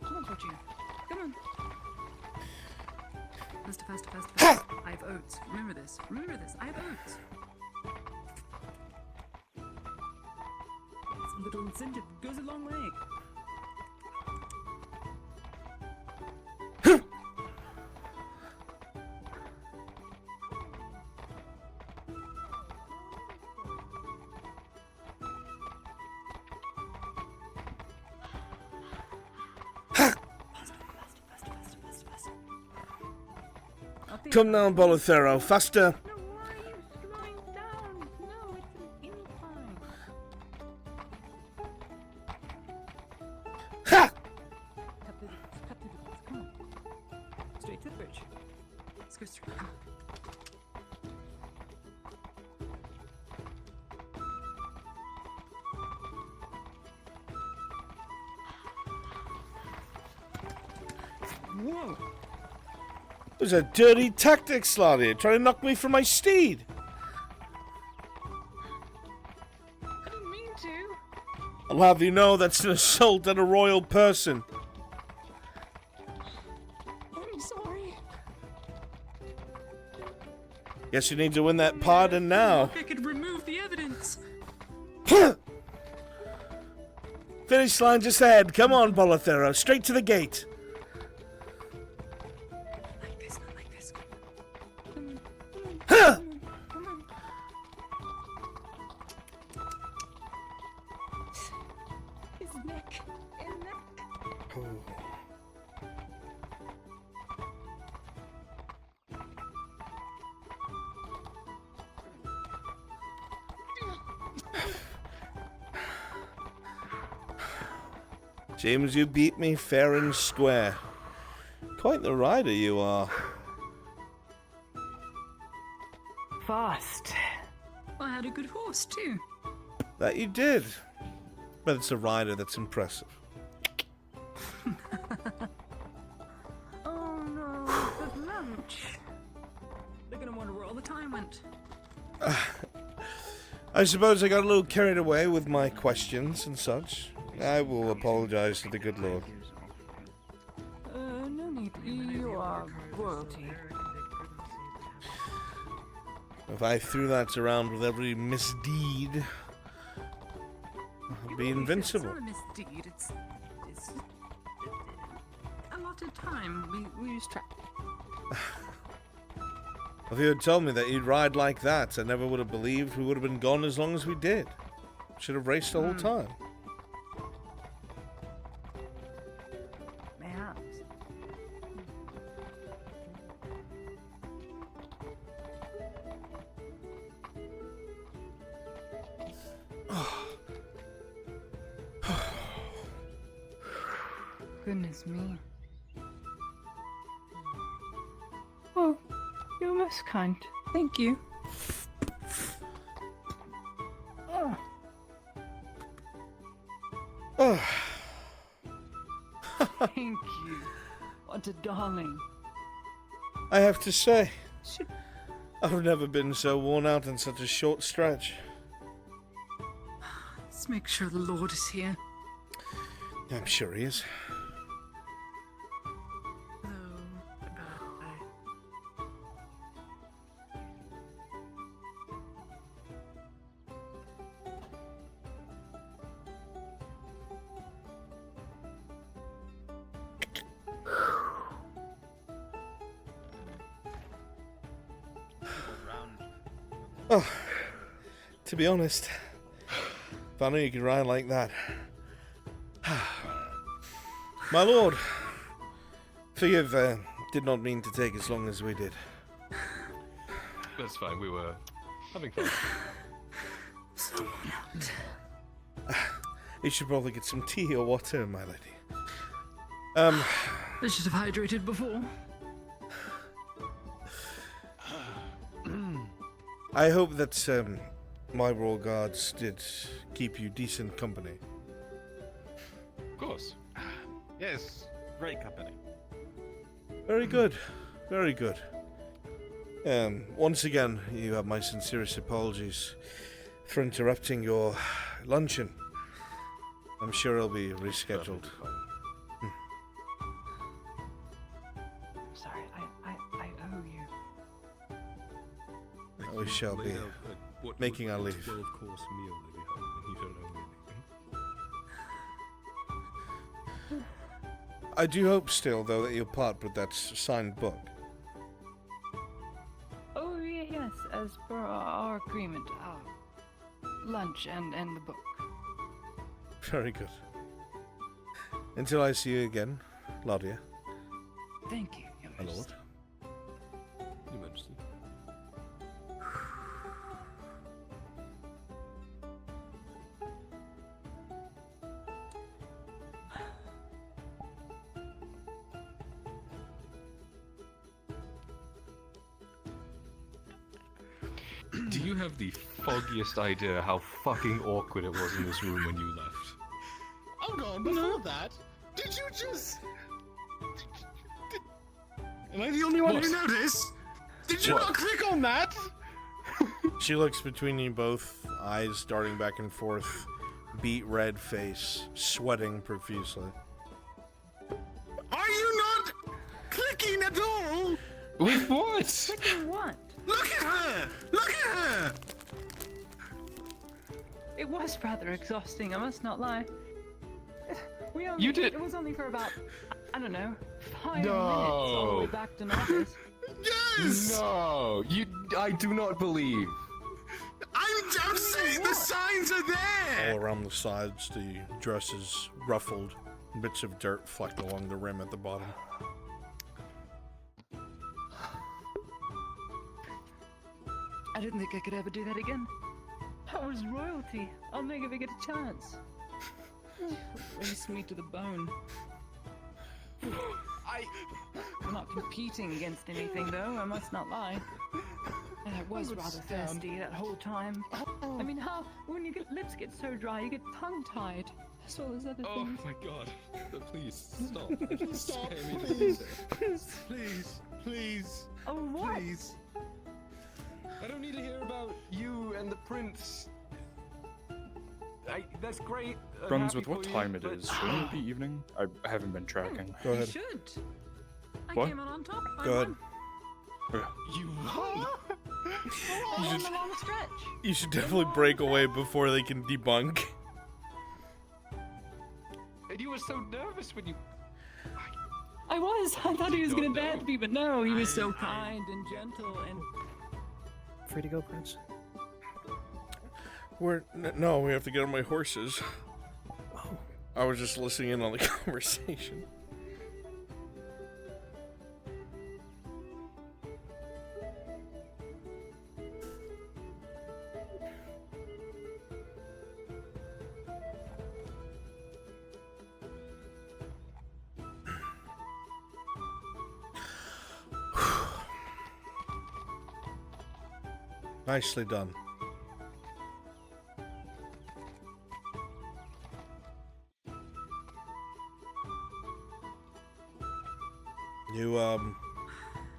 Come on, Georgina. Come on. Faster, faster, faster, faster. I have oats. Remember this. Remember this. I have oats. Some little incentive goes a long way. Come now, Bolothero, faster! Ha! Cut through the woods. Come on. Straight to the bridge. Let's go straight. Come on. Whoa! It was a dirty tactic, Sladia, trying to knock me from my steed. I didn't mean to. I'll have you know that's an assault on a royal person. I'm sorry. Guess you need to win that pardon now. I could remove the evidence. Finish line just ahead. Come on, Bolothero, straight to the gate. His neck. His neck. James, you beat me fair and square. Quite the rider you are. Fast. I had a good horse, too. That you did. But it's a rider that's impressive. Oh no, but lunch. They're gonna wonder where all the time went. I suppose I got a little carried away with my questions and such. I will apologize to the good Lord. No need. You are royalty. If I threw that around with every misdeed, I'd be invincible. It's not a misdeed. It's a lot of time. We use track. If you had told me that you'd ride like that, I never would have believed we would have been gone as long as we did. Should have raced the whole time. Perhaps. Goodness me. Oh, you're most kind. Thank you. Oh. Oh. Thank you. What a darling. I have to say, I've never been so worn out in such a short stretch. Let's make sure the Lord is here. I'm sure he is. Oh, to be honest, if I knew you could ride like that. My lord, forgive, did not mean to take as long as we did. That's fine, we were having fun. You should probably get some tea or water, my lady. I should have hydrated before. I hope that my royal guards did keep you decent company. Of course. Yes, great company. Very good, very good. Once again, you have my sincerest apologies for interrupting your luncheon. I'm sure it'll be rescheduled. Sorry, I owe you. We shall be making our leave. 12-course meal that we had, and you don't owe me anything. I do hope still, though, that you'll part with that signed book. Oh, yes, as per our agreement, our lunch and the book. Very good. Until I see you again, Laudia. Thank you, Your My lord. Majesty. Your Majesty. Do you have the foggiest idea how fucking awkward it was in this room when you left? Hold on, before that, did you just... Am I the only one who noticed? Did you not click on that? She looks between you both, eyes darting back and forth, beet red face, sweating profusely. Are you not clicking at all? With what? Clicking what? Look at her! Look at her! It was rather exhausting, I must not lie. You did- It was only for about, I don't know, 5 minutes all the way back to Norris. Yes! No, I do not believe. I'm saying the signs are there! All around the sides, the dress is ruffled, bits of dirt flecked along the rim at the bottom. I didn't think I could ever do that again. That was royalty. I'll make if I get a chance. Race me to the bone. I'm not competing against anything, though, I must not lie. And I was rather thirsty that whole time. I mean, when your lips get so dry, you get tongue-tied. As well as other Oh things. my god. Please, stop. Stop, Spare me the please. music. Please, please. Oh, what? Please. I don't need to hear about you and the prince. That's great. I'm Brunswick, happy what for time you, it but- is? Shouldn't it be evening? I haven't been tracking. Go ahead. You should. I What? came out on top. Go ahead. You won. You on should, the long stretch. you should definitely break away before they can debunk. And you were so nervous when you. I was. I thought he was gonna bat me, but no, he was so kind and gentle and. Free to go, Prince. No, we have to get on my horses. I was just listening in on the conversation. Nicely done.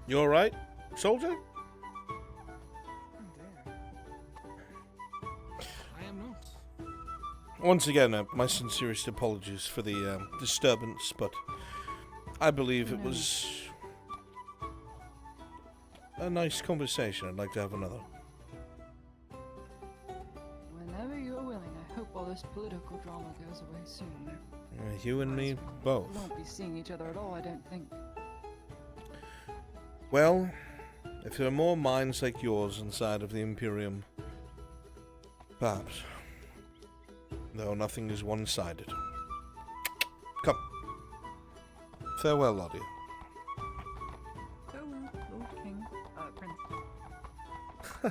You all right, soldier? I am not. Once again, my sincerest apologies for the disturbance, but I believe it was a nice conversation. I'd like to have another. Whenever you're willing, I hope all this political drama goes away soon. You and me both. We won't be seeing each other at all, I don't think. Well, if there are more minds like yours inside of the Imperium, perhaps. Though nothing is one-sided. Come. Farewell, Lottie. Farewell, Lord King.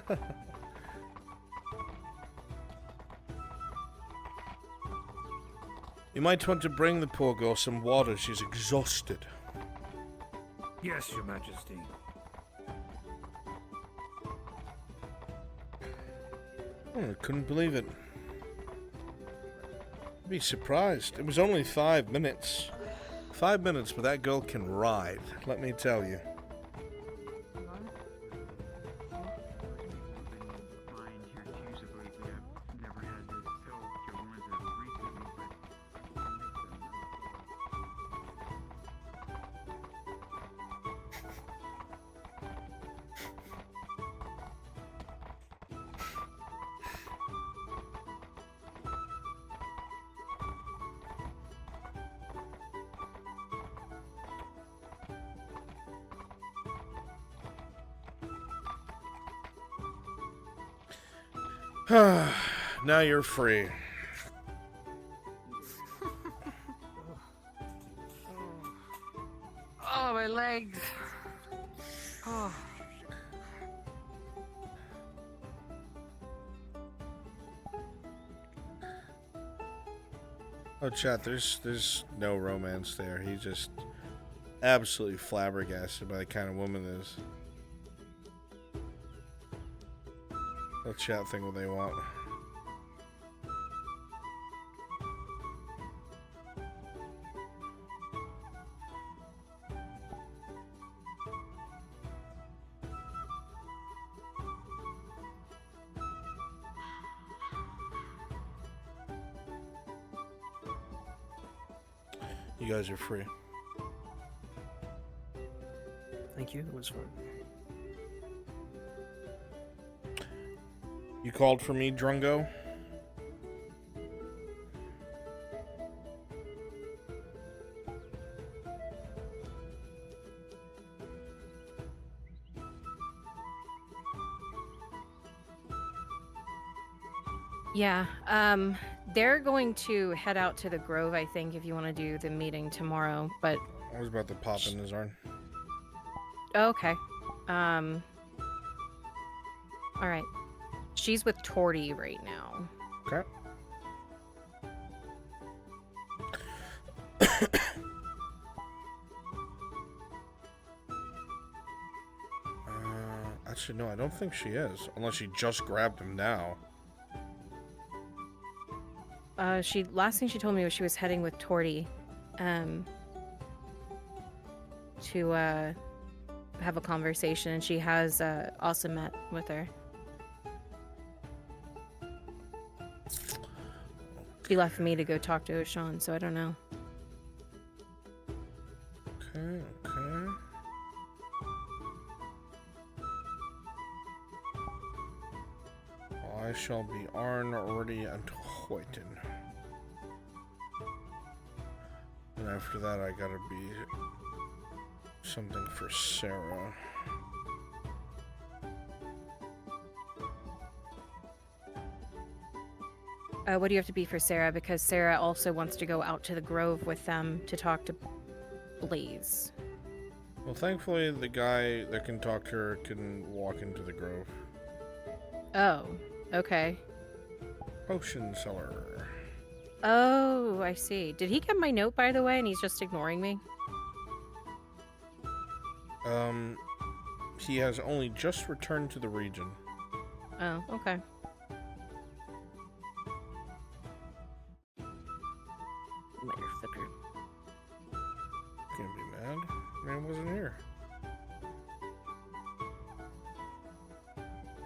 Prince. You might want to bring the poor girl some water. She's exhausted. Yes, Your Majesty. I couldn't believe it. I'd be surprised. It was only 5 minutes. 5 minutes, but that girl can ride, let me tell you. Now you're free. Oh, my legs. Oh. Oh, chat, there's no romance there. He's just absolutely flabbergasted by the kind of woman it is. They'll chat think what they want. You guys are free. Thank you. It was fun. You called for me, Drungo? Yeah, they're going to head out to the Grove, I think, if you want to do the meeting tomorrow, but... I was about to pop in his arm. Okay. Alright. She's with Torty right now. Okay. Actually, no, I don't think she is. Unless she just grabbed him now. Last thing she told me was she was heading with Torty, to, have a conversation, and she has, also met with her. She left me to go talk to Oshan, so I don't know. Okay, okay. I shall be Arn, ready, and Hoyten. And after that, I gotta be something for Sarah. What do you have to be for Sarah? Because Sarah also wants to go out to the Grove with them to talk to Blaze. Well, thankfully, the guy that can talk to her can walk into the Grove. Oh, okay. Potion seller. Oh, I see. Did he get my note, by the way, and he's just ignoring me? He has only just returned to the region. Oh, okay. Motherfucker. Can't be mad. Man wasn't here.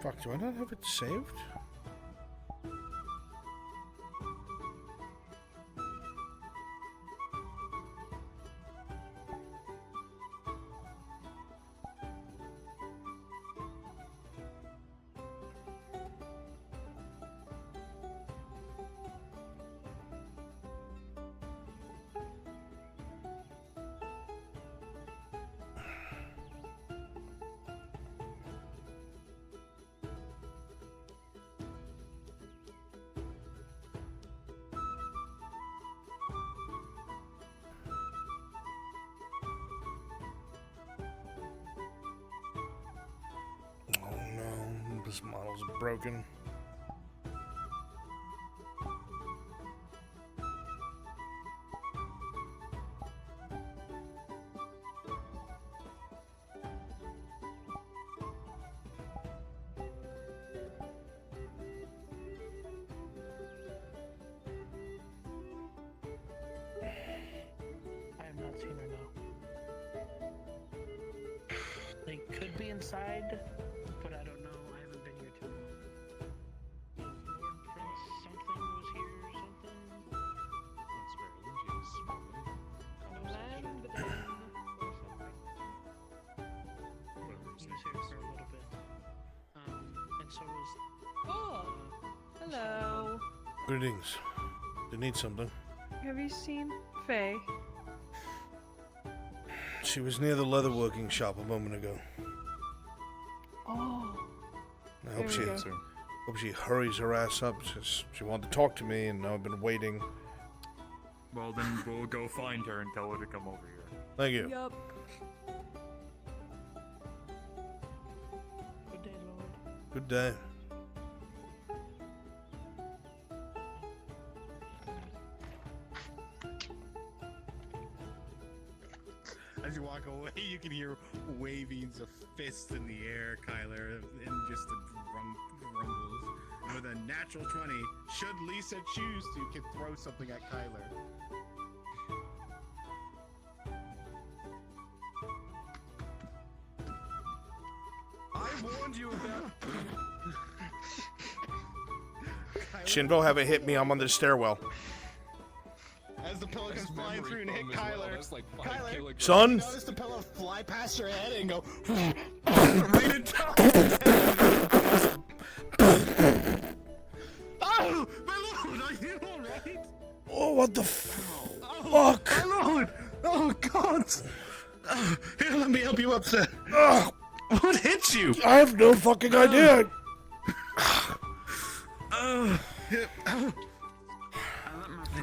Fuck, do I not have it saved? This model's broken. I have not seen her now. They could be inside, but I don't know. I haven't been here too long. Lord Prince something was here or something. That's very Lindsay's Land or something. He was here for a little bit. And so was. Oh, hello. Greetings. You need something? Have you seen Faye? She was near the leatherworking shop a moment ago. Oh. I hope There we she go. hope she hurries her ass up. She wanted to talk to me, and I've been waiting. Well, then we'll go find her and tell her to come over here. Thank you. Yup. Good day, Lord. Good day. As you walk away, you can hear wavings of fists in the air, Kyler, and just the rumbles. And with a natural 20, should Lisa choose to, can throw something at Kyler. I warned you about. Shinbo, have it hit me. I'm on the stairwell. As the pillow comes flying through and hit Kyler. Kyler, Son? you notice the pillow fly past your head and go right in top of his head. Oh, my lord, are you alright? Oh, what the fuck? My lord! Oh, God! Here, let me help you up, sir. What hit you? I have no fucking idea.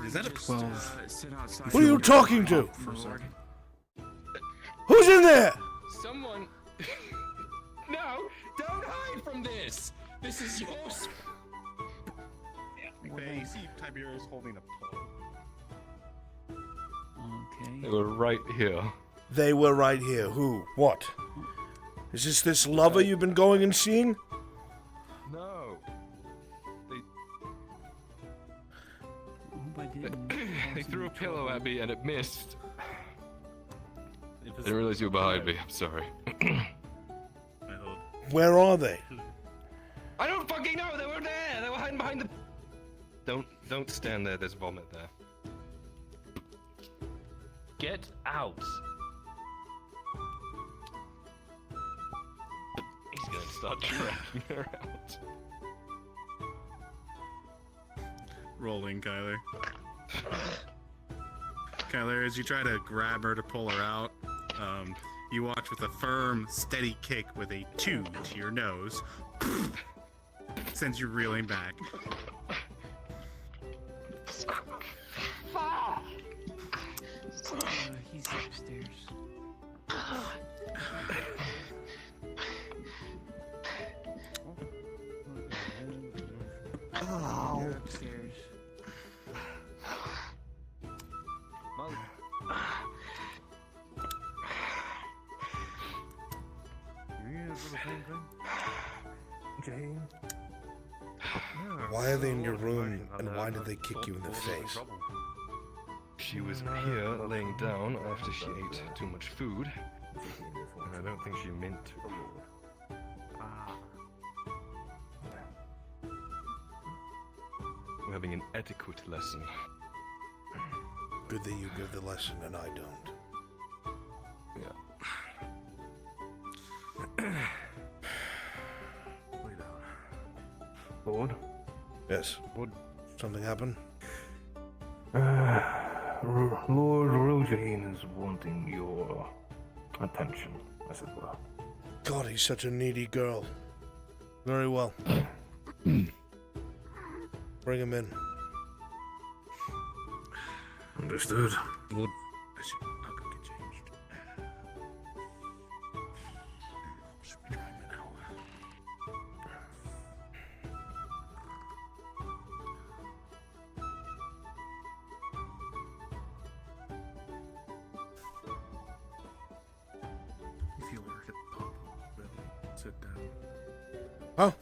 Is that a 12? Who are you talking to? Who's in there? Someone. No! Don't hide from this! This is yours! You see Tiberius holding a pillow. Okay. They were right here. They were right here. Who? What? Is this lover you've been going and seeing? No. They threw a pillow at me and it missed. I didn't realize you were behind me. I'm sorry. Where are they? I don't fucking know! They were there! They were hiding behind the. Don't stand there, there's vomit there. Get out. He's gonna start dragging her out. rolling, Kyler. Kyler, as you try to grab her to pull her out, you watch with a firm, steady kick with a 2 to your nose. Sends you reeling back. He's upstairs. You're upstairs. You here for the same thing? Jane? Why are they in your room, and why did they kick you in the face? She was here laying down after she ate too much food, and I don't think she meant to. We're having an etiquette lesson. Good that you give the lesson and I don't. Yeah. Lord? Yes. What? Something happened? Lord Rojane is wanting your attention, as it were. God, he's such a needy girl. Very well. Bring him in. Understood. Lord. You feel your hip pop. Sit down. Huh?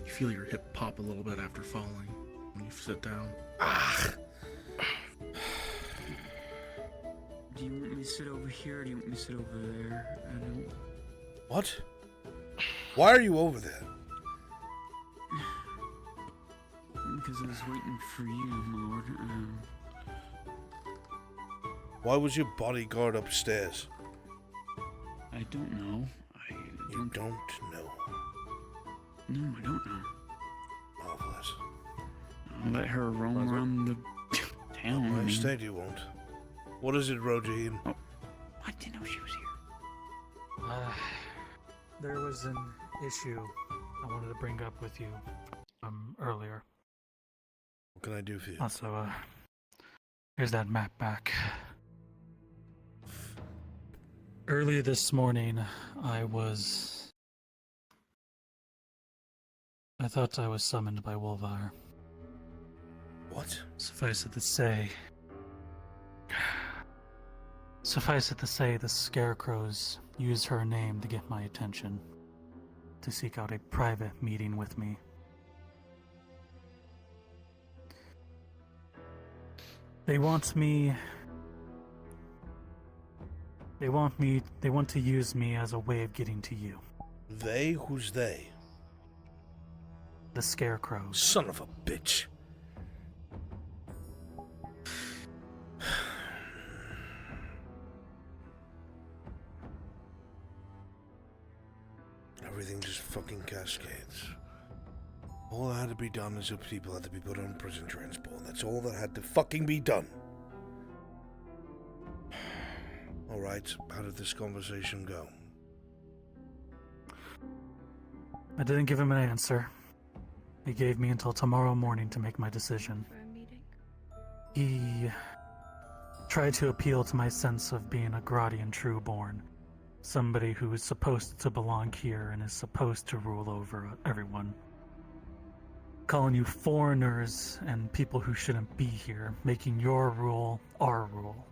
You feel your hip pop a little bit after falling when you sit down. Do you want me to sit over here or do you want me to sit over there? I don't... What? Why are you over there? Because I was waiting for you, Lord. Why was your bodyguard upstairs? I don't know. You don't know. No, I don't know. Marvelous. I'll let her roam around the town. My estate you won't. What is it, Rojane? Oh, I didn't know she was here. There was an issue I wanted to bring up with you earlier. What can I do for you? Also, here's that map back. Early this morning, I thought I was summoned by Wolvar. What? Suffice it to say, the Scarecrows used her name to get my attention, to seek out a private meeting with me. They want to use me as a way of getting to you. They? Who's they? The Scarecrows. Son of a bitch. Everything just fucking cascades. All that had to be done is that people had to be put on prison transport. That's all that had to fucking be done. Alright, how did this conversation go? I didn't give him an answer. He gave me until tomorrow morning to make my decision. He tried to appeal to my sense of being a Gradian trueborn. Somebody who is supposed to belong here and is supposed to rule over everyone. Calling you foreigners and people who shouldn't be here, making your rule our rule.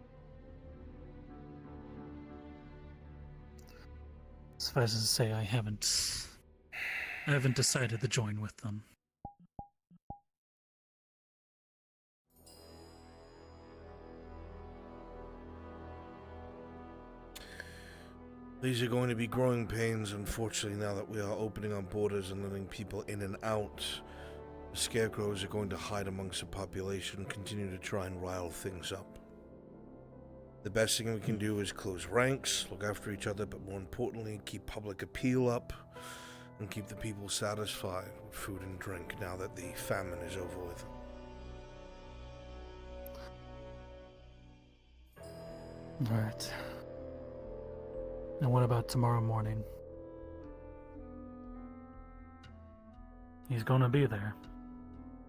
Suffice it to say, I haven't decided to join with them. These are going to be growing pains, unfortunately, now that we are opening our borders and letting people in and out. The Scarecrows are going to hide amongst the population, continue to try and rile things up. The best thing we can do is close ranks, look after each other, but more importantly, keep public appeal up, and keep the people satisfied with food and drink now that the famine is over with. Alright. And what about tomorrow morning? He's gonna be there.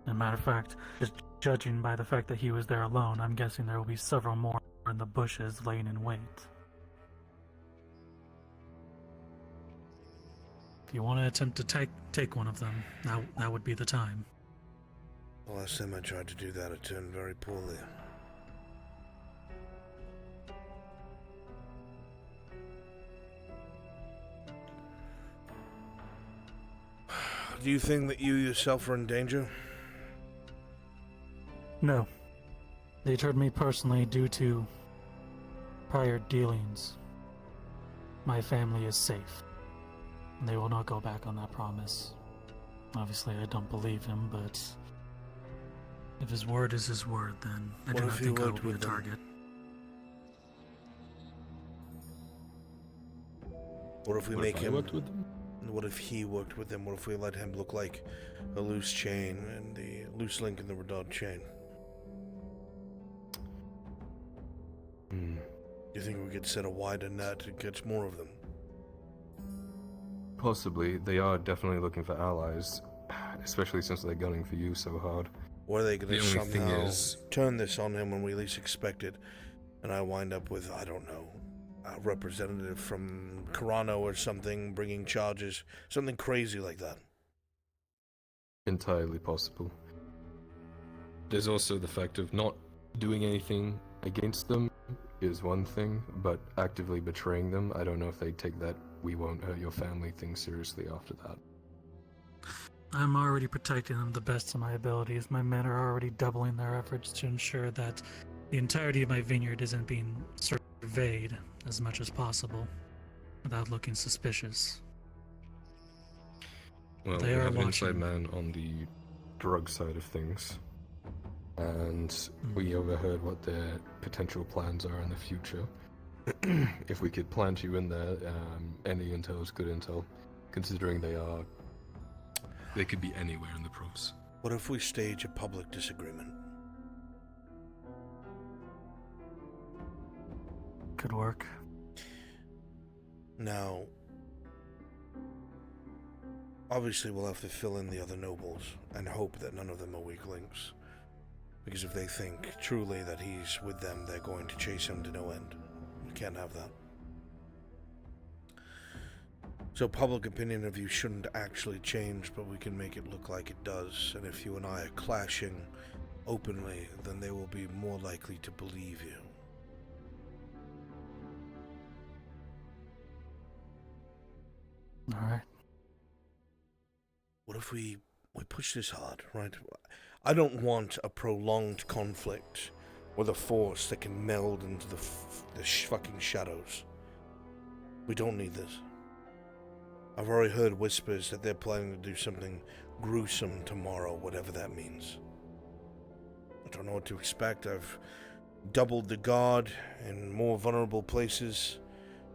As a matter of fact, just judging by the fact that he was there alone, I'm guessing there will be several more in the bushes laying in wait. If you want to attempt to take one of them, that would be the time. The last time I tried to do that, it turned very poorly. Do you think that you yourself are in danger? No. They turned me personally due to prior dealings. My family is safe. And they will not go back on that promise. Obviously, I don't believe him, but if his word is his word, then I do not think I will be a target. What if we make him... What if he worked with them? What if we let him look like a loose chain and the loose link in the Redod chain? Do you think we could set a wider net to catch more of them? Possibly. They are definitely looking for allies, especially since they're gunning for you so hard. Or are they going to The only thing somehow is, turn this on him when we least expect it, and I wind up with, I don't know, a representative from Carano or something bringing charges, something crazy like that? entirely possible. There's also the fact of not doing anything against them is one thing, but actively betraying them, I don't know if they take that "we won't hurt your family" thing seriously after that. I'm already protecting them the best of my abilities. My men are already doubling their efforts to ensure that the entirety of my vineyard isn't being surveyed as much as possible without looking suspicious. Well, They we are have an watching. inside man on the drug side of things, and we overheard what their potential plans are in the future. If we could plant you in there, any intel is good intel, considering they could be anywhere in the province. What if we stage a public disagreement? Could work. Now, obviously we'll have to fill in the other nobles and hope that none of them are weaklings. Because if they think truly that he's with them, they're going to chase him to no end. We can't have that. So public opinion of you shouldn't actually change, but we can make it look like it does. And if you and I are clashing openly, then they will be more likely to believe you. Alright. What if we push this hard, right? I don't want a prolonged conflict with a force that can meld into the fucking shadows. We don't need this. I've already heard whispers that they're planning to do something gruesome tomorrow, whatever that means. I don't know what to expect. I've doubled the guard in more vulnerable places,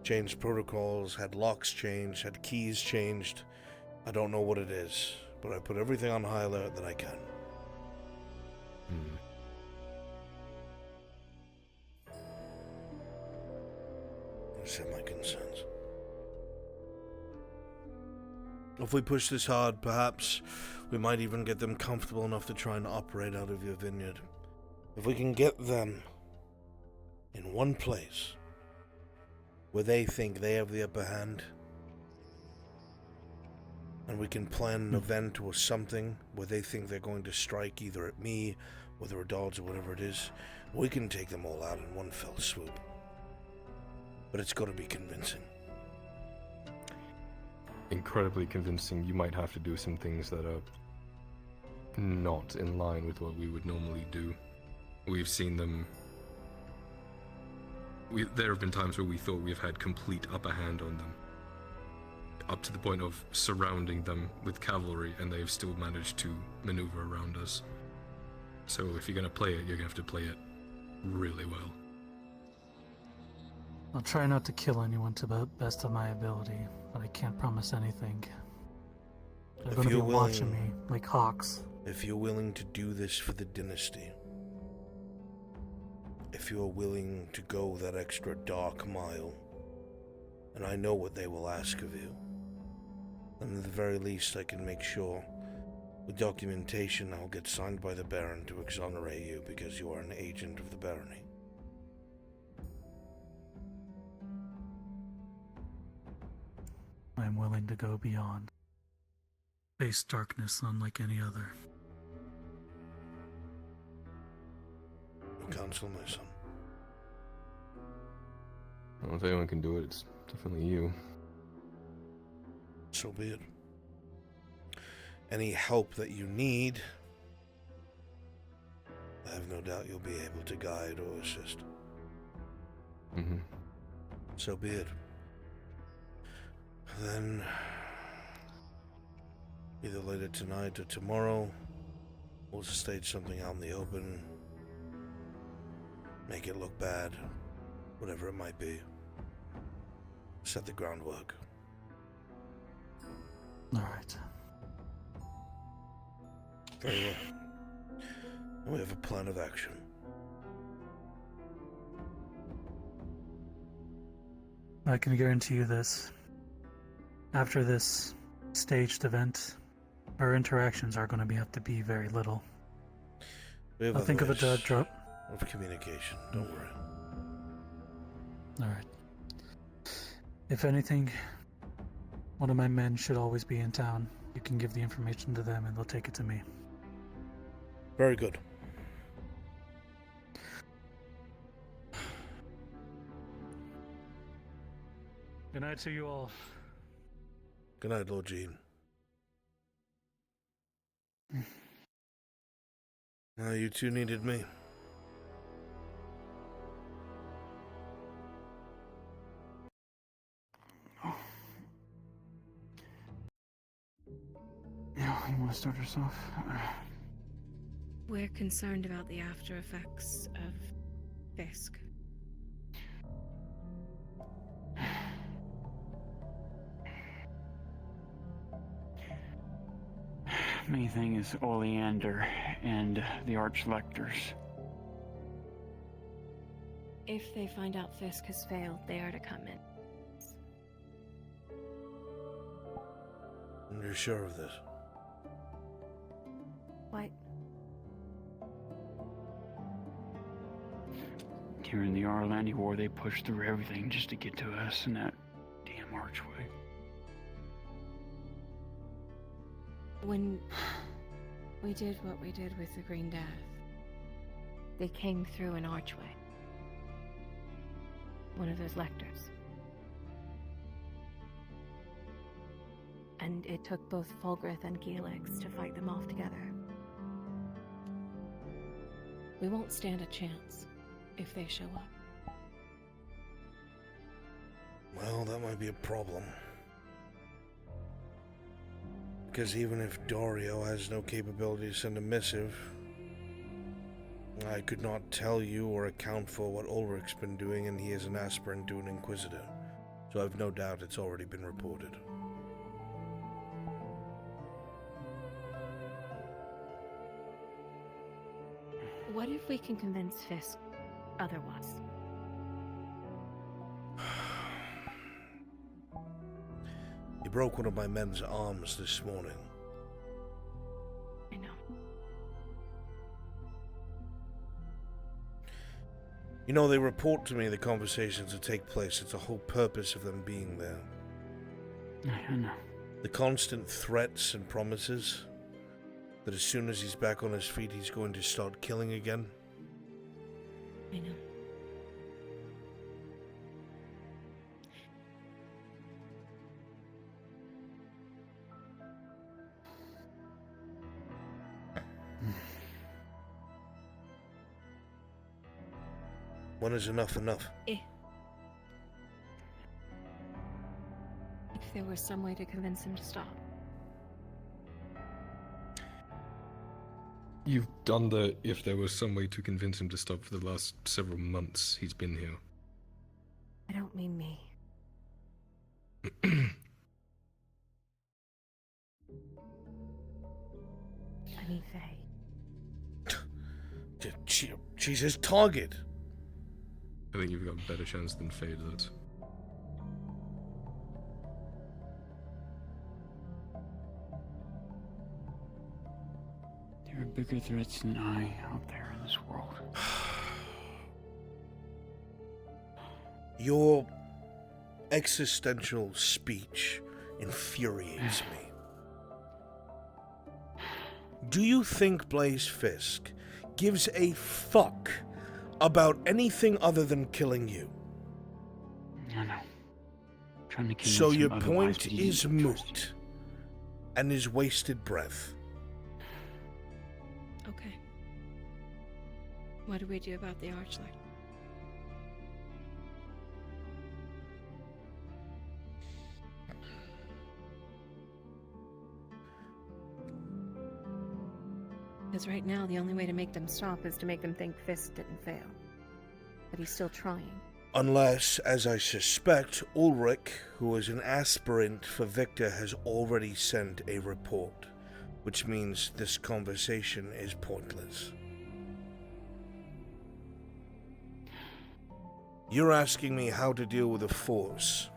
changed protocols, had locks changed, had keys changed. I don't know what it is, but I put everything on high alert that I can. I said my concerns. If we push this hard, perhaps we might even get them comfortable enough to try and operate out of your vineyard. If we can get them in one place where they think they have the upper hand, and we can plan an event or something where they think they're going to strike either at me or the Redalds or whatever it is, we can take them all out in one fell swoop. But it's got to be convincing. Incredibly convincing. You might have to do some things that are not in line with what we would normally do. We've seen them. There have been times where we thought we've had complete upper hand on them, up to the point of surrounding them with cavalry, and they've still managed to maneuver around us. So if you're going to play it, you're going to have to play it really well. I'll try not to kill anyone to the best of my ability, but I can't promise anything. They're going to be watching me like hawks. If you're willing to do this for the dynasty, if you're willing to go that extra dark mile, and I know what they will ask of you, then at the very least I can make sure with documentation I'll get signed by the Baron to exonerate you because you are an agent of the barony. I'm willing to go beyond. Face darkness unlike any other. Counsel, my son. Well, if anyone can do it, it's definitely you. So be it. Any help that you need, I have no doubt you'll be able to guide or assist. Mm-hmm. So be it. Then, either later tonight or tomorrow, we'll stage something out in the open. Make it look bad, whatever it might be. Set the groundwork. Alright. Very well. And we have a plan of action. I can guarantee you this. After this staged event, our interactions are going to have to be very little. We have I'll think of it of communication, don't worry. Alright. If anything, one of my men should always be in town. You can give the information to them and they'll take it to me. Very good. Good night to you all. Good night, Lord Jean. You two needed me. Yeah, you want to start us off? We're concerned about the after effects of Fisk. Main thing is Oleander and the Archlectors. If they find out Fisk has failed, they are to come in. And you're sure of this? What? During the Arlandi War, they pushed through everything just to get to us in that damn archway. When we did what we did with the Green Death, they came through an archway. One of those lectors. And it took both Fulgrith and Gelix to fight them off together. We won't stand a chance if they show up. Well, that might be a problem. Because even if Dario has no capability to send a missive, I could not tell you or account for what Ulrich's been doing, and he is an aspirant to an Inquisitor. So I've no doubt it's already been reported. What if we can convince Fisk otherwise? He broke one of my men's arms this morning. I know. You know, they report to me the conversations that take place. It's the whole purpose of them being there. I know. The constant threats and promises that as soon as he's back on his feet, he's going to start killing again. I know. When is enough enough? If there was some way to convince him to stop. You've done the if there was some way to convince him to stop for the last several months he's been here. I don't mean me. Tiny Faye. She's his target. I think you've got a better chance than Faye does. There are bigger threats than I out there in this world. Your existential speech infuriates me. Do you think Blaze Fisk gives a fuck about anything other than killing you? I know. Trying to convince So him your otherwise, point but he is doesn't trust moot and is wasted breath. Okay. What do we do about the Archlight? Because right now, the only way to make them stop is to make them think Fisk didn't fail. But he's still trying. Unless, as I suspect, Ulrich, who is an aspirant for Victor, has already sent a report, which means this conversation is pointless. You're asking me how to deal with a force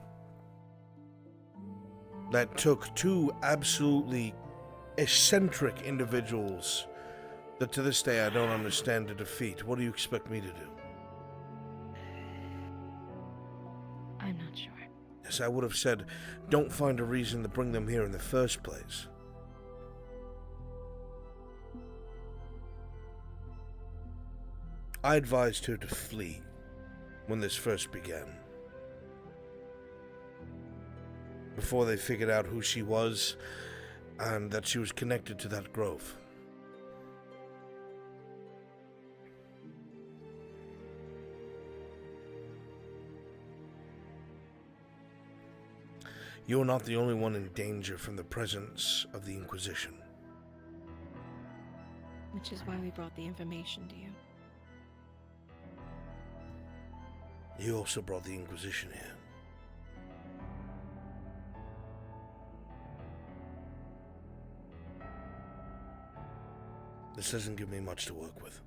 that took two absolutely eccentric individuals that to this day I don't understand to defeat. What do you expect me to do? I'm not sure. Yes, I would have said, don't find a reason to bring them here in the first place. I advised her to flee when this first began. Before they figured out who she was and that she was connected to that grove. You're not the only one in danger from the presence of the Inquisition. Which is why we brought the information to you. You also brought the Inquisition here. This doesn't give me much to work with.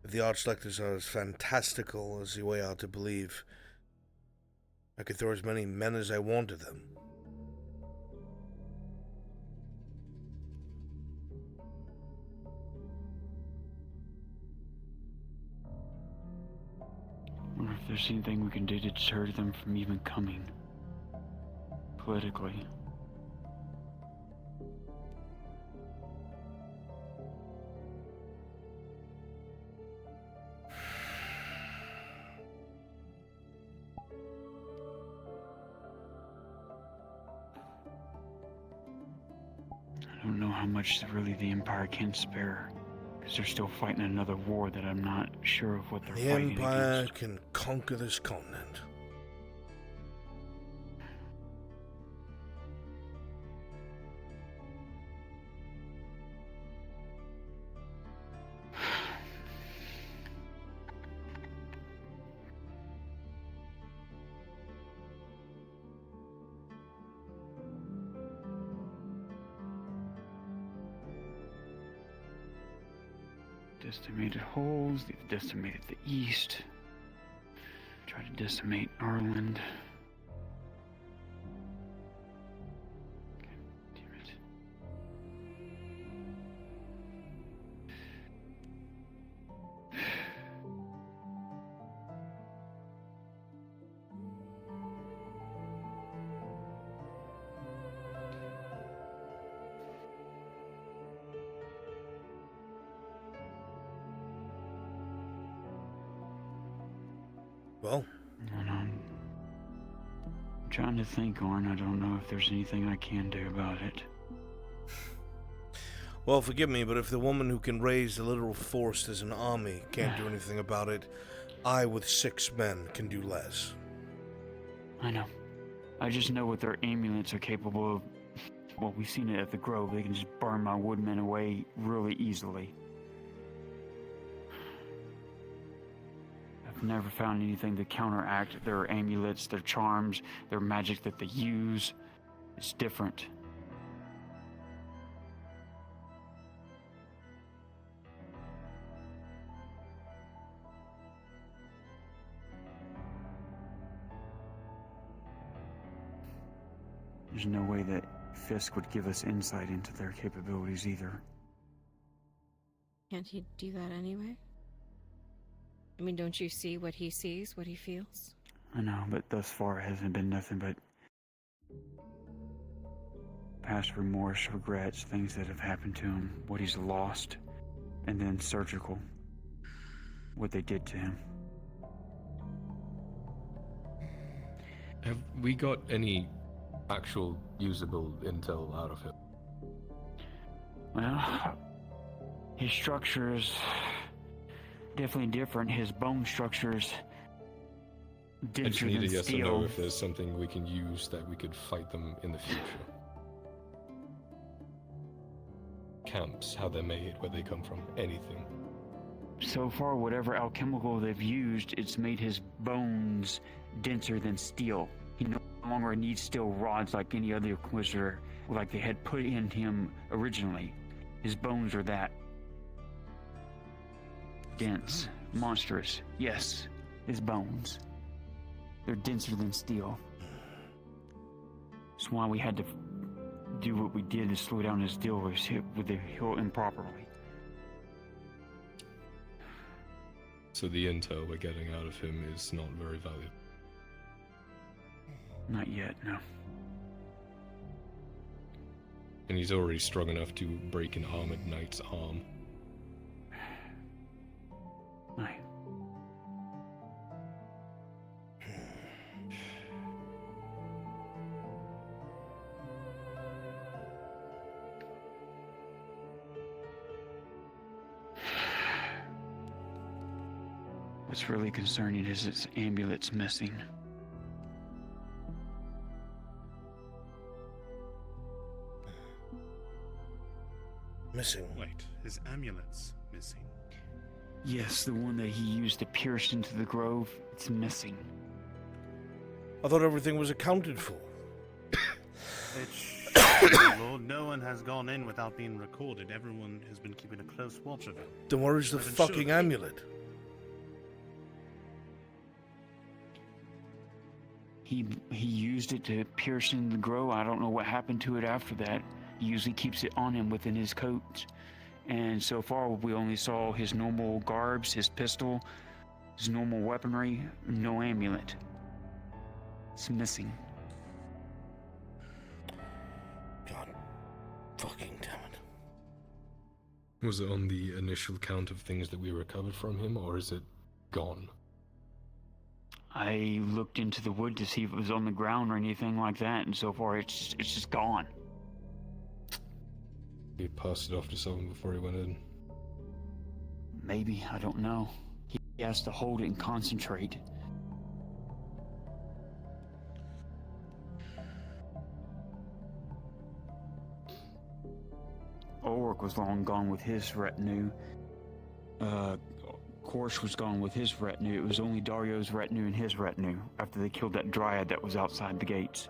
If the Archlectors are as fantastical as you way out to believe, I could throw as many men as I want at them. I wonder if there's anything we can do to deter them from even coming. Politically. I don't know how much really the Empire can spare, because they're still fighting another war that I'm not sure of what they're The fighting Empire against. can conquer this continent. Decimated holes, they've decimated the east. Try to decimate Ireland. God damn it. Well, I'm trying to think, Orn. I don't know if there's anything I can do about it. well, forgive me, but if the woman who can raise the literal force as an army can't do anything about it, I, with 6 men, can do less. I know. I just know what their amulets are capable of. Well, we've seen it at the Grove. They can just burn my woodmen away really easily. I've never found anything to counteract their amulets, their charms, their magic that they use. It's different. There's no way that Fisk would give us insight into their capabilities either. Can't he do that anyway? I mean, don't you see what he sees, what he feels? I know, but thus far it hasn't been nothing but past remorse, regrets, things that have happened to him, what he's lost, and then surgical, what they did to him. Have we got any actual usable intel out of him? Well, his structure is definitely different. His bone structure's I just denser need than a yes or steel. no if there's something we can use that we could fight them in the future. Camps, how they're made, where they come from, anything. So far, whatever alchemical they've used, it's made his bones denser than steel. He no longer needs steel rods like any other Inquisitor, like they had put in him originally. His bones are that dense, monstrous. Yes, his bones. They're denser than steel. That's why we had to do what we did to slow down his deal with the hill improperly. So the intel we're getting out of him is not very valuable. Not yet, no. And he's already strong enough to break an armored knight's arm. Aye. What's really concerning is its amulet's missing. Missing? Wait, his amulet's missing. Yes, the one that he used to pierce into the grove, it's missing. I thought everything was accounted for. Lord, no one has gone in without being recorded. Everyone has been keeping a close watch of it. Then where is the I've fucking ensured- amulet? He used it to pierce in the grove. I don't know what happened to it after that. He usually keeps it on him within his coat. And so far, we only saw his normal garbs, his pistol, his normal weaponry, no amulet. It's missing. God fucking damn it. Was it on the initial count of things that we recovered from him, or is it gone? I looked into the wood to see if it was on the ground or anything like that, and so far it's just gone. He passed it off to someone before he went in. Maybe, I don't know. He has to hold it and concentrate. Ulrich was long gone with his retinue. Korsh was gone with his retinue. It was only Dario's retinue and his retinue after they killed that dryad that was outside the gates.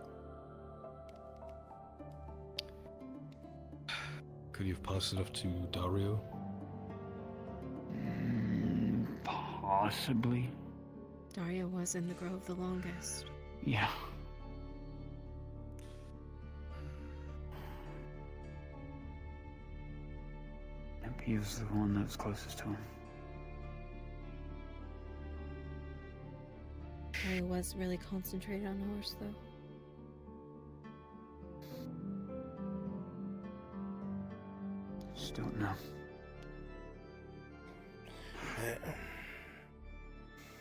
Could you have passed it off to Dario? Possibly. Dario was in the grove the longest. Yeah. Yep, he was the one that was closest to him. Dario was really concentrated on the horse, though. Just don't know.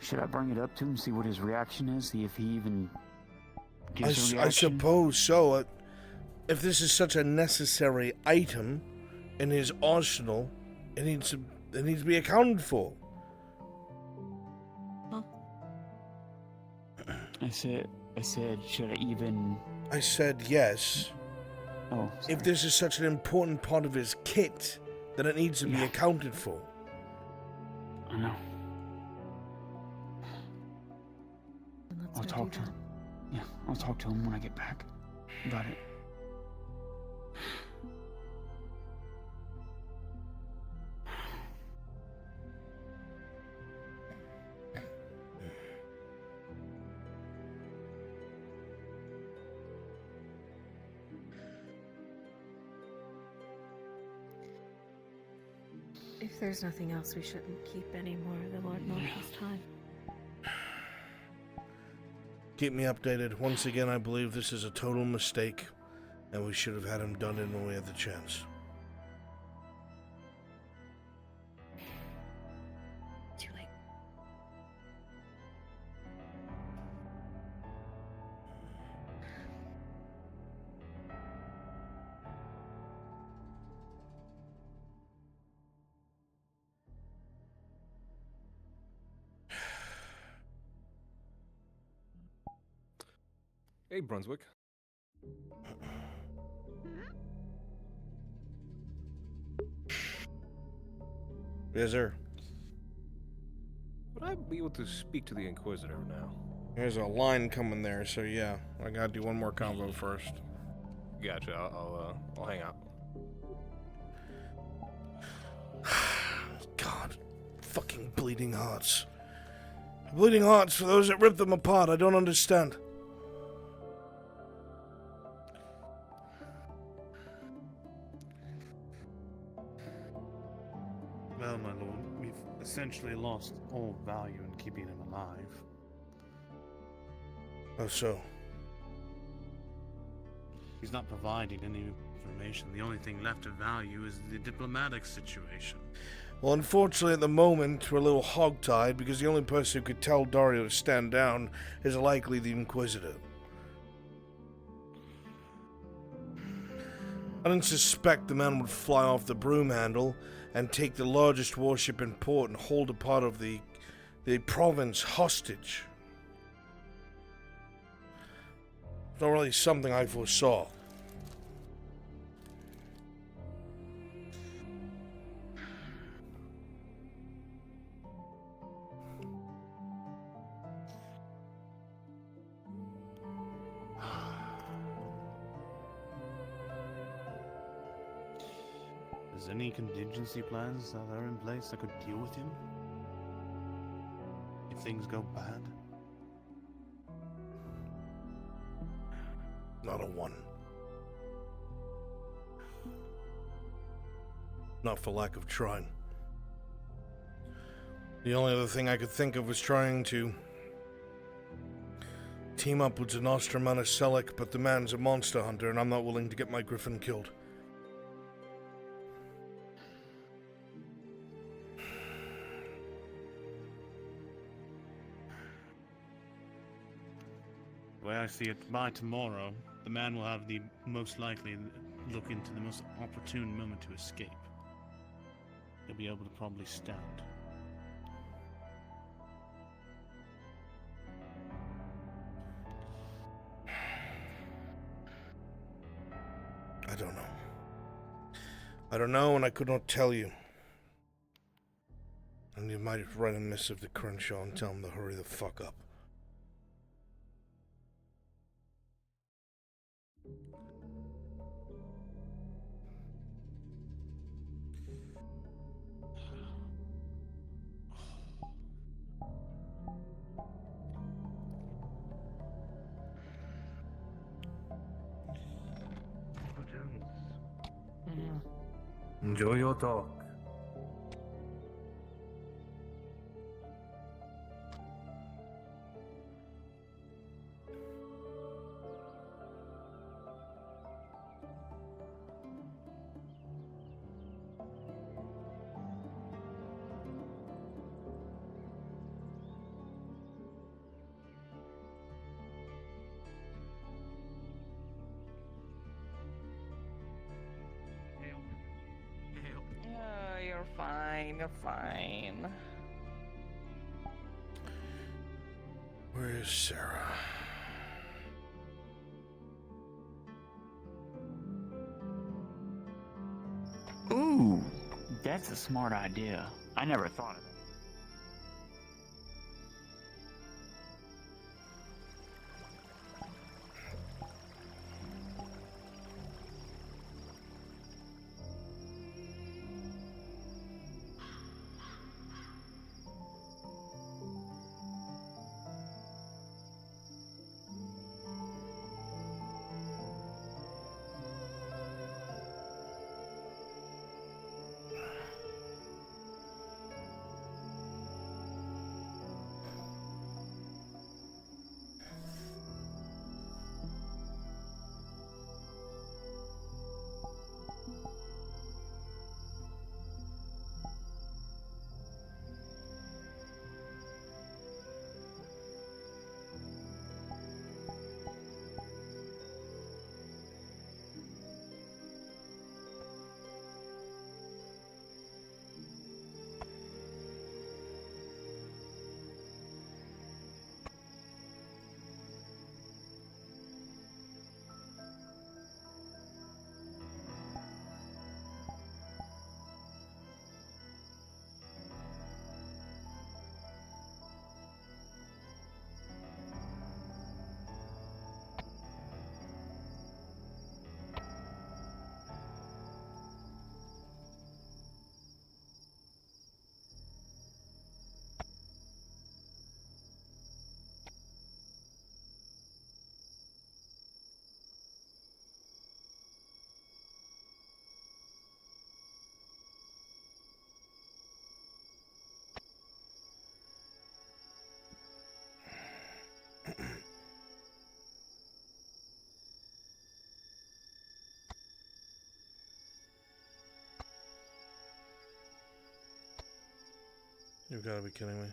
Should I bring it up to him, see what his reaction is, see if he even gives a I reaction? suppose so. If this is such a necessary item in his arsenal, it needs to be accounted for. I said, should I even... I said yes. Oh, if this is such an important part of his kit, then it needs to be accounted for. I know. I'll talk to him. Yeah, I'll talk to him when I get back about it. If there's nothing else, we shouldn't keep any more of the Lord Marshal's time. Keep me updated. Once again, I believe this is a total mistake, and we should have had him done in when we had the chance. Too late. Hey, Brunswick. Yes, sir. Would I be able to speak to the Inquisitor now? There's a line coming there, so yeah. I gotta do one more combo first. Gotcha. I'll hang out. God. Fucking bleeding hearts. Bleeding hearts for those that rip them apart. I don't understand. Well, my lord, we've essentially lost all value in keeping him alive. Oh, so? He's not providing any information. The only thing left of value is the diplomatic situation. Well, unfortunately, at the moment, we're a little hogtied because the only person who could tell Dario to stand down is likely the Inquisitor. I didn't suspect the man would fly off the broom handle and take the largest warship in port and hold a part of the province hostage. It's not really something I foresaw. Is there any contingency plans that are in place that could deal with him? If things go bad? Not a one. Not for lack of trying. The only other thing I could think of was trying to team up with Zanostrum on a Selleck, but the man's a monster hunter and I'm not willing to get my griffin killed. The way I see it, by tomorrow, the man will have the most likely look into the most opportune moment to escape. He'll be able to probably stand. I don't know. I don't know, and I could not tell you. And you might write a missive to Crenshaw and tell him to hurry the fuck up. Enjoy your talk. You're fine, you're fine. Where's Sarah? Ooh, that's a smart idea. I never thought of it. You've got to be kidding me.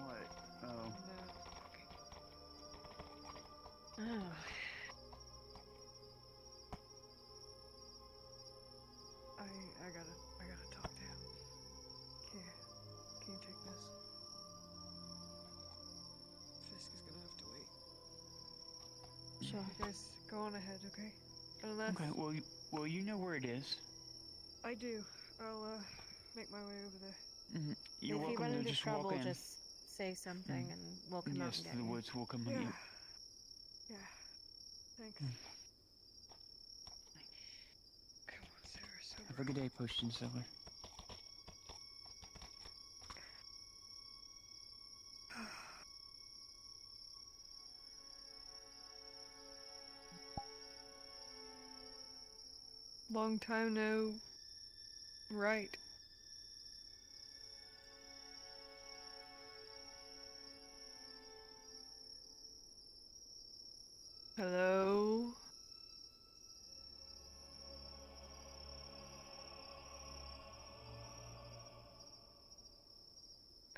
What? Oh. Oh. I gotta talk to him. Here, can you take this? Fisk is gonna have to wait. Sure. You guys go on ahead, okay? Unless Okay, well, you know where it is. I do. I'll make my way over there. Mm-hmm. You're if you welcome run to into just trouble, walk in. just say something and we'll come out Yes, and get the you. woods will come with Yeah. you. Yeah. Thanks. Come on, Sarah. So Have a good day, Pushton Silver. long time no right. Hello?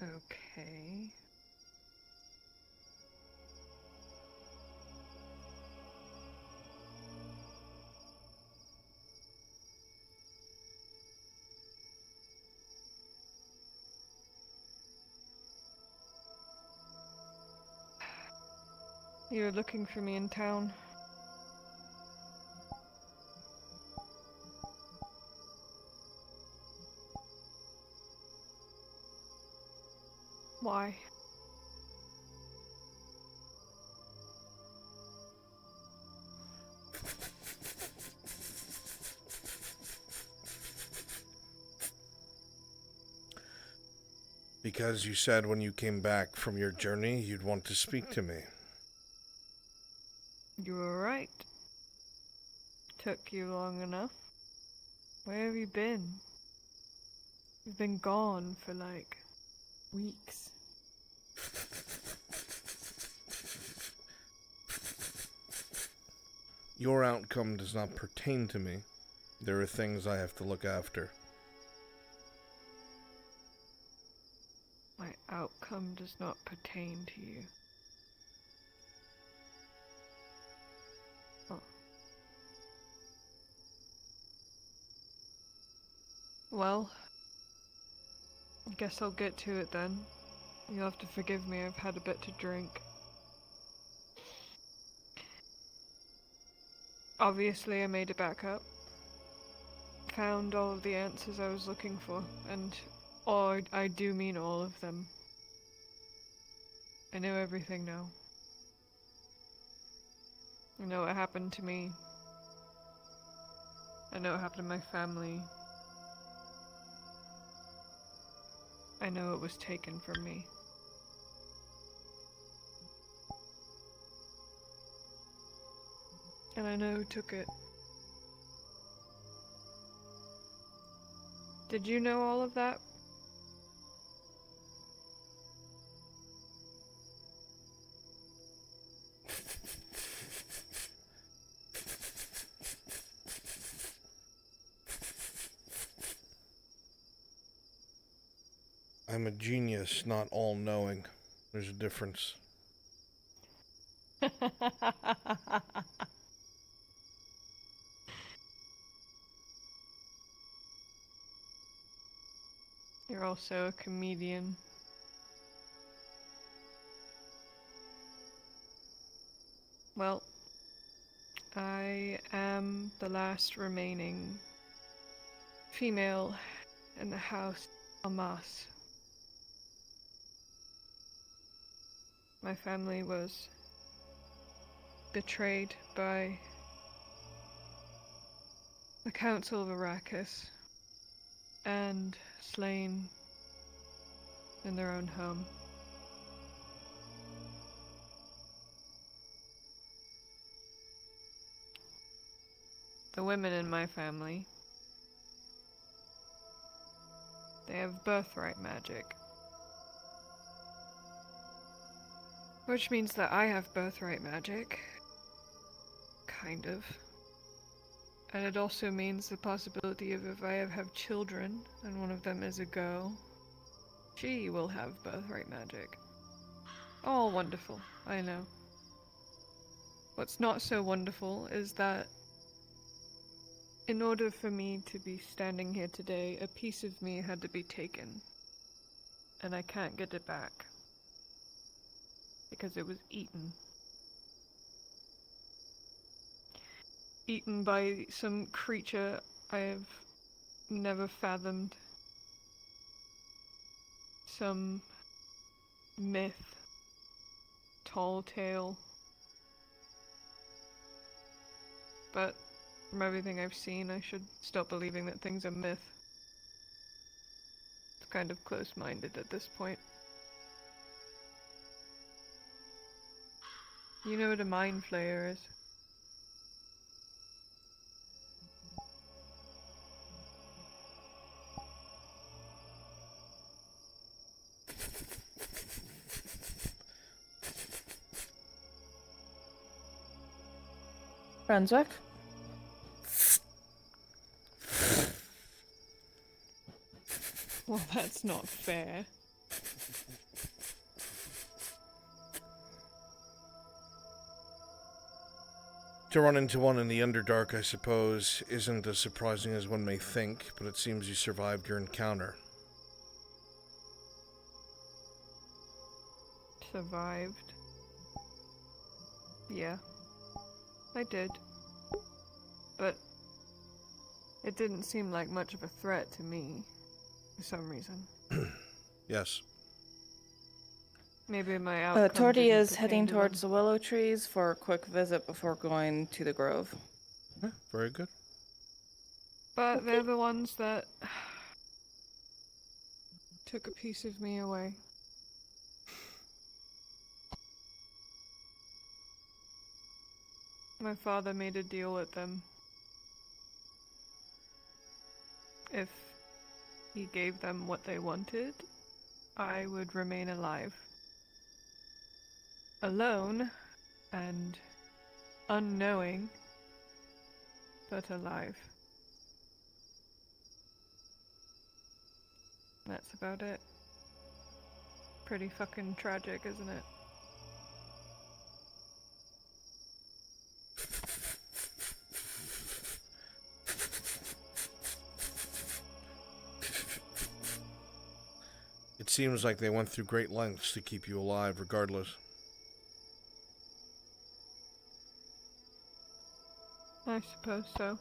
Okay. You're looking for me in town. Why? Because you said when you came back from your journey, you'd want to speak to me. You were right. Took you long enough. Where have you been? You've been gone for like weeks. Your outcome does not pertain to me. There are things I have to look after. My outcome does not pertain to you. Oh. Well, I guess I'll get to it then. You'll have to forgive me, I've had a bit to drink. Obviously, I made it back up. Found all of the answers I was looking for, and I do mean all of them. I know everything now. I know what happened to me. I know what happened to my family. I know it was taken from me. And I know who took it. Did you know all of that? I'm a genius, not all-knowing. There's a difference. You're also a comedian. Well, I am the last remaining female in the house Hamas. My family was betrayed by the Council of Arrakis and slain in their own home. The women in my family, they have birthright magic. Which means that I have birthright magic. Kind of. And it also means the possibility of if I have children, and one of them is a girl, she will have birthright magic. All wonderful, I know. What's not so wonderful is that in order for me to be standing here today, a piece of me had to be taken. And I can't get it back. Because it was eaten. Eaten by some creature I have never fathomed. Some myth. Tall tale. But from everything I've seen, I should stop believing that things are myth. It's kind of close-minded at this point. You know what a mind flayer is? Brunswick? Well, that's not fair. To run into one in the Underdark, I suppose, isn't as surprising as one may think, but it seems you survived your encounter. Survived. Yeah. I did. But it didn't seem like much of a threat to me, for some reason. Yes. Maybe my outcome Torty didn't is pertain heading to towards them. the willow trees for a quick visit before going to the grove. Yeah, very good. But they're the ones that took a piece of me away. My father made a deal with them. If he gave them what they wanted, I would remain alive. Alone and unknowing, but alive. That's about it. Pretty fucking tragic, isn't it? It seems like they went through great lengths to keep you alive, regardless. I suppose so.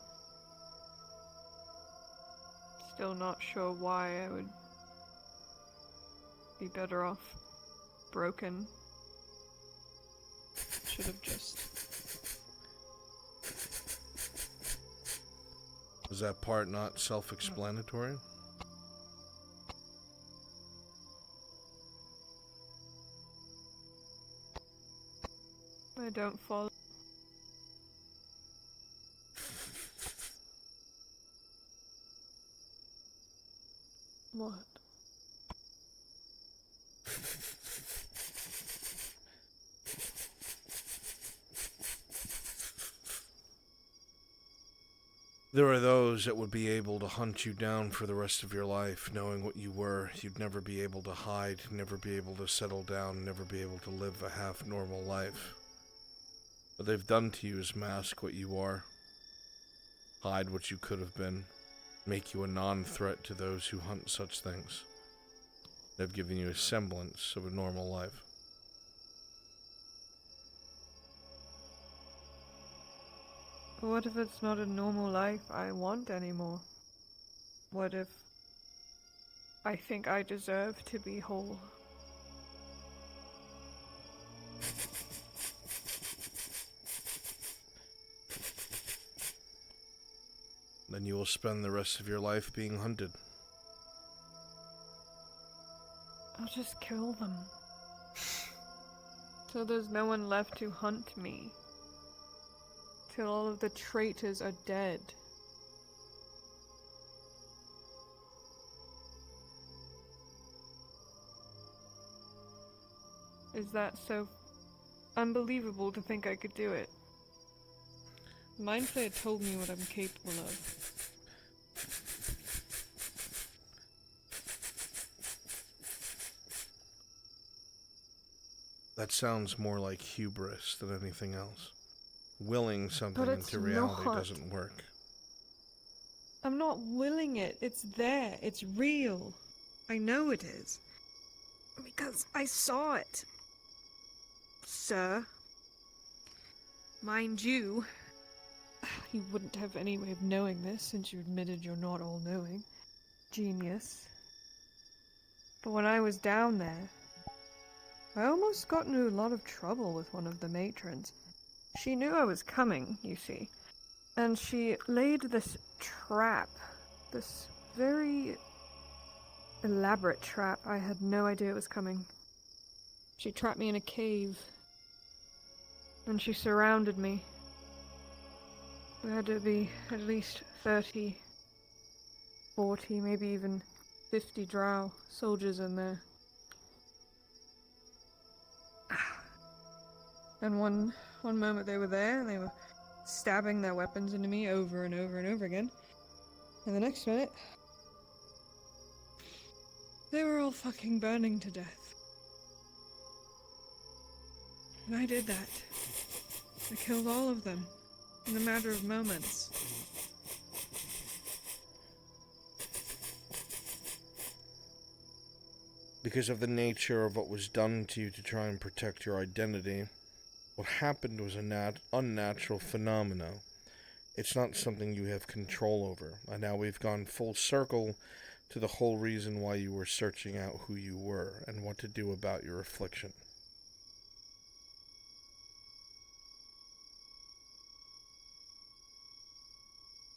Still not sure why I would be better off broken. Should have just... Was that part not self-explanatory? I don't follow. What? There are those that would be able to hunt you down for the rest of your life, knowing what you were. You'd never be able to hide, never be able to settle down, never be able to live a half-normal life. What they've done to you is mask what you are, hide what you could have been, make you a non-threat to those who hunt such things. They've given you a semblance of a normal life. What if it's not a normal life I want anymore? What if I think I deserve to be whole? Then you will spend the rest of your life being hunted. just kill them. So there's no one left to hunt me. Till all of the traitors are dead. Is that so unbelievable to think I could do it? Mindflayer told me what I'm capable of. That sounds more like hubris than anything else. Willing something But it's into reality not. doesn't work. I'm not willing it. It's there. It's real. I know it is. Because I saw it. Sir. Mind you, you wouldn't have any way of knowing this since you admitted you're not all-knowing. Genius. But when I was down there, I almost got into a lot of trouble with one of the matrons. She knew I was coming, you see, and she laid this trap, this very elaborate trap. I had no idea it was coming. She trapped me in a cave, and she surrounded me. There had to be at least 30, 40, maybe even 50 drow soldiers in there. And one moment they were there, and they were stabbing their weapons into me over and over and over again. And the next minute, they were all fucking burning to death. And I did that. I killed all of them in a matter of moments. Because of the nature of what was done to you to try and protect your identity, what happened was an unnatural phenomenon. It's not something you have control over. And now we've gone full circle to the whole reason why you were searching out who you were and what to do about your affliction.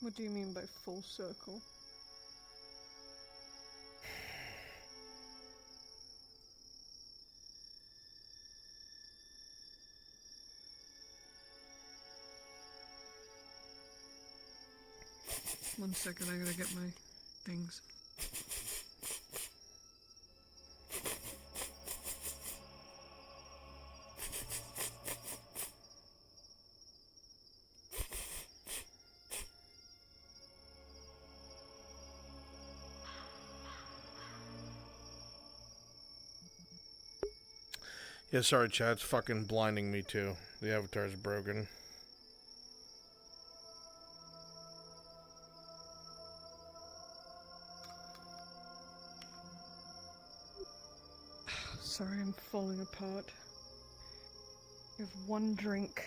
What do you mean by full circle? One second, I gotta get my things. Yeah, sorry, chat. It's fucking blinding me too. The avatar's broken. Sorry, I'm falling apart. You have one drink.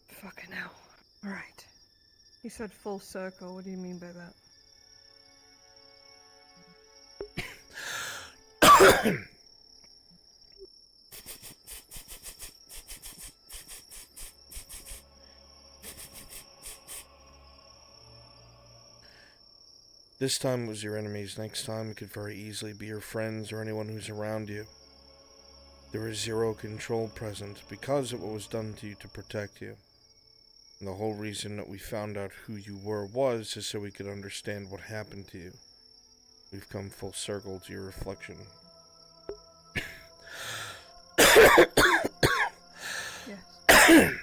Fucking hell. Alright. You said full circle. What do you mean by that? This time it was your enemies. Next time it could very easily be your friends or anyone who's around you. There is zero control present because of what was done to you to protect you. And the whole reason that we found out who you were was so we could understand what happened to you. We've come full circle to your reflection. Yes.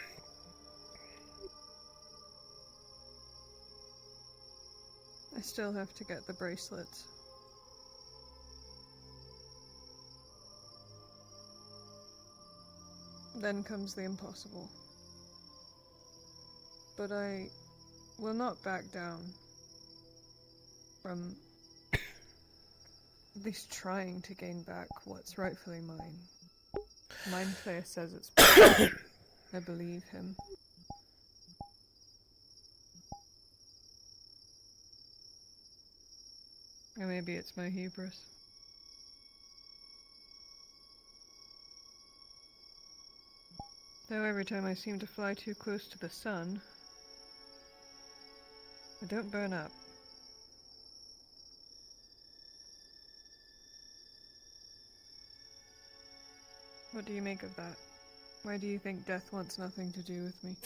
I still have to get the bracelets. Then comes the impossible. But I will not back down from at least trying to gain back what's rightfully mine. Mind Flayer says it's I believe him. Or maybe it's my hubris. Though every time I seem to fly too close to the sun, I don't burn up. What do you make of that? Why do you think death wants nothing to do with me?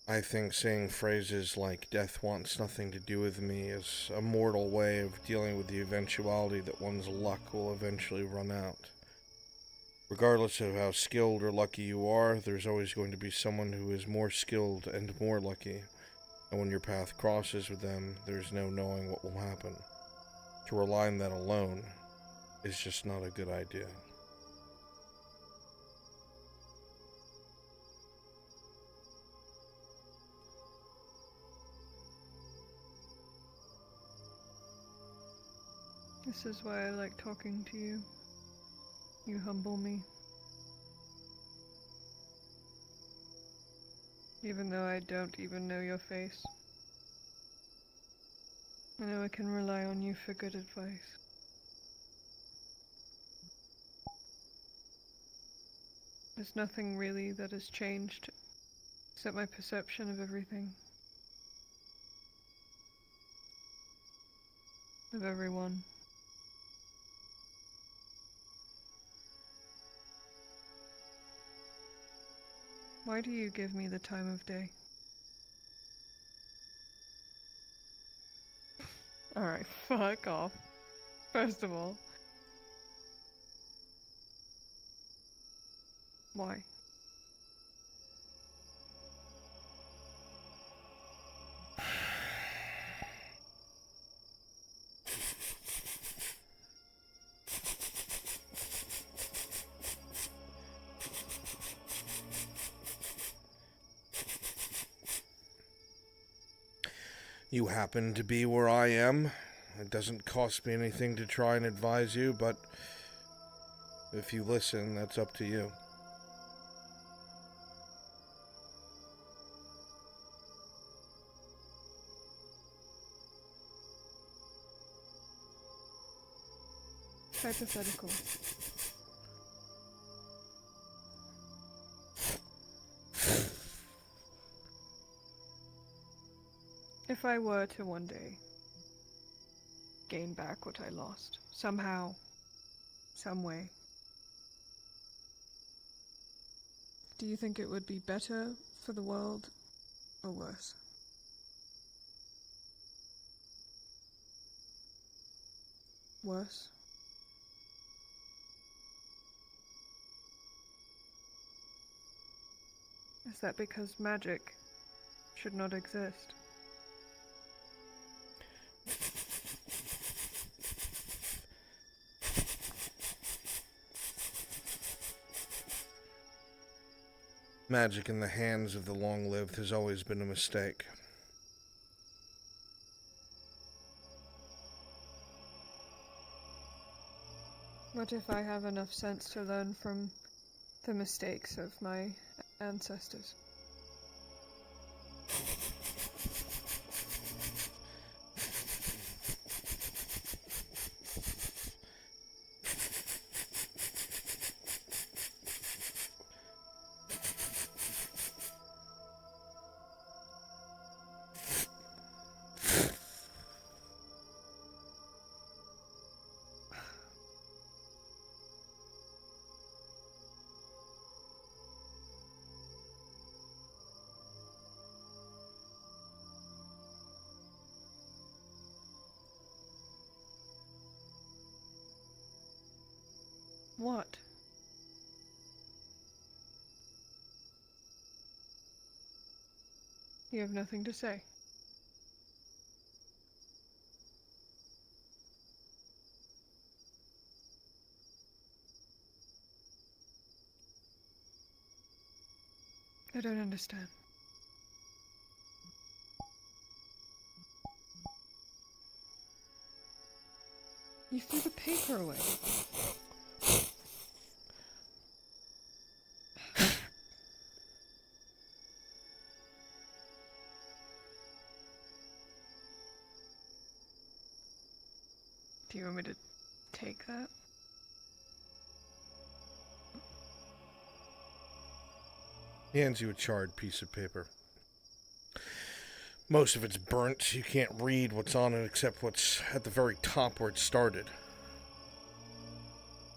I think saying phrases like death wants nothing to do with me is a mortal way of dealing with the eventuality that one's luck will eventually run out. Regardless of how skilled or lucky you are, there's always going to be someone who is more skilled and more lucky, and when your path crosses with them, there's no knowing what will happen. To rely on that alone is just not a good idea. This is why I like talking to you. You humble me. Even though I don't even know your face. I know I can rely on you for good advice. There's nothing really that has changed, except my perception of everything. Of everyone. Why do you give me the time of day? Alright, fuck off. First of all. Why? You happen to be where I am. It doesn't cost me anything to try and advise you, but if you listen, that's up to you. Hypothetical. If I were to one day gain back what I lost, somehow, some way, do you think it would be better for the world or worse? Worse? Is that because magic should not exist? Magic in the hands of the long-lived has always been a mistake. What if I have enough sense to learn from the mistakes of my ancestors? What? You have nothing to say. don't understand. You threw the paper away. Do you want me to take that? He hands you a charred piece of paper. Most of it's burnt. You can't read what's on it except what's at the very top where it started.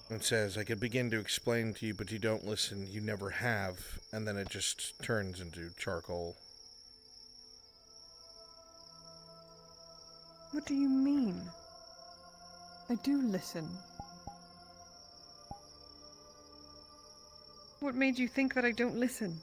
It says, I could begin to explain to you, but you don't listen. You never have. And then it just turns into charcoal. What do you mean? I do listen. What made you think that I don't listen?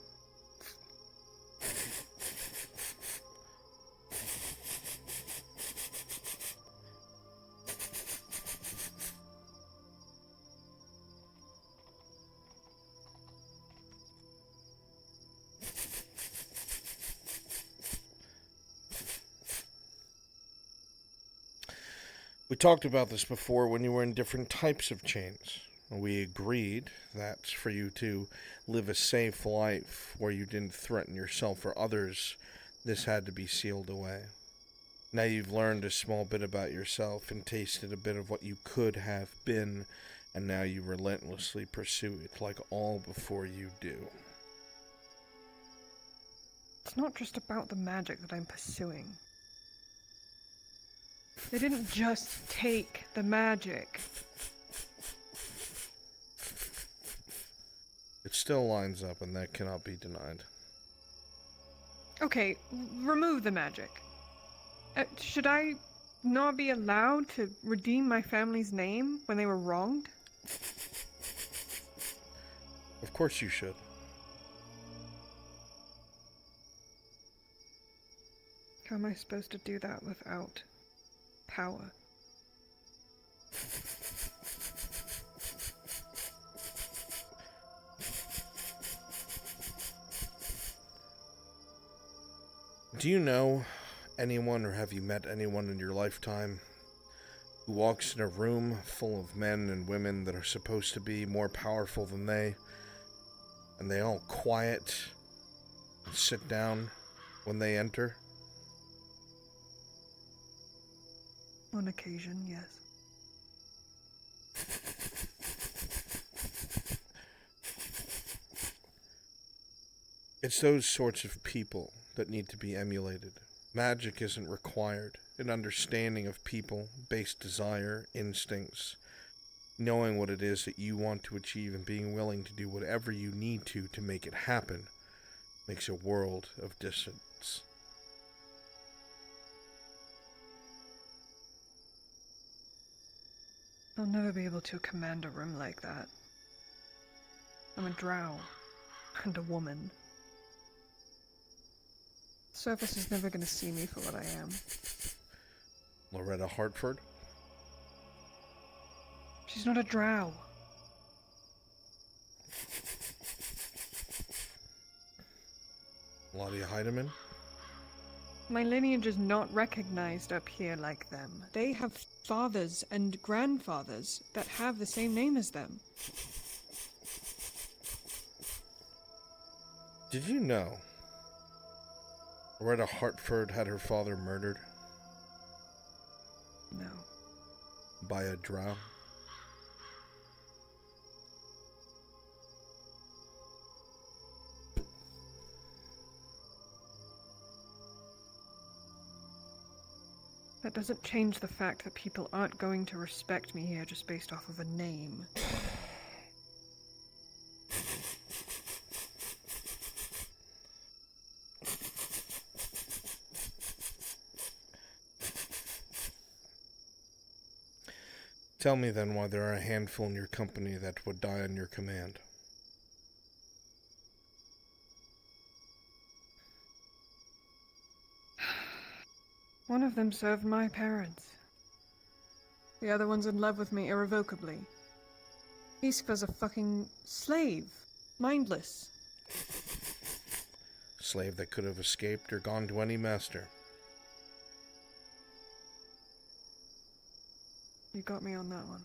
We talked about this before when you were in different types of chains. We agreed that for you to live a safe life where you didn't threaten yourself or others, this had to be sealed away. Now you've learned a small bit about yourself and tasted a bit of what you could have been, and now you relentlessly pursue it like all before you do. It's not just about the magic that I'm pursuing. They didn't just take the magic. It still lines up, and that cannot be denied. Okay, remove the magic. Should I not be allowed to redeem my family's name when they were wronged? Of course you should. How am I supposed to do that without power? Do you know anyone, or have you met anyone in your lifetime who walks in a room full of men and women that are supposed to be more powerful than they, and they all quiet and sit down when they enter? On occasion, yes. It's those sorts of people that need to be emulated. Magic isn't required. An understanding of people, based desire, instincts, knowing what it is that you want to achieve and being willing to do whatever you need to make it happen, makes a world of difference. I'll never be able to command a room like that. I'm a drow. And a woman. Surface is never going to see me for what I am. Loretta Hartford? She's not a drow. Ladia Heidemann? My lineage is not recognized up here like them. They have fathers and grandfathers that have the same name as them. Did you know Loretta Hartford had her father murdered? No. By a drow? That doesn't change the fact that people aren't going to respect me here just based off of a name. Tell me then why there are a handful in your company that would die on your command. One of them served my parents. The other one's in love with me irrevocably. Iskva's a fucking slave. Mindless. slave that could have escaped or gone to any master. You got me on that one.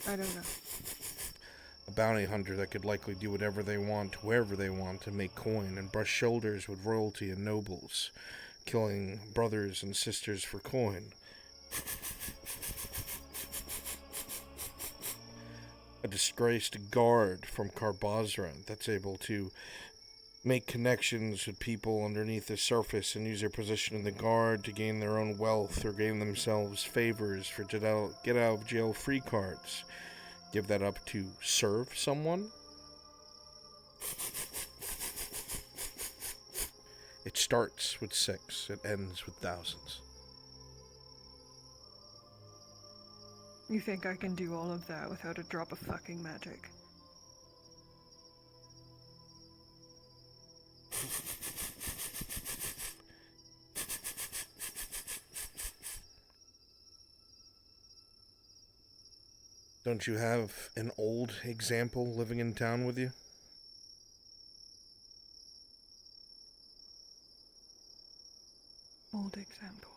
I don't know. A bounty hunter that could likely do whatever they want, wherever they want, to make coin and brush shoulders with royalty and nobles, killing brothers and sisters for coin. A disgraced guard from Karbazra that's able to make connections with people underneath the surface and use their position in the guard to gain their own wealth or gain themselves favors for get out of jail free cards. Give that up to serve someone? It starts with 6, it ends with thousands. You think I can do all of that without a drop of fucking magic? Don't you have an old example living in town with you? Old example.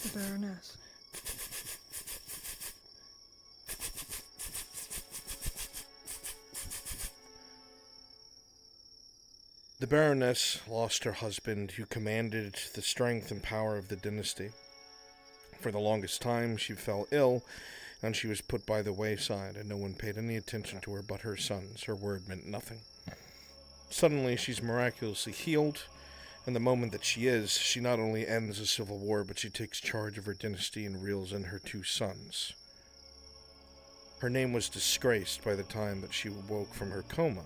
The Baroness. The Baroness lost her husband, who commanded the strength and power of the dynasty. For the longest time, she fell ill, and she was put by the wayside, and no one paid any attention to her but her sons. Her word meant nothing. Suddenly, she's miraculously healed, and the moment that she not only ends a civil war, but she takes charge of her dynasty and reels in her 2 sons. Her name was disgraced by the time that she awoke from her coma.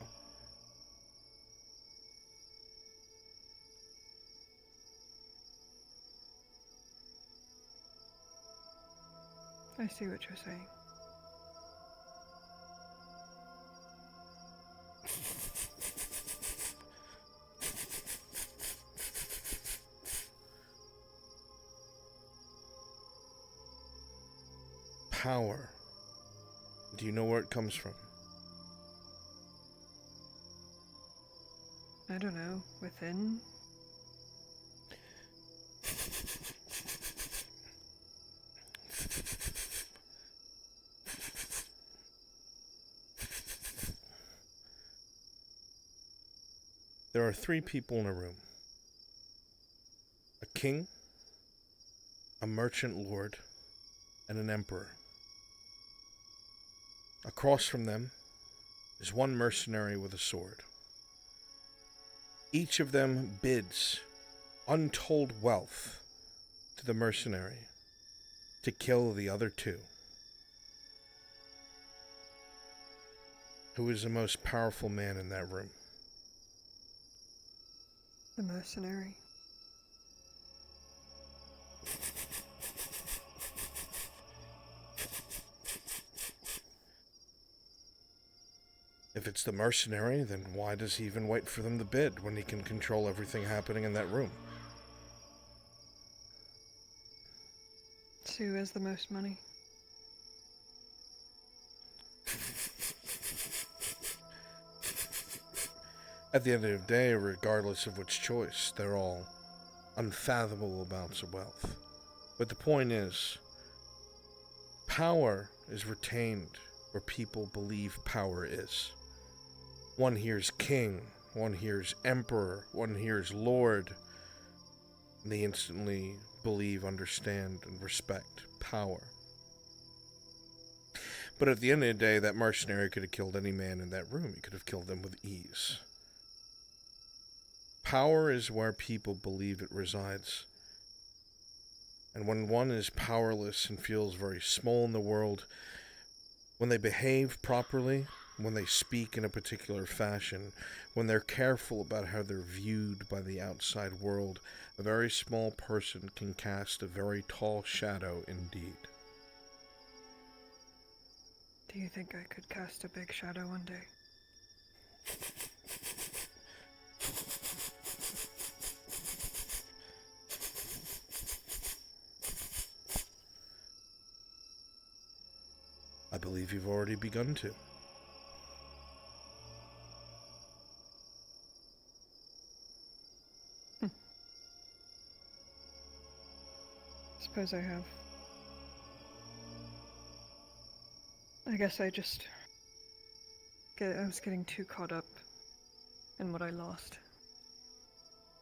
I see what you're saying. Power. Do you know where it comes from? I don't know. Within? There are 3 people in a room. A king, a merchant lord, and an emperor. Across from them is one mercenary with a sword. Each of them bids untold wealth to the mercenary to kill the other 2. Who is the most powerful man in that room? The mercenary. If it's the mercenary, then why does he even wait for them to bid when he can control everything happening in that room? So who has the most money? At the end of the day, regardless of which choice, they're all unfathomable amounts of wealth. But the point is, power is retained where people believe power is. One hears king, one hears emperor, one hears lord, and they instantly believe, understand, and respect power. But at the end of the day, that mercenary could have killed any man in that room. He could have killed them with ease. Power is where people believe it resides. And when one is powerless and feels very small in the world, when they behave properly, when they speak in a particular fashion, when they're careful about how they're viewed by the outside world, a very small person can cast a very tall shadow indeed. Do you think I could cast a big shadow one day? I believe you've already begun to. Suppose I have. I guess I just... I was getting too caught up in what I lost.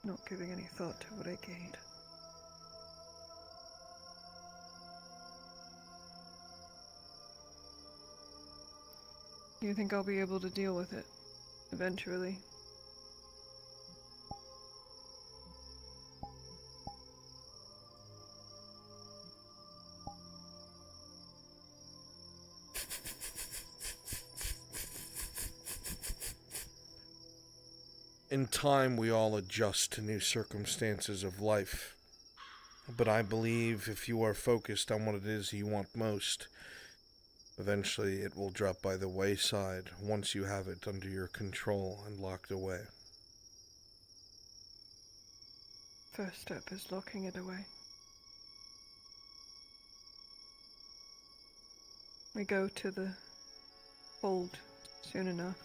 Not giving any thought to what I gained. Do you think I'll be able to deal with it eventually? In time, we all adjust to new circumstances of life. But I believe if you are focused on what it is you want most, eventually it will drop by the wayside once you have it under your control and locked away. First step is locking it away. We go to the hold soon enough.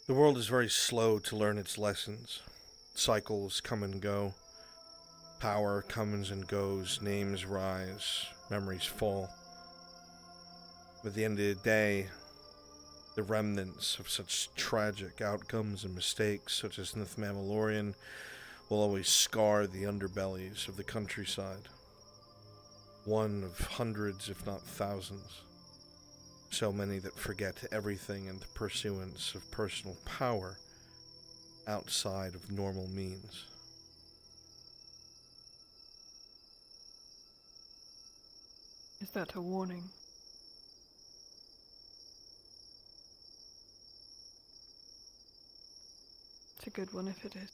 The world is very slow to learn its lessons. Cycles come and go. Power comes and goes. Names rise. Memories fall. But at the end of the day, the remnants of such tragic outcomes and mistakes, such as Nith Mammalorian, will always scar the underbellies of the countryside. One of hundreds, if not thousands. So many that forget everything in the pursuance of personal power outside of normal means. Is that a warning? It's a good one if it is.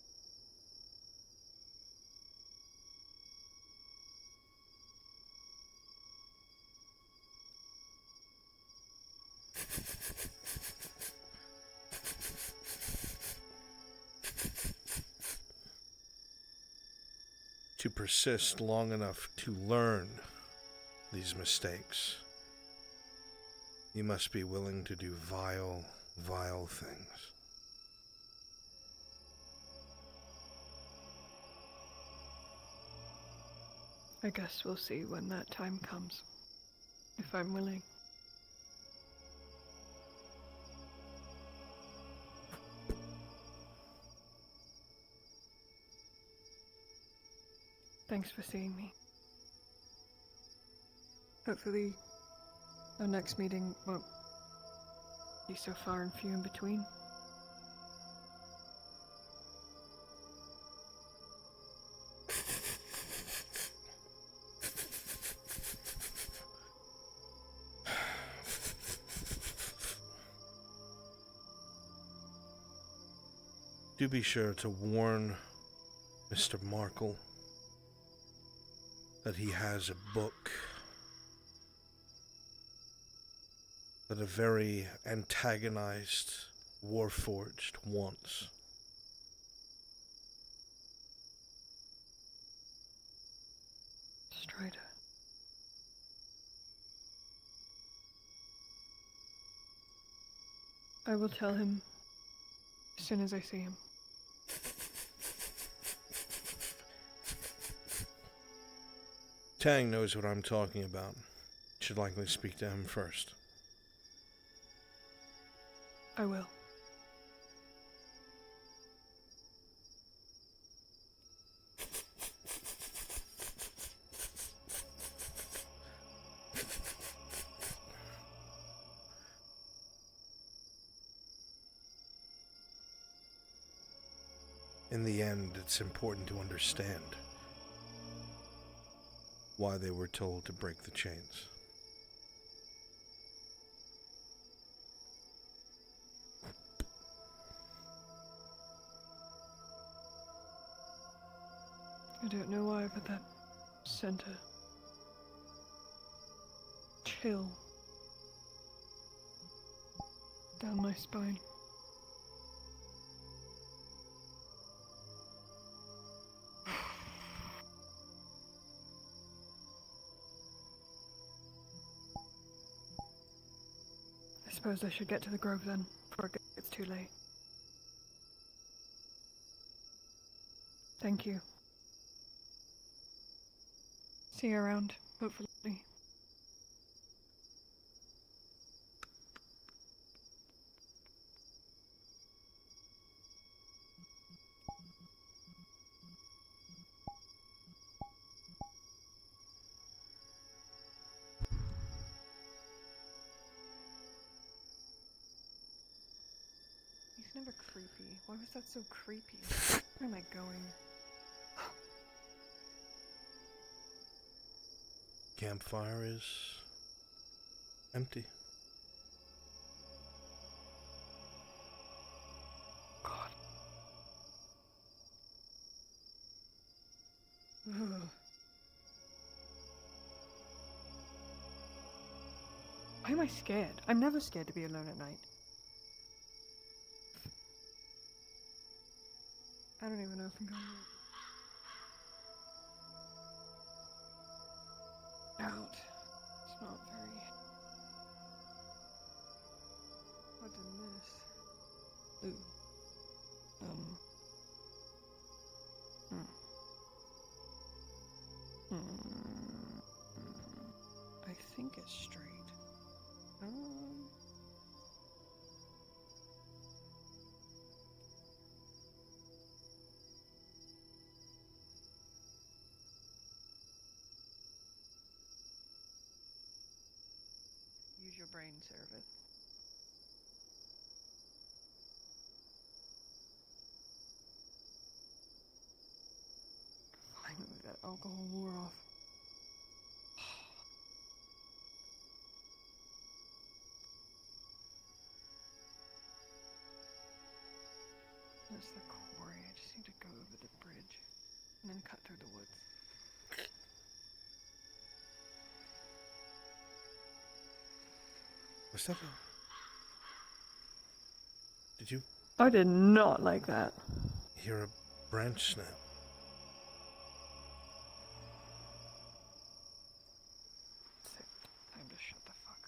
To persist long enough to learn these mistakes, you must be willing to do vile, vile things. I guess we'll see when that time comes. If I'm willing. Thanks for seeing me. Hopefully, our next meeting won't be so far and few in between. Do be sure to warn Mr. Markle that he has a book that a very antagonized Warforged wants. Strider. I will tell him as soon as I see him. Tang knows what I'm talking about. Should likely speak to him first. I will. In the end, it's important to understand why they were told to break the chains. I don't know why, but that sent a chill down my spine. I suppose I should get to the grove then, before it gets too late. Thank you. See you around, hopefully. He's never creepy. Why was that so creepy? Where am I going? Campfire is empty. God. Ugh. Why am I scared? I'm never scared to be alone at night. I don't even know if I'm going out. It's not very... What's in this? Ooh. I think it's straight. Use your brain, Seraph. Finally, that alcohol wore off. That's the quarry. I just need to go over the bridge and then cut through the woods. What's that? Did you I did not like that. hear a branch snap? Time to shut the fuck up.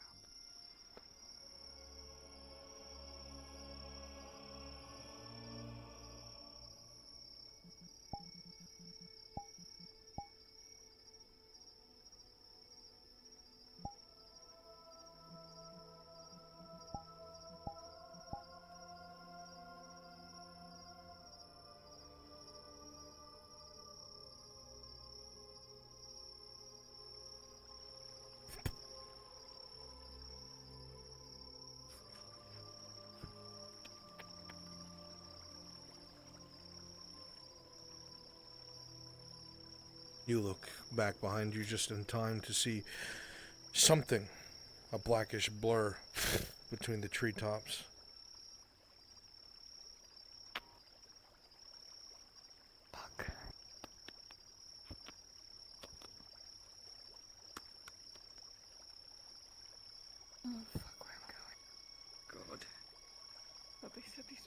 You look back behind you just in time to see something, a blackish blur, between the treetops. Fuck. Oh, fuck, where am I going? God. But they said these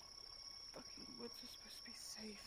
fucking woods are supposed to be safe.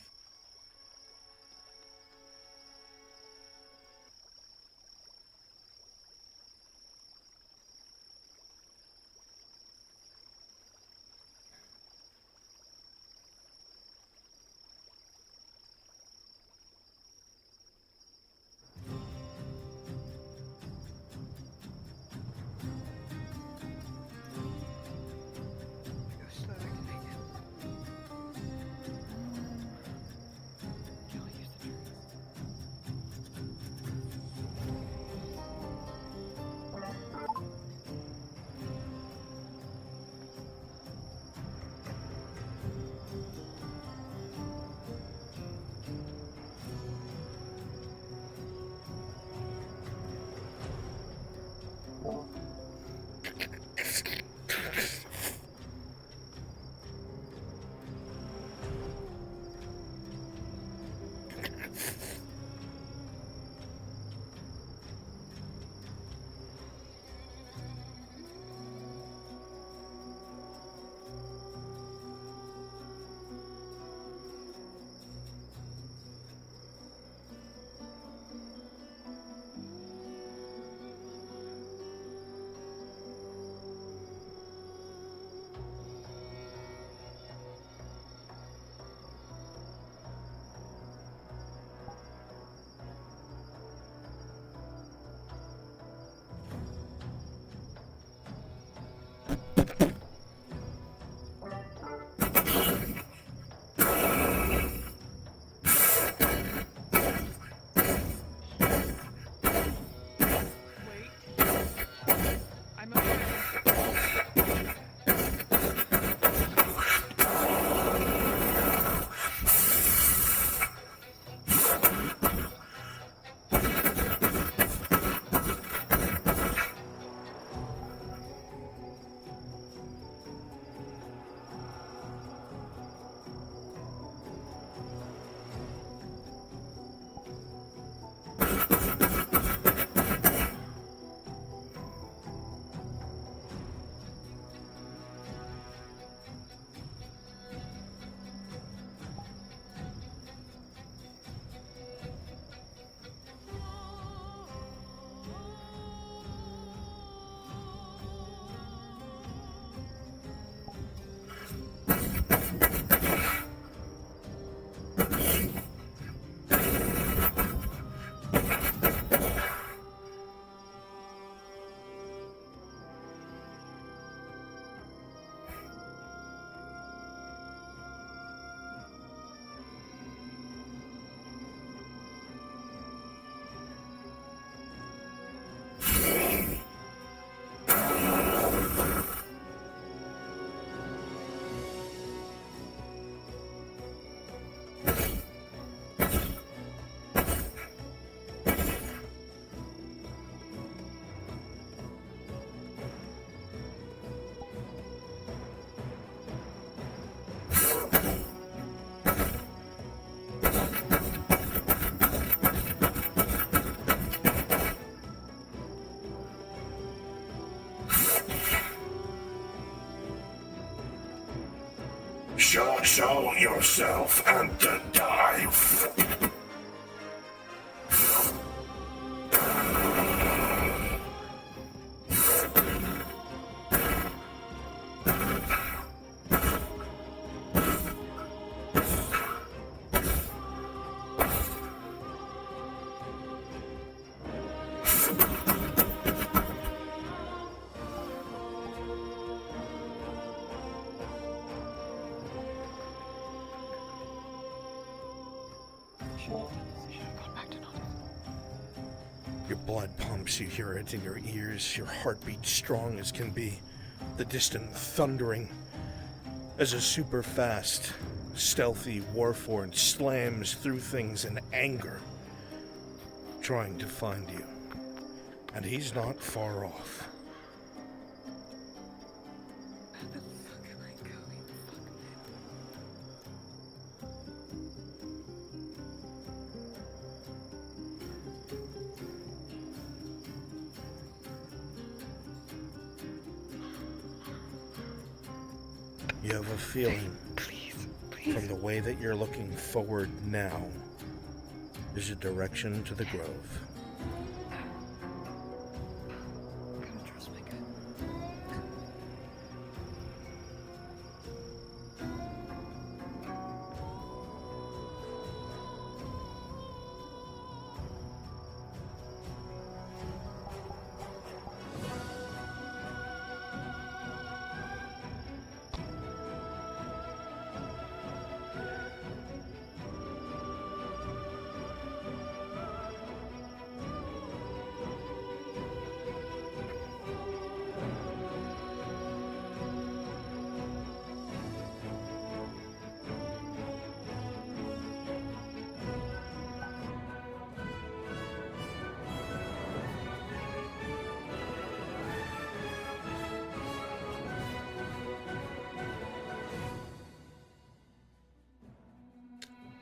Show yourself and die. Your blood pumps, you hear it in your ears, your heartbeat strong as can be. The distant thundering as a super fast, stealthy warforged slams through things in anger, trying to find you. And he's not far off. You have a feeling from the way that you're looking forward now, there's a direction to the grove.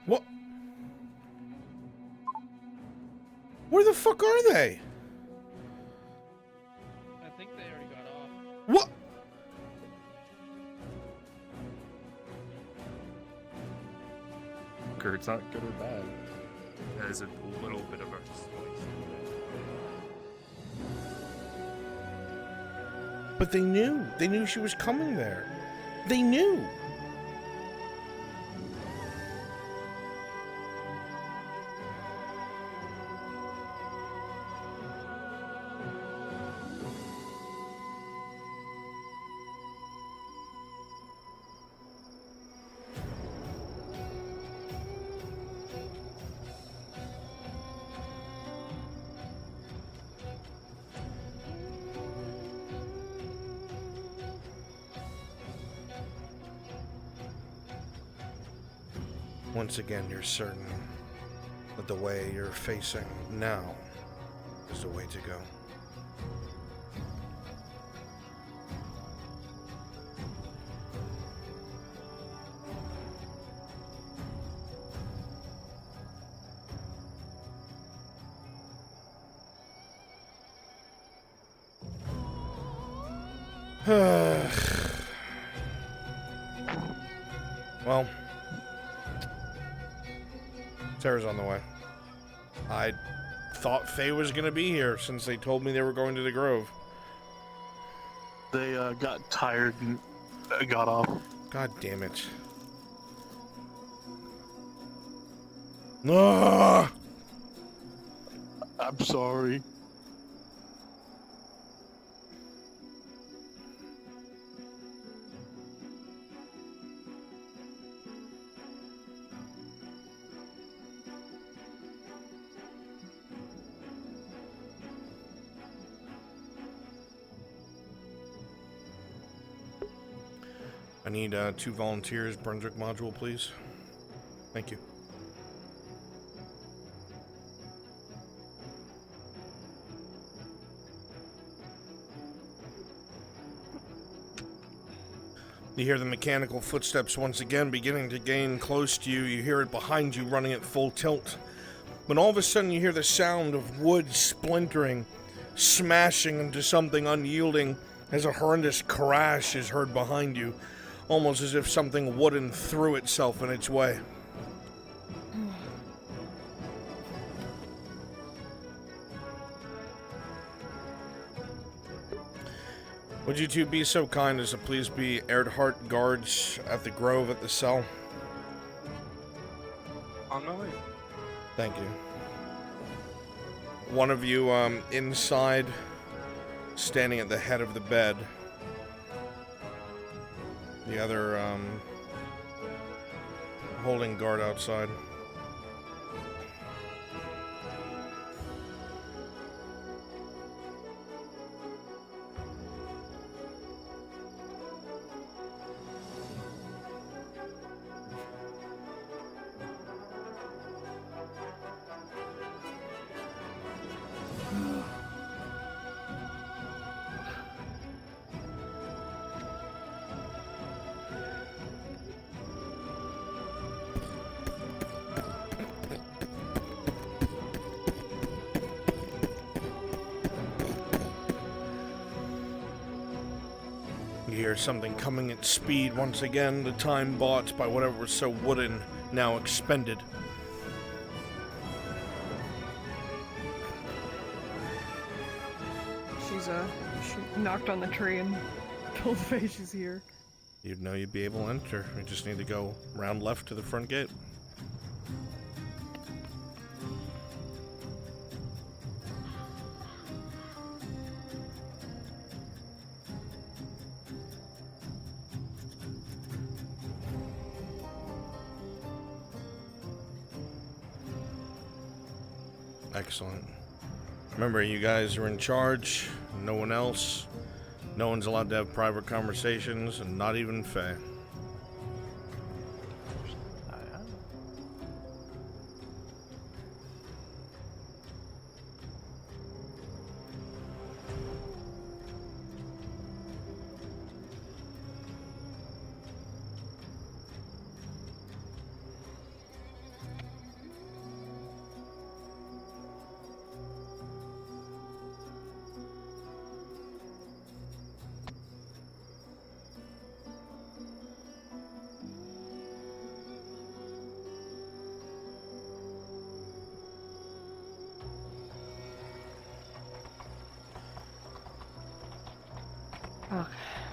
What? Where the fuck are they? I think they already got off. What? It's not good or bad. There's a little bit of a spice. But they knew. They knew she was coming there. They knew. Once again, you're certain that the way you're facing now is the way to go. Well, Sarah's on the way. I thought Faye was going to be here since they told me they were going to the Grove. They got tired and got off. God damn it. No. I'm sorry. I need 2 volunteers, Brunswick module, please. Thank you. You hear the mechanical footsteps once again beginning to gain close to you. You hear it behind you running at full tilt. When all of a sudden you hear the sound of wood splintering, smashing into something unyielding as a horrendous crash is heard behind you. almost as if something wooden threw itself in its way. Would you two be so kind as to please be Erdhart guards at the grove at the cell? On my way. Thank you. One of you inside, standing at the head of the bed. The other holding guard outside. You hear something coming at speed once again, the time bought by whatever was so wooden, now expended. She knocked on the tree and told Faye she's here. You'd know you'd be able to enter. You just need to go round left to the front gate. Excellent. Remember, you guys are in charge. No one else. No one's allowed to have private conversations, and not even Faye.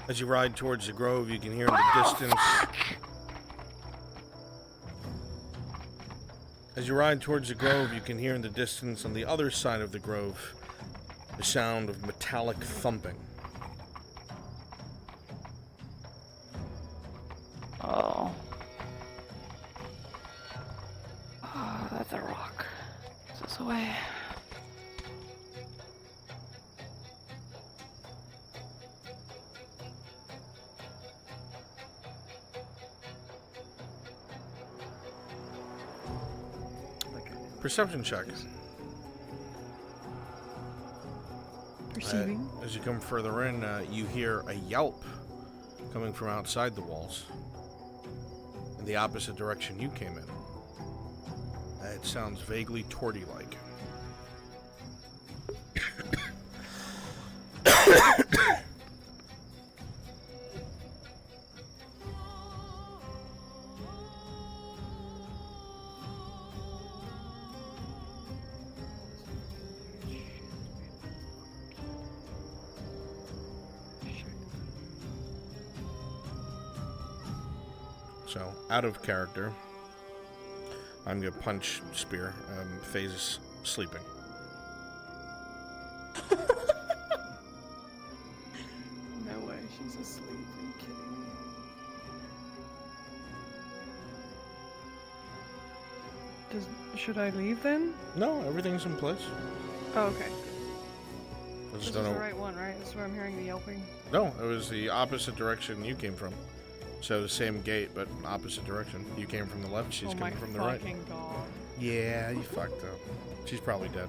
As you ride towards the grove, you can hear in the distance... As you ride towards the grove, you can hear in the distance on the other side of the grove the sound of metallic thumping. Oh. Oh, that's a rock. Is this away? Perception check. Perceiving. As you come further in, you hear a yelp coming from outside the walls in the opposite direction you came in. It sounds vaguely torty-like. So, out of character, I'm gonna punch Spear. FaZe is sleeping. No way, she's asleep. Are you kidding me? Should I leave then? No, everything's in place. Oh, okay. I This just is don't the know. right one, right? This is where I'm hearing the yelping. No, it was the opposite direction you came from. So the same gate, but opposite direction. You came from the left, she's coming from the right. Oh my fucking god. Yeah, you fucked up. She's probably dead.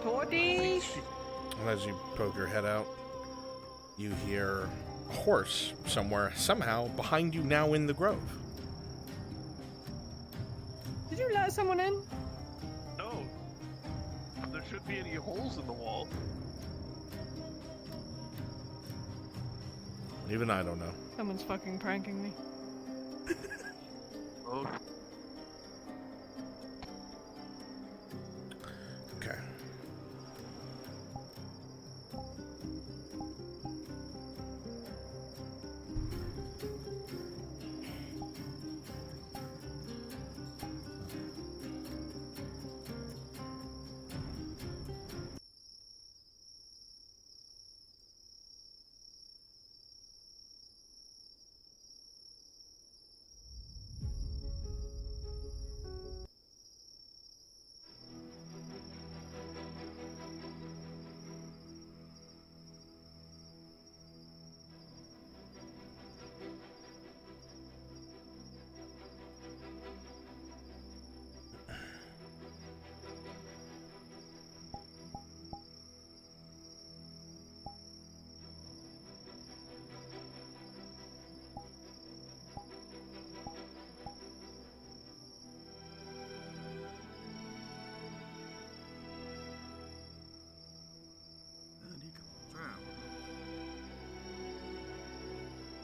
Torty! And as you poke your head out, you hear a horse somewhere, somehow, behind you now in the grove. Did you let someone in? No. There shouldn't be any holes in the wall. Even I don't know. Someone's fucking pranking me. Oh. Okay.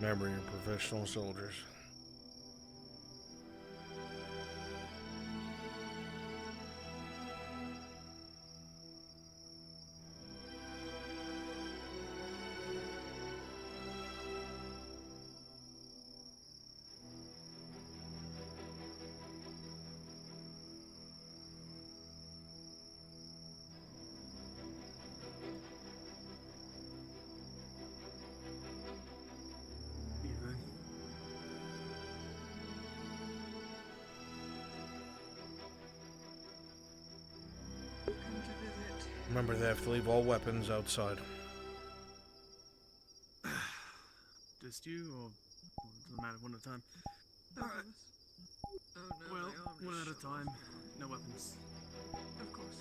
Remember, you're professional soldiers. Remember, they have to leave all weapons outside. Just you, or doesn't matter, one at a time? Alright. Oh no. Well, one at a time. No weapons. Of course.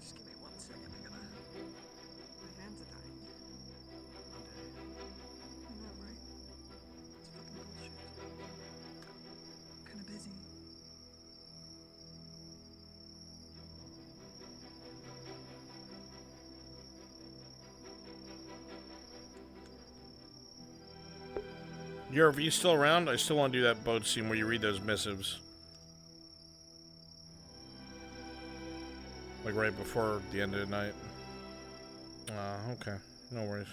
Just give me 1 second. My hands are dying. I know, right? It's fucking bullshit. Kinda busy. Are you still around? I still want to do that boat scene where you read those missives. Like right before the end of the night. Okay. No worries.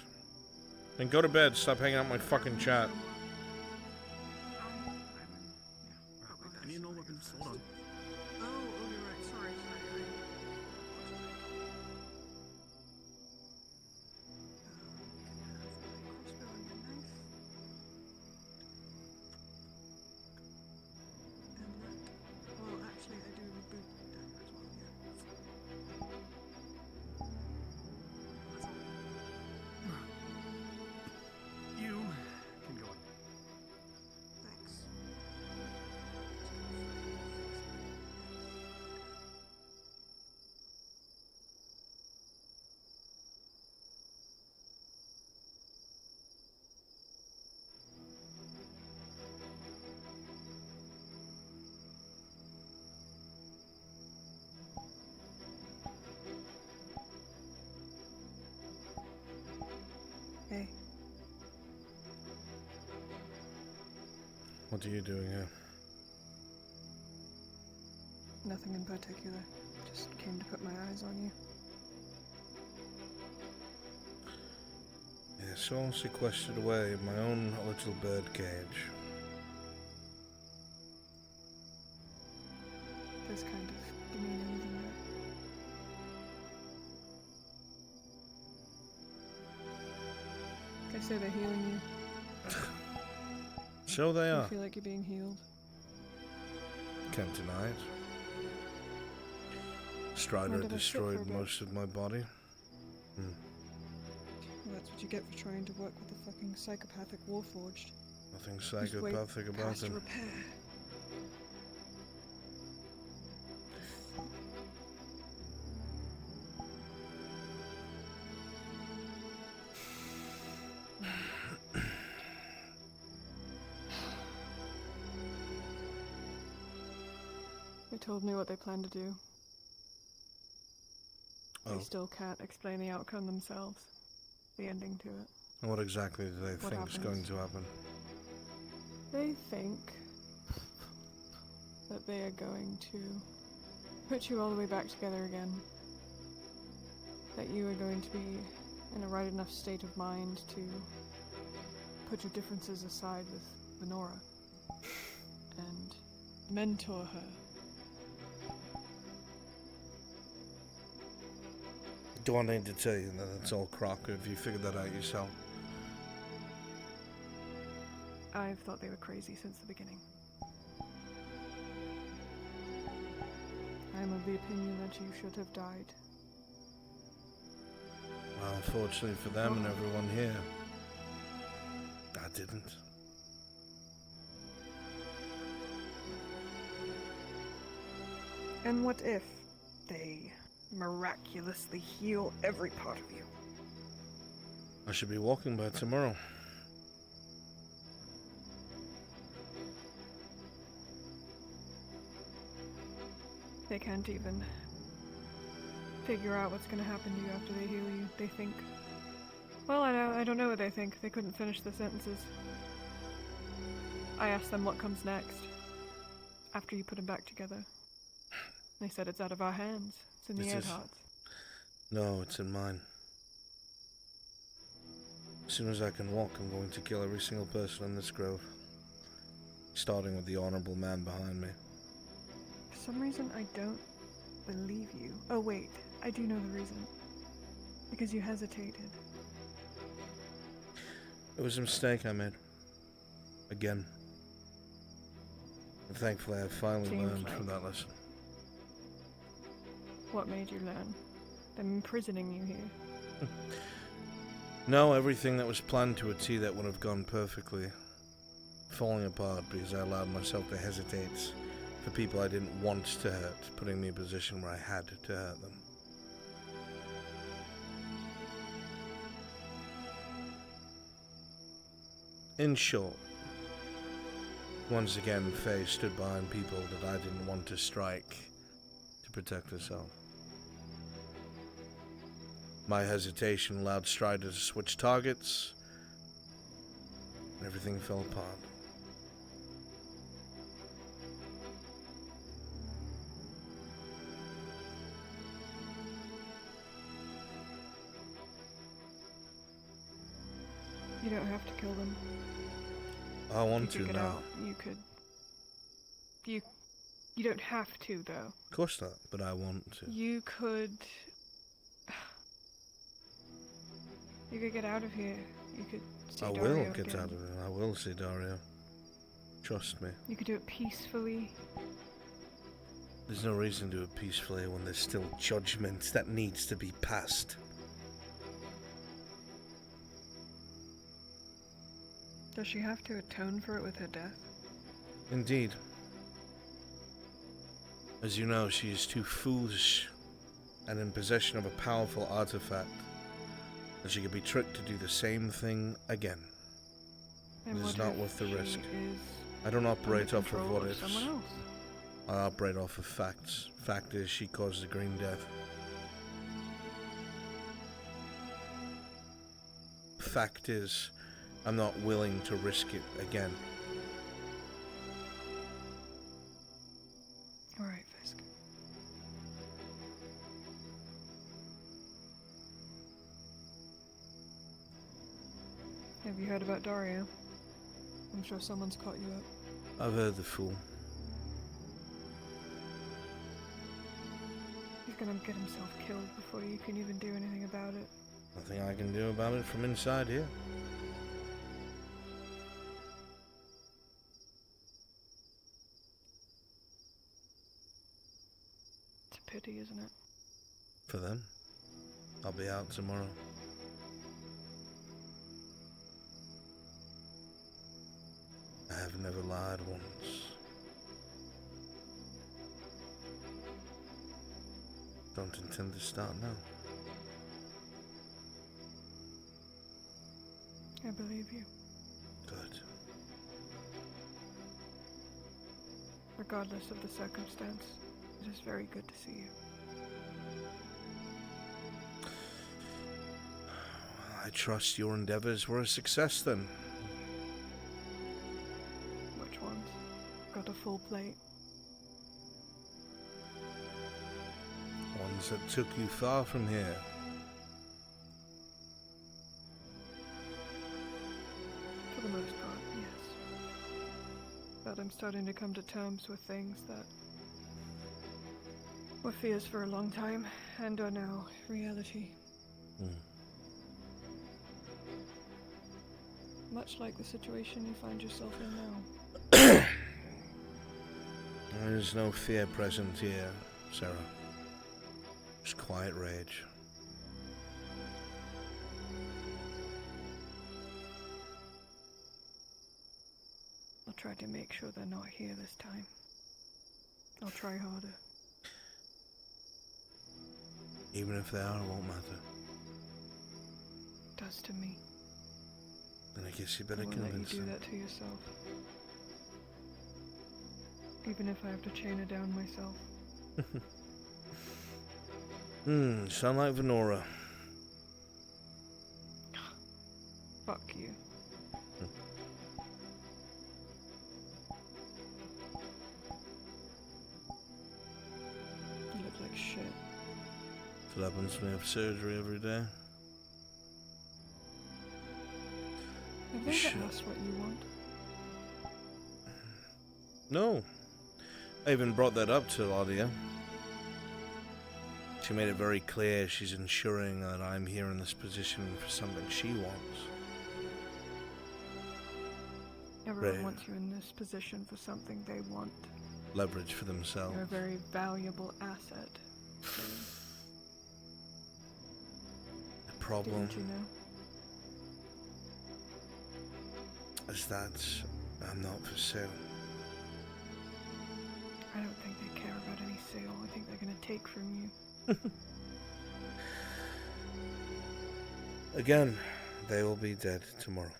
Then go to bed. Stop hanging out my fucking chat. I need no weapons. Hold on. Oh, you're right. Sorry. Well, actually, I do have a boot dagger as well, yeah. You can go in. Thanks. Hey. What are you doing here? Nothing in particular. Just came to put my eyes on you. Yeah, so sequestered away in my own little bird cage. That's kind of demeaning, isn't it? They say they're healing you. So they Do you are. feel like you're being healed? Can't deny it. Strider Where did I sit for a destroyed bit? most of my body. Well, that's what you get for trying to work with the fucking psychopathic Warforged. Nothing Who's way psychopathic about past him. repair. They told me what they plan to do. Oh. They still can't explain the outcome themselves. The ending to it. And what exactly do they What think is going happens? to happen? They think that they are going to put you all the way back together again. That you are going to be in a right enough state of mind to put your differences aside with Lenora and mentor her. Do I need to tell you that it's all crock, or have you figured that out yourself? I've thought they were crazy since the beginning. I am of the opinion that you should have died. Well, unfortunately for them and everyone here, I didn't. And what if they miraculously heal every part of you? I should be walking by tomorrow. They can't even figure out what's going to happen to you after they heal you. They think... Well, I don't know what they think. They couldn't finish the sentences. I asked them what comes next, after you put them back together. They said it's out of our hands. It's in the It is. Earharts. No, it's in mine. As soon as I can walk, I'm going to kill every single person in this grove. Starting with the honorable man behind me. For some reason, I don't believe you. Oh, wait. I do know the reason. Because you hesitated. It was a mistake I made. Again. And thankfully I finally Seems learned like- from that lesson. What made you learn? Them imprisoning you here. No, everything that was planned to a T that would have gone perfectly. Falling apart because I allowed myself to hesitate for people I didn't want to hurt, putting me in a position where I had to hurt them. In short, once again, Faye stood behind people that I didn't want to strike to protect herself. My hesitation allowed Strider to switch targets, and everything fell apart. You don't have to kill them. I want You to could get now. out. You could... You don't have to, though. Of course not, but I want to. You could... You could get out of here. You could see I Dario will get again. out of it. I will see Dario. Trust me. You could do it peacefully. There's no reason to do it peacefully when there's still judgment that needs to be passed. Does she have to atone for it with her death? Indeed. As you know, she is too foolish and in possession of a powerful artifact that she could be tricked to do the same thing again. And It is what not if worth the she risk. is I don't operate under off of control what of ifs. someone else? I operate off of facts. Fact is, she caused the Green Death. Fact is, I'm not willing to risk it again. Alright, Fisk. Have you heard about Dario? I'm sure someone's caught you up. I've heard the fool. He's gonna get himself killed before you can even do anything about it. Nothing I can do about it from inside here. pity, isn't it? For them. I'll be out tomorrow. I have never lied once. Don't intend to start now. I believe you. Good. Regardless of the circumstance, it is very good to see you. I trust your endeavors were a success then. Which ones? Got a full plate? Ones that took you far from here. For the most part, yes. But I'm starting to come to terms with things that were fears for a long time and are now reality. Much like the situation you find yourself in now. There is no fear present here, Sarah. Just quiet rage. I'll try to make sure they're not here this time. I'll try harder. Even if they are, it won't matter. Does to me. Then I guess you better I won't let you convince do them. that to yourself. Even if I have to chain it down myself. Sound like Venora. Fuck you. You look like shit. That's what happens when you have surgery every day. Have they ever asked what you want? No. I even brought that up to Laudia. She made it very clear she's ensuring that I'm here in this position for something she wants. Everyone Right. wants you in this position for something they want. Leverage for themselves. You're a very valuable asset. The problem Didn't you know? is that I'm not for sale. I don't think they care about any sale. I think they're gonna take from you. Again, they will be dead tomorrow.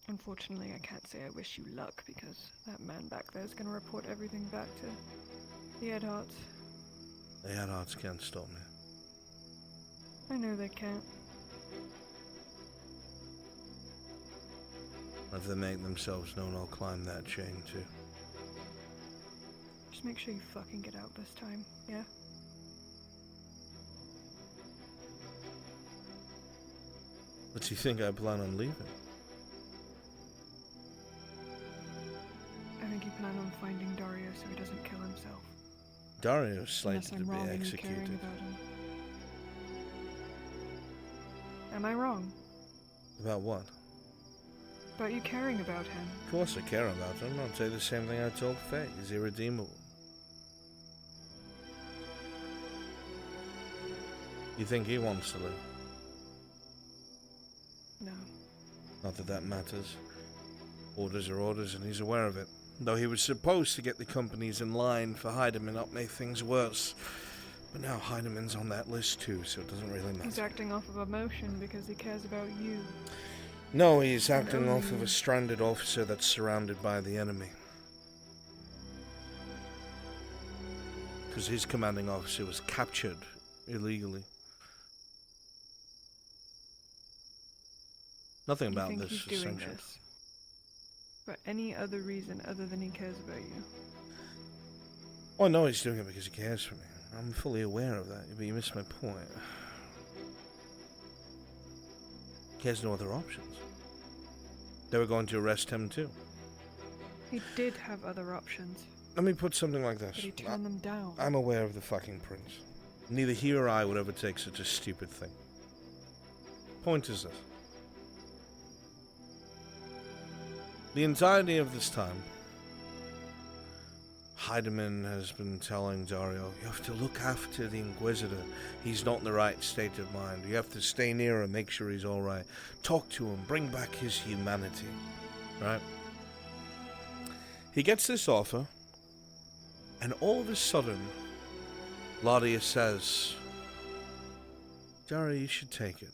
Unfortunately, I can't say I wish you luck because that man back there is gonna report everything back to the Edharts. The Edharts can't stop me. I know they can't. If they make themselves known, I'll climb that chain too. Just make sure you fucking get out this time, yeah? But do you think I plan on leaving? I think you plan on finding Dario so he doesn't kill himself. Dario's slated Unless to I'm be wrong in you caring executed. about him. Am I wrong? About what? About you caring about him? Of course I care about him. I'll say the same thing I told Faye. He's irredeemable. You think he wants to live? No. Not that that matters. Orders are orders, and he's aware of it. Though he was supposed to get the companies in line for Heidemann, not make things worse. But now Heidemann's on that list too, so it doesn't really matter. He's acting off of emotion because he cares about you. No, he's acting off of a stranded officer that's surrounded by the enemy. Because his commanding officer was captured illegally. Nothing You about think this he's is doing sanctioned. this for any other reason other than he cares about you? Oh, no, he's doing it because he cares for me. I'm fully aware of that, but you missed my point. He has no other options. They were going to arrest him too. He did have other options, Let me put something like this. but he turned them down. I'm aware of the fucking prince. Neither he or I would ever take such a stupid thing. Point is this. The entirety of this time, Heidemann has been telling Dario, you have to look after the Inquisitor. He's not in the right state of mind. You have to stay near him, make sure he's alright. Talk to him, bring back his humanity. Right? He gets this offer, and all of a sudden, Ladia says, Dario, you should take it.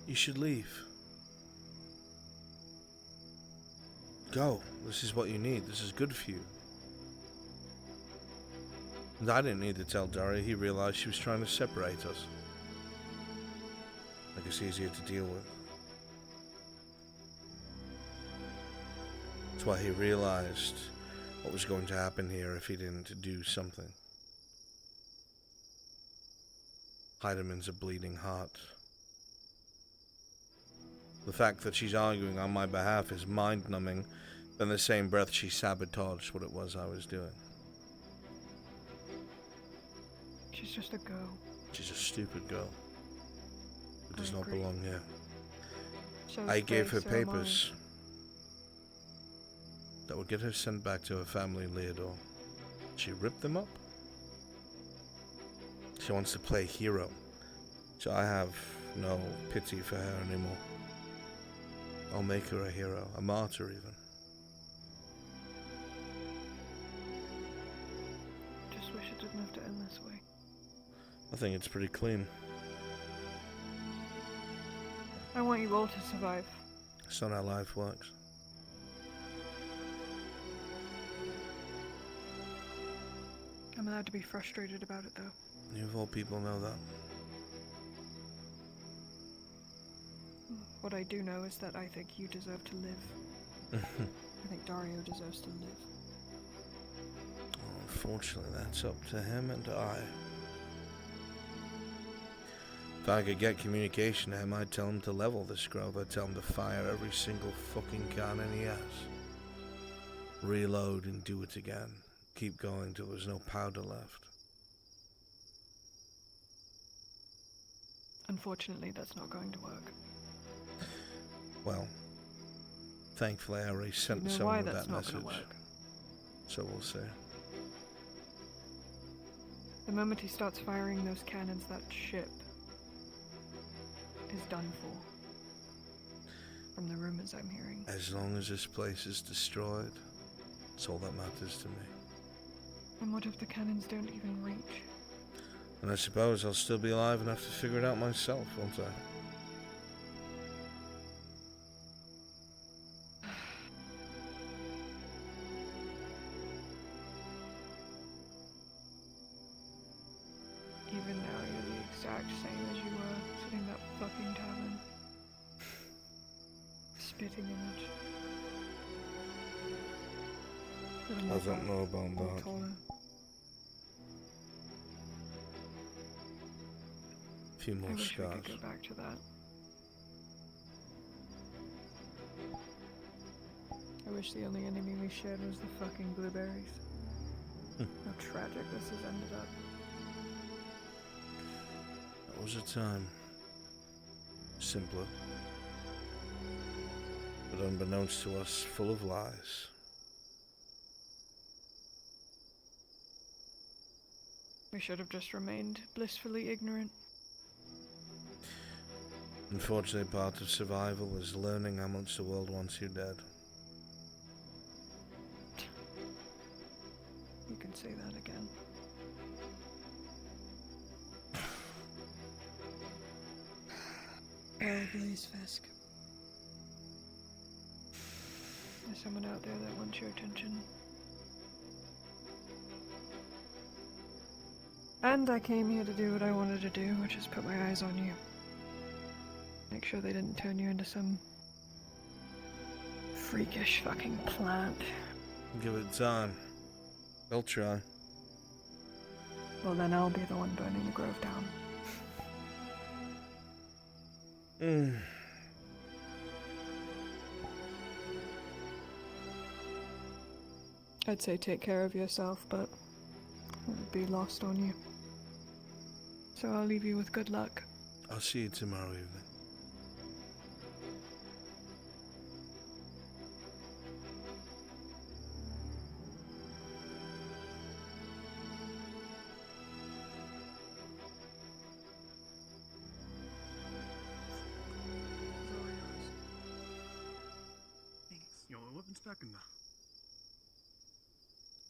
You should leave. Go. This is what you need. This is good for you. And I didn't need to tell Daria. He realized she was trying to separate us. Make us easier to deal with. That's why he realized what was going to happen here if he didn't do something. Heidemann's a bleeding heart. The fact that she's arguing on my behalf is mind-numbing, but in the same breath she sabotaged what it was I was doing. She's just a girl. She's a stupid girl who does not agree. belong here. So I is gave her Faye, so am I. papers that would get her sent back to her family in Leodor. She ripped them up. She wants to play hero, so I have no pity for her anymore. I'll make her a hero, a martyr even. Just wish it didn't have to end this way. I think it's pretty clean. I want you all to survive. It's not how life works. I'm allowed to be frustrated about it, though. You of all people know that. What I do know is that I think you deserve to live. I think Dario deserves to live. Unfortunately, that's up to him and I. If I could get communication to him, I'd tell him to level this grove. I'd tell him to fire every single fucking cannon he has. Reload and do it again. Keep going till there's no powder left. Unfortunately, that's not going to work. Well, thankfully I already sent You know someone why with that's that not message. gonna work? So we'll see. The moment he starts firing those cannons, that ship is done for. From the rumors I'm hearing. As long as this place is destroyed, that's all that matters to me. And what if the cannons don't even reach? And I suppose I'll still be alive enough to figure it out myself, won't I? Even now, you're the exact same as you were sitting in that fucking tavern. Spitting image. I don't know about that. A few I more wish we scars. could go back to that. I wish the only enemy we shared was the fucking blueberries. How tragic this has ended up. That was a time. Simpler. But unbeknownst to us, full of lies. We should have just remained blissfully ignorant. Unfortunately, part of survival is learning how much the world wants you dead. You can say that again. Oh, Blaze Fisk. There's someone out there that wants your attention. And I came here to do what I wanted to do, which is put my eyes on you. Make sure they didn't turn you into some freakish fucking plant. Give it time. They'll try. Well, then I'll be the one burning the grove down. I'd say take care of yourself, but it would be lost on you. So I'll leave you with good luck. I'll see you tomorrow evening. expecting now?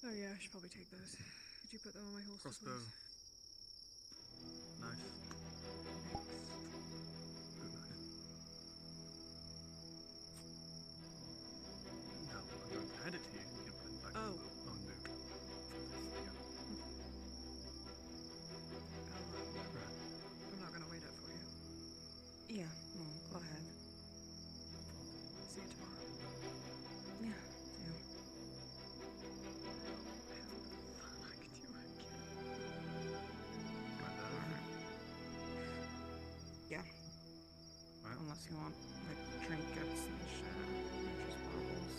Oh yeah, I should probably take those. Could you put them on my holster, Crossbow. please? Knife. Good knife. No, I'm going to hand it to you. You can put it back in the boot. Oh, no. I'm not gonna wait up for you. Yeah, no, go ahead. See you tomorrow. Yeah, yeah. Right. Unless you want like trinkets and shit, or just baubles.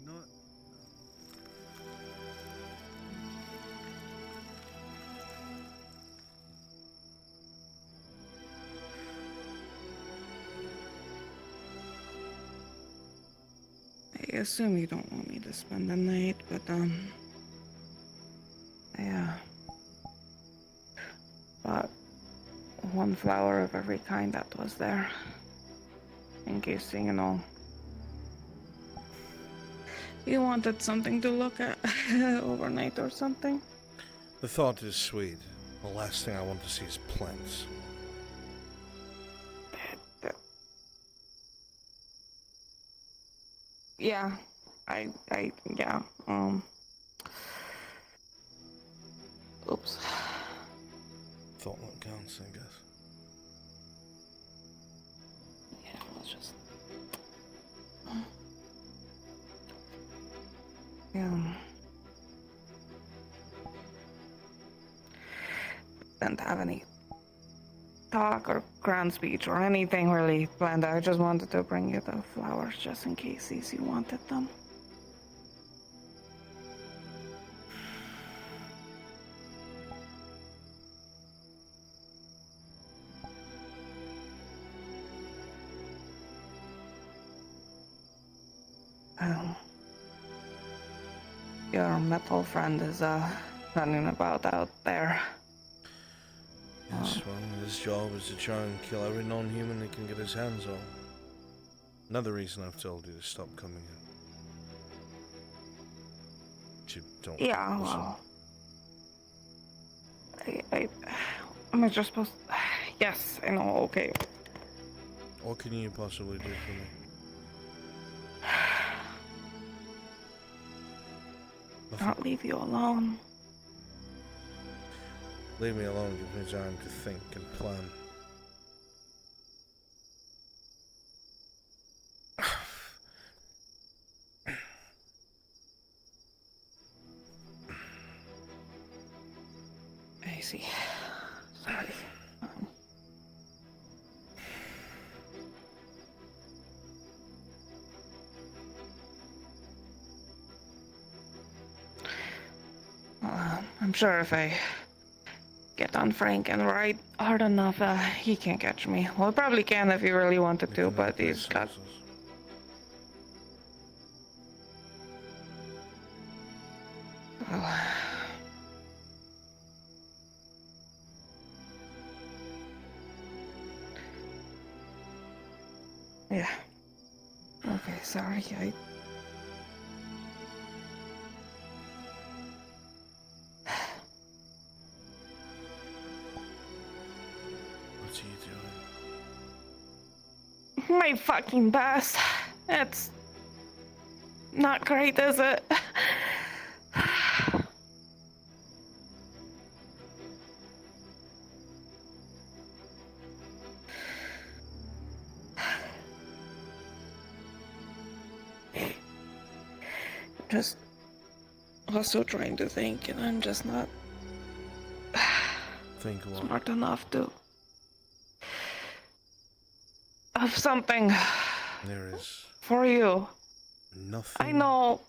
Probably not. I assume you don't want me to spend the night, but I bought one flower of every kind that was there. In case, you know, you wanted something to look at overnight or something. The thought is sweet. The last thing I want to see is plants. Yeah, yeah, oops. Thought what counts, I guess. Yeah, let's just... Didn't have any talk or grand speech or anything really planned. I just wanted to bring you the flowers just in case you wanted them. Your metal friend is running about out there. Yes, well, his job is to try and kill every non-human he can get his hands on. Another reason I've told you to stop coming in. But you don't Yeah, listen. well... I'm just supposed... Yes, I know, okay. What can you possibly do for me? Not leave you alone. Leave me alone, give me time to think and plan. I see. Sorry. I'm sure if I get on Frank and ride hard enough, he can't catch me. Well, probably can if he really wanted to, but he's got... Oh. Yeah. Okay, sorry, What's he doing? My fucking best. It's not great, is it? Just also trying to think, and I'm just not Think what? smart enough to have something There is for you. nothing. I know.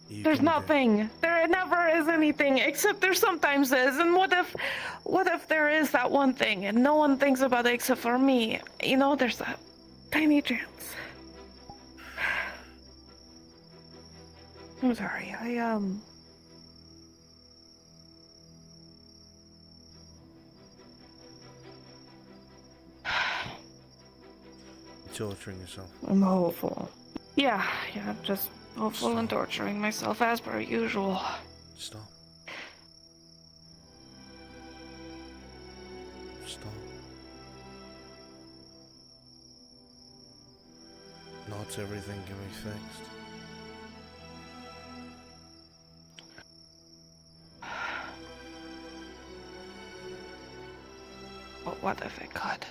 There's can nothing. There never is anything, except there sometimes is. And what if there is that one thing and no one thinks about it except for me? You know, there's that tiny chance. I'm sorry. torturing yourself. I'm hopeful. Yeah, just hopeful and torturing myself as per usual. Stop. Stop. Not everything can be fixed. But what if it could?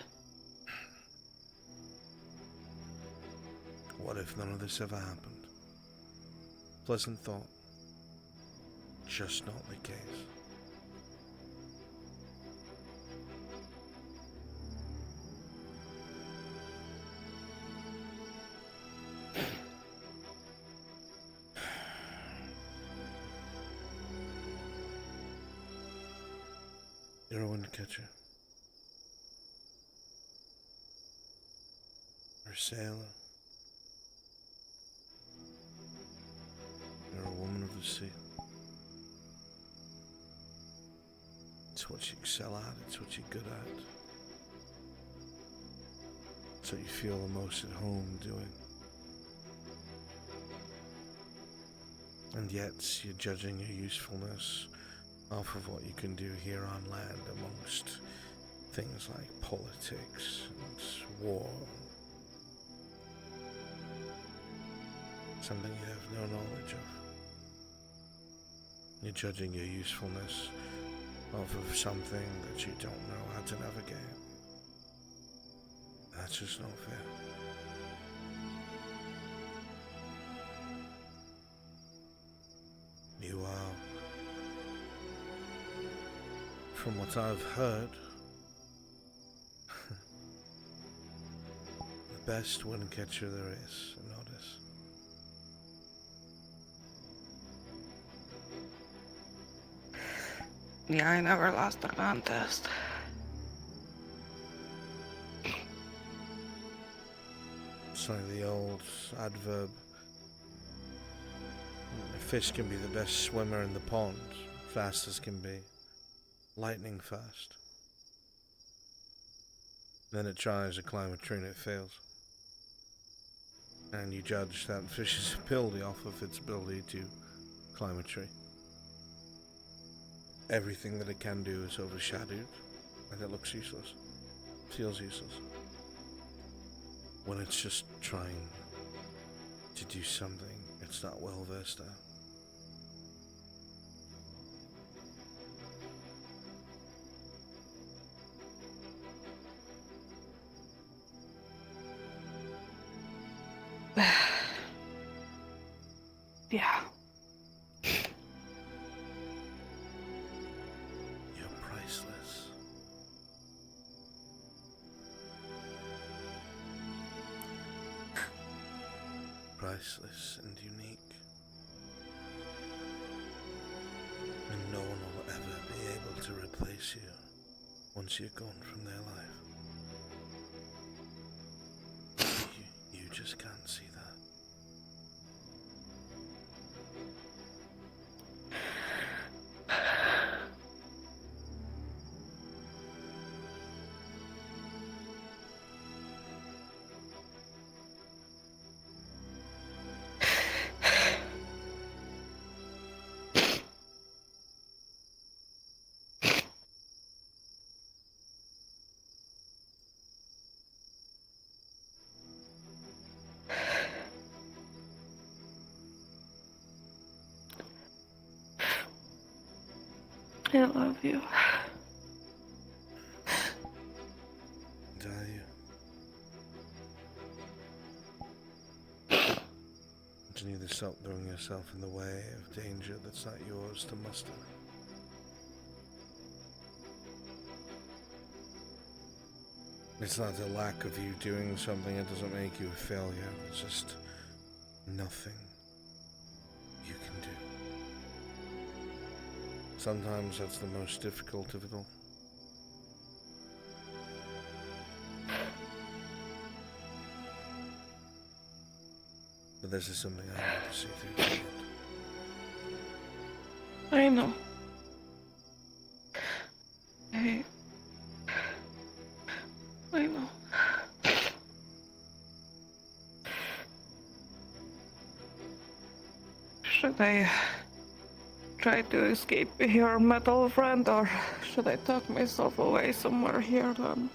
What if none of this ever happened? Pleasant thought. Just not the case. You're a wind catcher. You're a sailor. You're a woman of the sea. It's what you excel at, it's what you're good at. It's what you feel the most at home doing. And yet, you're judging your usefulness off of what you can do here on land amongst things like politics and war. Something you have no knowledge of. You're judging your usefulness off of something that you don't know how to navigate. That's just not fair. You are, from what I've heard, the best wind catcher there is, notice. Yeah, I never lost the contest. It's like the old adverb. A fish can be the best swimmer in the pond, fast as can be. Lightning fast. Then it tries to climb a tree and it fails. And you judge that fish's ability off of its ability to climb a tree. Everything that it can do is overshadowed, and it looks useless. Feels useless. When it's just trying to do something it's not well versed at. Yeah. You're priceless. Priceless and unique. And no one will ever be able to replace you once you're gone from their life. You just can't see that. I love you. Do you? You need to stop throwing yourself in the way of danger that's not yours to muster. It's not a lack of you doing something, it doesn't make you a failure. It's just nothing you can do. Sometimes that's the most difficult of it all. But this is something I want to see through to the end. I know. I know. Should I try to escape your metal friend, or should I tuck myself away somewhere here then?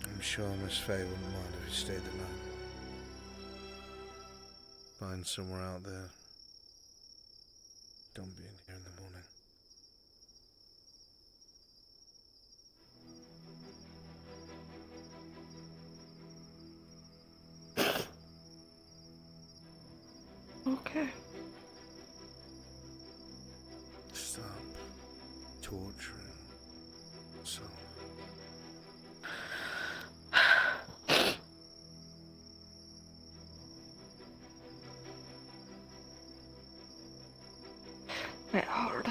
I'm sure Miss Faye wouldn't mind if you stayed the night. Find somewhere out there. Don't be in here in the morning. Okay. Stop torturing yourself. Bit hard.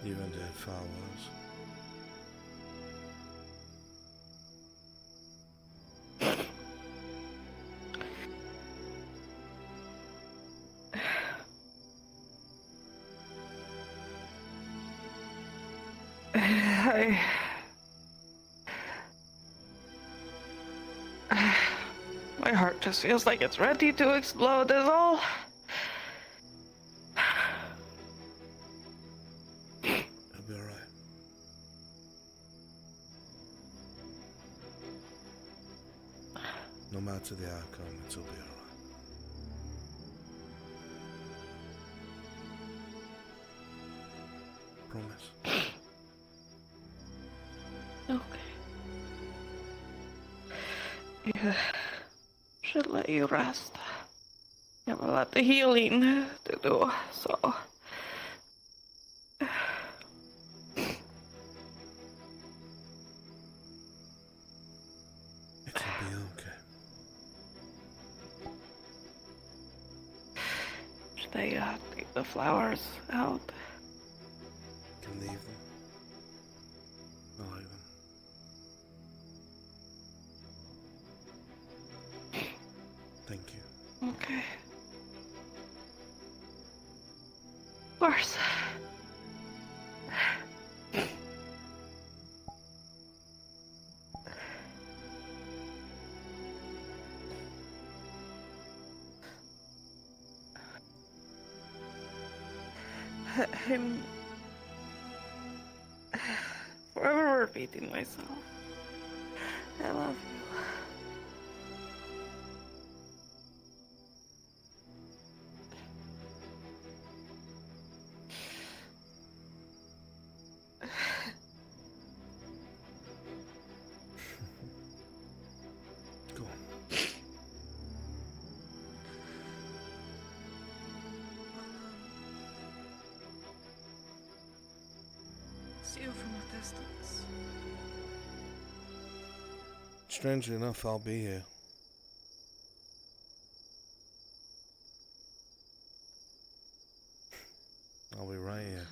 You've been dead far worse. My heart just feels like it's ready to explode, is all. It'll be alright. No matter the outcome, it'll be alright. Promise. Okay. Yeah. Should let you rest. You have a lot of healing to do, so. It'll be okay. Should I take the flowers out? You can leave them. I like them. Thank you. Okay. Of course. I'm forever repeating myself. I love you. Go on. See you from a distance. Strangely enough, I'll be here. I'll be right here.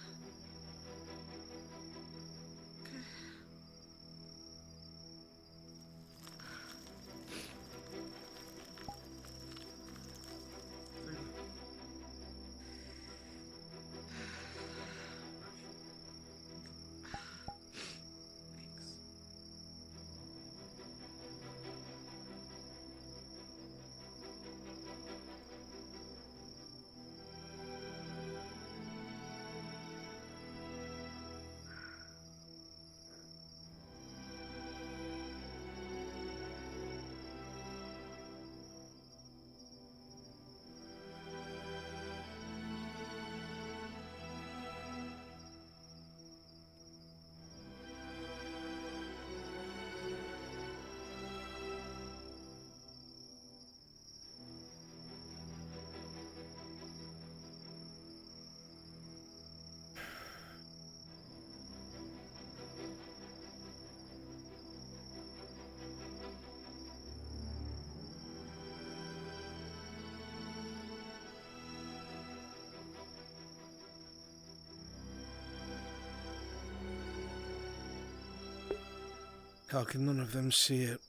How can none of them see it?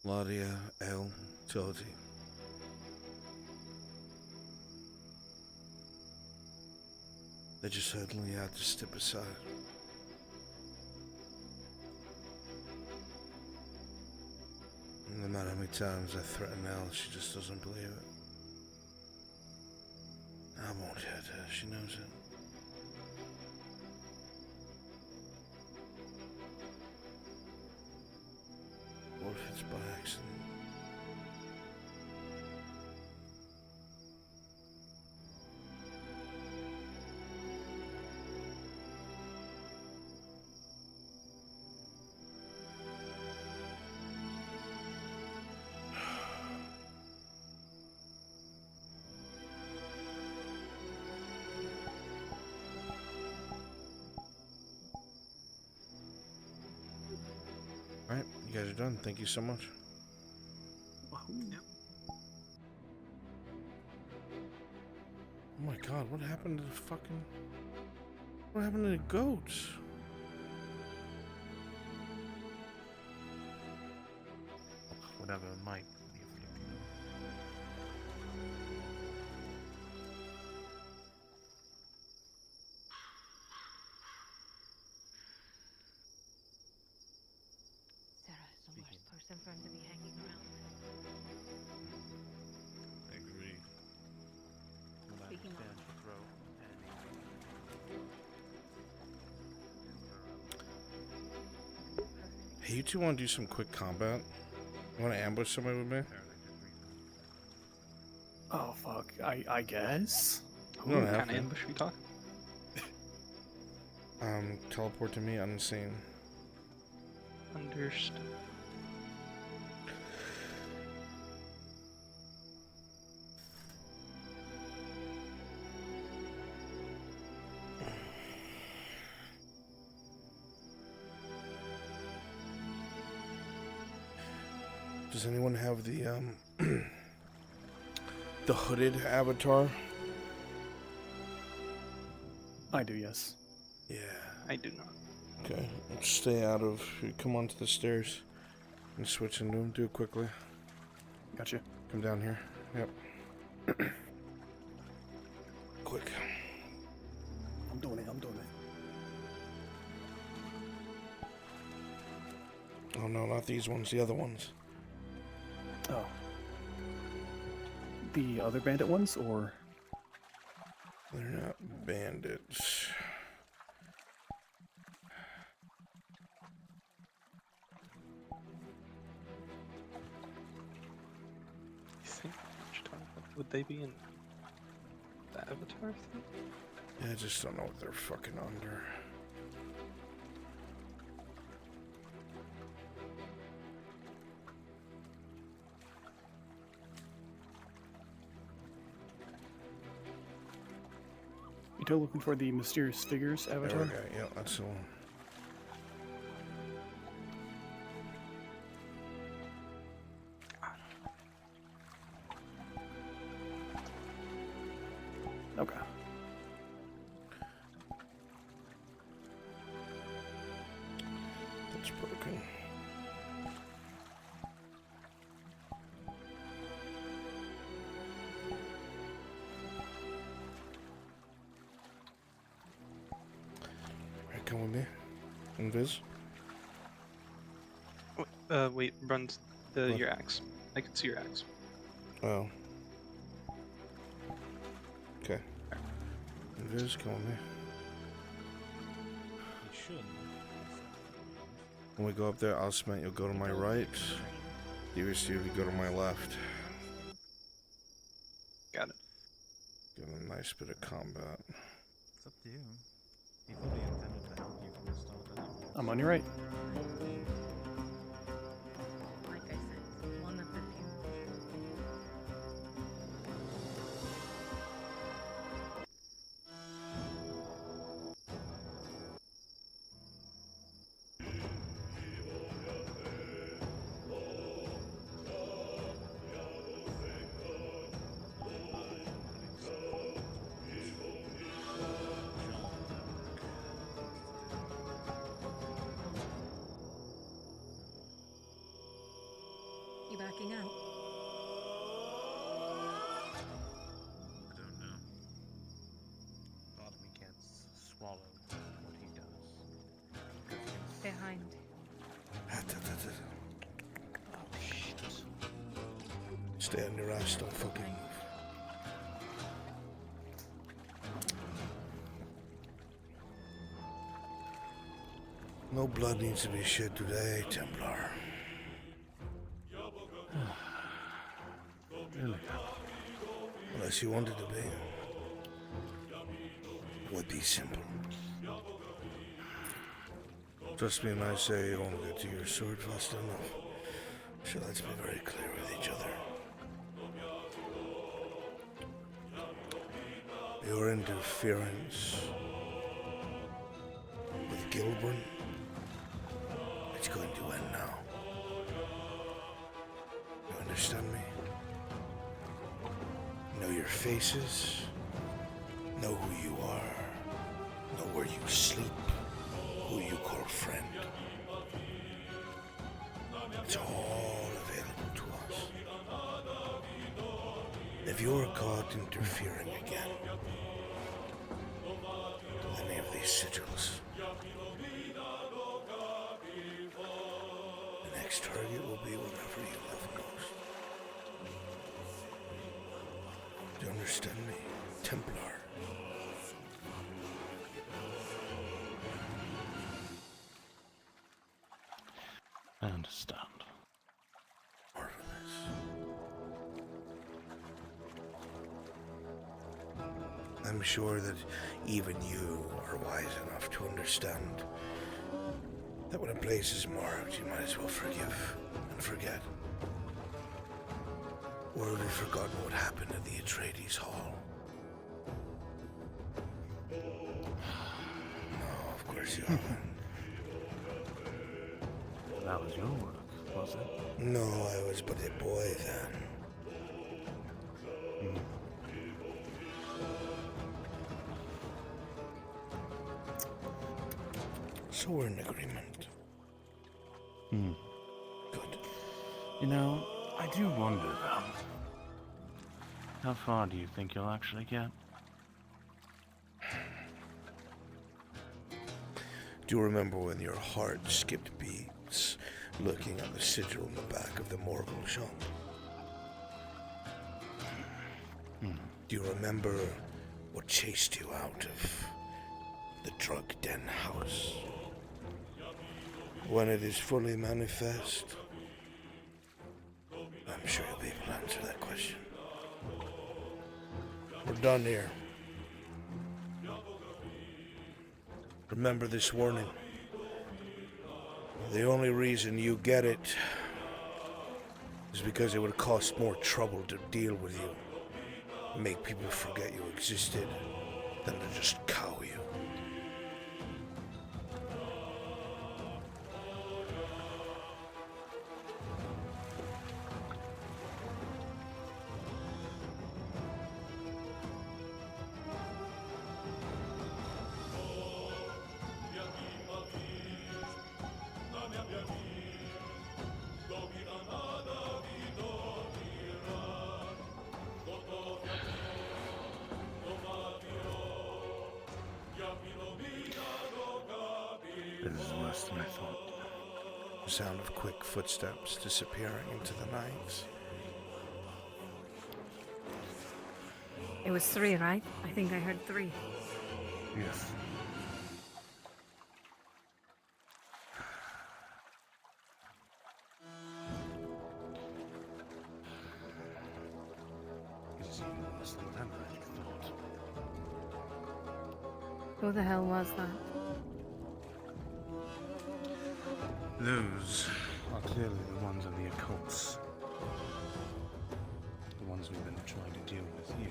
Ladia, El, Toti. They just suddenly had to step aside. No matter how many times I threaten Elle, she just doesn't believe it. I won't hurt her, she knows it. What if it's by accident? Alright, you guys are done. Thank you so much. Yep. Oh my god, what happened to the fucking... What happened to the goats? Whatever it might be. Sarah is the worst person for him to be hanging around. Agreed. Speaking of... Hey, you two want to do some quick combat? You want to ambush somebody with me? Oh fuck, I guess. You don't What have kind of to. ambush we talking? Teleport to me unseen. Understood. Does anyone have the the hooded avatar? I do, yes. Yeah. I do not. Okay, let's stay out of. Come onto the stairs and switch into them. Do it quickly. Gotcha. Come down here. Yep. Quick. I'm doing it. Oh no, not these ones. The other ones. Oh. The other bandit ones, or? They're not bandits. Would they be in the avatar thing? Yeah, I just don't know what they're fucking under. You're still looking for the mysterious figures avatar? There we go. Yeah, that's the one. Okay. That's broken. Alright, come with me. Invis. Wait, runs What? your axe. I can see your axe. Oh. Okay. Invis, come with me. You should. When we go up there, Osman, you'll go to my right. You go to my left. Got it. Give him a nice bit of combat. It's up to you. He fully intended to help you from the start anyway. I'm on your right. Like I said, one of the few. Stay on your ass, don't fucking move. No blood needs to be shed today, Templar. Really? Unless you wanted to be. It would be simple. Trust me when I say you won't get to your sword fast enough. So let's be very clear with each other. Your interference with Gilburn, it's going to end now. You understand me? Know your faces, know who you are, know where you sleep, who you call friend. It's all available to us. If you're caught interfering again with any of these sigils, the next target will be whatever you love most. Do you understand me, Templar? I understand. I'm sure that even you are wise enough to understand that when a place is marked, you might as well forgive and forget. Or have you forgotten what happened at the Atreides Hall? No, of course you haven't. That was your work, was it? No, I was but a boy then. So we're in agreement. Good. You know, I do wonder, though. How far do you think you'll actually get? Do you remember when your heart skipped beats looking at the sigil in the back of the Morgul shop? Do you remember what chased you out of the drug den house? When it is fully manifest, I'm sure you'll be able to answer that question. We're done here. Remember this warning. The only reason you get it is because it would cost more trouble to deal with you, make people forget you existed, than to just cow you. This is worse than I thought. The sound of quick footsteps disappearing into the night. It was 3, right? I think I heard 3. Yes. This is even worse than I thought. Who the hell was that? Those are clearly the ones of the occults. The ones we've been trying to deal with here.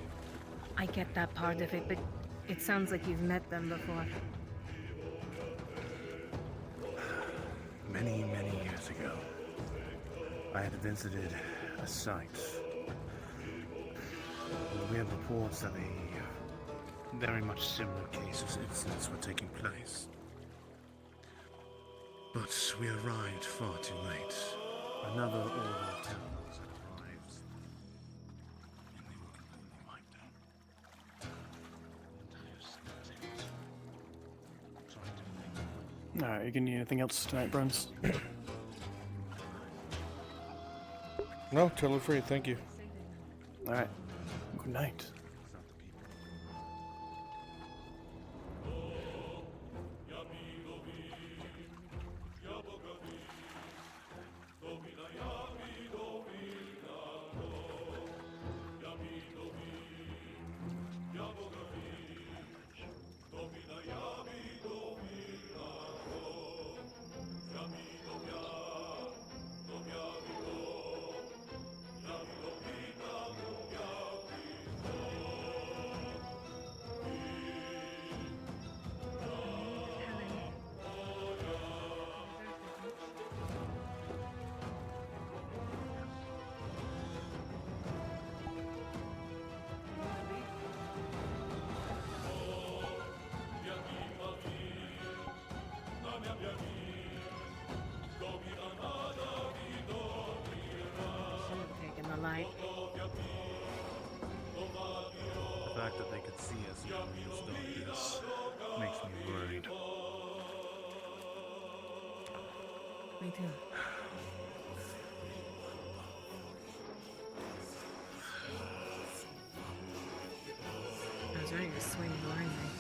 I get that part of it, but it sounds like you've met them before. Many, many years ago, I had visited a site. We have reports that a very much similar cases incidents were taking place. But we arrived far too late. Another order of temples had arrived, and they were completely wiped out. Alright, you gonna need anything else tonight, Bruns? No, totally free, thank you. Alright. Good night. Taking the light. The fact that they could see us in the darkness makes me worried. Me too. I was ready to swing blindly.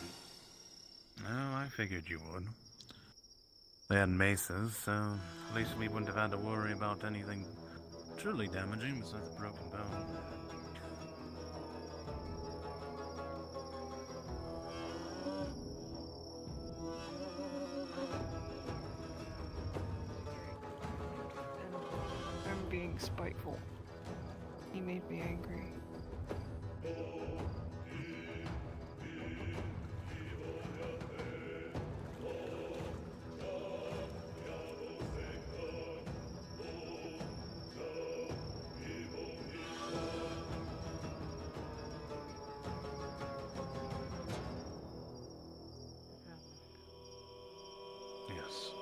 No, I figured you would. They had maces, so at least we wouldn't have had to worry about anything truly damaging besides a broken bone. I'm being spiteful. He made me angry. Yes.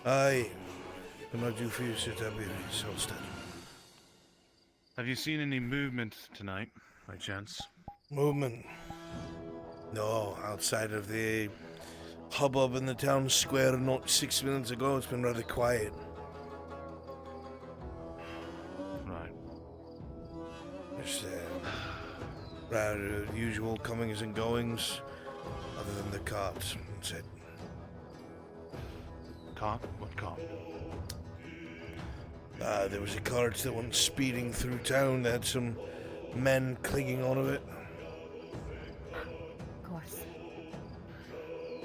Aye. Comment du fais cet abri, Solstad? Have you seen any movement tonight, by chance? Movement? No, outside of the hubbub in the town square not 6 minutes ago, it's been rather quiet. Right. Just rather usual comings and goings, other than the cops. That's it. Cop? What cop? There was a cart that went speeding through town that had some men clinging onto it. Of course.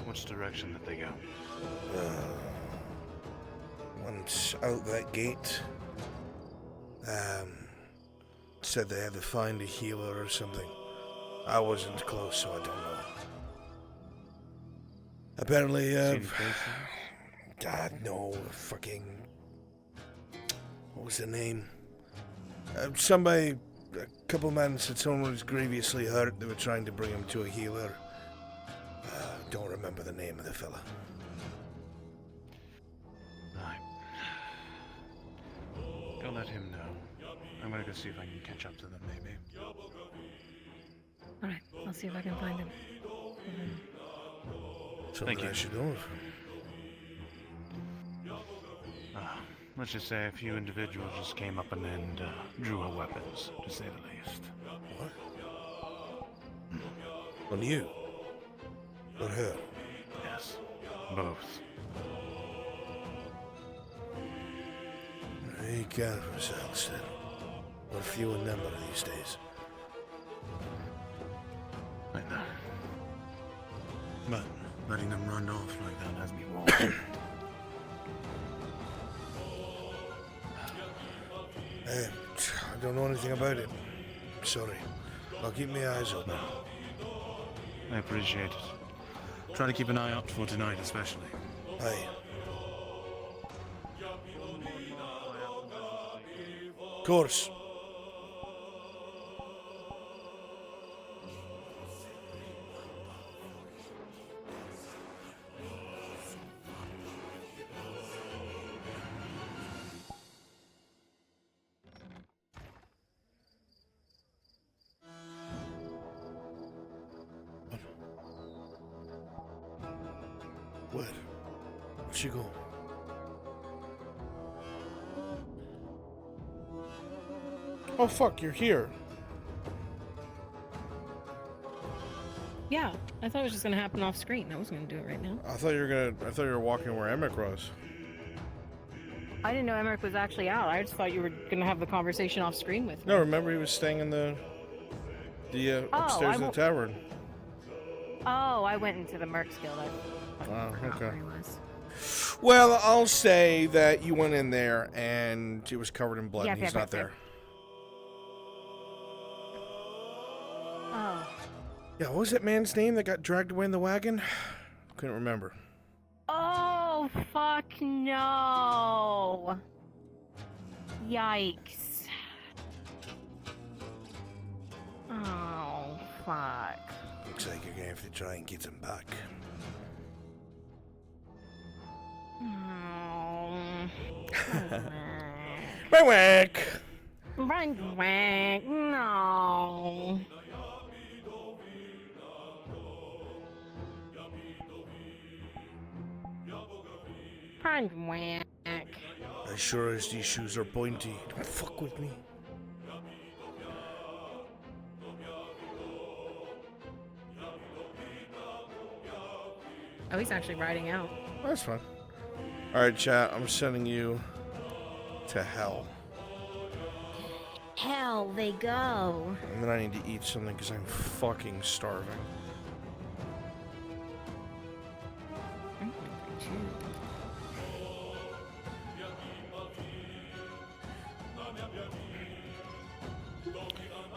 Which direction did they go? Once out that gate, said they had to find a healer or something. I wasn't close, so I don't know. Apparently, See any faces? God, no, fucking... What was the name? Somebody, a couple men said someone was grievously hurt. They were trying to bring him to a healer. Don't remember the name of the fella. Right. let him know. I'm gonna go see if I can catch up to them, maybe. Alright, I'll see if I can find him. Something I should know of. Let's just say a few individuals just came up and drew our weapons, to say the least. What? On you? On her? Yes, both. Be careful yourselves, then. We're few in number these days. I know. But letting them run off like that has me worried. I don't know anything about it. Sorry. I'll keep my eyes open. I appreciate it. Try to keep an eye out for tonight, especially. Aye. Of course. Where? Where'd she go? Oh fuck, you're here. Yeah, I thought it was just gonna happen off screen. I wasn't gonna do it right now. I thought you were walking where Emmett was. I didn't know Emmerich was actually out. I just thought you were gonna have the conversation off screen with me. No, remember he was staying in the upstairs of the tavern. Oh, I went into the Mercs Guild. I forgot okay. where he was. Well, I'll say that you went in there and it was covered in blood and he's not there. Oh. Yeah, what was that man's name that got dragged away in the wagon? Couldn't remember. Oh, fuck no. Yikes. Oh, fuck. Looks like you're gonna have to try and get him back. Oh. Whack! Whack, no. Whack. As sure as these shoes are pointy, don't fuck with me. Oh, he's actually riding out. That's fine. Alright, chat, I'm sending you to hell. Hell, they go. And then I need to eat something because I'm fucking starving.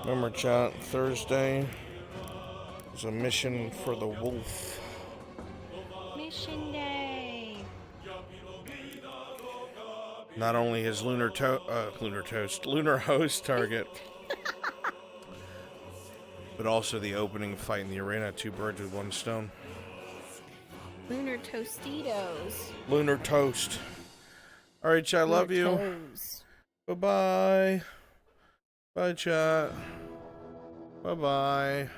Remember, chat, Thursday is a mission for the wolf. Mission day. Not only his lunar host target, but also the opening fight in the arena. 2 birds with 1 stone. Lunar Tostitos. Lunar toast. All right, chat. Love you. Bye bye. Bye, chat. Bye bye.